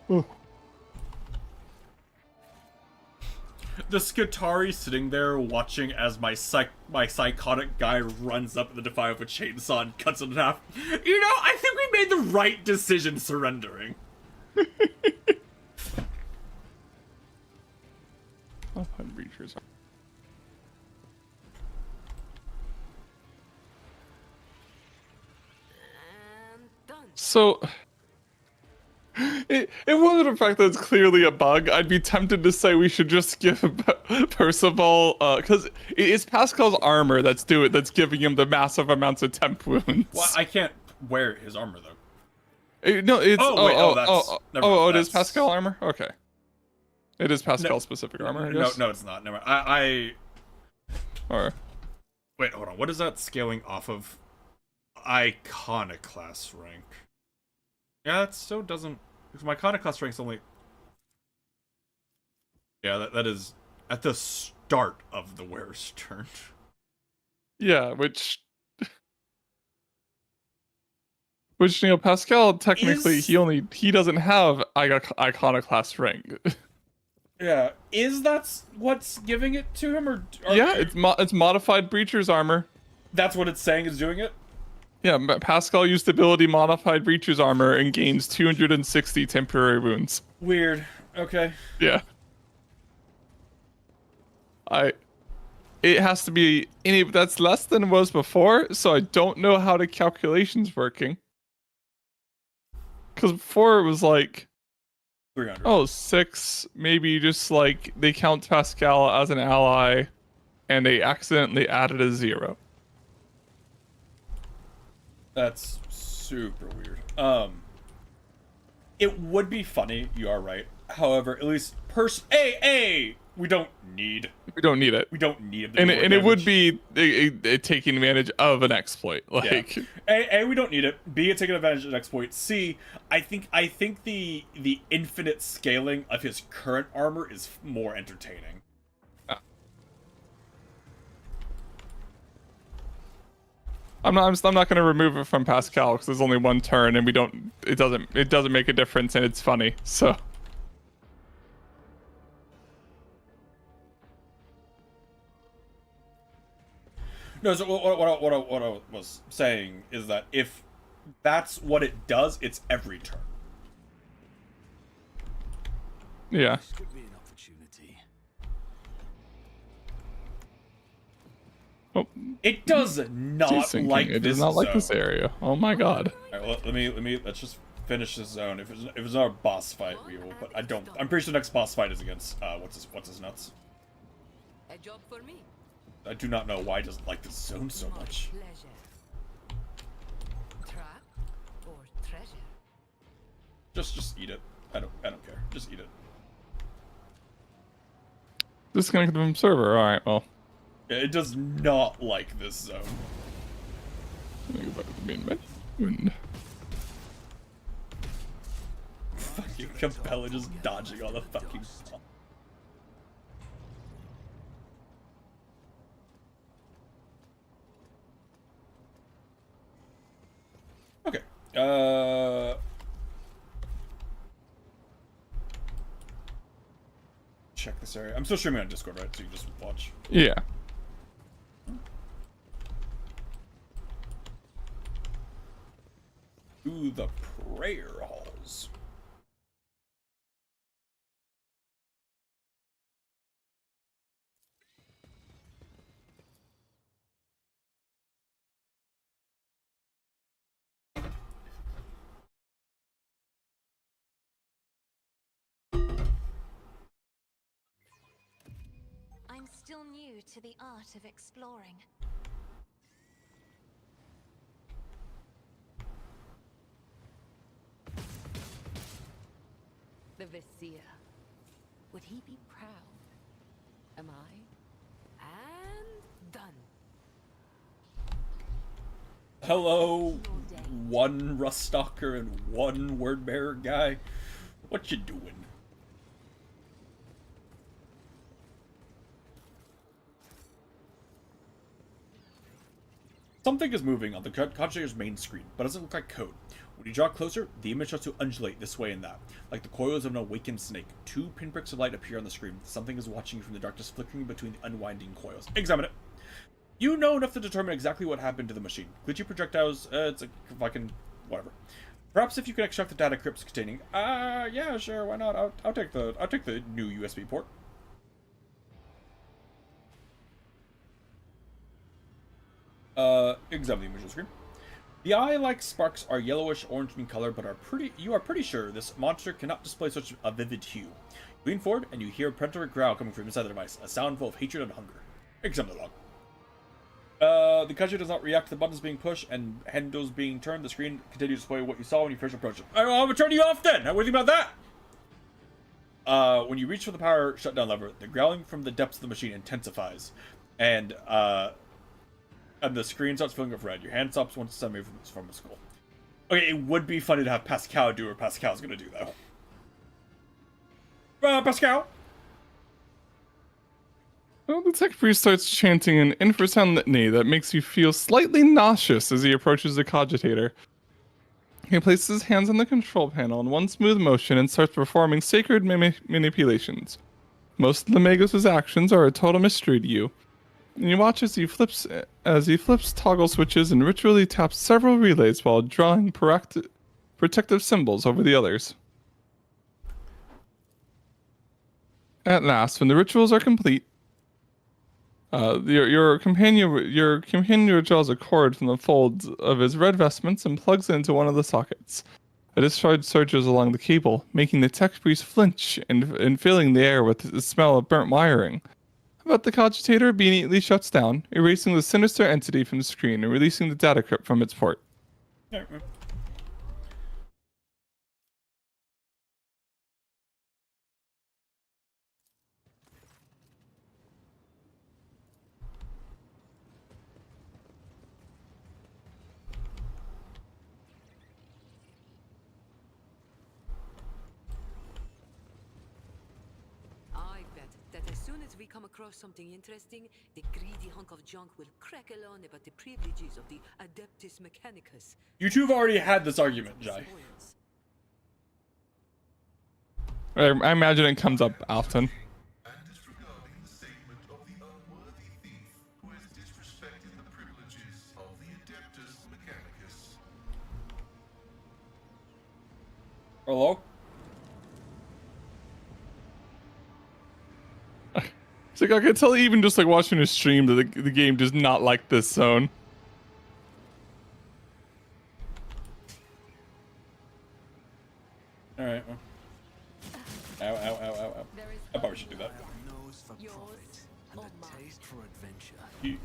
Oh. The Skitarii sitting there watching as my psychotic guy runs up the Defy with a chainsaw and cuts it in half. You know, I think we made the right decision surrendering. I'll find breachers. And done. So, it wasn't the fact that it's clearly a bug. I'd be tempted to say we should just give Percival, because it's Pascal's armor that's giving him the massive amounts of temp wounds. Well, I can't wear his armor though. No, it's never mind, it is that's- Pascal armor. Okay, it is Pascal specific armor. I guess? No, it's not. Never mind. Or Wait, hold on. What is that scaling off of? Iconoclast rank. Yeah, that still doesn't. Because my Iconoclast rank's only. Yeah, that is at the start of the wearer's turn. yeah, which you know, Pascal technically Is- he doesn't have Iconoclast rank. Yeah, is that what's giving it to him, or Yeah, it's modified breacher's armor. that's what it's saying is doing it? Yeah, Pascal used ability modified breacher's armor and gains 260 temporary wounds. Weird. Okay. Yeah. It has to be that's less than it was before, so I don't know how the calculation's working. Cause before it was like 300. 6, maybe just like they count Pascal as an ally and they accidentally added a 0. That's super weird. It would be funny. You are right. However, at least we don't need. We don't need it. We don't need it. And it would be taking advantage of an exploit. Like A, we don't need it. B, it's taking advantage of an exploit. C, I think the infinite scaling of his current armor is more entertaining. I'm not going to remove it from Pascal because there's only one turn and it doesn't make a difference and it's funny. So No, so what I was saying is that if that's what it does, it's every turn. yeah. This could be an opportunity. Oh, It does he's not sinking. like It this does not like this zone. area. Oh my god. Alright, well, let's just finish this zone. If it's not a boss fight, we will. But I'm pretty sure the next boss fight is against what's his nuts. A job for me. I do not know why he doesn't like this zone so My much. pleasure. Trap or treasure? Just eat it. I don't care. Just eat it. Disconnected from server. All right. Well, Yeah, it does not like this zone. let me go back to the main menu. Fucking Capella just dodging all the fucking ball. Okay. Check this area. I'm still streaming on Discord, right? So you just watch. Yeah. To the prayer halls. I'm still new to the art of exploring. The Vizier. Would he be proud? Am I? And done. Hello, one Ruststalker and one Wordbearer guy. What you doing? Something is moving on the Conjure's main screen, but doesn't look like code. When you draw closer, the image starts to undulate this way and that, like the coils of an awakened snake. 2 pinpricks of light appear on the screen. Something is watching you from the darkness, flickering between the unwinding coils. Examine it. You know enough to determine exactly what happened to the machine. Glitchy projectiles, it's a fucking whatever. Perhaps if you can extract the data crypts containing. Yeah, sure, why not? I'll take the new USB port. Examine the image on the screen. The eye-like sparks are yellowish orange in color, but you are pretty sure this monster cannot display such a vivid hue. You lean forward, and you hear a predatory growl coming from inside the device, a sound full of hatred and hunger. Examine the log. The Kaiju does not react to the buttons being pushed and handles being turned. The screen continues to display what you saw when you first approached it. I'm gonna turn you off then! What do you think about that? When you reach for the power shutdown lever, the growling from the depths of the machine intensifies, and the screen starts filling with red. Your hand stops once it's away from the skull. Okay, it would be funny to have Pascal do what Pascal's gonna do, though. Pascal! Well, the tech priest starts chanting an infrasound litany that makes you feel slightly nauseous as he approaches the cogitator. He places his hands on the control panel in one smooth motion and starts performing sacred manipulations. Most of the Magus' actions are a total mystery to you. And you watch as he flips toggle switches and ritually taps several relays while drawing protective symbols over the others. At last, when the rituals are complete, your companion withdraws a cord from the folds of his red vestments and plugs it into one of the sockets. A discharge surges along the cable, making the tech priest flinch and filling the air with the smell of burnt wiring. But the cogitator immediately shuts down, erasing the sinister entity from the screen and releasing the data crypt from its port. I bet that as soon as we come across something interesting, the greedy hunk of junk will crackle on about the privileges of the Adeptus Mechanicus. You two have already had this argument, Jai. I imagine it comes up often. And disregarding the statement of the unworthy thief who has disrespected the privileges of the Adeptus Mechanicus. Hello? It's like I can tell even just like watching a stream that the game does not like this zone. Alright, well. Ow, ow, ow, ow, ow. I probably should do that. A nose for profit and a taste for adventure. You.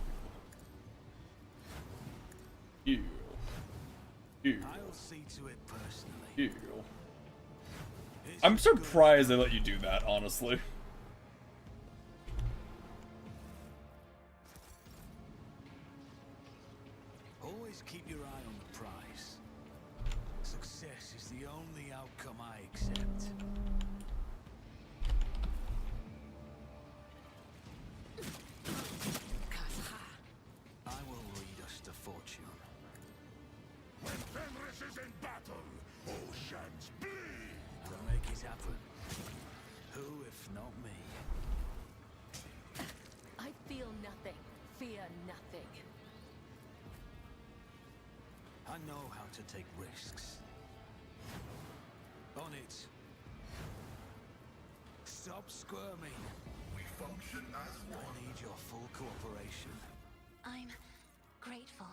I'll see to it personally. You. It's I'm good. surprised they let you do that, honestly. Always keep your eye on the prize. Success is the only outcome I accept. I will lead us to fortune. When Fenris is in battle, oceans bleed. I'll make it happen. Who if not me? I feel nothing. Fear nothing. I know how to take risks. On it. Stop squirming. We function as I one. need your full cooperation. I'm grateful.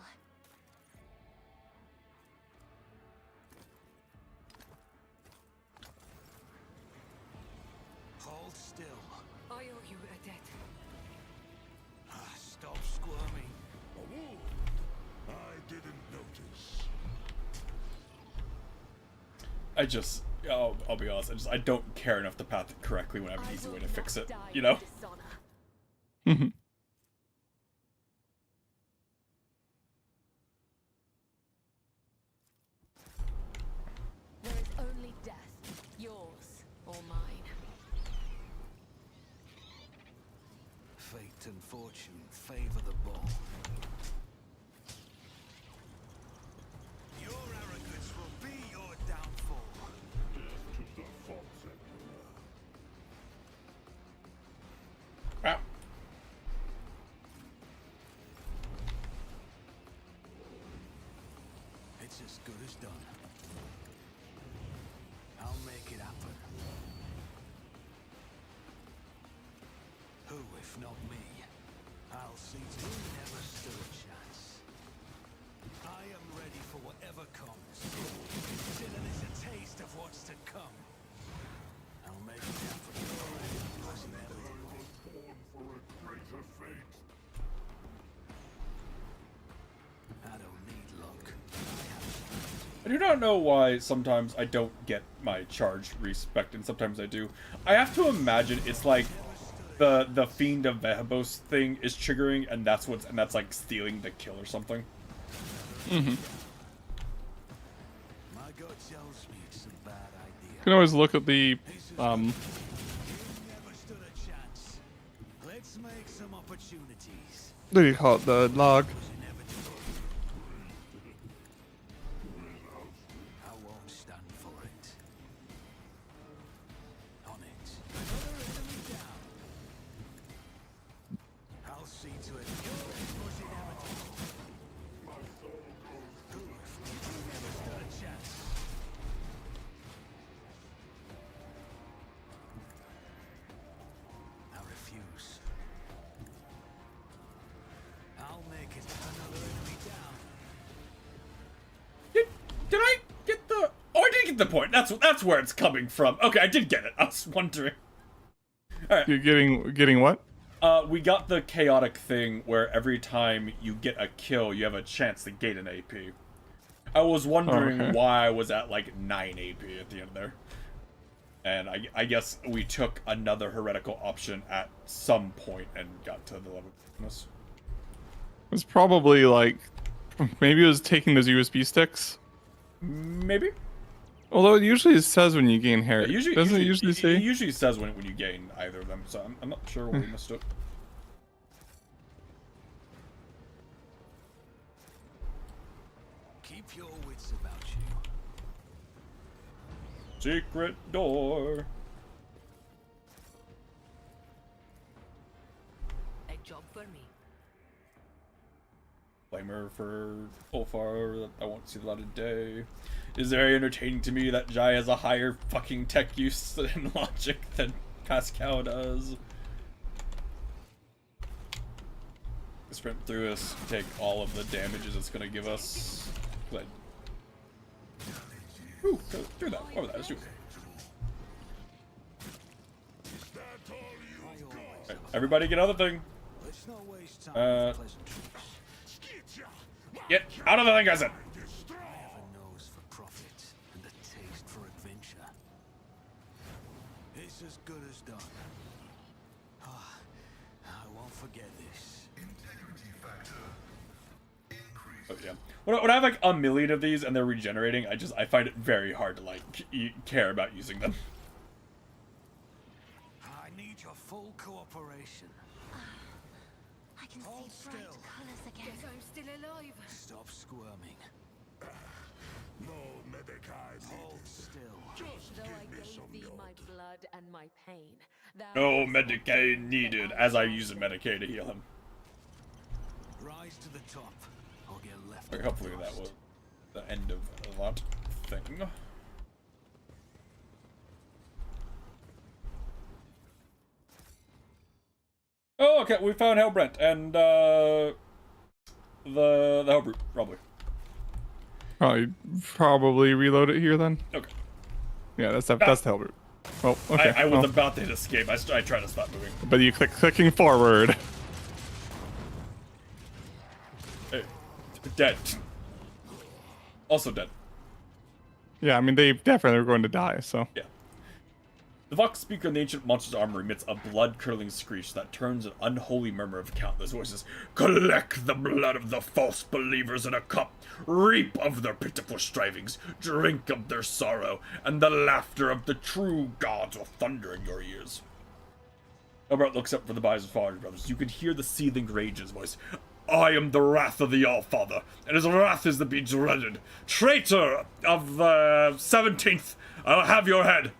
Hold still. I owe you a debt. Stop squirming. A wound. I didn't notice. I just, I'll be honest, I don't care enough to path it correctly when I have an I easy will way to fix not it, die you know? in dishonor. There is only death, yours or mine. Fate and fortune favor the ball. Your arrogance will be your downfall. To the Fox Emperor. Ah. It's as good as done. I'll make it happen. Who, if not me? I'll see to you never stood a chance. I am ready for whatever comes. Consider this a taste of what's to come. I'll make it happen. Was never Born for a greater fate. I don't need luck. I do not know why sometimes I don't get my charge respect and sometimes I do. I have to imagine it's like the Fiend of Vehebos thing is triggering and that's like stealing the kill or something. My gut tells me it's a bad idea. You can always look at the You never stood a chance. Let's make some opportunities. what do you call it, the log. I won't stand for it. On it. Another enemy down. I'll see to it. Yours was inevitable. Who if you never stood a chance? I refuse. I'll make it another enemy down. Did I get the... Oh, I did get the point. That's where it's coming from. Okay, I did get it. I was wondering. You're getting what? We got the chaotic thing where every time you get a kill, you have a chance to gain an AP. I was wondering okay. why I was at like 9 AP at the end there. And I guess we took another heretical option at some point and got to the level of this. It's probably like maybe it was taking those USB sticks. Maybe. Although it usually says when you gain hair. Usually, Doesn't it usually say? It usually says when you gain either of them, so I'm not sure where we missed it. Keep your wits about you. Secret door. A job for me. Flamer for Ulfar that I won't see the light of day. It's very entertaining to me that Jai has a higher fucking tech use and logic than Pascal does. Sprint through this, take all of the damages it's gonna give us. Ooh, go through that. Over that. Let's do it. Is that all you got? Alright, everybody get out of the thing. Let's not waste time Uh, with pleasantries. Get out of the thing, I said. Destroy. I have a nose for profit and a taste for adventure. It's as good as done. I won't forget this. Integrity factor increased. Oh yeah. When I have like a million of these and they're regenerating, I find it very hard to like care about using them. I need your full cooperation. I can Hold see bright still. colors again. Guess I'm still alive. Stop squirming. No Medicaid Hold needed. still. Just Though I give me gave some thee my yod. blood and my pain. thou No hast Medicaid not needed, the as I use a answer. Medicaid to heal him. Rise to the top. I'll get left. Okay, hopefully that was the end of that thing. Oh, okay, we found Hellbrent and the Hellbrute, probably. Probably reload it here then. Okay. Yeah, that's the Hellbrute. Oh, okay. I was well, about to hit escape. I tried to stop moving. but you clicking forward. Hey, dead. Also dead. Yeah, I mean they definitely are going to die. So Yeah. The Vox speaker in the ancient monster's armor emits a blood-curdling screech that turns an unholy murmur of countless voices. Collect the blood of the false believers in a cup. Reap of their pitiful strivings. Drink of their sorrow. And the laughter of the true gods will thunder in your ears. Albert looks up for the bodies of father brothers. You can hear the seething rage in his voice. I am the wrath of the All-Father, and his wrath is to be dreaded. Traitor of the 17th, I'll have your head.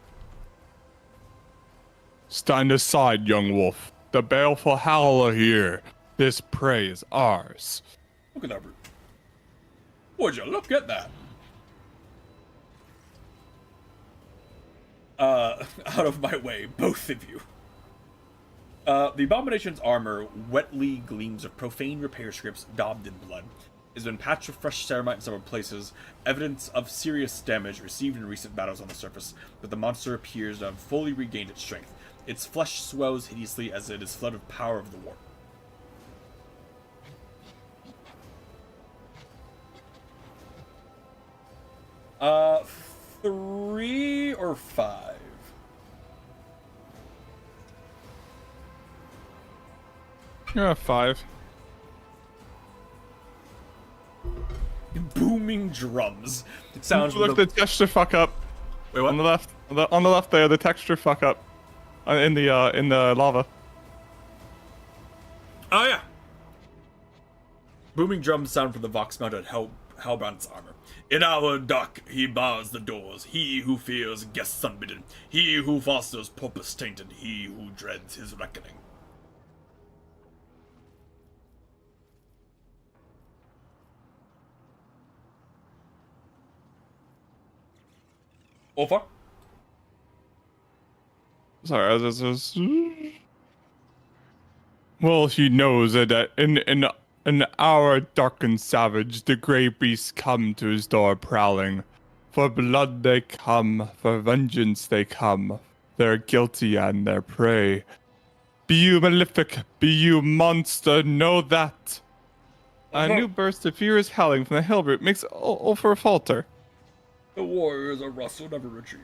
stand aside, young wolf. The baleful howl are here. This prey is ours. Look at that brute. Would you look at that? Out of my way, both of you. The Abomination's armor wetly gleams with profane repair scripts daubed in blood. It has been patched with fresh ceramite in several places, evidence of serious damage received in recent battles on the surface, but the monster appears to have fully regained its strength. Its flesh swells hideously as it is flooded with power of the war. Uh, 3 or 5? Yeah, 5. Booming drums. It sounds Look, the texture fuck up. Wait, what? On the left, on the left there, the texture fuck up. In the lava. Oh yeah. Booming drums sound from the Vox-mounted Hellbrand's armor. In our dock he bars the doors, he who fears guests unbidden, he who fosters purpose tainted, he who dreads his reckoning. Over? Sorry, I was well, he knows that in an hour dark and savage, the grey beasts come to his door prowling. For blood they come, for vengeance they come. They're guilty and their prey. Be you malefic, be you monster, know that. A new burst of furious howling from the Hellbrute makes Ulfar falter. The warriors are rustle, never retreat.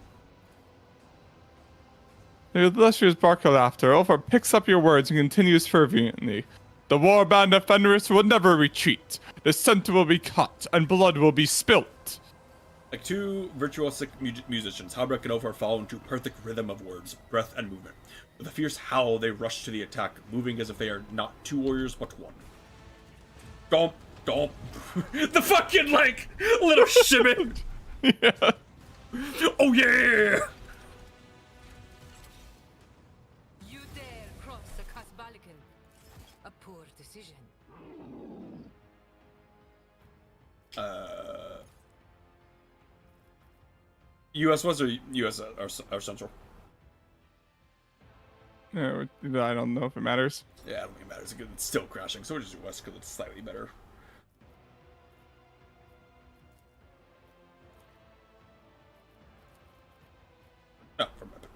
The illustrious bark of laughter, Ulfar picks up your words and continues fervently. The warband of Fenris will never retreat. The scent will be caught, and blood will be spilt. Like two virtuosic musicians, Halbrek and Ulfar fall into perfect rhythm of words, breath, and movement. With a fierce howl, they rush to the attack, moving as if they are not two warriors, but one. Gomp, gomp. The fucking, like, little shimmy. Yeah. Oh, yeah! You dare cross the Casbalican. A poor decision. US was or US or Central? Yeah, I don't know if it matters. Yeah, I don't think it matters. It's still crashing, so we'll just do West because it's slightly better. No, from my pick.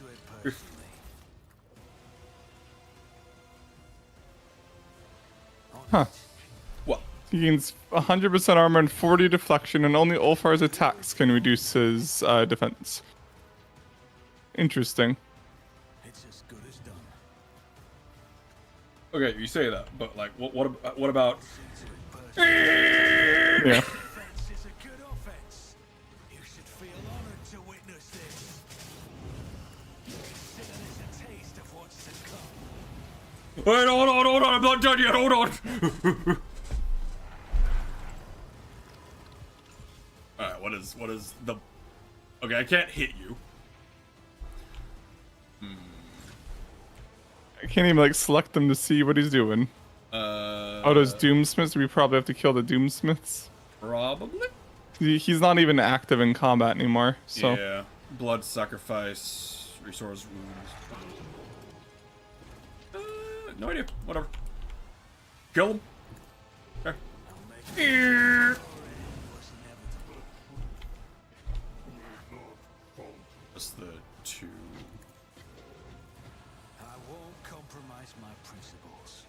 to it personally. Huh. What? He gains 100% armor and 40 deflection, and only Ulfar's attacks can reduce his defense. Interesting. It's as good as done. Okay, you say that, but like, what about? See to it personally. Yeah. Defense is a good offense. You should feel honored to witness this. Consider this a taste of what's to come. Wait, hold on, I'm not done yet. Hold on. All right, what is the? Okay, I can't hit you. I can't even like select them to see what he's doing. Oh, those Doomsmiths? We probably have to kill the Doomsmiths. Probably. He's not even active in combat anymore, so. Yeah. Blood sacrifice restores wounds. No idea. Whatever. Kill him. Okay. Just the two. I won't compromise my principles.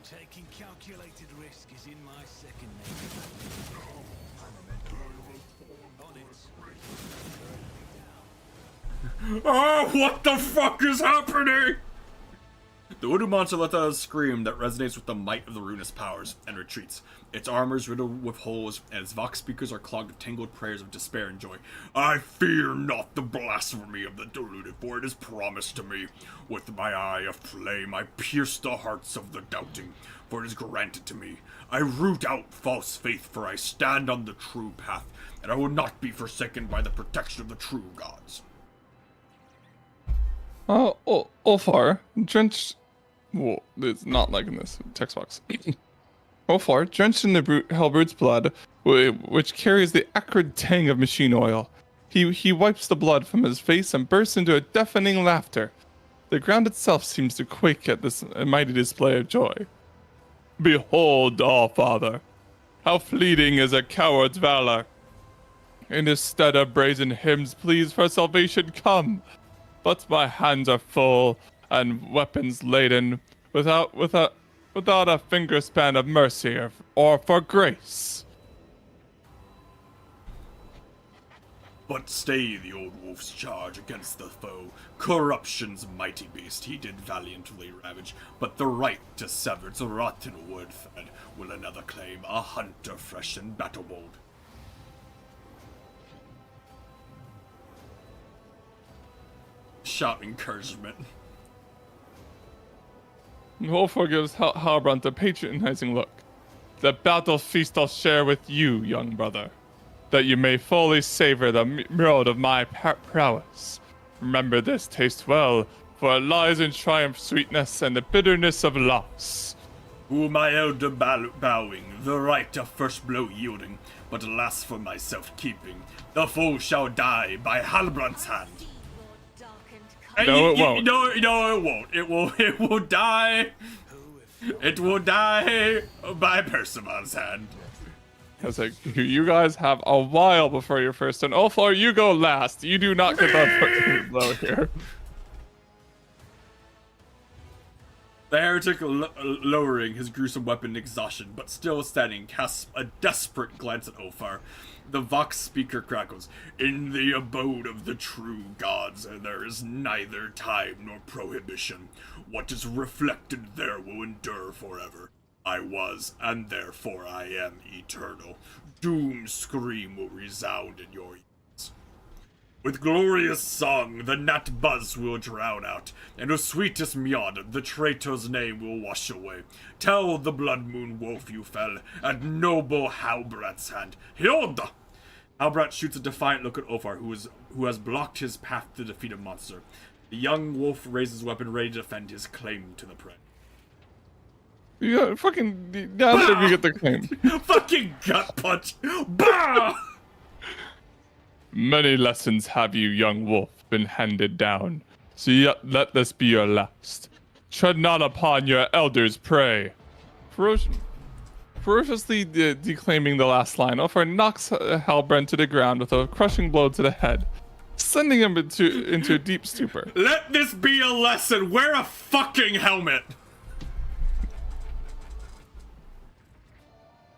Taking calculated risk is in my second nature. On it. Oh, what the fuck is happening? The voodoo monster lets out a scream that resonates with the might of the ruinous powers and retreats. Its armor is riddled with holes, and its vox speakers are clogged with tangled prayers of despair and joy. I fear not the blasphemy of the deluded, for it is promised to me. With my eye of flame I pierce the hearts of the doubting, for it is granted to me. I root out false faith, for I stand on the true path, and I will not be forsaken by the protection of the true gods. Ulfar, drenched. Whoa, it's not like in this text box. Ulfar, drenched in the Hellbrood's blood, which carries the acrid tang of machine oil. He wipes the blood from his face and bursts into a deafening laughter. The ground itself seems to quake at this mighty display of joy. Behold, All-Father, how fleeting is a coward's valor. In his stead of brazen hymns, pleas for salvation come. But my hands are full and weapons laden, without a finger span of mercy or for grace. But stay the old wolf's charge against the foe. Corruption's mighty beast he did valiantly ravage, but the right to sever its rotten wood thread will another claim, a hunter fresh and battle bold. Shout encouragement. Ulfar gives Halbrand a patronizing look. The battle feast I'll share with you, young brother, that you may fully savor the mead of my prowess. Remember this, taste well, for it lies in triumph sweetness and the bitterness of loss. Who my elder bowing, the right of first blow yielding, but alas for myself keeping, the foe shall die by Halbrand's hand. No, it won't. No, it won't. It will die. It will die by Percival's hand. I was like, you guys have a while before your first turn. Ulfar, you go last. You do not get the first blow here. The heretic, lowering his gruesome weapon in exhaustion, but still standing, casts a desperate glance at Ulfar. The Vox speaker crackles. In the abode of the true gods, there is neither time nor prohibition. What is reflected there will endure forever. I was, and therefore I am eternal. Doom's scream will resound in your ears. With glorious song, the gnat buzz will drown out, and with sweetest mead, the traitor's name will wash away. Tell the blood moon wolf you fell at noble Halbrand's hand. Hilda! Halbrand shoots a defiant look at Ulfar, who has blocked his path to defeat a monster. The young wolf raises his weapon, ready to defend his claim to the prey. You got fucking. Now you get the claim. Fucking gut punch! Bah! Many lessons have you, young wolf, been handed down, so yet let this be your last. Tread not upon your elders' prey. Ferociously declaiming the last line, Ulfar knocks Halbrand to the ground with a crushing blow to the head. sending him into a deep stupor. Let this be a lesson. Wear a fucking helmet.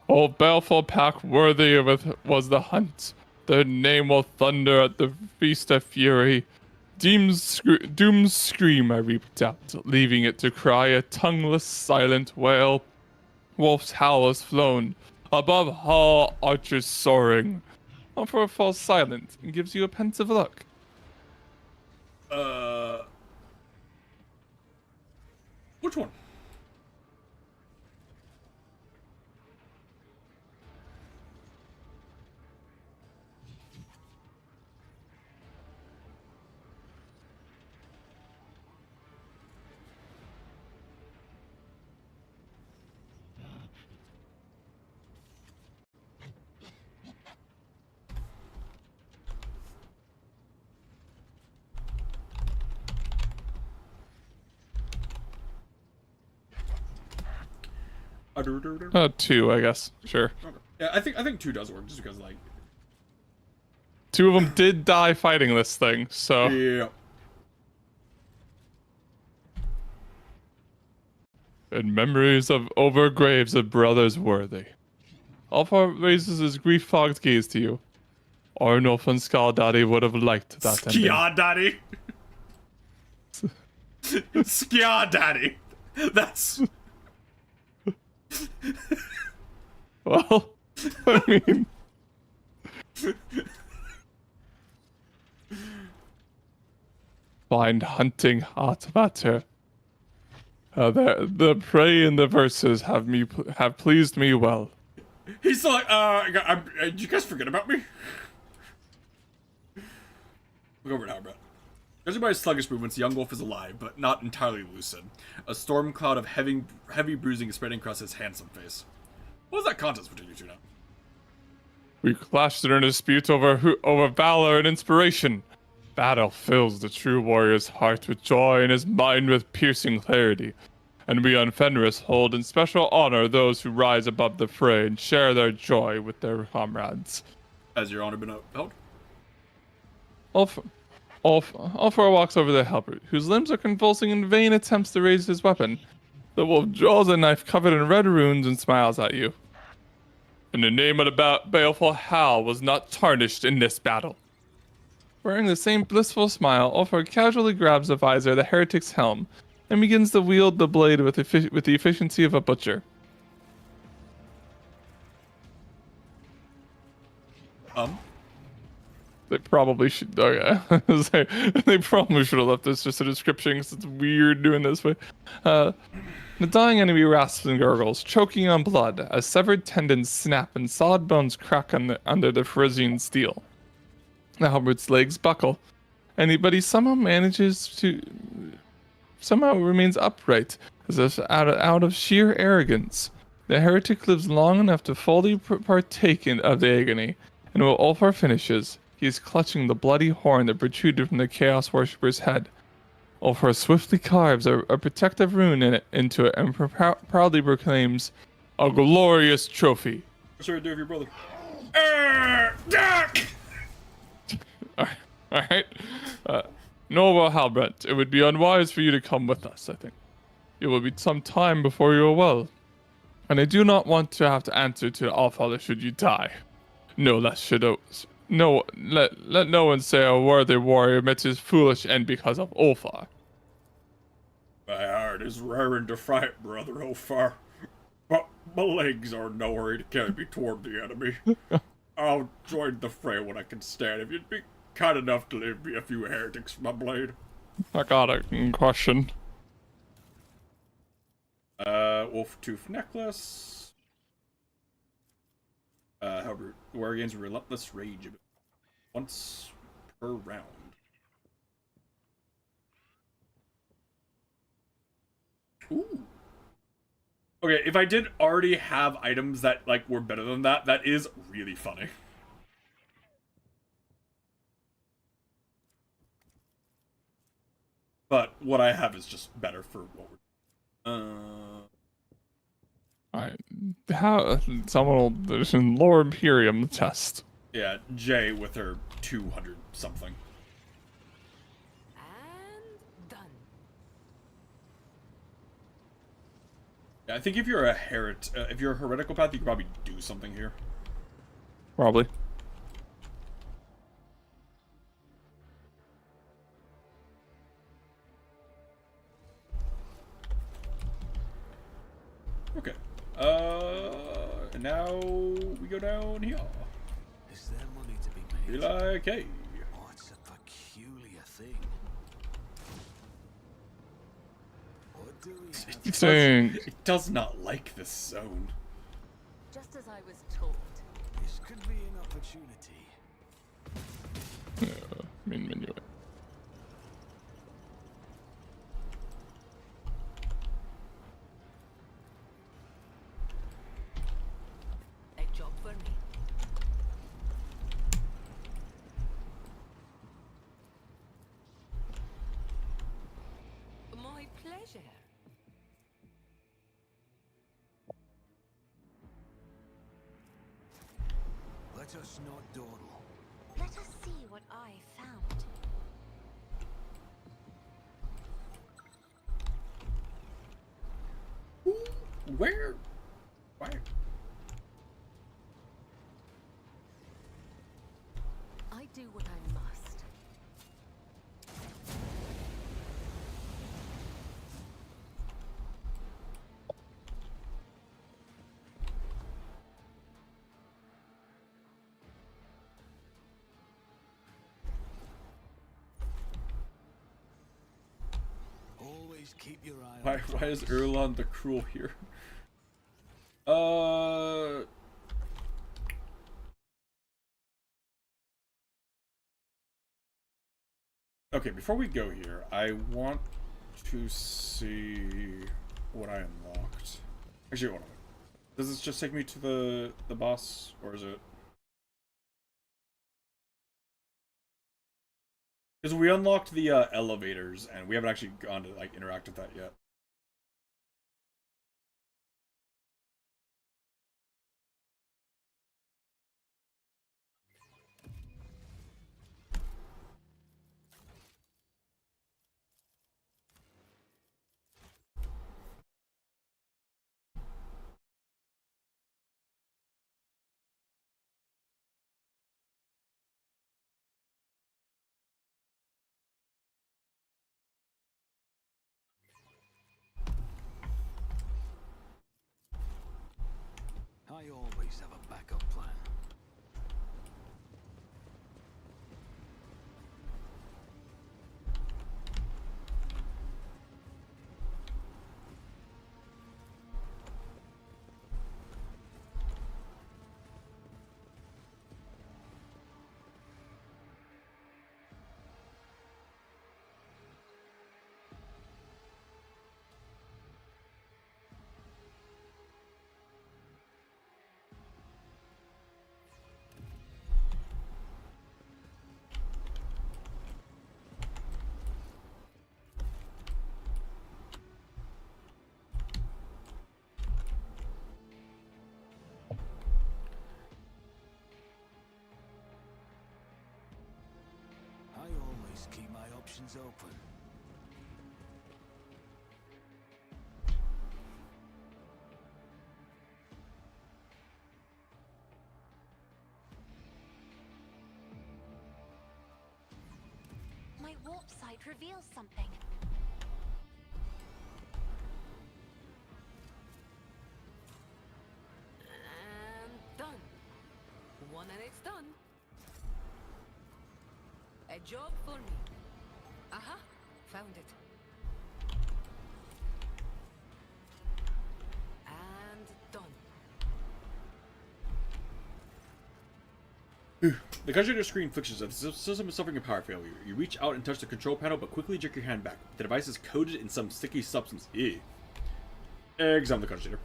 Oh, baleful pack worthy of it was the hunt. Their name will thunder at the feast of fury. Doom's scream I reaped out, leaving it to cry a tongueless, silent wail. Wolf's howl has flown, above hall archers soaring. Ulfar falls silent and gives you a pensive look. Which one? Two, I guess. Sure. Okay. Yeah, I think 2 does work, just because like. Two of them did die fighting this thing, so. Yeah. And memories of over graves of brothers worthy. Ulfar raises his grief-fogged gaze to you. Arnulf and Skaldaddy would have liked that ending. Skjadaddy. Skjadaddy. That's. Well, I mean... Find hunting hot matter. The prey in the verses have pleased me well. He's still like, did you guys forget about me? Look over at Halbrand. Judging by his sluggish movements, the young wolf is alive, but not entirely lucid. A storm cloud of heavy bruising is spreading across his handsome face. What was that contest between you two now? We clashed in a dispute over valor and inspiration. Battle fills the true warrior's heart with joy and his mind with piercing clarity. And we on Fenris hold in special honor those who rise above the fray and share their joy with their comrades. Has your honor been upheld? Ulfar walks over to Halbert, whose limbs are convulsing in vain attempts to raise his weapon. The wolf draws a knife covered in red runes and smiles at you. And the name of the baleful Hal was not tarnished in this battle. Wearing the same blissful smile, Ulfar casually grabs the visor of the heretic's helm and begins to wield the blade with the efficiency of a butcher. They probably should. Oh yeah, they probably should have left this just a description because it's weird doing this way. The dying enemy rasps and gurgles, choking on blood as severed tendons snap and solid bones crack under the Frisian steel. Albert's legs buckle, but he somehow remains upright, as if out of sheer arrogance. The heretic lives long enough to fully partake of the agony, and when Ulfar finishes, he is clutching the bloody horn that protruded from the Chaos Worshipper's head. Ulfar swiftly carves a protective rune into it and proudly proclaims, "A glorious trophy." What should I do with your brother? Alright. Noble Halbrand, it would be unwise for you to come with us, I think. It will be some time before you are well. And I do not want to have to answer to the Allfather should you die. No less should let no one say a worthy warrior met his foolish end because of Ulfar. My heart is raring to fight, brother Ulfar, but my legs are nowhere to carry me toward the enemy. I'll join the fray when I can stand, if you'd be kind enough to leave me a few heretics for my blade. I got a question. Wolf Tooth Necklace. However, the warrior gains relentless rage once per round. Ooh. Okay, if I did already have items that like were better than that, that is really funny. But what I have is just better for what we're... Alright. How someone will there's an Lore Imperium test. Yeah, Jay with her 200 something. Yeah, I think if you're a if you're a heretical path, you could probably do something here. Probably. Okay. And now we go down here. Is there money to be made? Be like, hey. Oh, it's a peculiar thing. What do we have? It does not like this zone. Just as I was told. This could be an opportunity. Main menu. A job for me. My pleasure. Let us not dawdle. Let us see what I found. Where? Why? I do what I must. Always keep your eye on. Why is Erlon the cruel here? Okay, before we go here, I want to see what I unlocked. Actually, hold on. Does this just take me to the boss, or is it? Because we unlocked the elevators, and we haven't actually gone to like interact with that yet. I always have a backup plan. I always keep my options open. My warp site reveals something. And done. One and it's done. A job for me. Aha, found it. And done. The controller screen flashes that the system is suffering a power failure. You reach out and touch the control panel, but quickly jerk your hand back. The device is coated in some sticky substance. Ew. Examine the controller.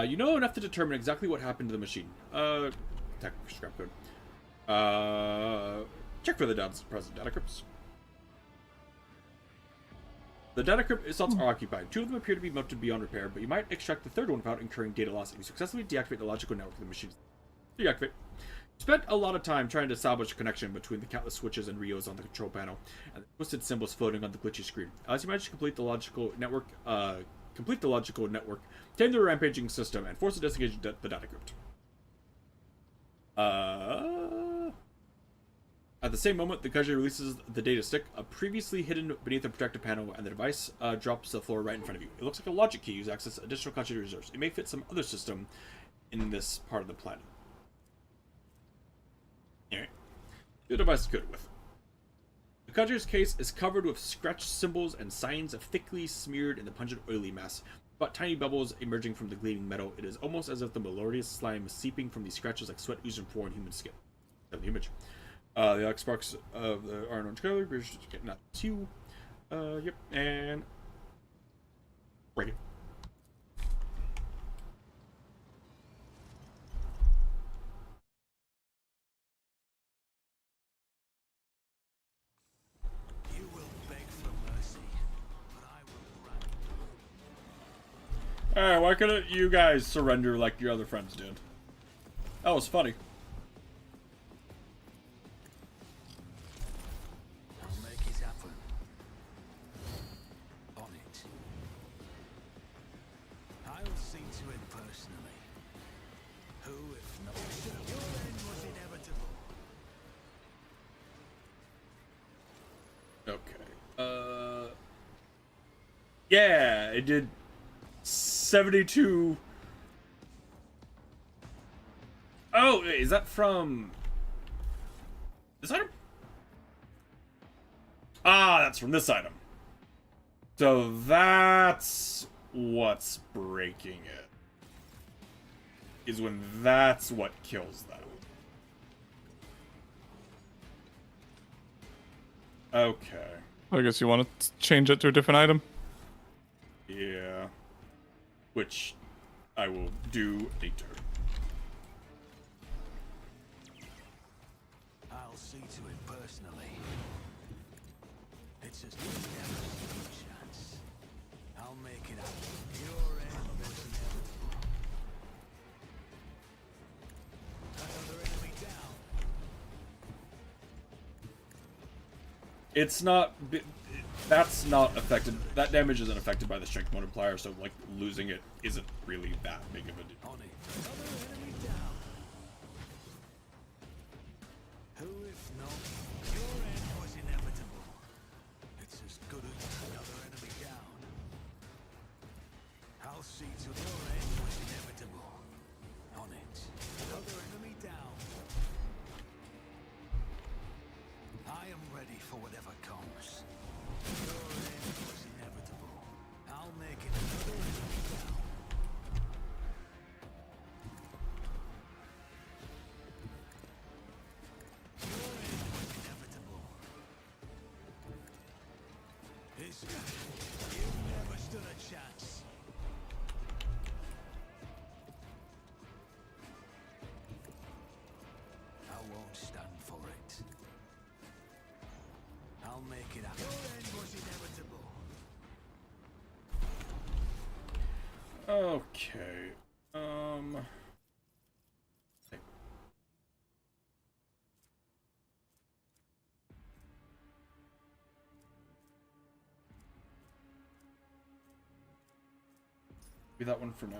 You know enough to determine exactly what happened to the machine. Tech scrap code. Check for the present data crypts. The data crypt slots are occupied. 2 of them appear to be melted beyond repair, but you might extract the third one without incurring data loss if you successfully deactivate the logical network of the machine. Deactivate. Spent a lot of time trying to establish a connection between the countless switches and Rios on the control panel and the twisted symbols floating on the glitchy screen. As you manage to complete the logical network complete the logical network, tame the rampaging system, and force a disengage the data crypt. At the same moment, the Kaji releases the data stick, previously hidden beneath the protective panel, and the device drops to the floor right in front of you. It looks like a logic key used to access additional Kaji reserves. It may fit some other system in this part of the planet. Alright. The device is good with it. The Kaji's case is covered with scratched symbols and signs thickly smeared in the pungent oily mass. But tiny bubbles emerging from the gleaming metal. It is almost as if the melodious slime is seeping from these scratches like sweat oozing from human skin. That's the image. The Alex sparks of the orange color, not two. Yep, and break it. You will beg for mercy, but I will grant. Alright, why couldn't you guys surrender like your other friends did? That was funny. I'll make it happen. On it. I'll see to it personally. Who, if not your end, was inevitable? Okay. Yeah, it did 72. Oh, wait, is that from this item? Ah, that's from this item. So that's what's breaking it. Is when that's what kills them. Okay. I guess you want to change it to a different item. Yeah. Which I will do later. I'll see to it personally. It's just never a chance. I'll make it happen. Your end was inevitable. Another enemy down. It's not. That's not affected. That damage isn't affected by the strength multiplier, so like losing it isn't really that big of a deal. On it. Another enemy down. Who, if not, your end was inevitable. It's as good as another enemy down. I'll see to your end was inevitable. On it. Another enemy down. I am ready for whatever comes. Your end was inevitable. I'll make it another enemy down. Your end was inevitable. You never stood a chance. I won't stand for it. I'll make it happen. Your end was inevitable. Okay. Be that one for now.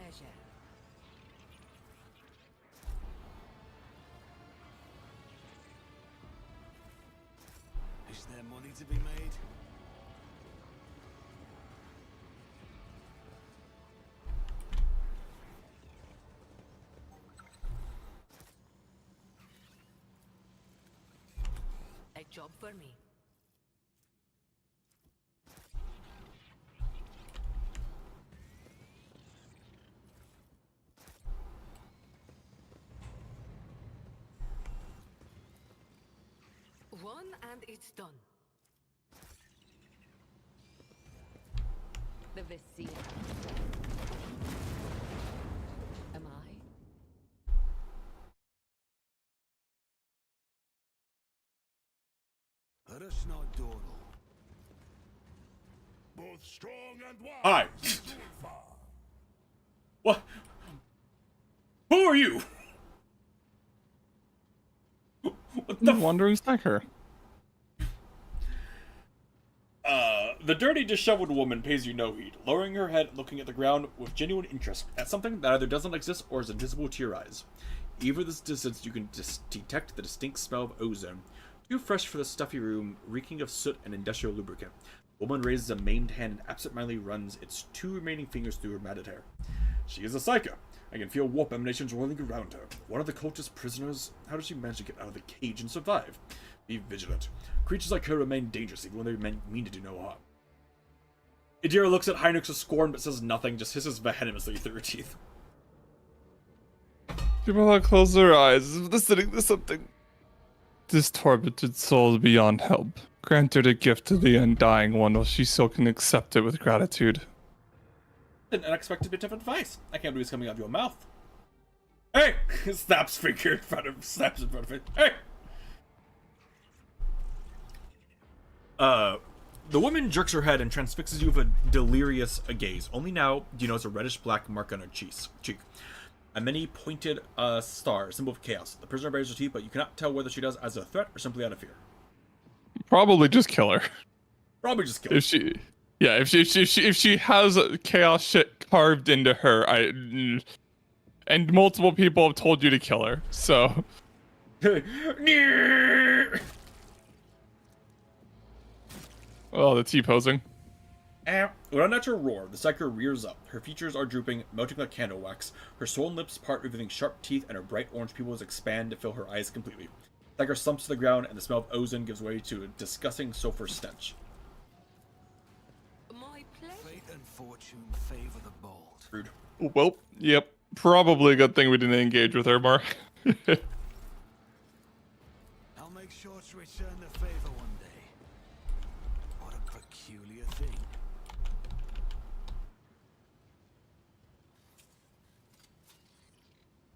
treasure. Is there money to be made? A job for me. One and it's done. The Vizier. Am I? Let us not dawdle. Both strong and wise. Hi. Ulfar. What? Who are you? What the Wandering Sniker. The dirty, disheveled woman pays you no heed, lowering her head, looking at the ground with genuine interest at something that either doesn't exist or is invisible to your eyes. Even at this distance, you can detect the distinct smell of ozone, too fresh for the stuffy room, reeking of soot and industrial lubricant. The woman raises a maimed hand and absentmindedly runs its 2 remaining fingers through her matted hair. She is a psycho. I can feel warp emanations rolling around her. One of the cultist's prisoners? How did she manage to get out of the cage and survive? Be vigilant. Creatures like her remain dangerous even when they mean to do no harm. Idira looks at Heinrich with scorn but says nothing, just hisses venomously through her teeth. Jamala closes her eyes, listening to something. This tormented soul is beyond help. Grant her the gift of the undying one while she still can accept it with gratitude. An unexpected bit of advice. I can't believe it's coming out of your mouth. Hey! Snaps finger in front of it. Hey! The woman jerks her head and transfixes you with a delirious gaze. Only now do you notice a reddish-black mark on her cheek. A many pointed star, symbol of chaos. The prisoner bares her teeth, but you cannot tell whether she does as a threat or simply out of fear. Probably just kill her. Probably just kill her. If she has chaos shit carved into her, and multiple people have told you to kill her, so. Oh, the T-posing. With a natural roar, the psycho rears up. Her features are drooping, melting like candle wax. Her swollen lips part, revealing sharp teeth, and her bright orange pupils expand to fill her eyes completely. The psycho slumps to the ground, and the smell of ozone gives way to a disgusting sulfur stench. My pleasure. Fate and fortune favor the bold. Rude. Well, yep. Probably a good thing we didn't engage with her, Mark. I'll make sure to return the favor one day. What a peculiar thing.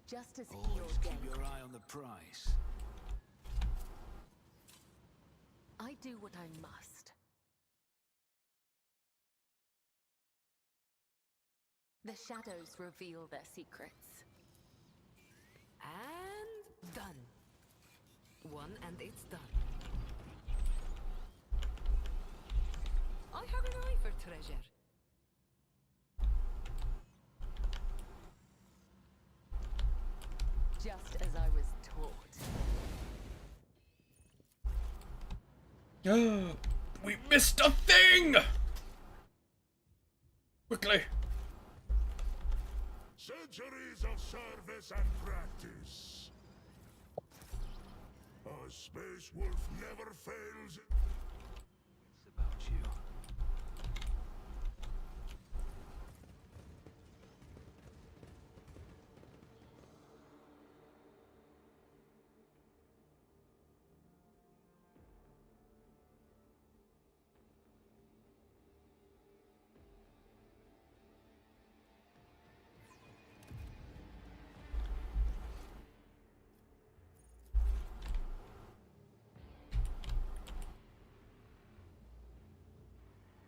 Justice Always heals keep gain. your eye on the prize. I do what I must. The shadows reveal their secrets. And done. One and it's done. I have an eye for treasure. Just as I was taught. We missed a thing! Quickly. Centuries of service and practice. A space wolf never fails. It's about you.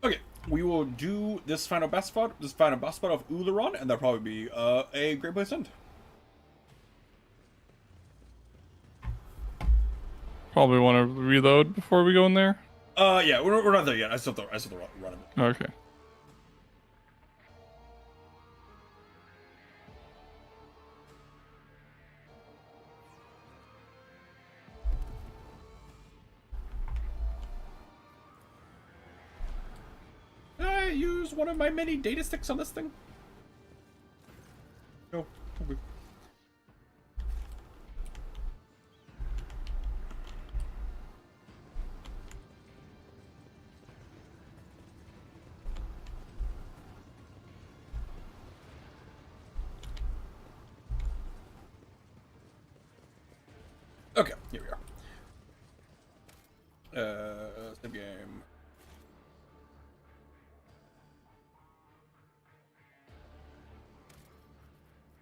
Okay, we will do this final boss fight of Uleron, and that'll probably be a great place to end. Probably want to reload before we go in there. Yeah, we're not there yet. I still have to run him. Okay. use one of my many data sticks on this thing? No. Okay. Okay, here we are. Save game.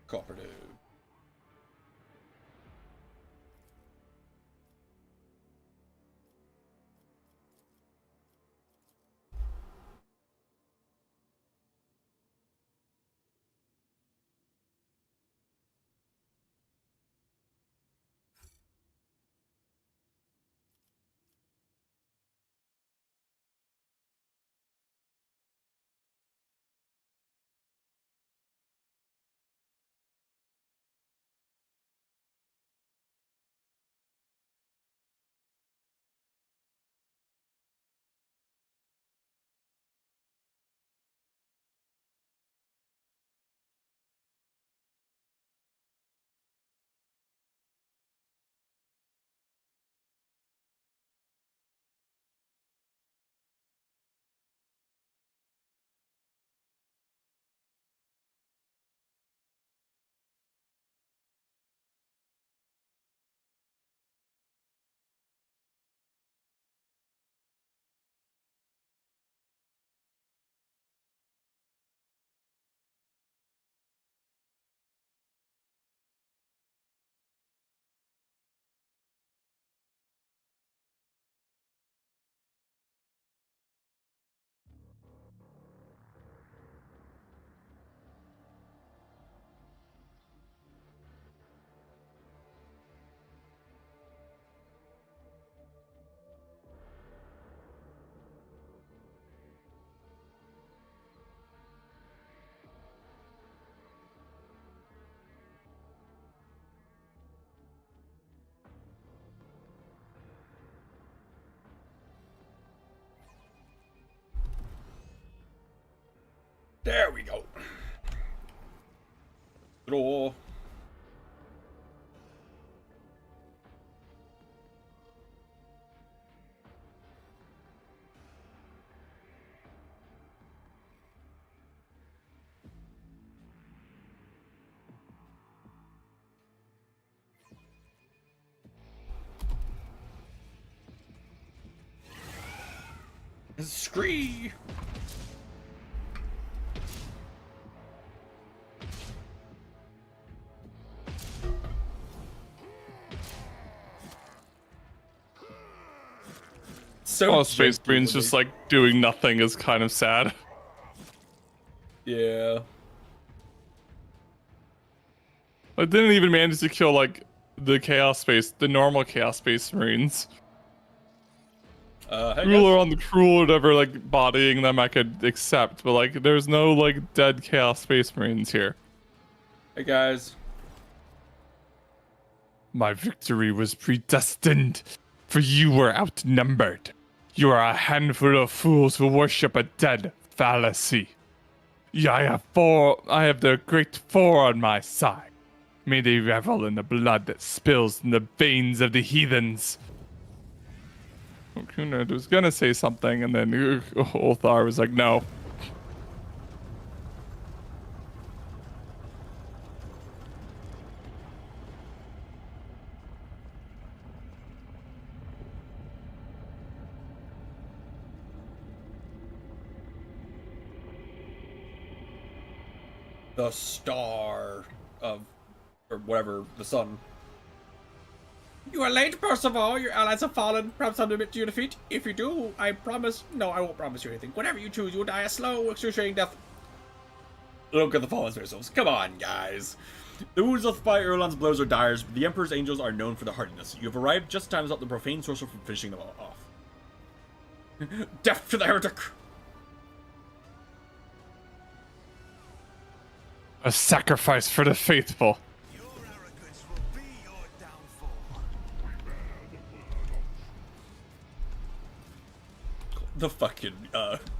Cooperative. There we go. Draw. Scree. So Oh, Space Marines just like doing nothing is kind of sad. Yeah. I didn't even manage to kill like the normal Chaos Space Marines. Hey Ruler guys. on the crew or whatever, like bodying them I could accept, but like there's no like dead Chaos Space Marines here. Hey guys. My victory was predestined, for you were outnumbered. You are a handful of fools who worship a dead fallacy. Yeah, I have the great four on my side. May they revel in the blood that spills in the veins of the heathens. Kunad was gonna say something, and then Ulthar was like, no. The star of, or whatever, the sun. You are late, Percival. Your allies have fallen. Perhaps I'll admit to your defeat. If you do, I promise. No, I won't promise you anything. Whatever you choose, you will die a slow, excruciating death. Look at the fallen spirits. Come on, guys. The wounds left by Erlon's blows are dire, but the Emperor's angels are known for their hardiness. You have arrived just in time to stop the profane sorcerer from finishing them all off. Death to the heretic! A sacrifice for the faithful. Your arrogance will be your downfall. The fucking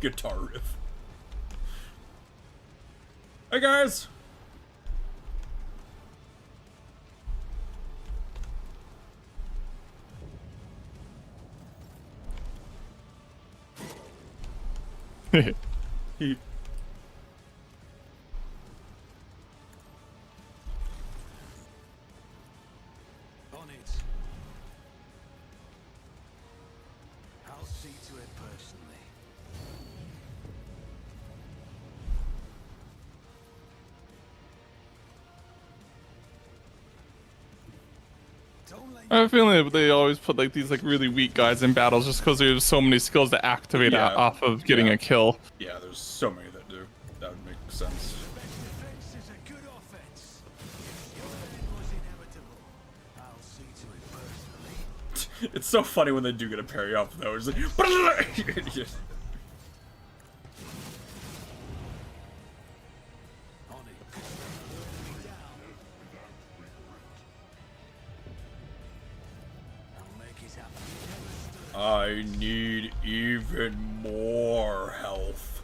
guitar riff. Hey guys. On it. I'll see to it personally. Don't let I have a feeling that they always put like these like really weak guys in battles just because there's so many skills to activate Yeah. off of getting Yeah. a kill. Yeah, there's so many that do. That would make sense. best defense is a good offense. Your end was inevitable. I'll see to it personally. It's so funny when they do get a parry off though. It's like Just- On it. Down. I'll make it happen. Never stood I need even more health.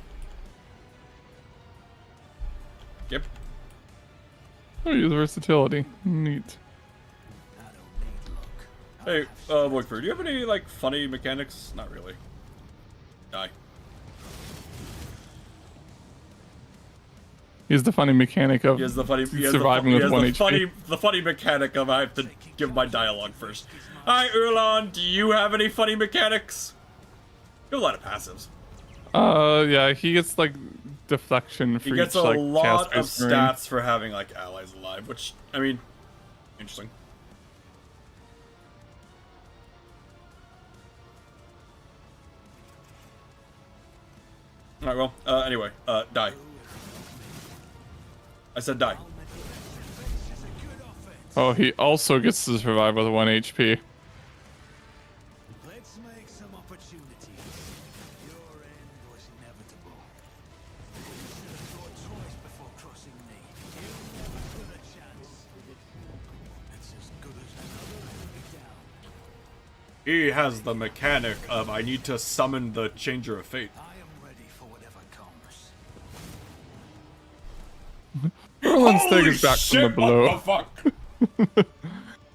Yep. Oh, use versatility. Neat. I don't need luck. Hey, Woodford, do you have any like funny mechanics? Not really. Die. He's the funny mechanic of He has the funny. He has surviving the, with he has 1 the HP. funny mechanic of I have to give my dialogue first. Hi, Ulan. Do you have any funny mechanics? You have a lot of passives. Yeah, he gets like deflection for He gets each, a like, lot of cast-based marine. stats for having like allies alive, which I mean, interesting. All right, well, anyway, die. I said die. Oh, he also gets to survive with 1 HP. Let's make some opportunities. Your end was inevitable. You should have thought twice before crossing me. You never stood a chance. It's as good as another enemy down. He has the mechanic of I need to summon the Changer of Fate. I am ready for whatever comes. Erlen's is back from the blow. What the fuck?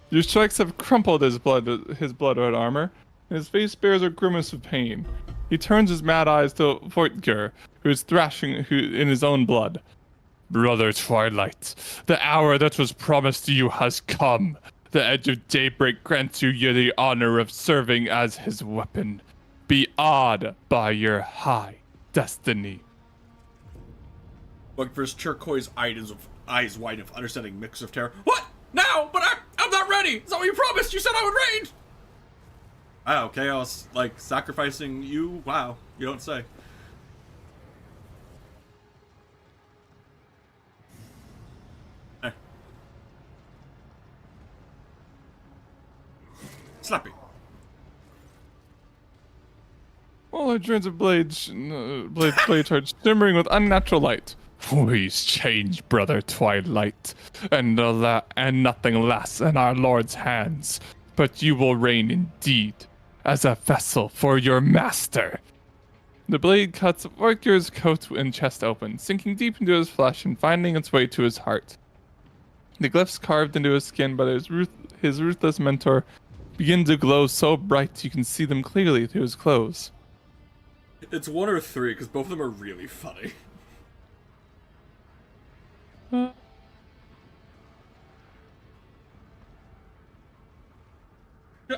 Your strikes have crumpled his blood-red armor, and his face bears a grimace of pain. He turns his mad eyes to Voitger, who is thrashing in his own blood. Brother Twilight, the hour that was promised to you has come. The Edge of Daybreak grants you the honor of serving as his weapon. Be awed by your high destiny. Woodford's turquoise eyes wide of understanding mix of terror. What? Now? But I'm not ready! Is that what you promised? You said I would raid! Ah, okay, I was, like, sacrificing you? Wow, you don't say. Eh. Snappy. All our dreads of blades charge shimmering with unnatural light. Ways change, brother Twilight, and nothing lasts in our Lord's hands. But you will reign indeed, as a vessel for your master. The blade cuts Voitger's coat and chest open, sinking deep into his flesh and finding its way to his heart. The glyphs carved into his skin by his ruthless mentor begin to glow so bright you can see them clearly through his clothes. It's 1 or 3, because both of them are really funny.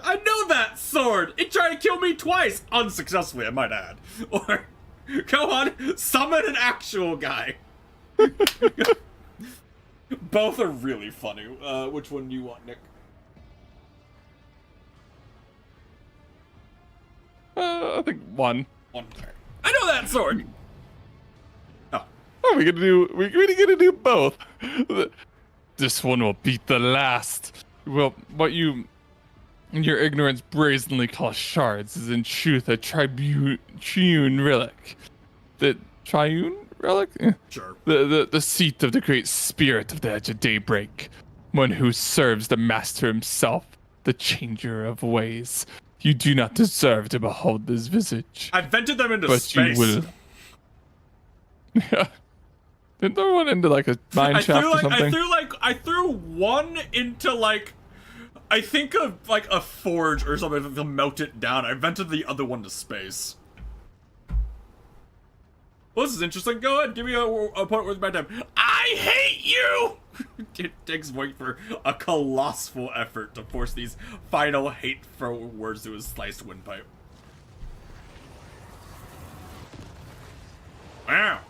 I know that sword! It tried to kill me twice! Unsuccessfully, I might add. Or, go on, summon an actual guy. Both are really funny. Which one do you want, Nick? I think one. One. I know that sword! Oh. Oh, we're really gonna do both. This one will beat the last. Well, what you, in your ignorance, brazenly call shards is in truth a triune relic. The triune relic? Sure. The seat of the great spirit of the Edge of Daybreak. One who serves the master himself, the changer of ways. You do not deserve to behold this visage. I vented them into But space. you will. Yeah. Didn't throw one into like a mine shaft or something? I threw one into like, I think of like a forge or something to melt it down. I vented the other one to space. Well, this is interesting. Go ahead, give me a point worth my time. I hate you! It takes Voight for a colossal effort to force these final hateful words to his sliced windpipe. Wow.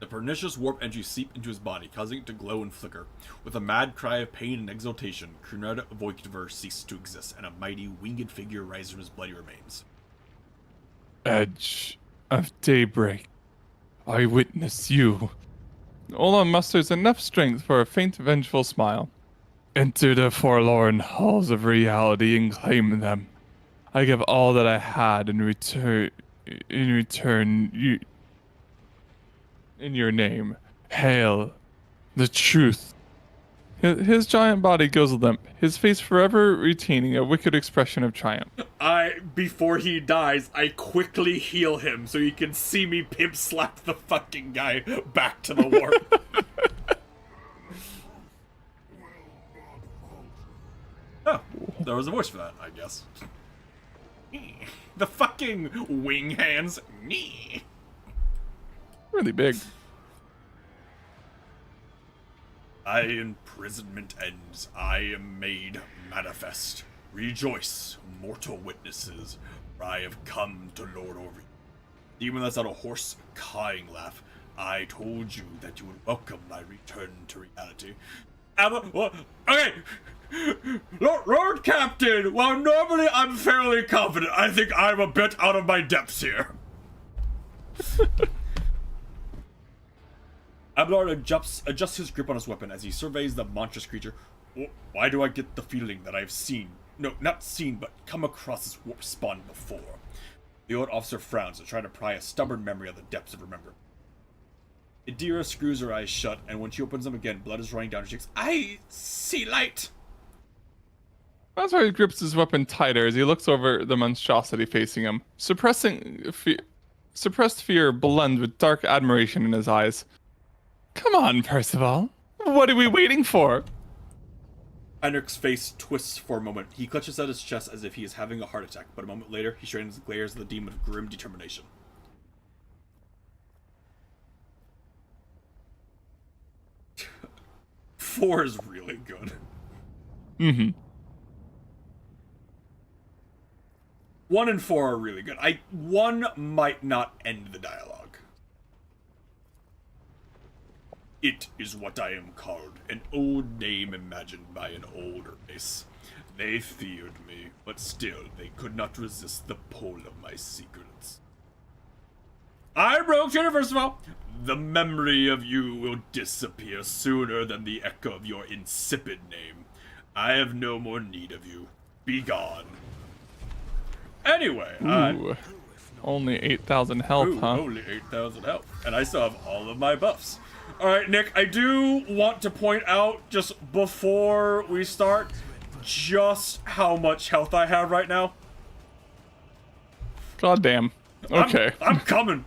The pernicious warp entries seep into his body, causing it to glow and flicker. With a mad cry of pain and exultation, Krunod Voigtver ceases to exist, and a mighty, winged figure rises from his bloody remains. Edge of daybreak, I witness you. Ola musters enough strength for a faint, vengeful smile. Enter the forlorn halls of reality and claim them. I give all that I had in return. You. In your name, hail the truth. His giant body goes limp, his face forever retaining a wicked expression of triumph. Before he dies, I quickly heal him so he can see me pimp slap the fucking guy back to the warp. Oh, there was a voice for that, I guess. The fucking wing hands. Really big. Imprisonment ends. I am made manifest. Rejoice, mortal witnesses, for I have come to Lord Orville. Demon lets out a hoarse, cawing laugh. I told you that you would welcome my return to reality. Okay! Lord Captain, while normally I'm fairly confident, I think I'm a bit out of my depths here. Abelard adjusts his grip on his weapon as he surveys the monstrous creature. Why do I get the feeling that I've seen, no, not seen, but come across this warp spawn before? The old officer frowns to try to pry a stubborn memory of the depths of remembrance. Idira screws her eyes shut, and when she opens them again, blood is running down her cheeks. I see light! That's why he grips his weapon tighter as he looks over the monstrosity facing him. Suppressed fear blends with dark admiration in his eyes. Come on, Percival. What are we waiting for? Heinrich's face twists for a moment. He clutches at his chest as if he is having a heart attack, but a moment later, he straightens and glares at the demon with grim determination. Four is really good. Mm-hmm. 1 and 4 are really good. 1 might not end the dialogue. It is what I am called, an old name imagined by an older race. They feared me, but still they could not resist the pull of my secrets. I'm Rogue Trader, first of all. The memory of you will disappear sooner than the echo of your insipid name. I have no more need of you. Be gone. Anyway, only 8,000 health, huh? Only 8,000 health. And I still have all of my buffs. Alright, Nick, I do want to point out, just before we start, just how much health I have right now. God damn. Okay. I'm coming.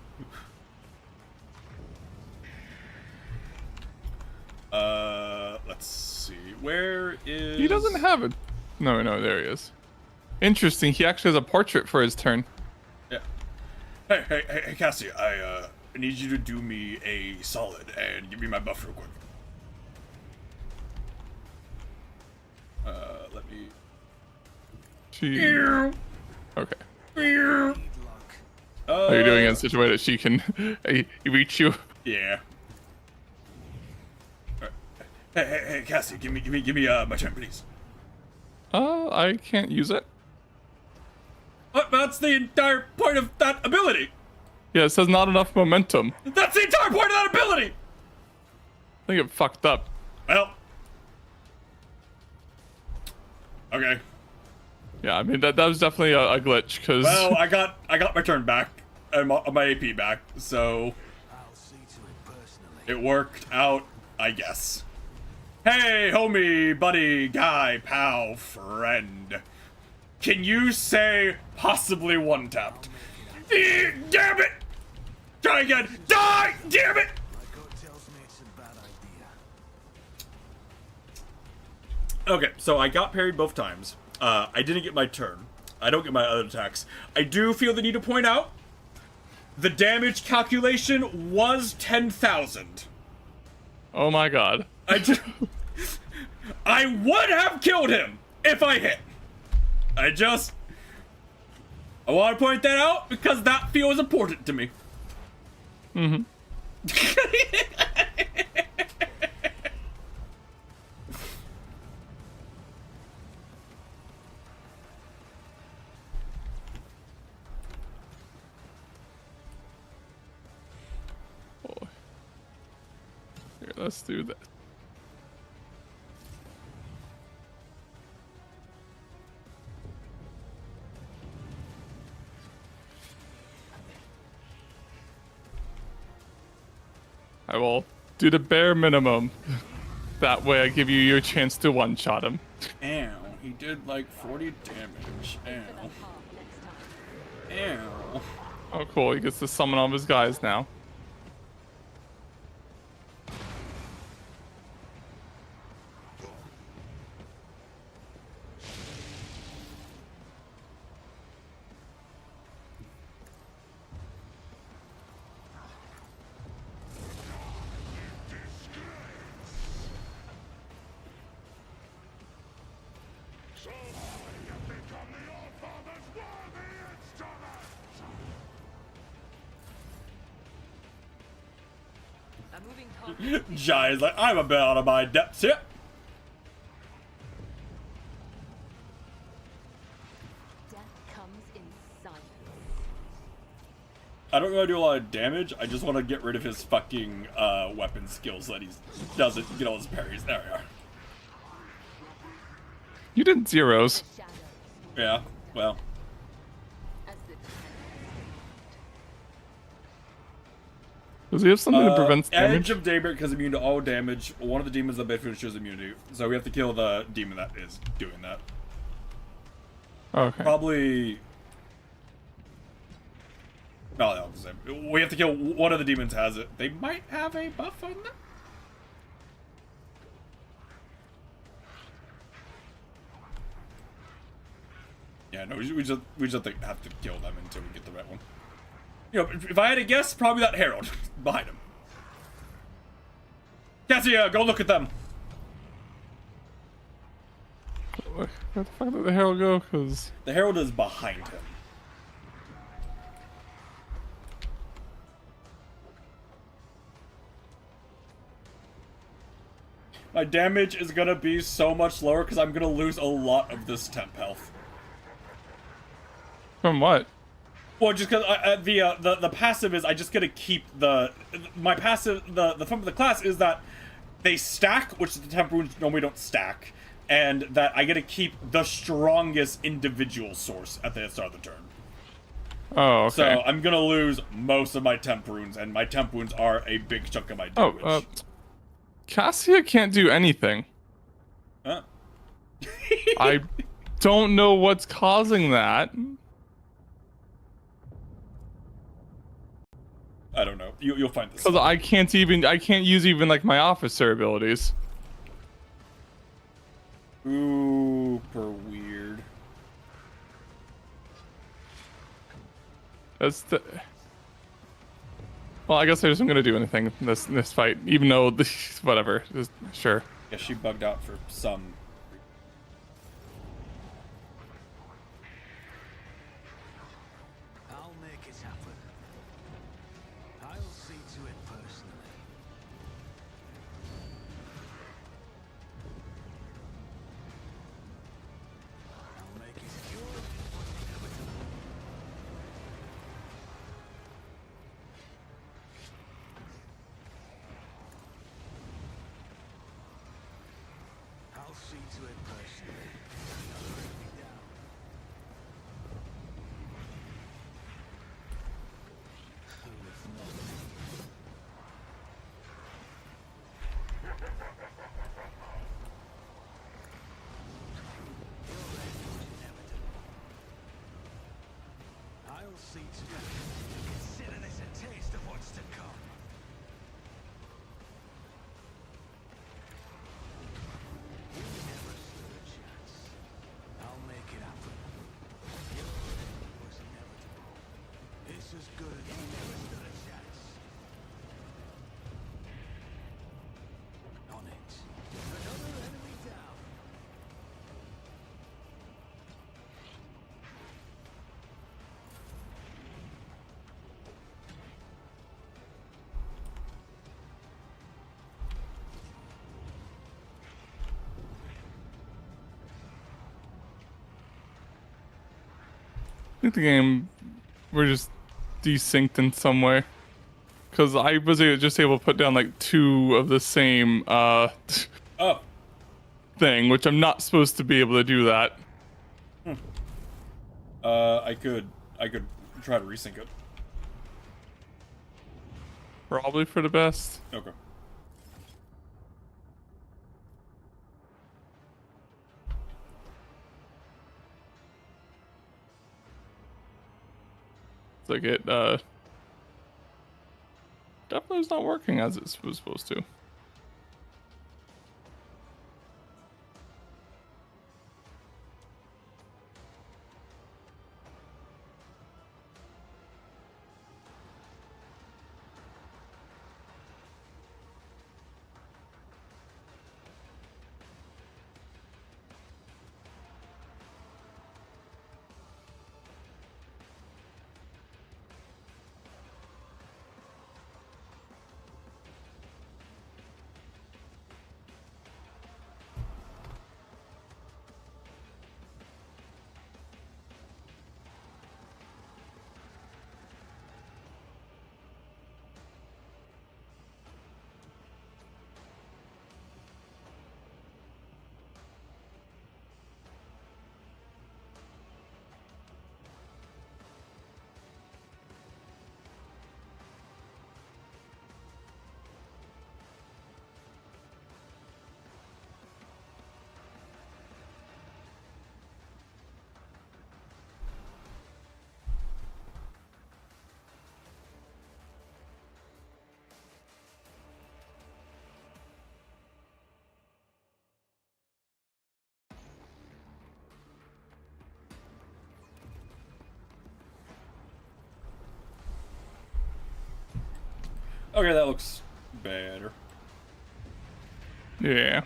Let's see. Where is... He doesn't have it. No, there he is. Interesting. He actually has a portrait for his turn. Yeah. Hey, Cassie, I need you to do me a solid and give me my buff real quick. Let me... Okay. Are Are you doing it in such a way that she can reach you? Yeah. Hey, Cassie, give me my turn, please. I can't use it. That's the entire point of that ability. Yeah, it says not enough momentum. That's the entire point of that ability. I think it fucked up. Well. Okay. Yeah, I mean that was definitely a glitch, cause. Well, I got my turn back and my AP back, so. I'll see to it personally. It worked out, I guess. Hey, homie, buddy, guy, pal, friend. Can you say possibly one-tapped? Damn it! Try again. Die! Damn it! My gut tells me it's a bad idea. Okay, so I got parried both times. I didn't get my turn. I don't get my other attacks. I do feel the need to point out the damage calculation was 10,000. Oh my god. I would have killed him if I hit. I want to point that out because that feels important to me. Mm-hmm. Oh. Here, let's do that. I will do the bare minimum. That way I give you your chance to one-shot him. Ow, he did like 40 damage. Ow. Ow. Oh cool, he gets to summon all of his guys now. Jai is like, I'm a bit out of my depths here. Death comes in silence. I don't really do a lot of damage. I just want to get rid of his fucking weapon skills that he doesn't get all his parries. There we are. You did zeros. Shadows. Yeah, well. As the Does he have something that prevents damage? Edge of Daybreak is immune to all damage. One of the demons that Bedford shows immunity. So we have to kill the demon that is doing that. Okay. Probably... No, no, the same. We have to kill one of the demons has it. They might have a buff on them. Yeah, no, we just have to kill them until we get the right one. You know, if I had to guess, probably that Herald behind him. Cassia, go look at them. Where the fuck did the Herald go? Cause The Herald is behind him. My damage is gonna be so much lower because I'm gonna lose a lot of this temp health. from what? Well, just because the passive is I just get to keep my passive the fun of the class is that they stack, which the temp runes normally don't stack, and that I get to keep the strongest individual source at the start of the turn. Oh, okay. So I'm gonna lose most of my temp runes, and my temp runes are a big chunk of my damage. Cassia can't do anything. Huh? I don't know what's causing that. I don't know. You'll find this. Because I can't use even like my officer abilities. Super weird. That's the. Well, I guess I just am gonna do anything in this fight, even though whatever. Just sure. Yeah, she bugged out for some. I'll make it happen. I'll see to it personally. I'll make it good. I'll see to it personally. I'll bring me down. Who if not me? I'll see to it. Consider this a taste of what's to come. We never stood a chance. I'll make it happen. Your end was inevitable. It's as good as we never stood a chance. On it. Another enemy down. I think the game, we're just desynced in some way. Because I was just able to put down like 2 of the same Oh, thing, which I'm not supposed to be able to do that. I could try to resync it. Probably for the best. Okay. It's like it definitely is not working as it was supposed to. Okay, that looks better. Yeah.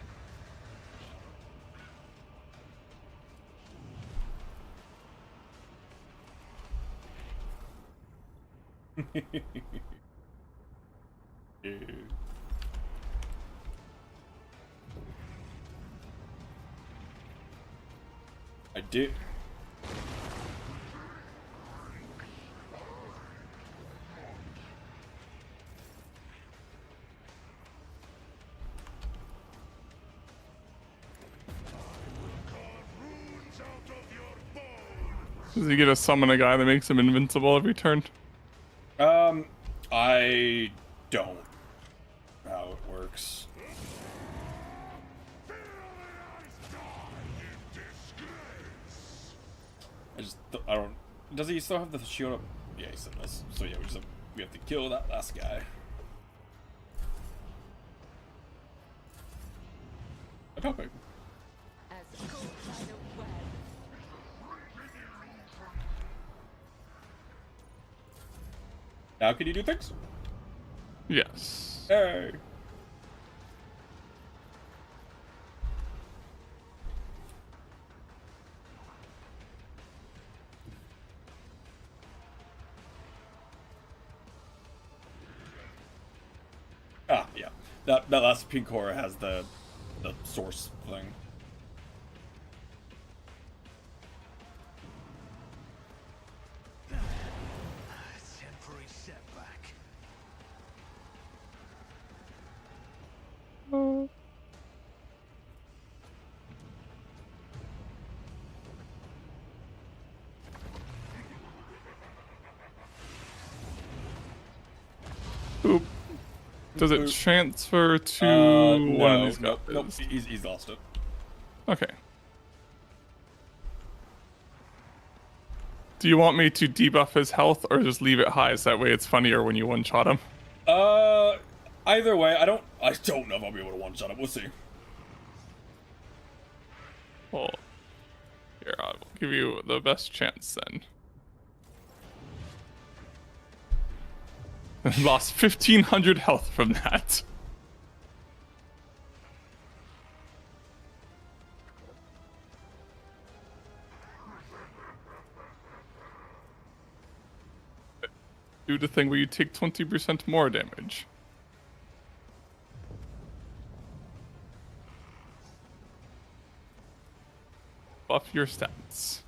I did. Does he get to summon a guy that makes him invincible every turn? I don't know how it works. I don't. Does he still have the shield up? Yeah, he still does. So yeah, we have to kill that last guy. A topic. As caught by the web. Now can you do things? Yes. Hey. Ah, yeah. That last pink core has the source thing. Temporary setback. Oop. Does it transfer to one of these guys? Nope, he's lost it. Okay. Do you want me to debuff his health or just leave it high so that way it's funnier when you one-shot him? Either way, I don't know if I'll be able to one-shot him. We'll see. Well, here, I'll give you the best chance then. Lost 1,500 health from that. Do the thing where you take 20% more damage. Buff your stats.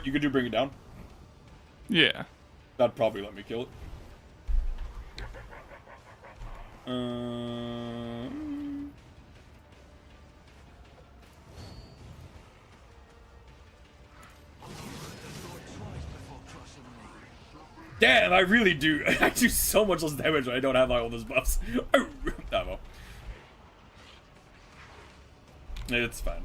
You could bring it down? Yeah. That'd probably let me kill it. Damn, I really do. I do so much less damage when I don't have all those buffs. Oh, well. It's fine.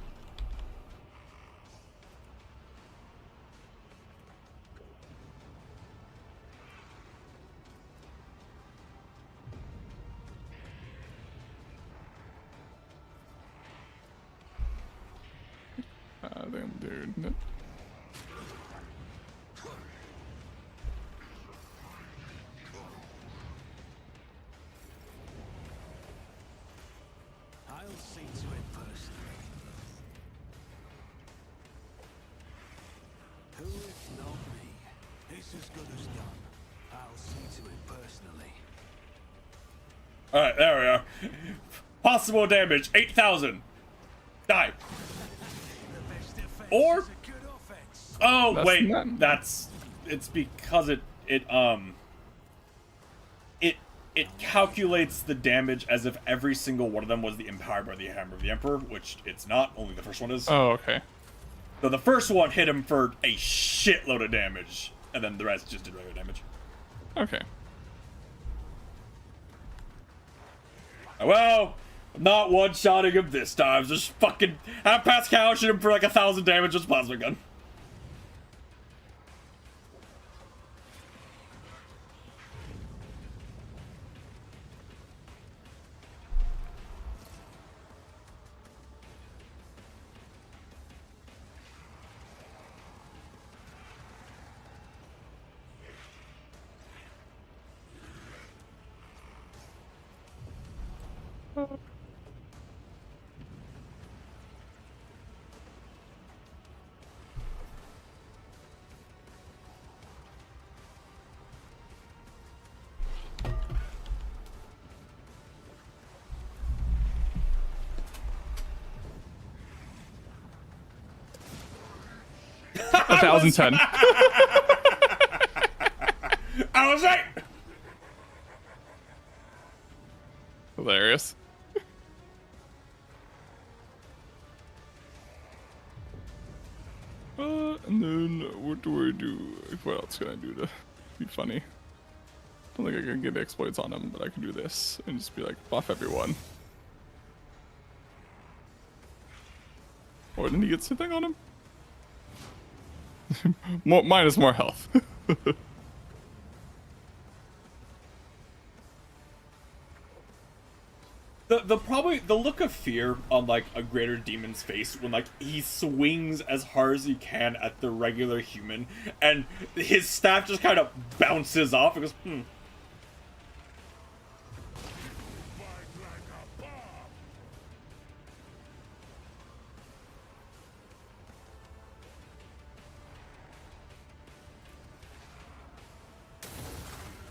Damn, dude. I'll see to it personally. Who if not me? It's as good as done. I'll see to it personally. Alright, there we are. Possible damage, 8,000. Die. Or... Oh, That's wait. not- It's because it calculates the damage as if every single one of them was the empowered by the Hammer of the Emperor, which it's not, only the first one is. Oh, okay. So the first one hit him for a shitload of damage, and then the rest just did regular damage. Okay. Well, I'm not one-shotting him this time. Just fucking have Pascal shoot him for like 1,000 damage with plasma gun. A 1,010. I was right! Hilarious. And then what do I do? What else can I do to be funny? I don't think I can get exploits on him, but I can do this and just be like, buff everyone. Or didn't he get something on him? Minus more health. The look of fear on like a greater demon's face when like he swings as hard as he can at the regular human and his staff just kind of bounces off and goes,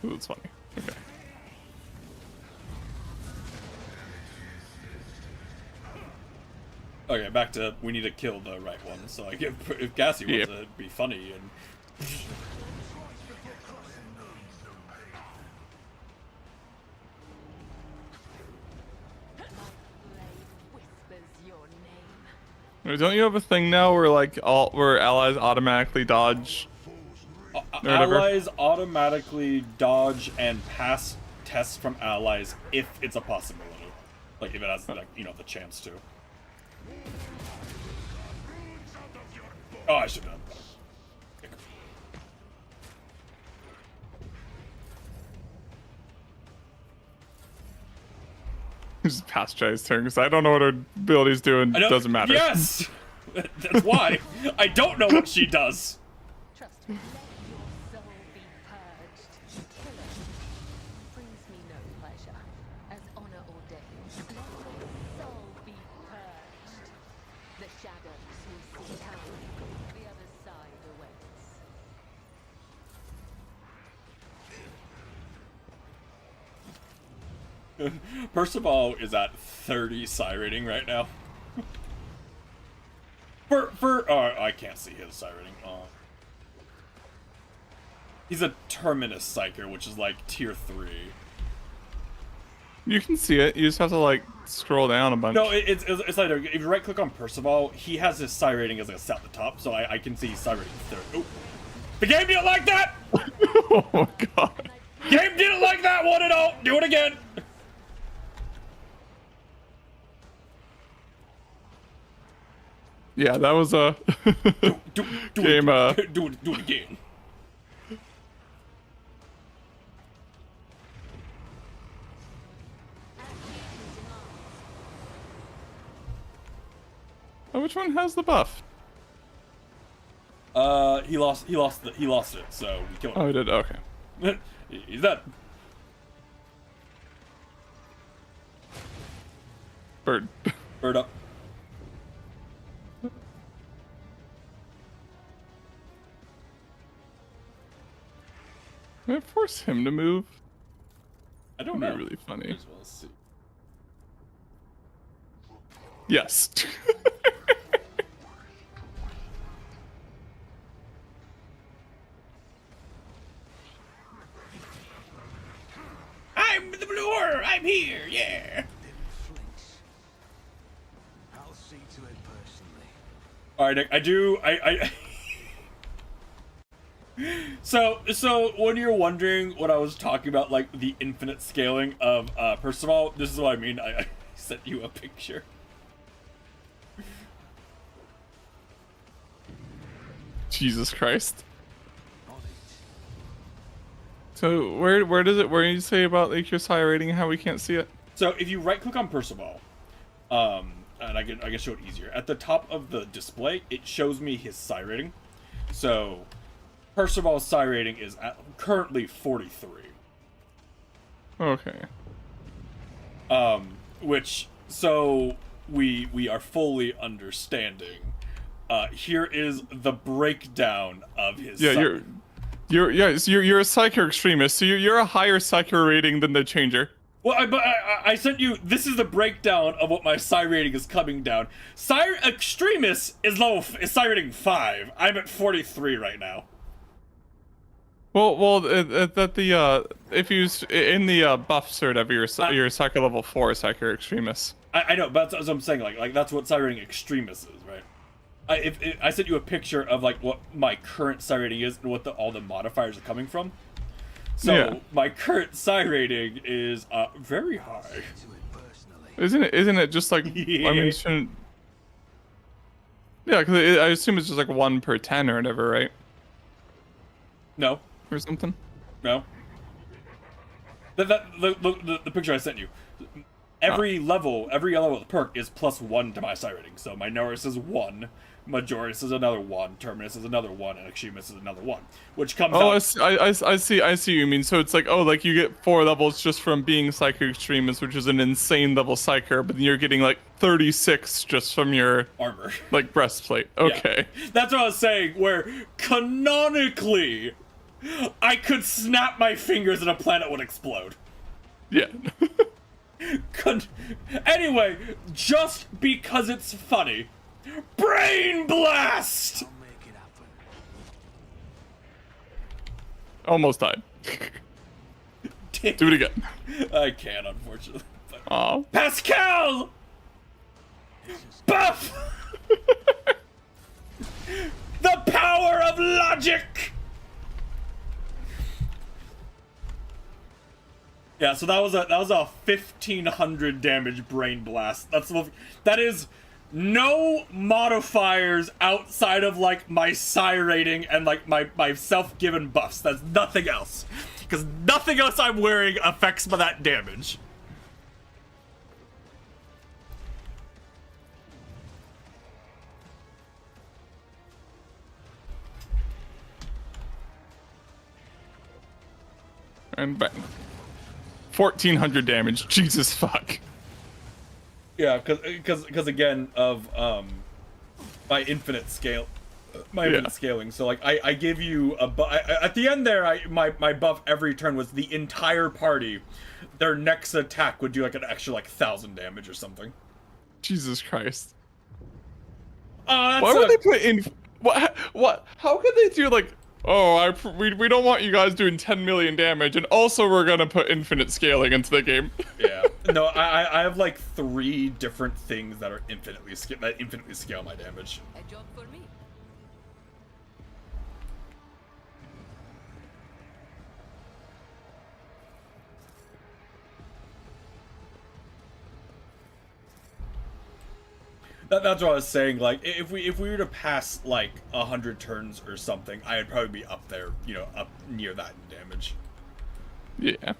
Ooh, that's funny. Okay. Okay, back to we need to kill the right one. So like if Gassy wants to be funny and Wait, don't you have a thing now where like where allies automatically dodge whatever. allies automatically dodge and pass tests from allies if it's a possibility. Like if it has, like, you know, the chance to. Oh, I should have done that. Just pass Jai's turn because I don't know what her ability's doing. I know- Doesn't matter. Yes! That's why. I don't know what she does. Trust me. Let your soul be purged. Killer brings me no pleasure, as honor ordains. Let your soul be purged. The shadows will see how the other side awaits. Percival is at 30 psi rating right now. I can't see his psi rating. He's a Terminus Psyker, which is like tier 3. You can see it. You just have to like scroll down a bunch. No, it's like if you right click on Percival, he has his psi rating as like a set at the top, so I can see psi rating 30. Oh. The game didn't like that! Oh my god. Game didn't like that one at all! Do it again! Yeah, that was a Do game. it, do it again. Oh, which one has the buff? He lost it, so we killed Oh, him. he did. Okay. He's dead. Bird. Bird up. Can I force him to move? I don't That'd know. be really funny. As well, let's see. Yes. I'm the blue horror. I'm here. Yeah. Didn't flinch. I'll see to it personally. All right, Nick. I So when you're wondering what I was talking about, like the infinite scaling of Percival, this is what I mean. I sent you a picture. Jesus Christ. On it. So where does it? Where do you say about like your psi rating and how we can't see it? So if you right click on Percival, and I can show it easier. At the top of the display, it shows me his psi rating. So Percival's psi rating is currently 43. Okay. Which, so we are fully understanding. Here is the breakdown of his. Yeah, psi- you're a psyker extremist, so you're a higher psyker rating than the changer. Well, but I sent you. This is the breakdown of what my psi rating is coming down. Psi extremist is psi rating 5. I'm at 43 right now. Well, that the if you in the buffs or whatever, you're psyker level 4 psyker extremist. I know, but that's what I'm saying. Like that's what psi rating extremist is, right? I sent you a picture of like what my current psi rating is and what all the modifiers are coming from. So Yeah. my current psi rating is very high. To it personally. Isn't it just like I mean shouldn't? Yeah, because I assume it's just like 1 per 10 or whatever, right? No, Or something. no. The picture I sent you. Every level of the perk is +1 to my psi rating. So my Norris is 1, Majoris is another 1, Terminus is another 1, and Extremis is another 1. Which comes Oh, out. I see what you mean. So it's like, oh, like you get 4 levels just from being psyker extremist, which is an insane level psyker, but then you're getting like 36 just from your Armor. like breastplate. Okay. Yeah. That's what I was saying, where canonically, I could snap my fingers and a planet would explode. Yeah. Anyway, just because it's funny. Brain Blast! I'll make it happen. Almost died. Do it again. I can't, unfortunately. But... Aw. Pascal! Buff! The power of logic! Yeah, so that was a 1500 damage brain blast. That is no modifiers outside of like my psi rating and like my self-given buffs. That's nothing else. Because nothing else I'm wearing affects that damage. And bang. 1400 damage. Jesus fuck. Yeah, because again of my infinite scale, infinite scaling. So like I give you at the end there. My buff every turn was the entire party. Their next attack would do like an extra like 1000 damage or something. Jesus Christ. Why would they put in what? How could they do like? Oh, we don't want you guys doing 10 million damage, and also we're gonna put infinite scaling into the game. Yeah. No, I have like 3 different things that are infinitely scale my damage. A job for me. That's what I was saying. Like, if we were to pass like 100 turns or something, I'd probably be up there, you know, up near that in damage. Yeah.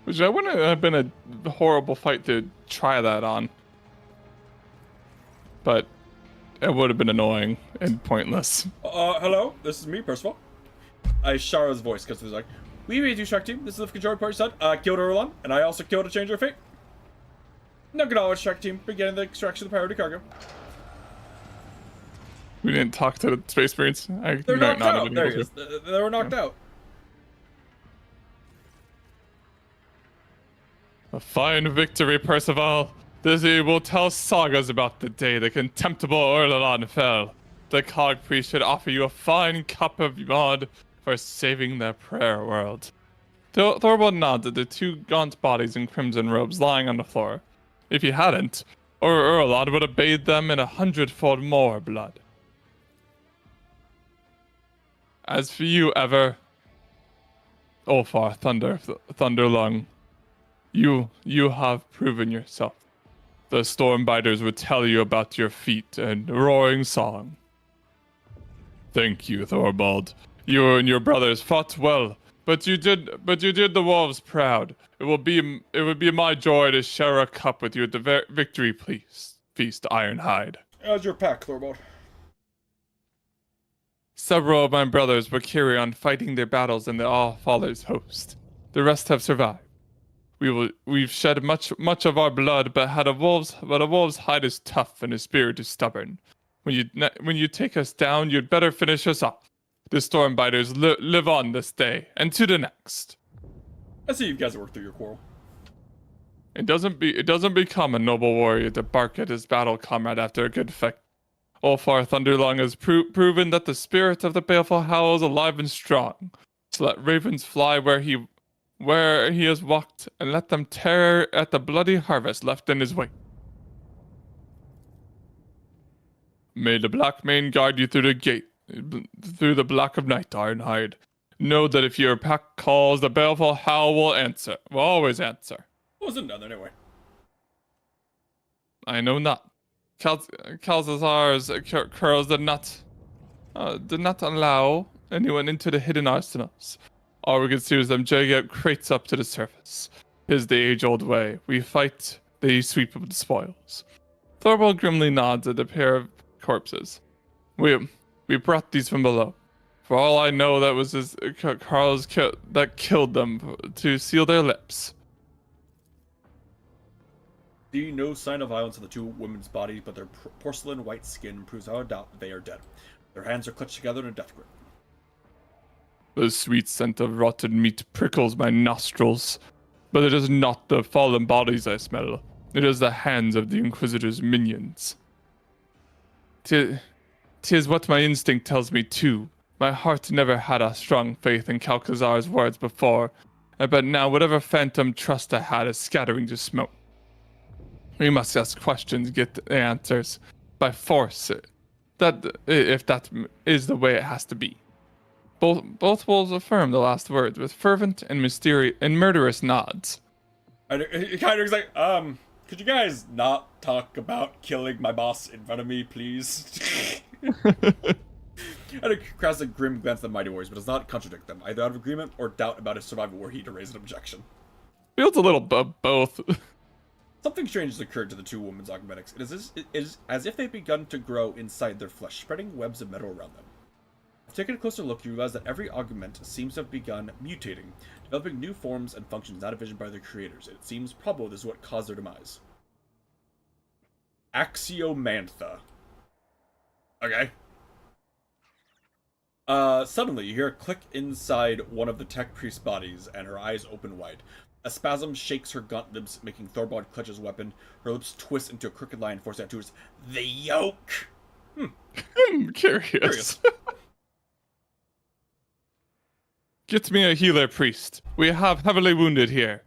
Which that wouldn't have been a horrible fight to try that on. But it would have been annoying and pointless. Hello, this is me, Percival. I Shara's voice because there's like, we made you Shark Team. This is the control party son. Killed Erlan, and I also killed a Changer of Fate. No good knowledge, Shark Team. Beginning the extraction of the priority cargo. We didn't talk to the Space Marines. They're knocked out. There he is. They were knocked out. A fine victory, Percival. Dizzy will tell sagas about the day the contemptible Erlan fell. The Cog Priest should offer you a fine cup of blood for saving the prayer world. Thorvald nods at the 2 gaunt bodies in crimson robes lying on the floor. If he hadn't, Erlan would have bathed them in 100-fold more blood. As for you, Ever, Ulfar Thunderlung, you have proven yourself. The Stormbiters would tell you about your feat and roaring song. Thank you, Thorvald. You and your brothers fought well, but you did the wolves proud. It would be my joy to share a cup with you at the victory feast, Ironhide. How's your pack, Thorvald? Several of my brothers were carried on fighting their battles in the All-Father's host. The rest have survived. We've shed much of our blood, but a wolf's hide is tough and his spirit is stubborn. When you take us down, you'd better finish us off. The Stormbiters live on this day and to the next. I see you guys worked through your quarrel. It doesn't become a noble warrior to bark at his battle comrade after a good fight. Ulfar Thunderlung has proven that the spirit of the baleful Howl is alive and strong. So let ravens fly where he has walked, and let them tear at the bloody harvest left in his wake. May the Black Mane guide you through the gate, through the black of night, Ironhide. Know that if your pack calls, the baleful Howl will answer. Will always answer. What was it done anyway? I know not. Kalzazar's curls did not allow anyone into the hidden arsenals. All we can see is them drag out crates up to the surface. Is the age-old way. We fight, they sweep up the spoils. Thorvald grimly nods at the pair of corpses. We brought these from below. For all I know, that was Carl's that killed them to seal their lips. See no sign of violence on the 2 women's bodies, but their porcelain white skin proves without a doubt that they are dead. Their hands are clutched together in a death grip. The sweet scent of rotten meat prickles my nostrils, but it is not the fallen bodies I smell. It is the hands of the Inquisitor's minions. 'Tis what my instinct tells me too. My heart never had a strong faith in Kalkazar's words before, but now whatever phantom trust I had is scattering to smoke. We must ask questions, get the answers. By force, if that is the way it has to be. Both wolves affirm the last words with fervent and murderous nods. And Kyder's like, could you guys not talk about killing my boss in front of me, please? And it casts a grim glance at the Mighty Warriors, but does not contradict them, either out of agreement or doubt about his survival were he to raise an objection. Feels a little both. Something strange has occurred to the two women's augmentics. It is as if they've begun to grow inside their flesh, spreading webs of metal around them. If you take a closer look, you realize that every augment seems to have begun mutating, developing new forms and functions not envisioned by their creators. It seems probable this is what caused their demise. Axiomantha. Okay. Suddenly, you hear a click inside one of the tech priest's bodies, and her eyes open wide. A spasm shakes her gaunt lips, making Thorvald clutch his weapon. Her lips twist into a crooked line, forcing out towards the yoke. I'm curious. Get me a healer priest. We have heavily wounded here.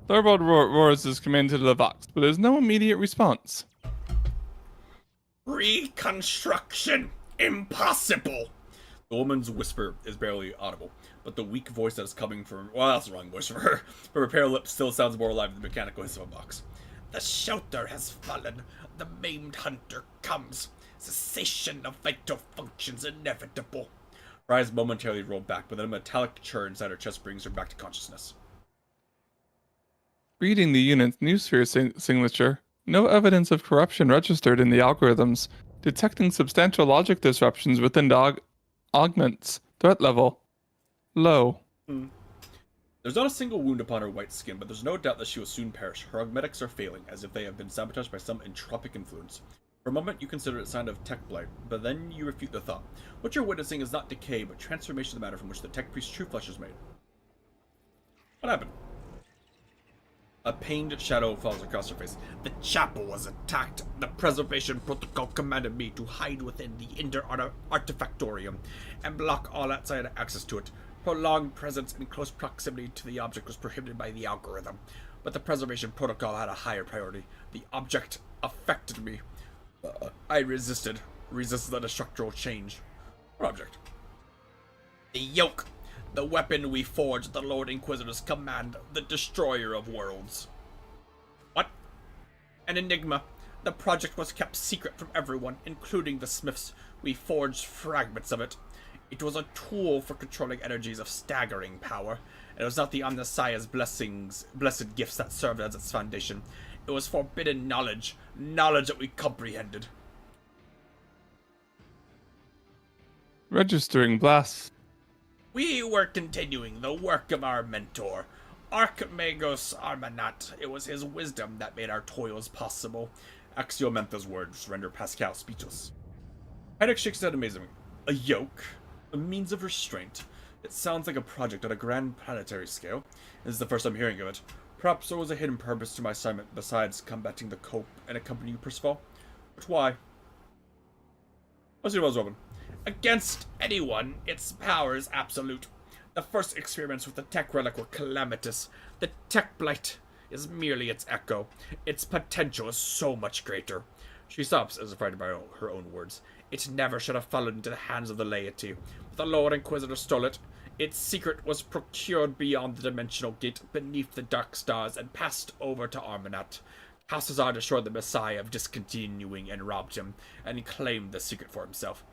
Thorvald roars his command to the Vox, but there's no immediate response. Reconstruction! Impossible! The woman's whisper is barely audible, but the weak voice that is coming from... Well, that's the wrong voice for her. Her pale lips still sounds more alive than the mechanical hiss of a box. The shelter has fallen. The maimed hunter comes. Cessation of vital functions inevitable. Her eyes momentarily roll back, but then a metallic churn inside her chest brings her back to consciousness. Reading the unit's Newsphere signature, no evidence of corruption registered in the algorithms, detecting substantial logic disruptions within the augments. Threat level low. There's not a single wound upon her white skin, but there's no doubt that she will soon perish. Her augmentics are failing, as if they have been sabotaged by some entropic influence. For a moment, you consider it a sign of tech blight, but then you refute the thought. What you're witnessing is not decay, but transformation of the matter from which the tech priest's true flesh is made. What happened? A pained shadow falls across her face. The chapel was attacked. The preservation protocol commanded me to hide within the inner artifactorium and block all outside access to it. Prolonged presence in close proximity to the object was prohibited by the algorithm, but the preservation protocol had a higher priority. The object affected me. I resisted the structural change. What object? The yoke. The weapon we forged at the Lord Inquisitor's command, the Destroyer of Worlds. What? An enigma. The project was kept secret from everyone, including the Smiths. We forged fragments of it. It was a tool for controlling energies of staggering power. It was not the Omnissiah's blessed gifts that served as its foundation. It was forbidden knowledge that we comprehended. Registering blasts. We were continuing the work of our mentor, Archimagos Armanat. It was his wisdom that made our toils possible. Axiomantha's words render Pascal speechless. Hedek shakes his head amazingly. A yoke? A means of restraint? It sounds like a project on a grand planetary scale. This is the first I'm hearing of it. Perhaps there was a hidden purpose to my assignment besides combating the Cope and accompanying you, Percival. But why? Let's see what's open. Against anyone, its power is absolute. The first experiments with the tech relic were calamitous. The tech blight is merely its echo. Its potential is so much greater. She stops, as if frightened by her own words. It never should have fallen into the hands of the laity. The Lord Inquisitor stole it. Its secret was procured beyond the dimensional gate beneath the dark stars and passed over to Armanat. Balthazar destroyed the Messiah of discontinuing and robbed him, and claimed the secret for himself.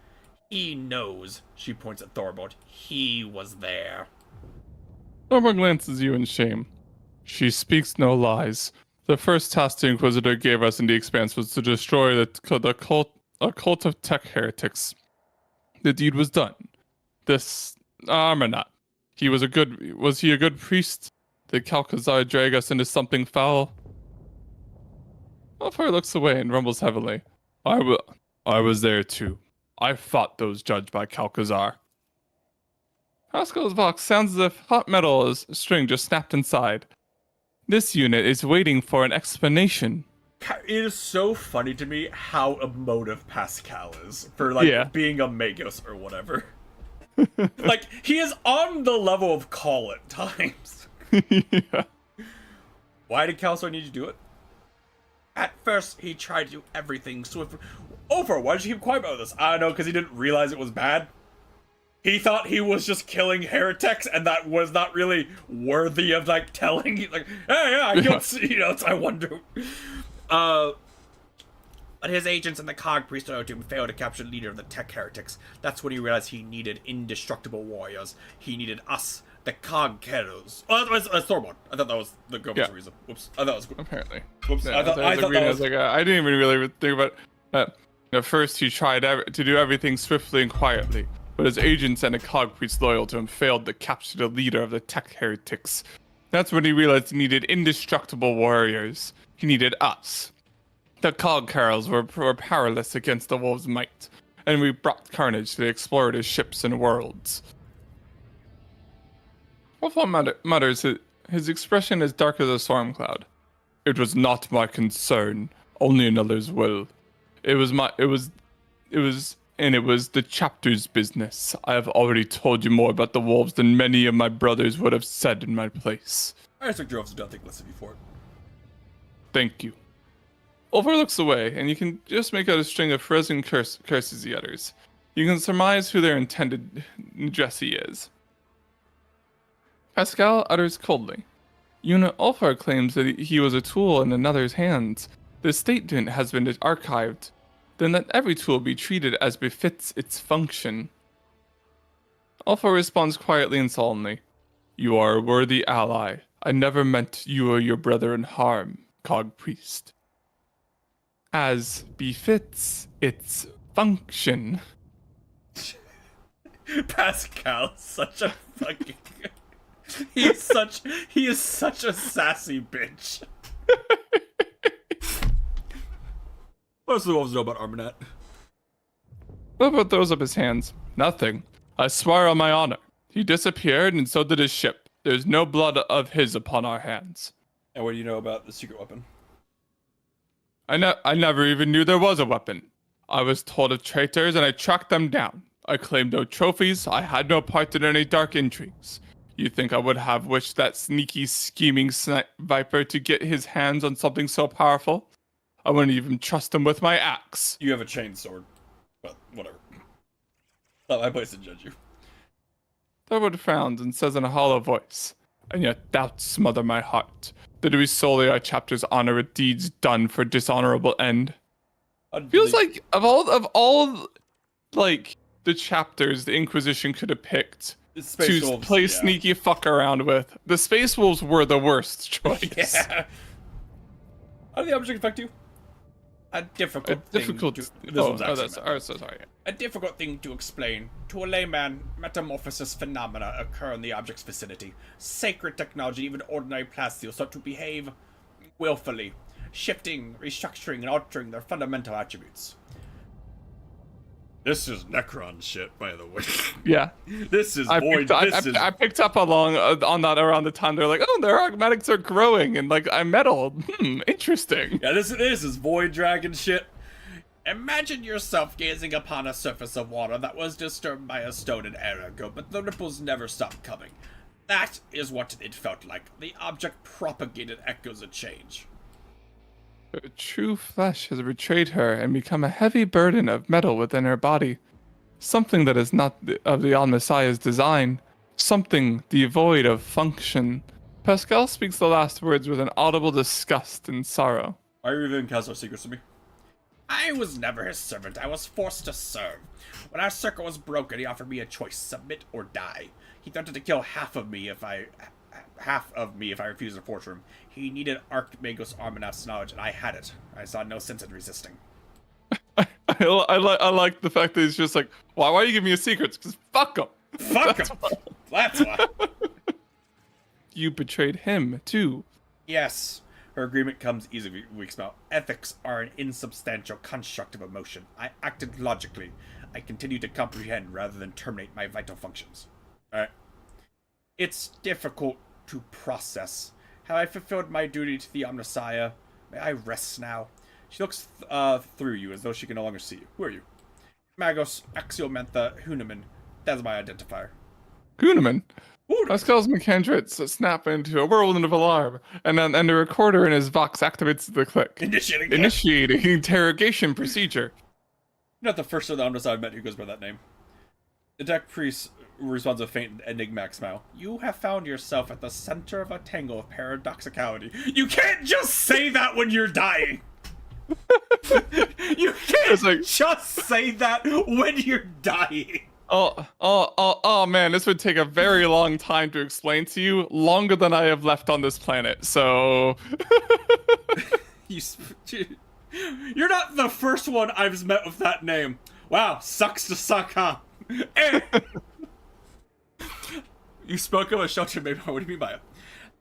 He knows, she points at Thorvald. He was there. Thorvald glances you in shame. She speaks no lies. The first task the Inquisitor gave us in the Expanse was to destroy a cult of tech heretics. The deed was done. This Armanat. Was he a good priest? Did Calcazar drag us into something foul? Malfoy looks away and rumbles heavily. I was there too. I fought those judged by Calcazar. Pascal's Vox sounds as if hot metal is string just snapped inside. This unit is waiting for an explanation. It is so funny to me how emotive Pascal is for being a Magos or whatever. Like, he is on the level of Call at times. Yeah. Why did Calcazar need to do it? At first, he tried to do everything swiftly. Over, why did you keep quiet about this? I don't know, because he didn't realize it was bad. He thought he was just killing heretics, and that was not really worthy of, like, telling. He's like, hey, yeah, I killed, you know, so I wonder. But his agents and the Cog Priest failed to capture the leader of the tech heretics. That's when he realized he needed indestructible warriors. He needed us, the Cog Keros. Oh, that was Thorbjorn. I thought that was the Goblins reason. Whoops. I thought that was cool. Apparently. Whoops. Yeah, I thought that was... like, I didn't even really think about it. At first, he tried to do everything swiftly and quietly, but his agents and a Cog Priest loyal to him failed to capture the leader of the tech heretics. That's when he realized he needed indestructible warriors. He needed us. The Cog Carrols were powerless against the wolves' might, and we brought carnage to the explorator's ships and worlds. Wolfhall mutters, his expression is dark as a storm cloud. It was not my concern, only another's will. It was the chapter's business. I have already told you more about the wolves than many of my brothers would have said in my place. I expect you also don't think less of you for it. Thank you. Ulfar looks away, and you can just make out a string of frozen curses he utters. You can surmise who their intended Jesse is. Pascal utters coldly. Ulfar claims that he was a tool in another's hands. The statement has been archived. Then let every tool be treated as befits its function. Ulfar responds quietly and solemnly. You are a worthy ally. I never meant you or your brother in harm, Cog Priest. As befits its function. Pascal, such a fucking... he is such a sassy bitch. What else do the wolves know about Armanet? Ulfar throws up his hands. Nothing. I swear on my honor. He disappeared, and so did his ship. There's no blood of his upon our hands. And what do you know about the secret weapon? I never even knew there was a weapon. I was told of traitors, and I tracked them down. I claimed no trophies. I had no part in any dark intrigues. You think I would have wished that sneaky, scheming viper to get his hands on something so powerful? I wouldn't even trust him with my axe. You have a chain sword, but whatever. Not my place to judge you. Thorwood frowns and says in a hollow voice, and yet doubts smother my heart. Did we sully our chapter's honor with deeds done for dishonorable end? Feels like of all like the chapters the Inquisition could have picked to play sneaky fuck around with, the Space Wolves were the worst choice. Yeah. How did the object affect you? A difficult thing to explain. To a layman, metamorphosis phenomena occur in the object's vicinity. Sacred technology, even ordinary plasteel, start to behave willfully, shifting, restructuring, and altering their fundamental attributes. This is Necron shit, by the way. Yeah. This is Void. I picked up on that around the time they're like, oh, their augmatics are growing, and like I'm metal. Interesting. Yeah, this is Void Dragon shit. Imagine yourself gazing upon a surface of water that was disturbed by a stone an era ago, but the ripples never stopped coming. That is what it felt like. The object propagated echoes of change. Her true flesh has betrayed her and become a heavy burden of metal within her body. Something that is not of the Messiah's design. Something devoid of function. Pascal speaks the last words with an audible disgust and sorrow. Why are you revealing Castor's secrets to me? I was never his servant. I was forced to serve. When our circle was broken, he offered me a choice: submit or die. He threatened to kill half of me if I refused to torture him. He needed Archmagos Armanat's knowledge, and I had it. I saw no sense in resisting. I like the fact that he's just like, why are you giving me a secret? Because fuck him. Fuck him. That's why. You betrayed him, too. Yes. Her agreement comes easily weeks now. Ethics are an insubstantial construct of emotion. I acted logically. I continue to comprehend rather than terminate my vital functions. Alright. It's difficult to process. Have I fulfilled my duty to the Omnissiah? May I rest now? She looks through you as though she can no longer see you. Who are you? Magos Axiomantha Hunaman. That's my identifier. Hunaman? Pascal's McKendritz snap into a whirlwind of alarm, and the recorder in his Vox activates the click. Initiating interrogation procedure. Not the first of the Omnissiah I've met who goes by that name. The Tech Priest responds with a faint, enigmatic smile. You have found yourself at the center of a tangle of paradoxicality. You can't just say that when you're dying! You can't just say that when you're dying! Oh, man, this would take a very long time to explain to you, longer than I have left on this planet, so... You're not the first one I've met with that name. Wow, sucks to suck, huh? You spoke of a shelter, maybe. What do you mean by it?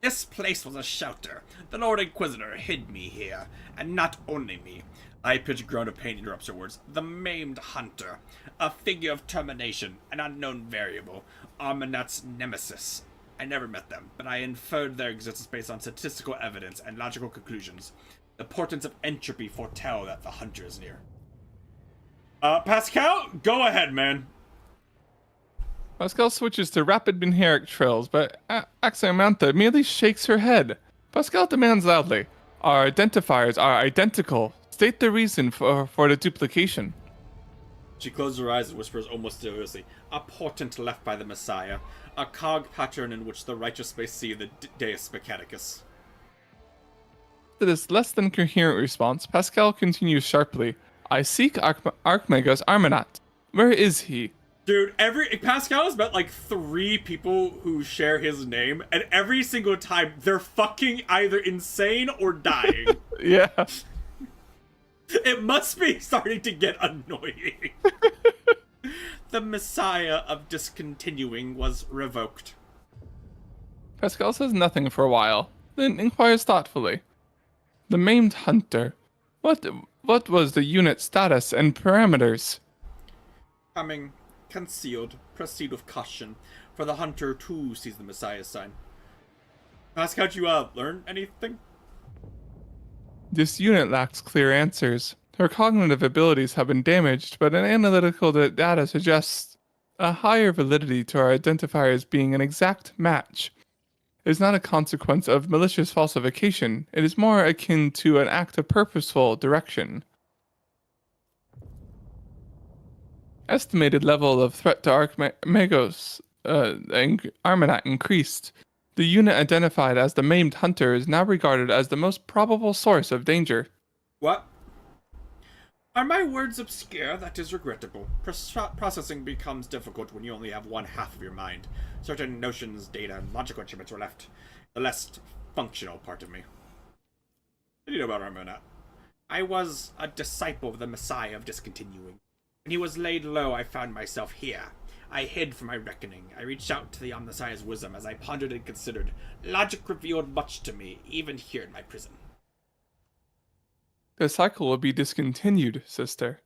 This place was a shelter. The Lord Inquisitor hid me here, and not only me. I pitch a groan of pain interrupts her words. The maimed hunter, a figure of termination, an unknown variable, Armanat's nemesis. I never met them, but I inferred their existence based on statistical evidence and logical conclusions. The portents of entropy foretell that the hunter is near. Pascal, go ahead, man. Pascal switches to rapid Minheric trills, but Axamantha merely shakes her head. Pascal demands loudly, our identifiers are identical. State the reason for the duplication. She closes her eyes and whispers almost deliriously, a portent left by the Messiah, a cog pattern in which the righteous may see the Deus Mechanicus. To this less than coherent response, Pascal continues sharply, I seek Archmagus Armanat. Where is he? Dude, Pascal has met like 3 people who share his name, and every single time they're fucking either insane or dying. Yeah. It must be starting to get annoying. The Messiah of discontinuing was revoked. Pascal says nothing for a while, then inquires thoughtfully. The maimed hunter. What was the unit status and parameters? Coming. Concealed. Proceed with caution, for the hunter too sees the Messiah's sign. Pascal, did you learn anything? This unit lacks clear answers. Her cognitive abilities have been damaged, but an analytical data suggests a higher validity to our identifiers being an exact match. It is not a consequence of malicious falsification. It is more akin to an act of purposeful direction. Estimated level of threat to Archmagus Armanat increased. The unit identified as the maimed hunter is now regarded as the most probable source of danger. What? Are my words obscure? That is regrettable. Processing becomes difficult when you only have one half of your mind. Certain notions, data, and logical instruments were left. The less functional part of me. What do you know about Armanat? I was a disciple of the Messiah of Discontinuing. When he was laid low, I found myself here. I hid from my reckoning. I reached out to the Omnissiah's wisdom as I pondered and considered. Logic revealed much to me, even here in my prison. The cycle will be discontinued, sister.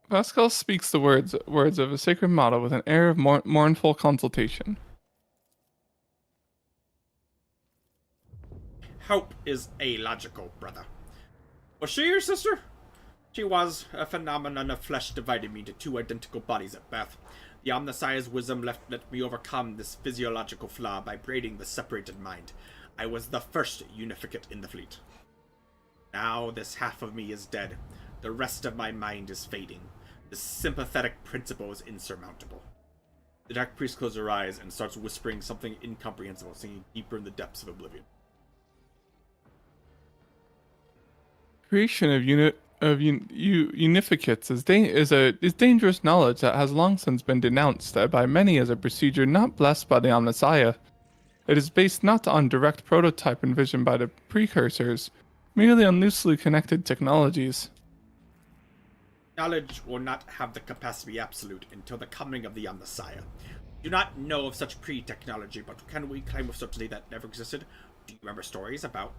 Pascal speaks the words of a sacred model with an air of mournful consultation. Hope is illogical, brother. Was she your sister? She was a phenomenon of flesh divided me into 2 identical bodies at birth. The Omnissiah's wisdom let me overcome this physiological flaw by braiding the separated mind. I was the first unificate in the fleet. Now this half of me is dead. The rest of my mind is fading. The sympathetic principle is insurmountable. The Dark Priest closes her eyes and starts whispering something incomprehensible, sinking deeper in the depths of oblivion. Creation of unificates is dangerous knowledge that has long since been denounced by many as a procedure not blessed by the Omnissiah. It is based not on direct prototype envisioned by the precursors, merely on loosely connected technologies. Knowledge will not have the capacity to be absolute until the coming of the Omnissiah. Do not know of such pre-technology, but can we claim with certainty that never existed? Do you remember stories about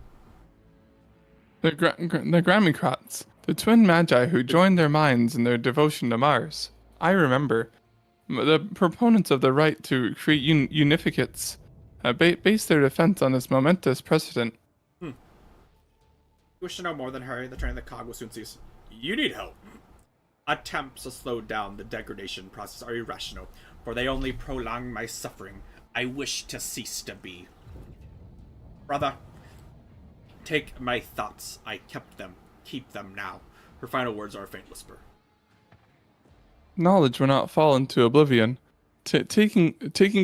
The Grammicrats, the twin magi who joined their minds in their devotion to Mars. I remember. The proponents of the right to create unificates base their defense on this momentous precedent. You wish to know more than Harry, the train of the cog will soon cease. You need help. Attempts to slow down the degradation process are irrational, for they only prolong my suffering. I wish to cease to be. Brother, take my thoughts. I kept them. Keep them now. Her final words are a faint whisper. knowledge will not fall into oblivion. Taking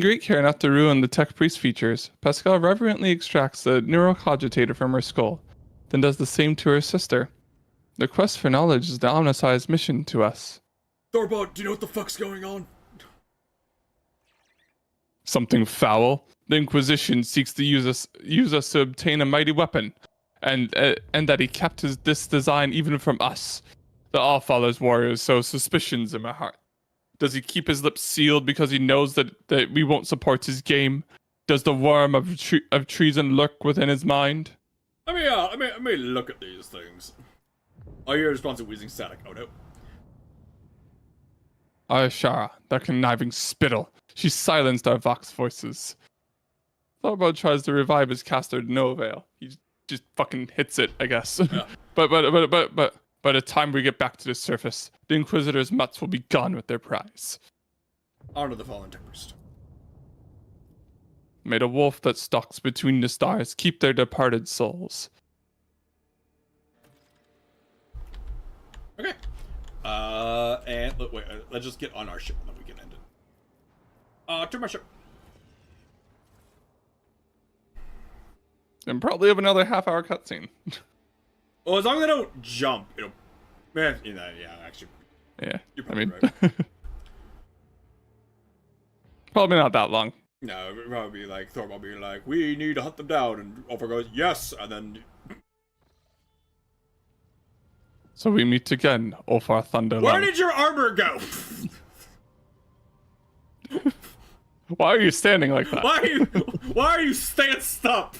great care not to ruin the tech priest features, Pascal reverently extracts the neurocogitator from her skull, then does the same to her sister. The quest for knowledge is the Omnisci's mission to us. Thorbod, do you know what the fuck's going on? Something foul. The Inquisition seeks to use us to obtain a mighty weapon, and that he kept this design even from us, the Allfather's warriors. So suspicions in my heart. Does he keep his lips sealed because he knows that we won't support his game? Does the worm of treason lurk within his mind? I mean, look at these things. Oh, your response to wheezing static. Oh no. Ashara, that conniving spittle. She silenced our vox voices. Thorbod tries to revive his caster to no avail. He just fucking hits it, I guess. Yeah. But by the time we get back to the surface, the Inquisitor's mutts will be gone with their prize. Honor the fallen Tempest. May the wolf that stalks between the stars keep their departed souls. Okay. And wait, let's just get on our ship and then we can end it. To my ship. And probably have another half-hour cutscene. Well, as long as I don't jump, it'll. Man, yeah, actually. Yeah, You're I probably mean, right. probably not that long. No, it'll probably be like Thorbod being like, "We need to hunt them down," and Ulfar goes, "Yes," and then. So we meet again, Ulfar Thunderlong. Where did your armor go? Why are you standing like that? Why are you stanced up?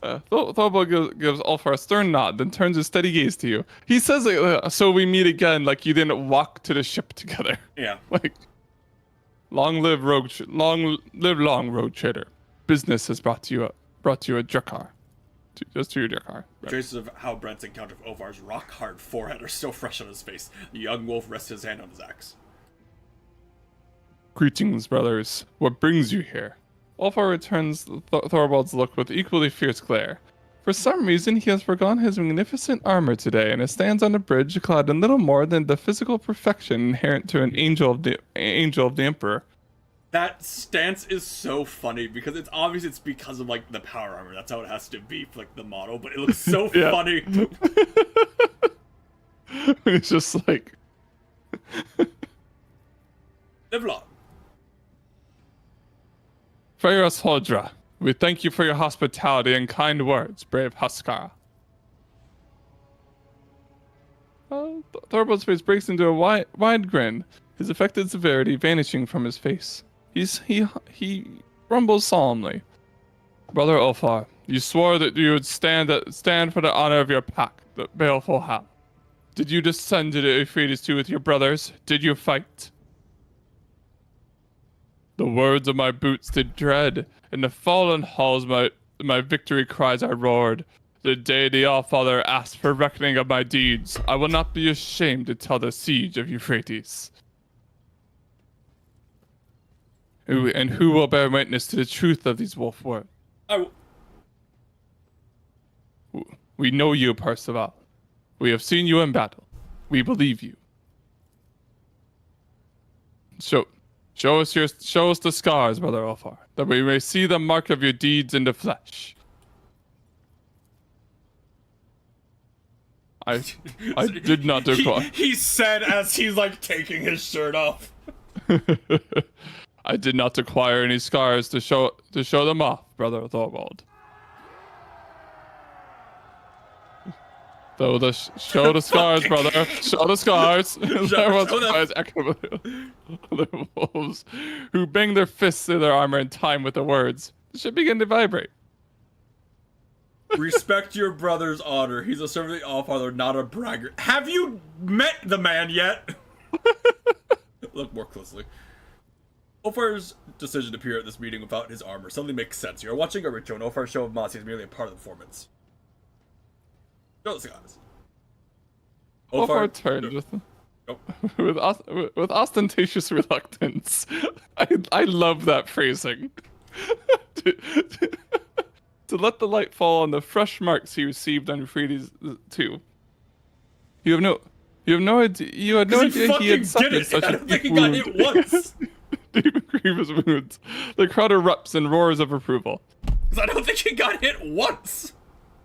Thorbod gives Ulfar a stern nod, then turns a steady gaze to you. He says, "So we meet again, like you didn't walk to the ship together." Yeah. Like, long live rogue trader. Business has brought you a Drakkar. Just to your Drakkar. Traces of how Brent's encounter of Ulfar's rock-hard forehead are still fresh on his face. The young wolf rests his hand on his axe. Greetings, brothers. What brings you here? Ulfar returns Thorbod's look with equally fierce glare. For some reason, he has forgone his magnificent armor today and stands on a bridge clad in little more than the physical perfection inherent to an angel of the Emperor. That stance is so funny because it's obvious it's because of like the power armor. That's how it has to be for like the model, but it looks so funny. It's just like Live long. Pharaoh's Hodra, we thank you for your hospitality and kind words, brave Huskar. Thorbod's face breaks into a wide grin, his affected severity vanishing from his face. He rumbles solemnly. Brother Ulfar, you swore that you would stand for the honor of your pack, the baleful Howl. Did you descend to the Euphrates too with your brothers? Did you fight? The words of my boots did dread, in the fallen halls my victory cries I roared. The day the Allfather asked for reckoning of my deeds, I will not be ashamed to tell the siege of Euphrates. And who will bear witness to the truth of these wolf words? We know you, Percival. We have seen you in battle. We believe you. Show us the scars, Brother Ulfar, that we may see the mark of your deeds in the flesh. I did not require. He said as he's like taking his shirt off. I did not acquire any scars to show them off, Brother Thorbod. Show the scars, brother. Show the scars. Everyone's eyes echo the wolves, who bang their fists in their armor in time with the words. The ship began to vibrate. Respect your brother's honor. He's a servant of the Allfather, not a braggart. Have you met the man yet? Look more closely. Ulfar's decision to appear at this meeting without his armor suddenly makes sense. You're watching a ritual, and Ulfar's show of modesty is merely a part of the performance. Show the scars. Ulfar turned with ostentatious reluctance. I love that phrasing. To let the light fall on the fresh marks he received on Euphrates too. You You have no idea. You had no idea he had Did suffered it. such I a don't think deep he got wound. hit once. Deep and grievous wounds. The crowd erupts in roars of approval. 'Cause I don't think he got hit once.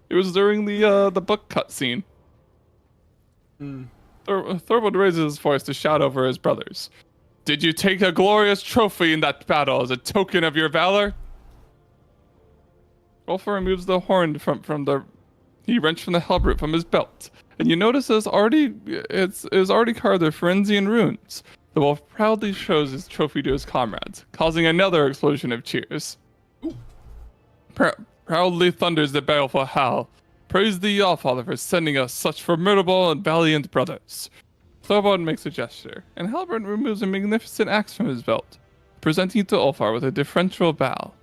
It was during the book cut scene. Thorvald raises his voice to shout over his brothers. Did you take a glorious trophy in that battle as a token of your valor? Ulfar removes the horn he wrenched from the halberd from his belt, and you notice it's already carved with Ferenzian runes. The wolf proudly shows his trophy to his comrades, causing another explosion of cheers. Proudly thunders the baleful howl. Praise thee, Allfather, for sending us such formidable and valiant brothers. Thorvald makes a gesture, and Halbrand removes a magnificent axe from his belt, presenting it to Ulfar with a deferential bow.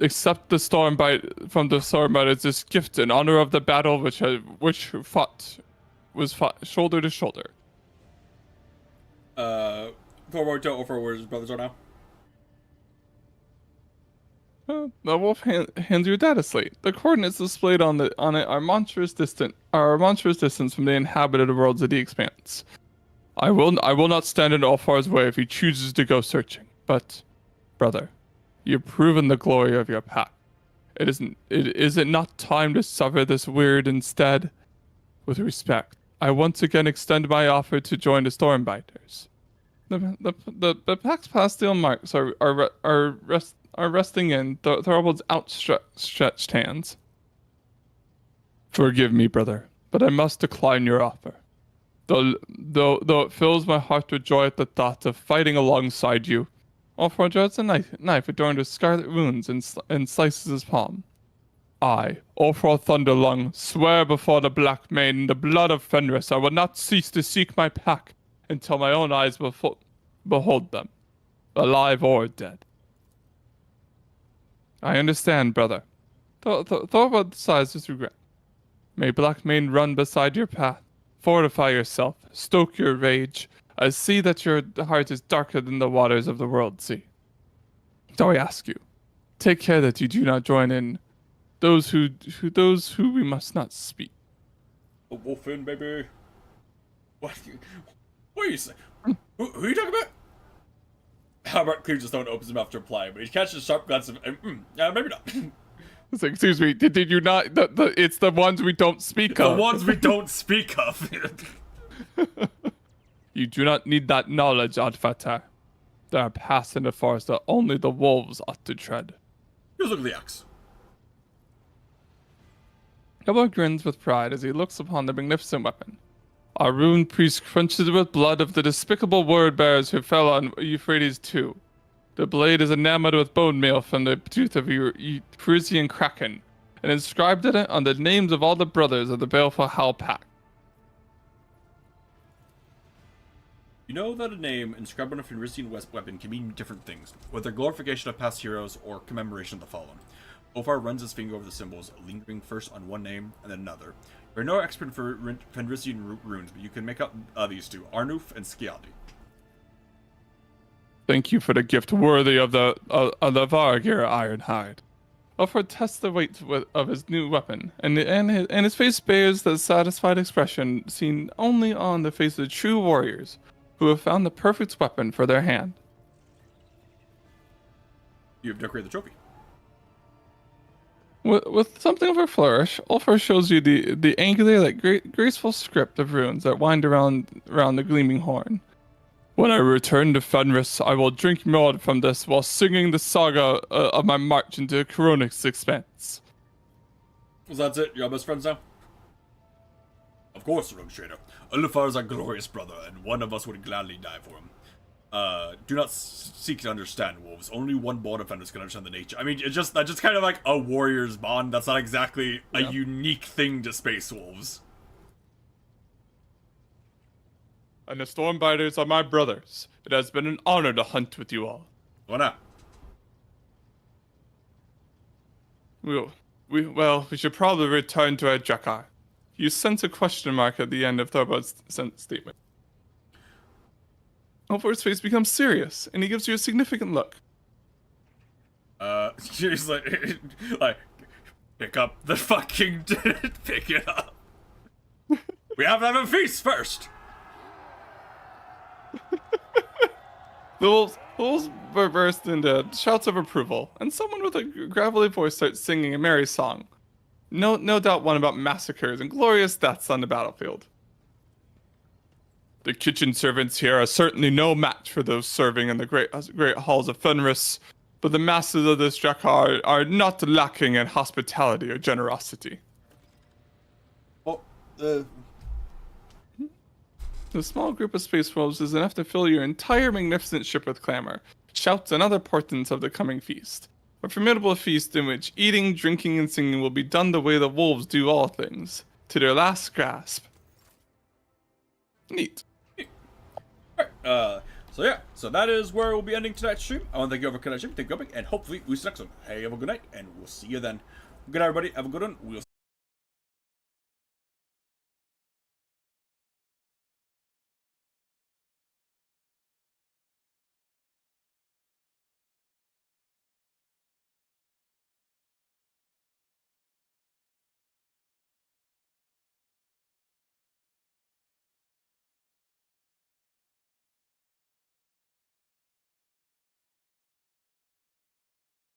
Accept the Stormbite from the Stormbite as this gift in honor of the battle which was fought shoulder to shoulder. Thorvald tell Ulfar where his brothers are now. The wolf hands you a data slate. The coordinates displayed on it are monstrous distance from the inhabited worlds of the Expanse. I will not stand in Ulfar's way if he chooses to go searching. But, brother, you've proven the glory of your pack. Is it not time to suffer this weird instead? With respect, I once again extend my offer to join the Stormbiters. The pack's pastille marks are resting in Thorvald's outstretched hands. Forgive me, brother, but I must decline your offer. Though it fills my heart with joy at the thought of fighting alongside you, Ulfar draws a knife adorned with scarlet wounds and slices his palm. I, Ulfar Thunderlung, swear before the Black Mane in the blood of Fenris I will not cease to seek my pack until my own eyes behold them, alive or dead. I understand, brother. Thorvald sighs with regret. May Black Mane run beside your path. Fortify yourself. Stoke your rage. I see that your heart is darker than the waters of the world sea. So I ask you, take care that you do not join in those who we must not speak. A wolfin, baby. What are you saying? Who are you talking about? Halbert clears his stone, opens his mouth to reply, but he catches a sharp glance of, maybe not. It's like, excuse me, did you not? It's the ones we don't speak The of. ones we don't speak of. You do not need that knowledge, Adfatar. There are paths in the forest that only the wolves ought to tread. Here's a look at the axe. Halbert grins with pride as he looks upon the magnificent weapon. Our ruined priest crunches it with blood of the despicable word-bearers who fell on Euphrates II. The blade is enamored with bone meal from the tooth of Frisian Kraken, and inscribed in it on the names of all the brothers of the baleful Hal Pack. You know that a name inscribed on a Fenrisian weapon can mean different things, whether glorification of past heroes or commemoration of the fallen. Ulfar runs his finger over the symbols, lingering first on one name and then another. You're no expert for Fenrisian runes, but you can make out these two, Arnulf and Skiadi. Thank you for the gift worthy of the Vargir Ironhide. Ulfar tests the weight of his new weapon, and his face bears the satisfied expression seen only on the face of true warriors who have found the perfect weapon for their hand. You have decorated the trophy. With something of a flourish, Ulfar shows you the angular, graceful script of runes that wind around the gleaming horn. When I return to Fenris, I will drink mead from this while singing the saga of my march into Koronik's expanse. So that's it? You're all best friends now? Of course, Rogue Trader. Ulfar is our glorious brother, and one of us would gladly die for him. Do not seek to understand wolves. Only one born offenders can understand the nature. I mean, that's just kind of like a warrior's bond. That's not exactly a unique thing to space wolves. And the Stormbiters are my brothers. It has been an honor to hunt with you all. Why not? We should probably return to Adrekar. You sense a question mark at the end of Thorvald's statement. Ulfar's face becomes serious, and he gives you a significant look. She's like, pick up the fucking, pick it up. We have to have a feast first. The wolves burst into shouts of approval, and someone with a gravelly voice starts singing a merry song. No doubt one about massacres and glorious deaths on the battlefield. The kitchen servants here are certainly no match for those serving in the great halls of Fenris, but the masters of this Drakkar are not lacking in hospitality or generosity. Well, The small group of space wolves is enough to fill your entire magnificent ship with clamor, shouts, and other portents of the coming feast. A formidable feast in which eating, drinking, and singing will be done the way the wolves do all things, to their last grasp. Neat. So that is where we'll be ending tonight's stream. I want to thank you all for connecting, thank you, and hopefully we'll see you next one. Hey, have a good night, and we'll see you then. Good night, everybody. Have a good one. We'll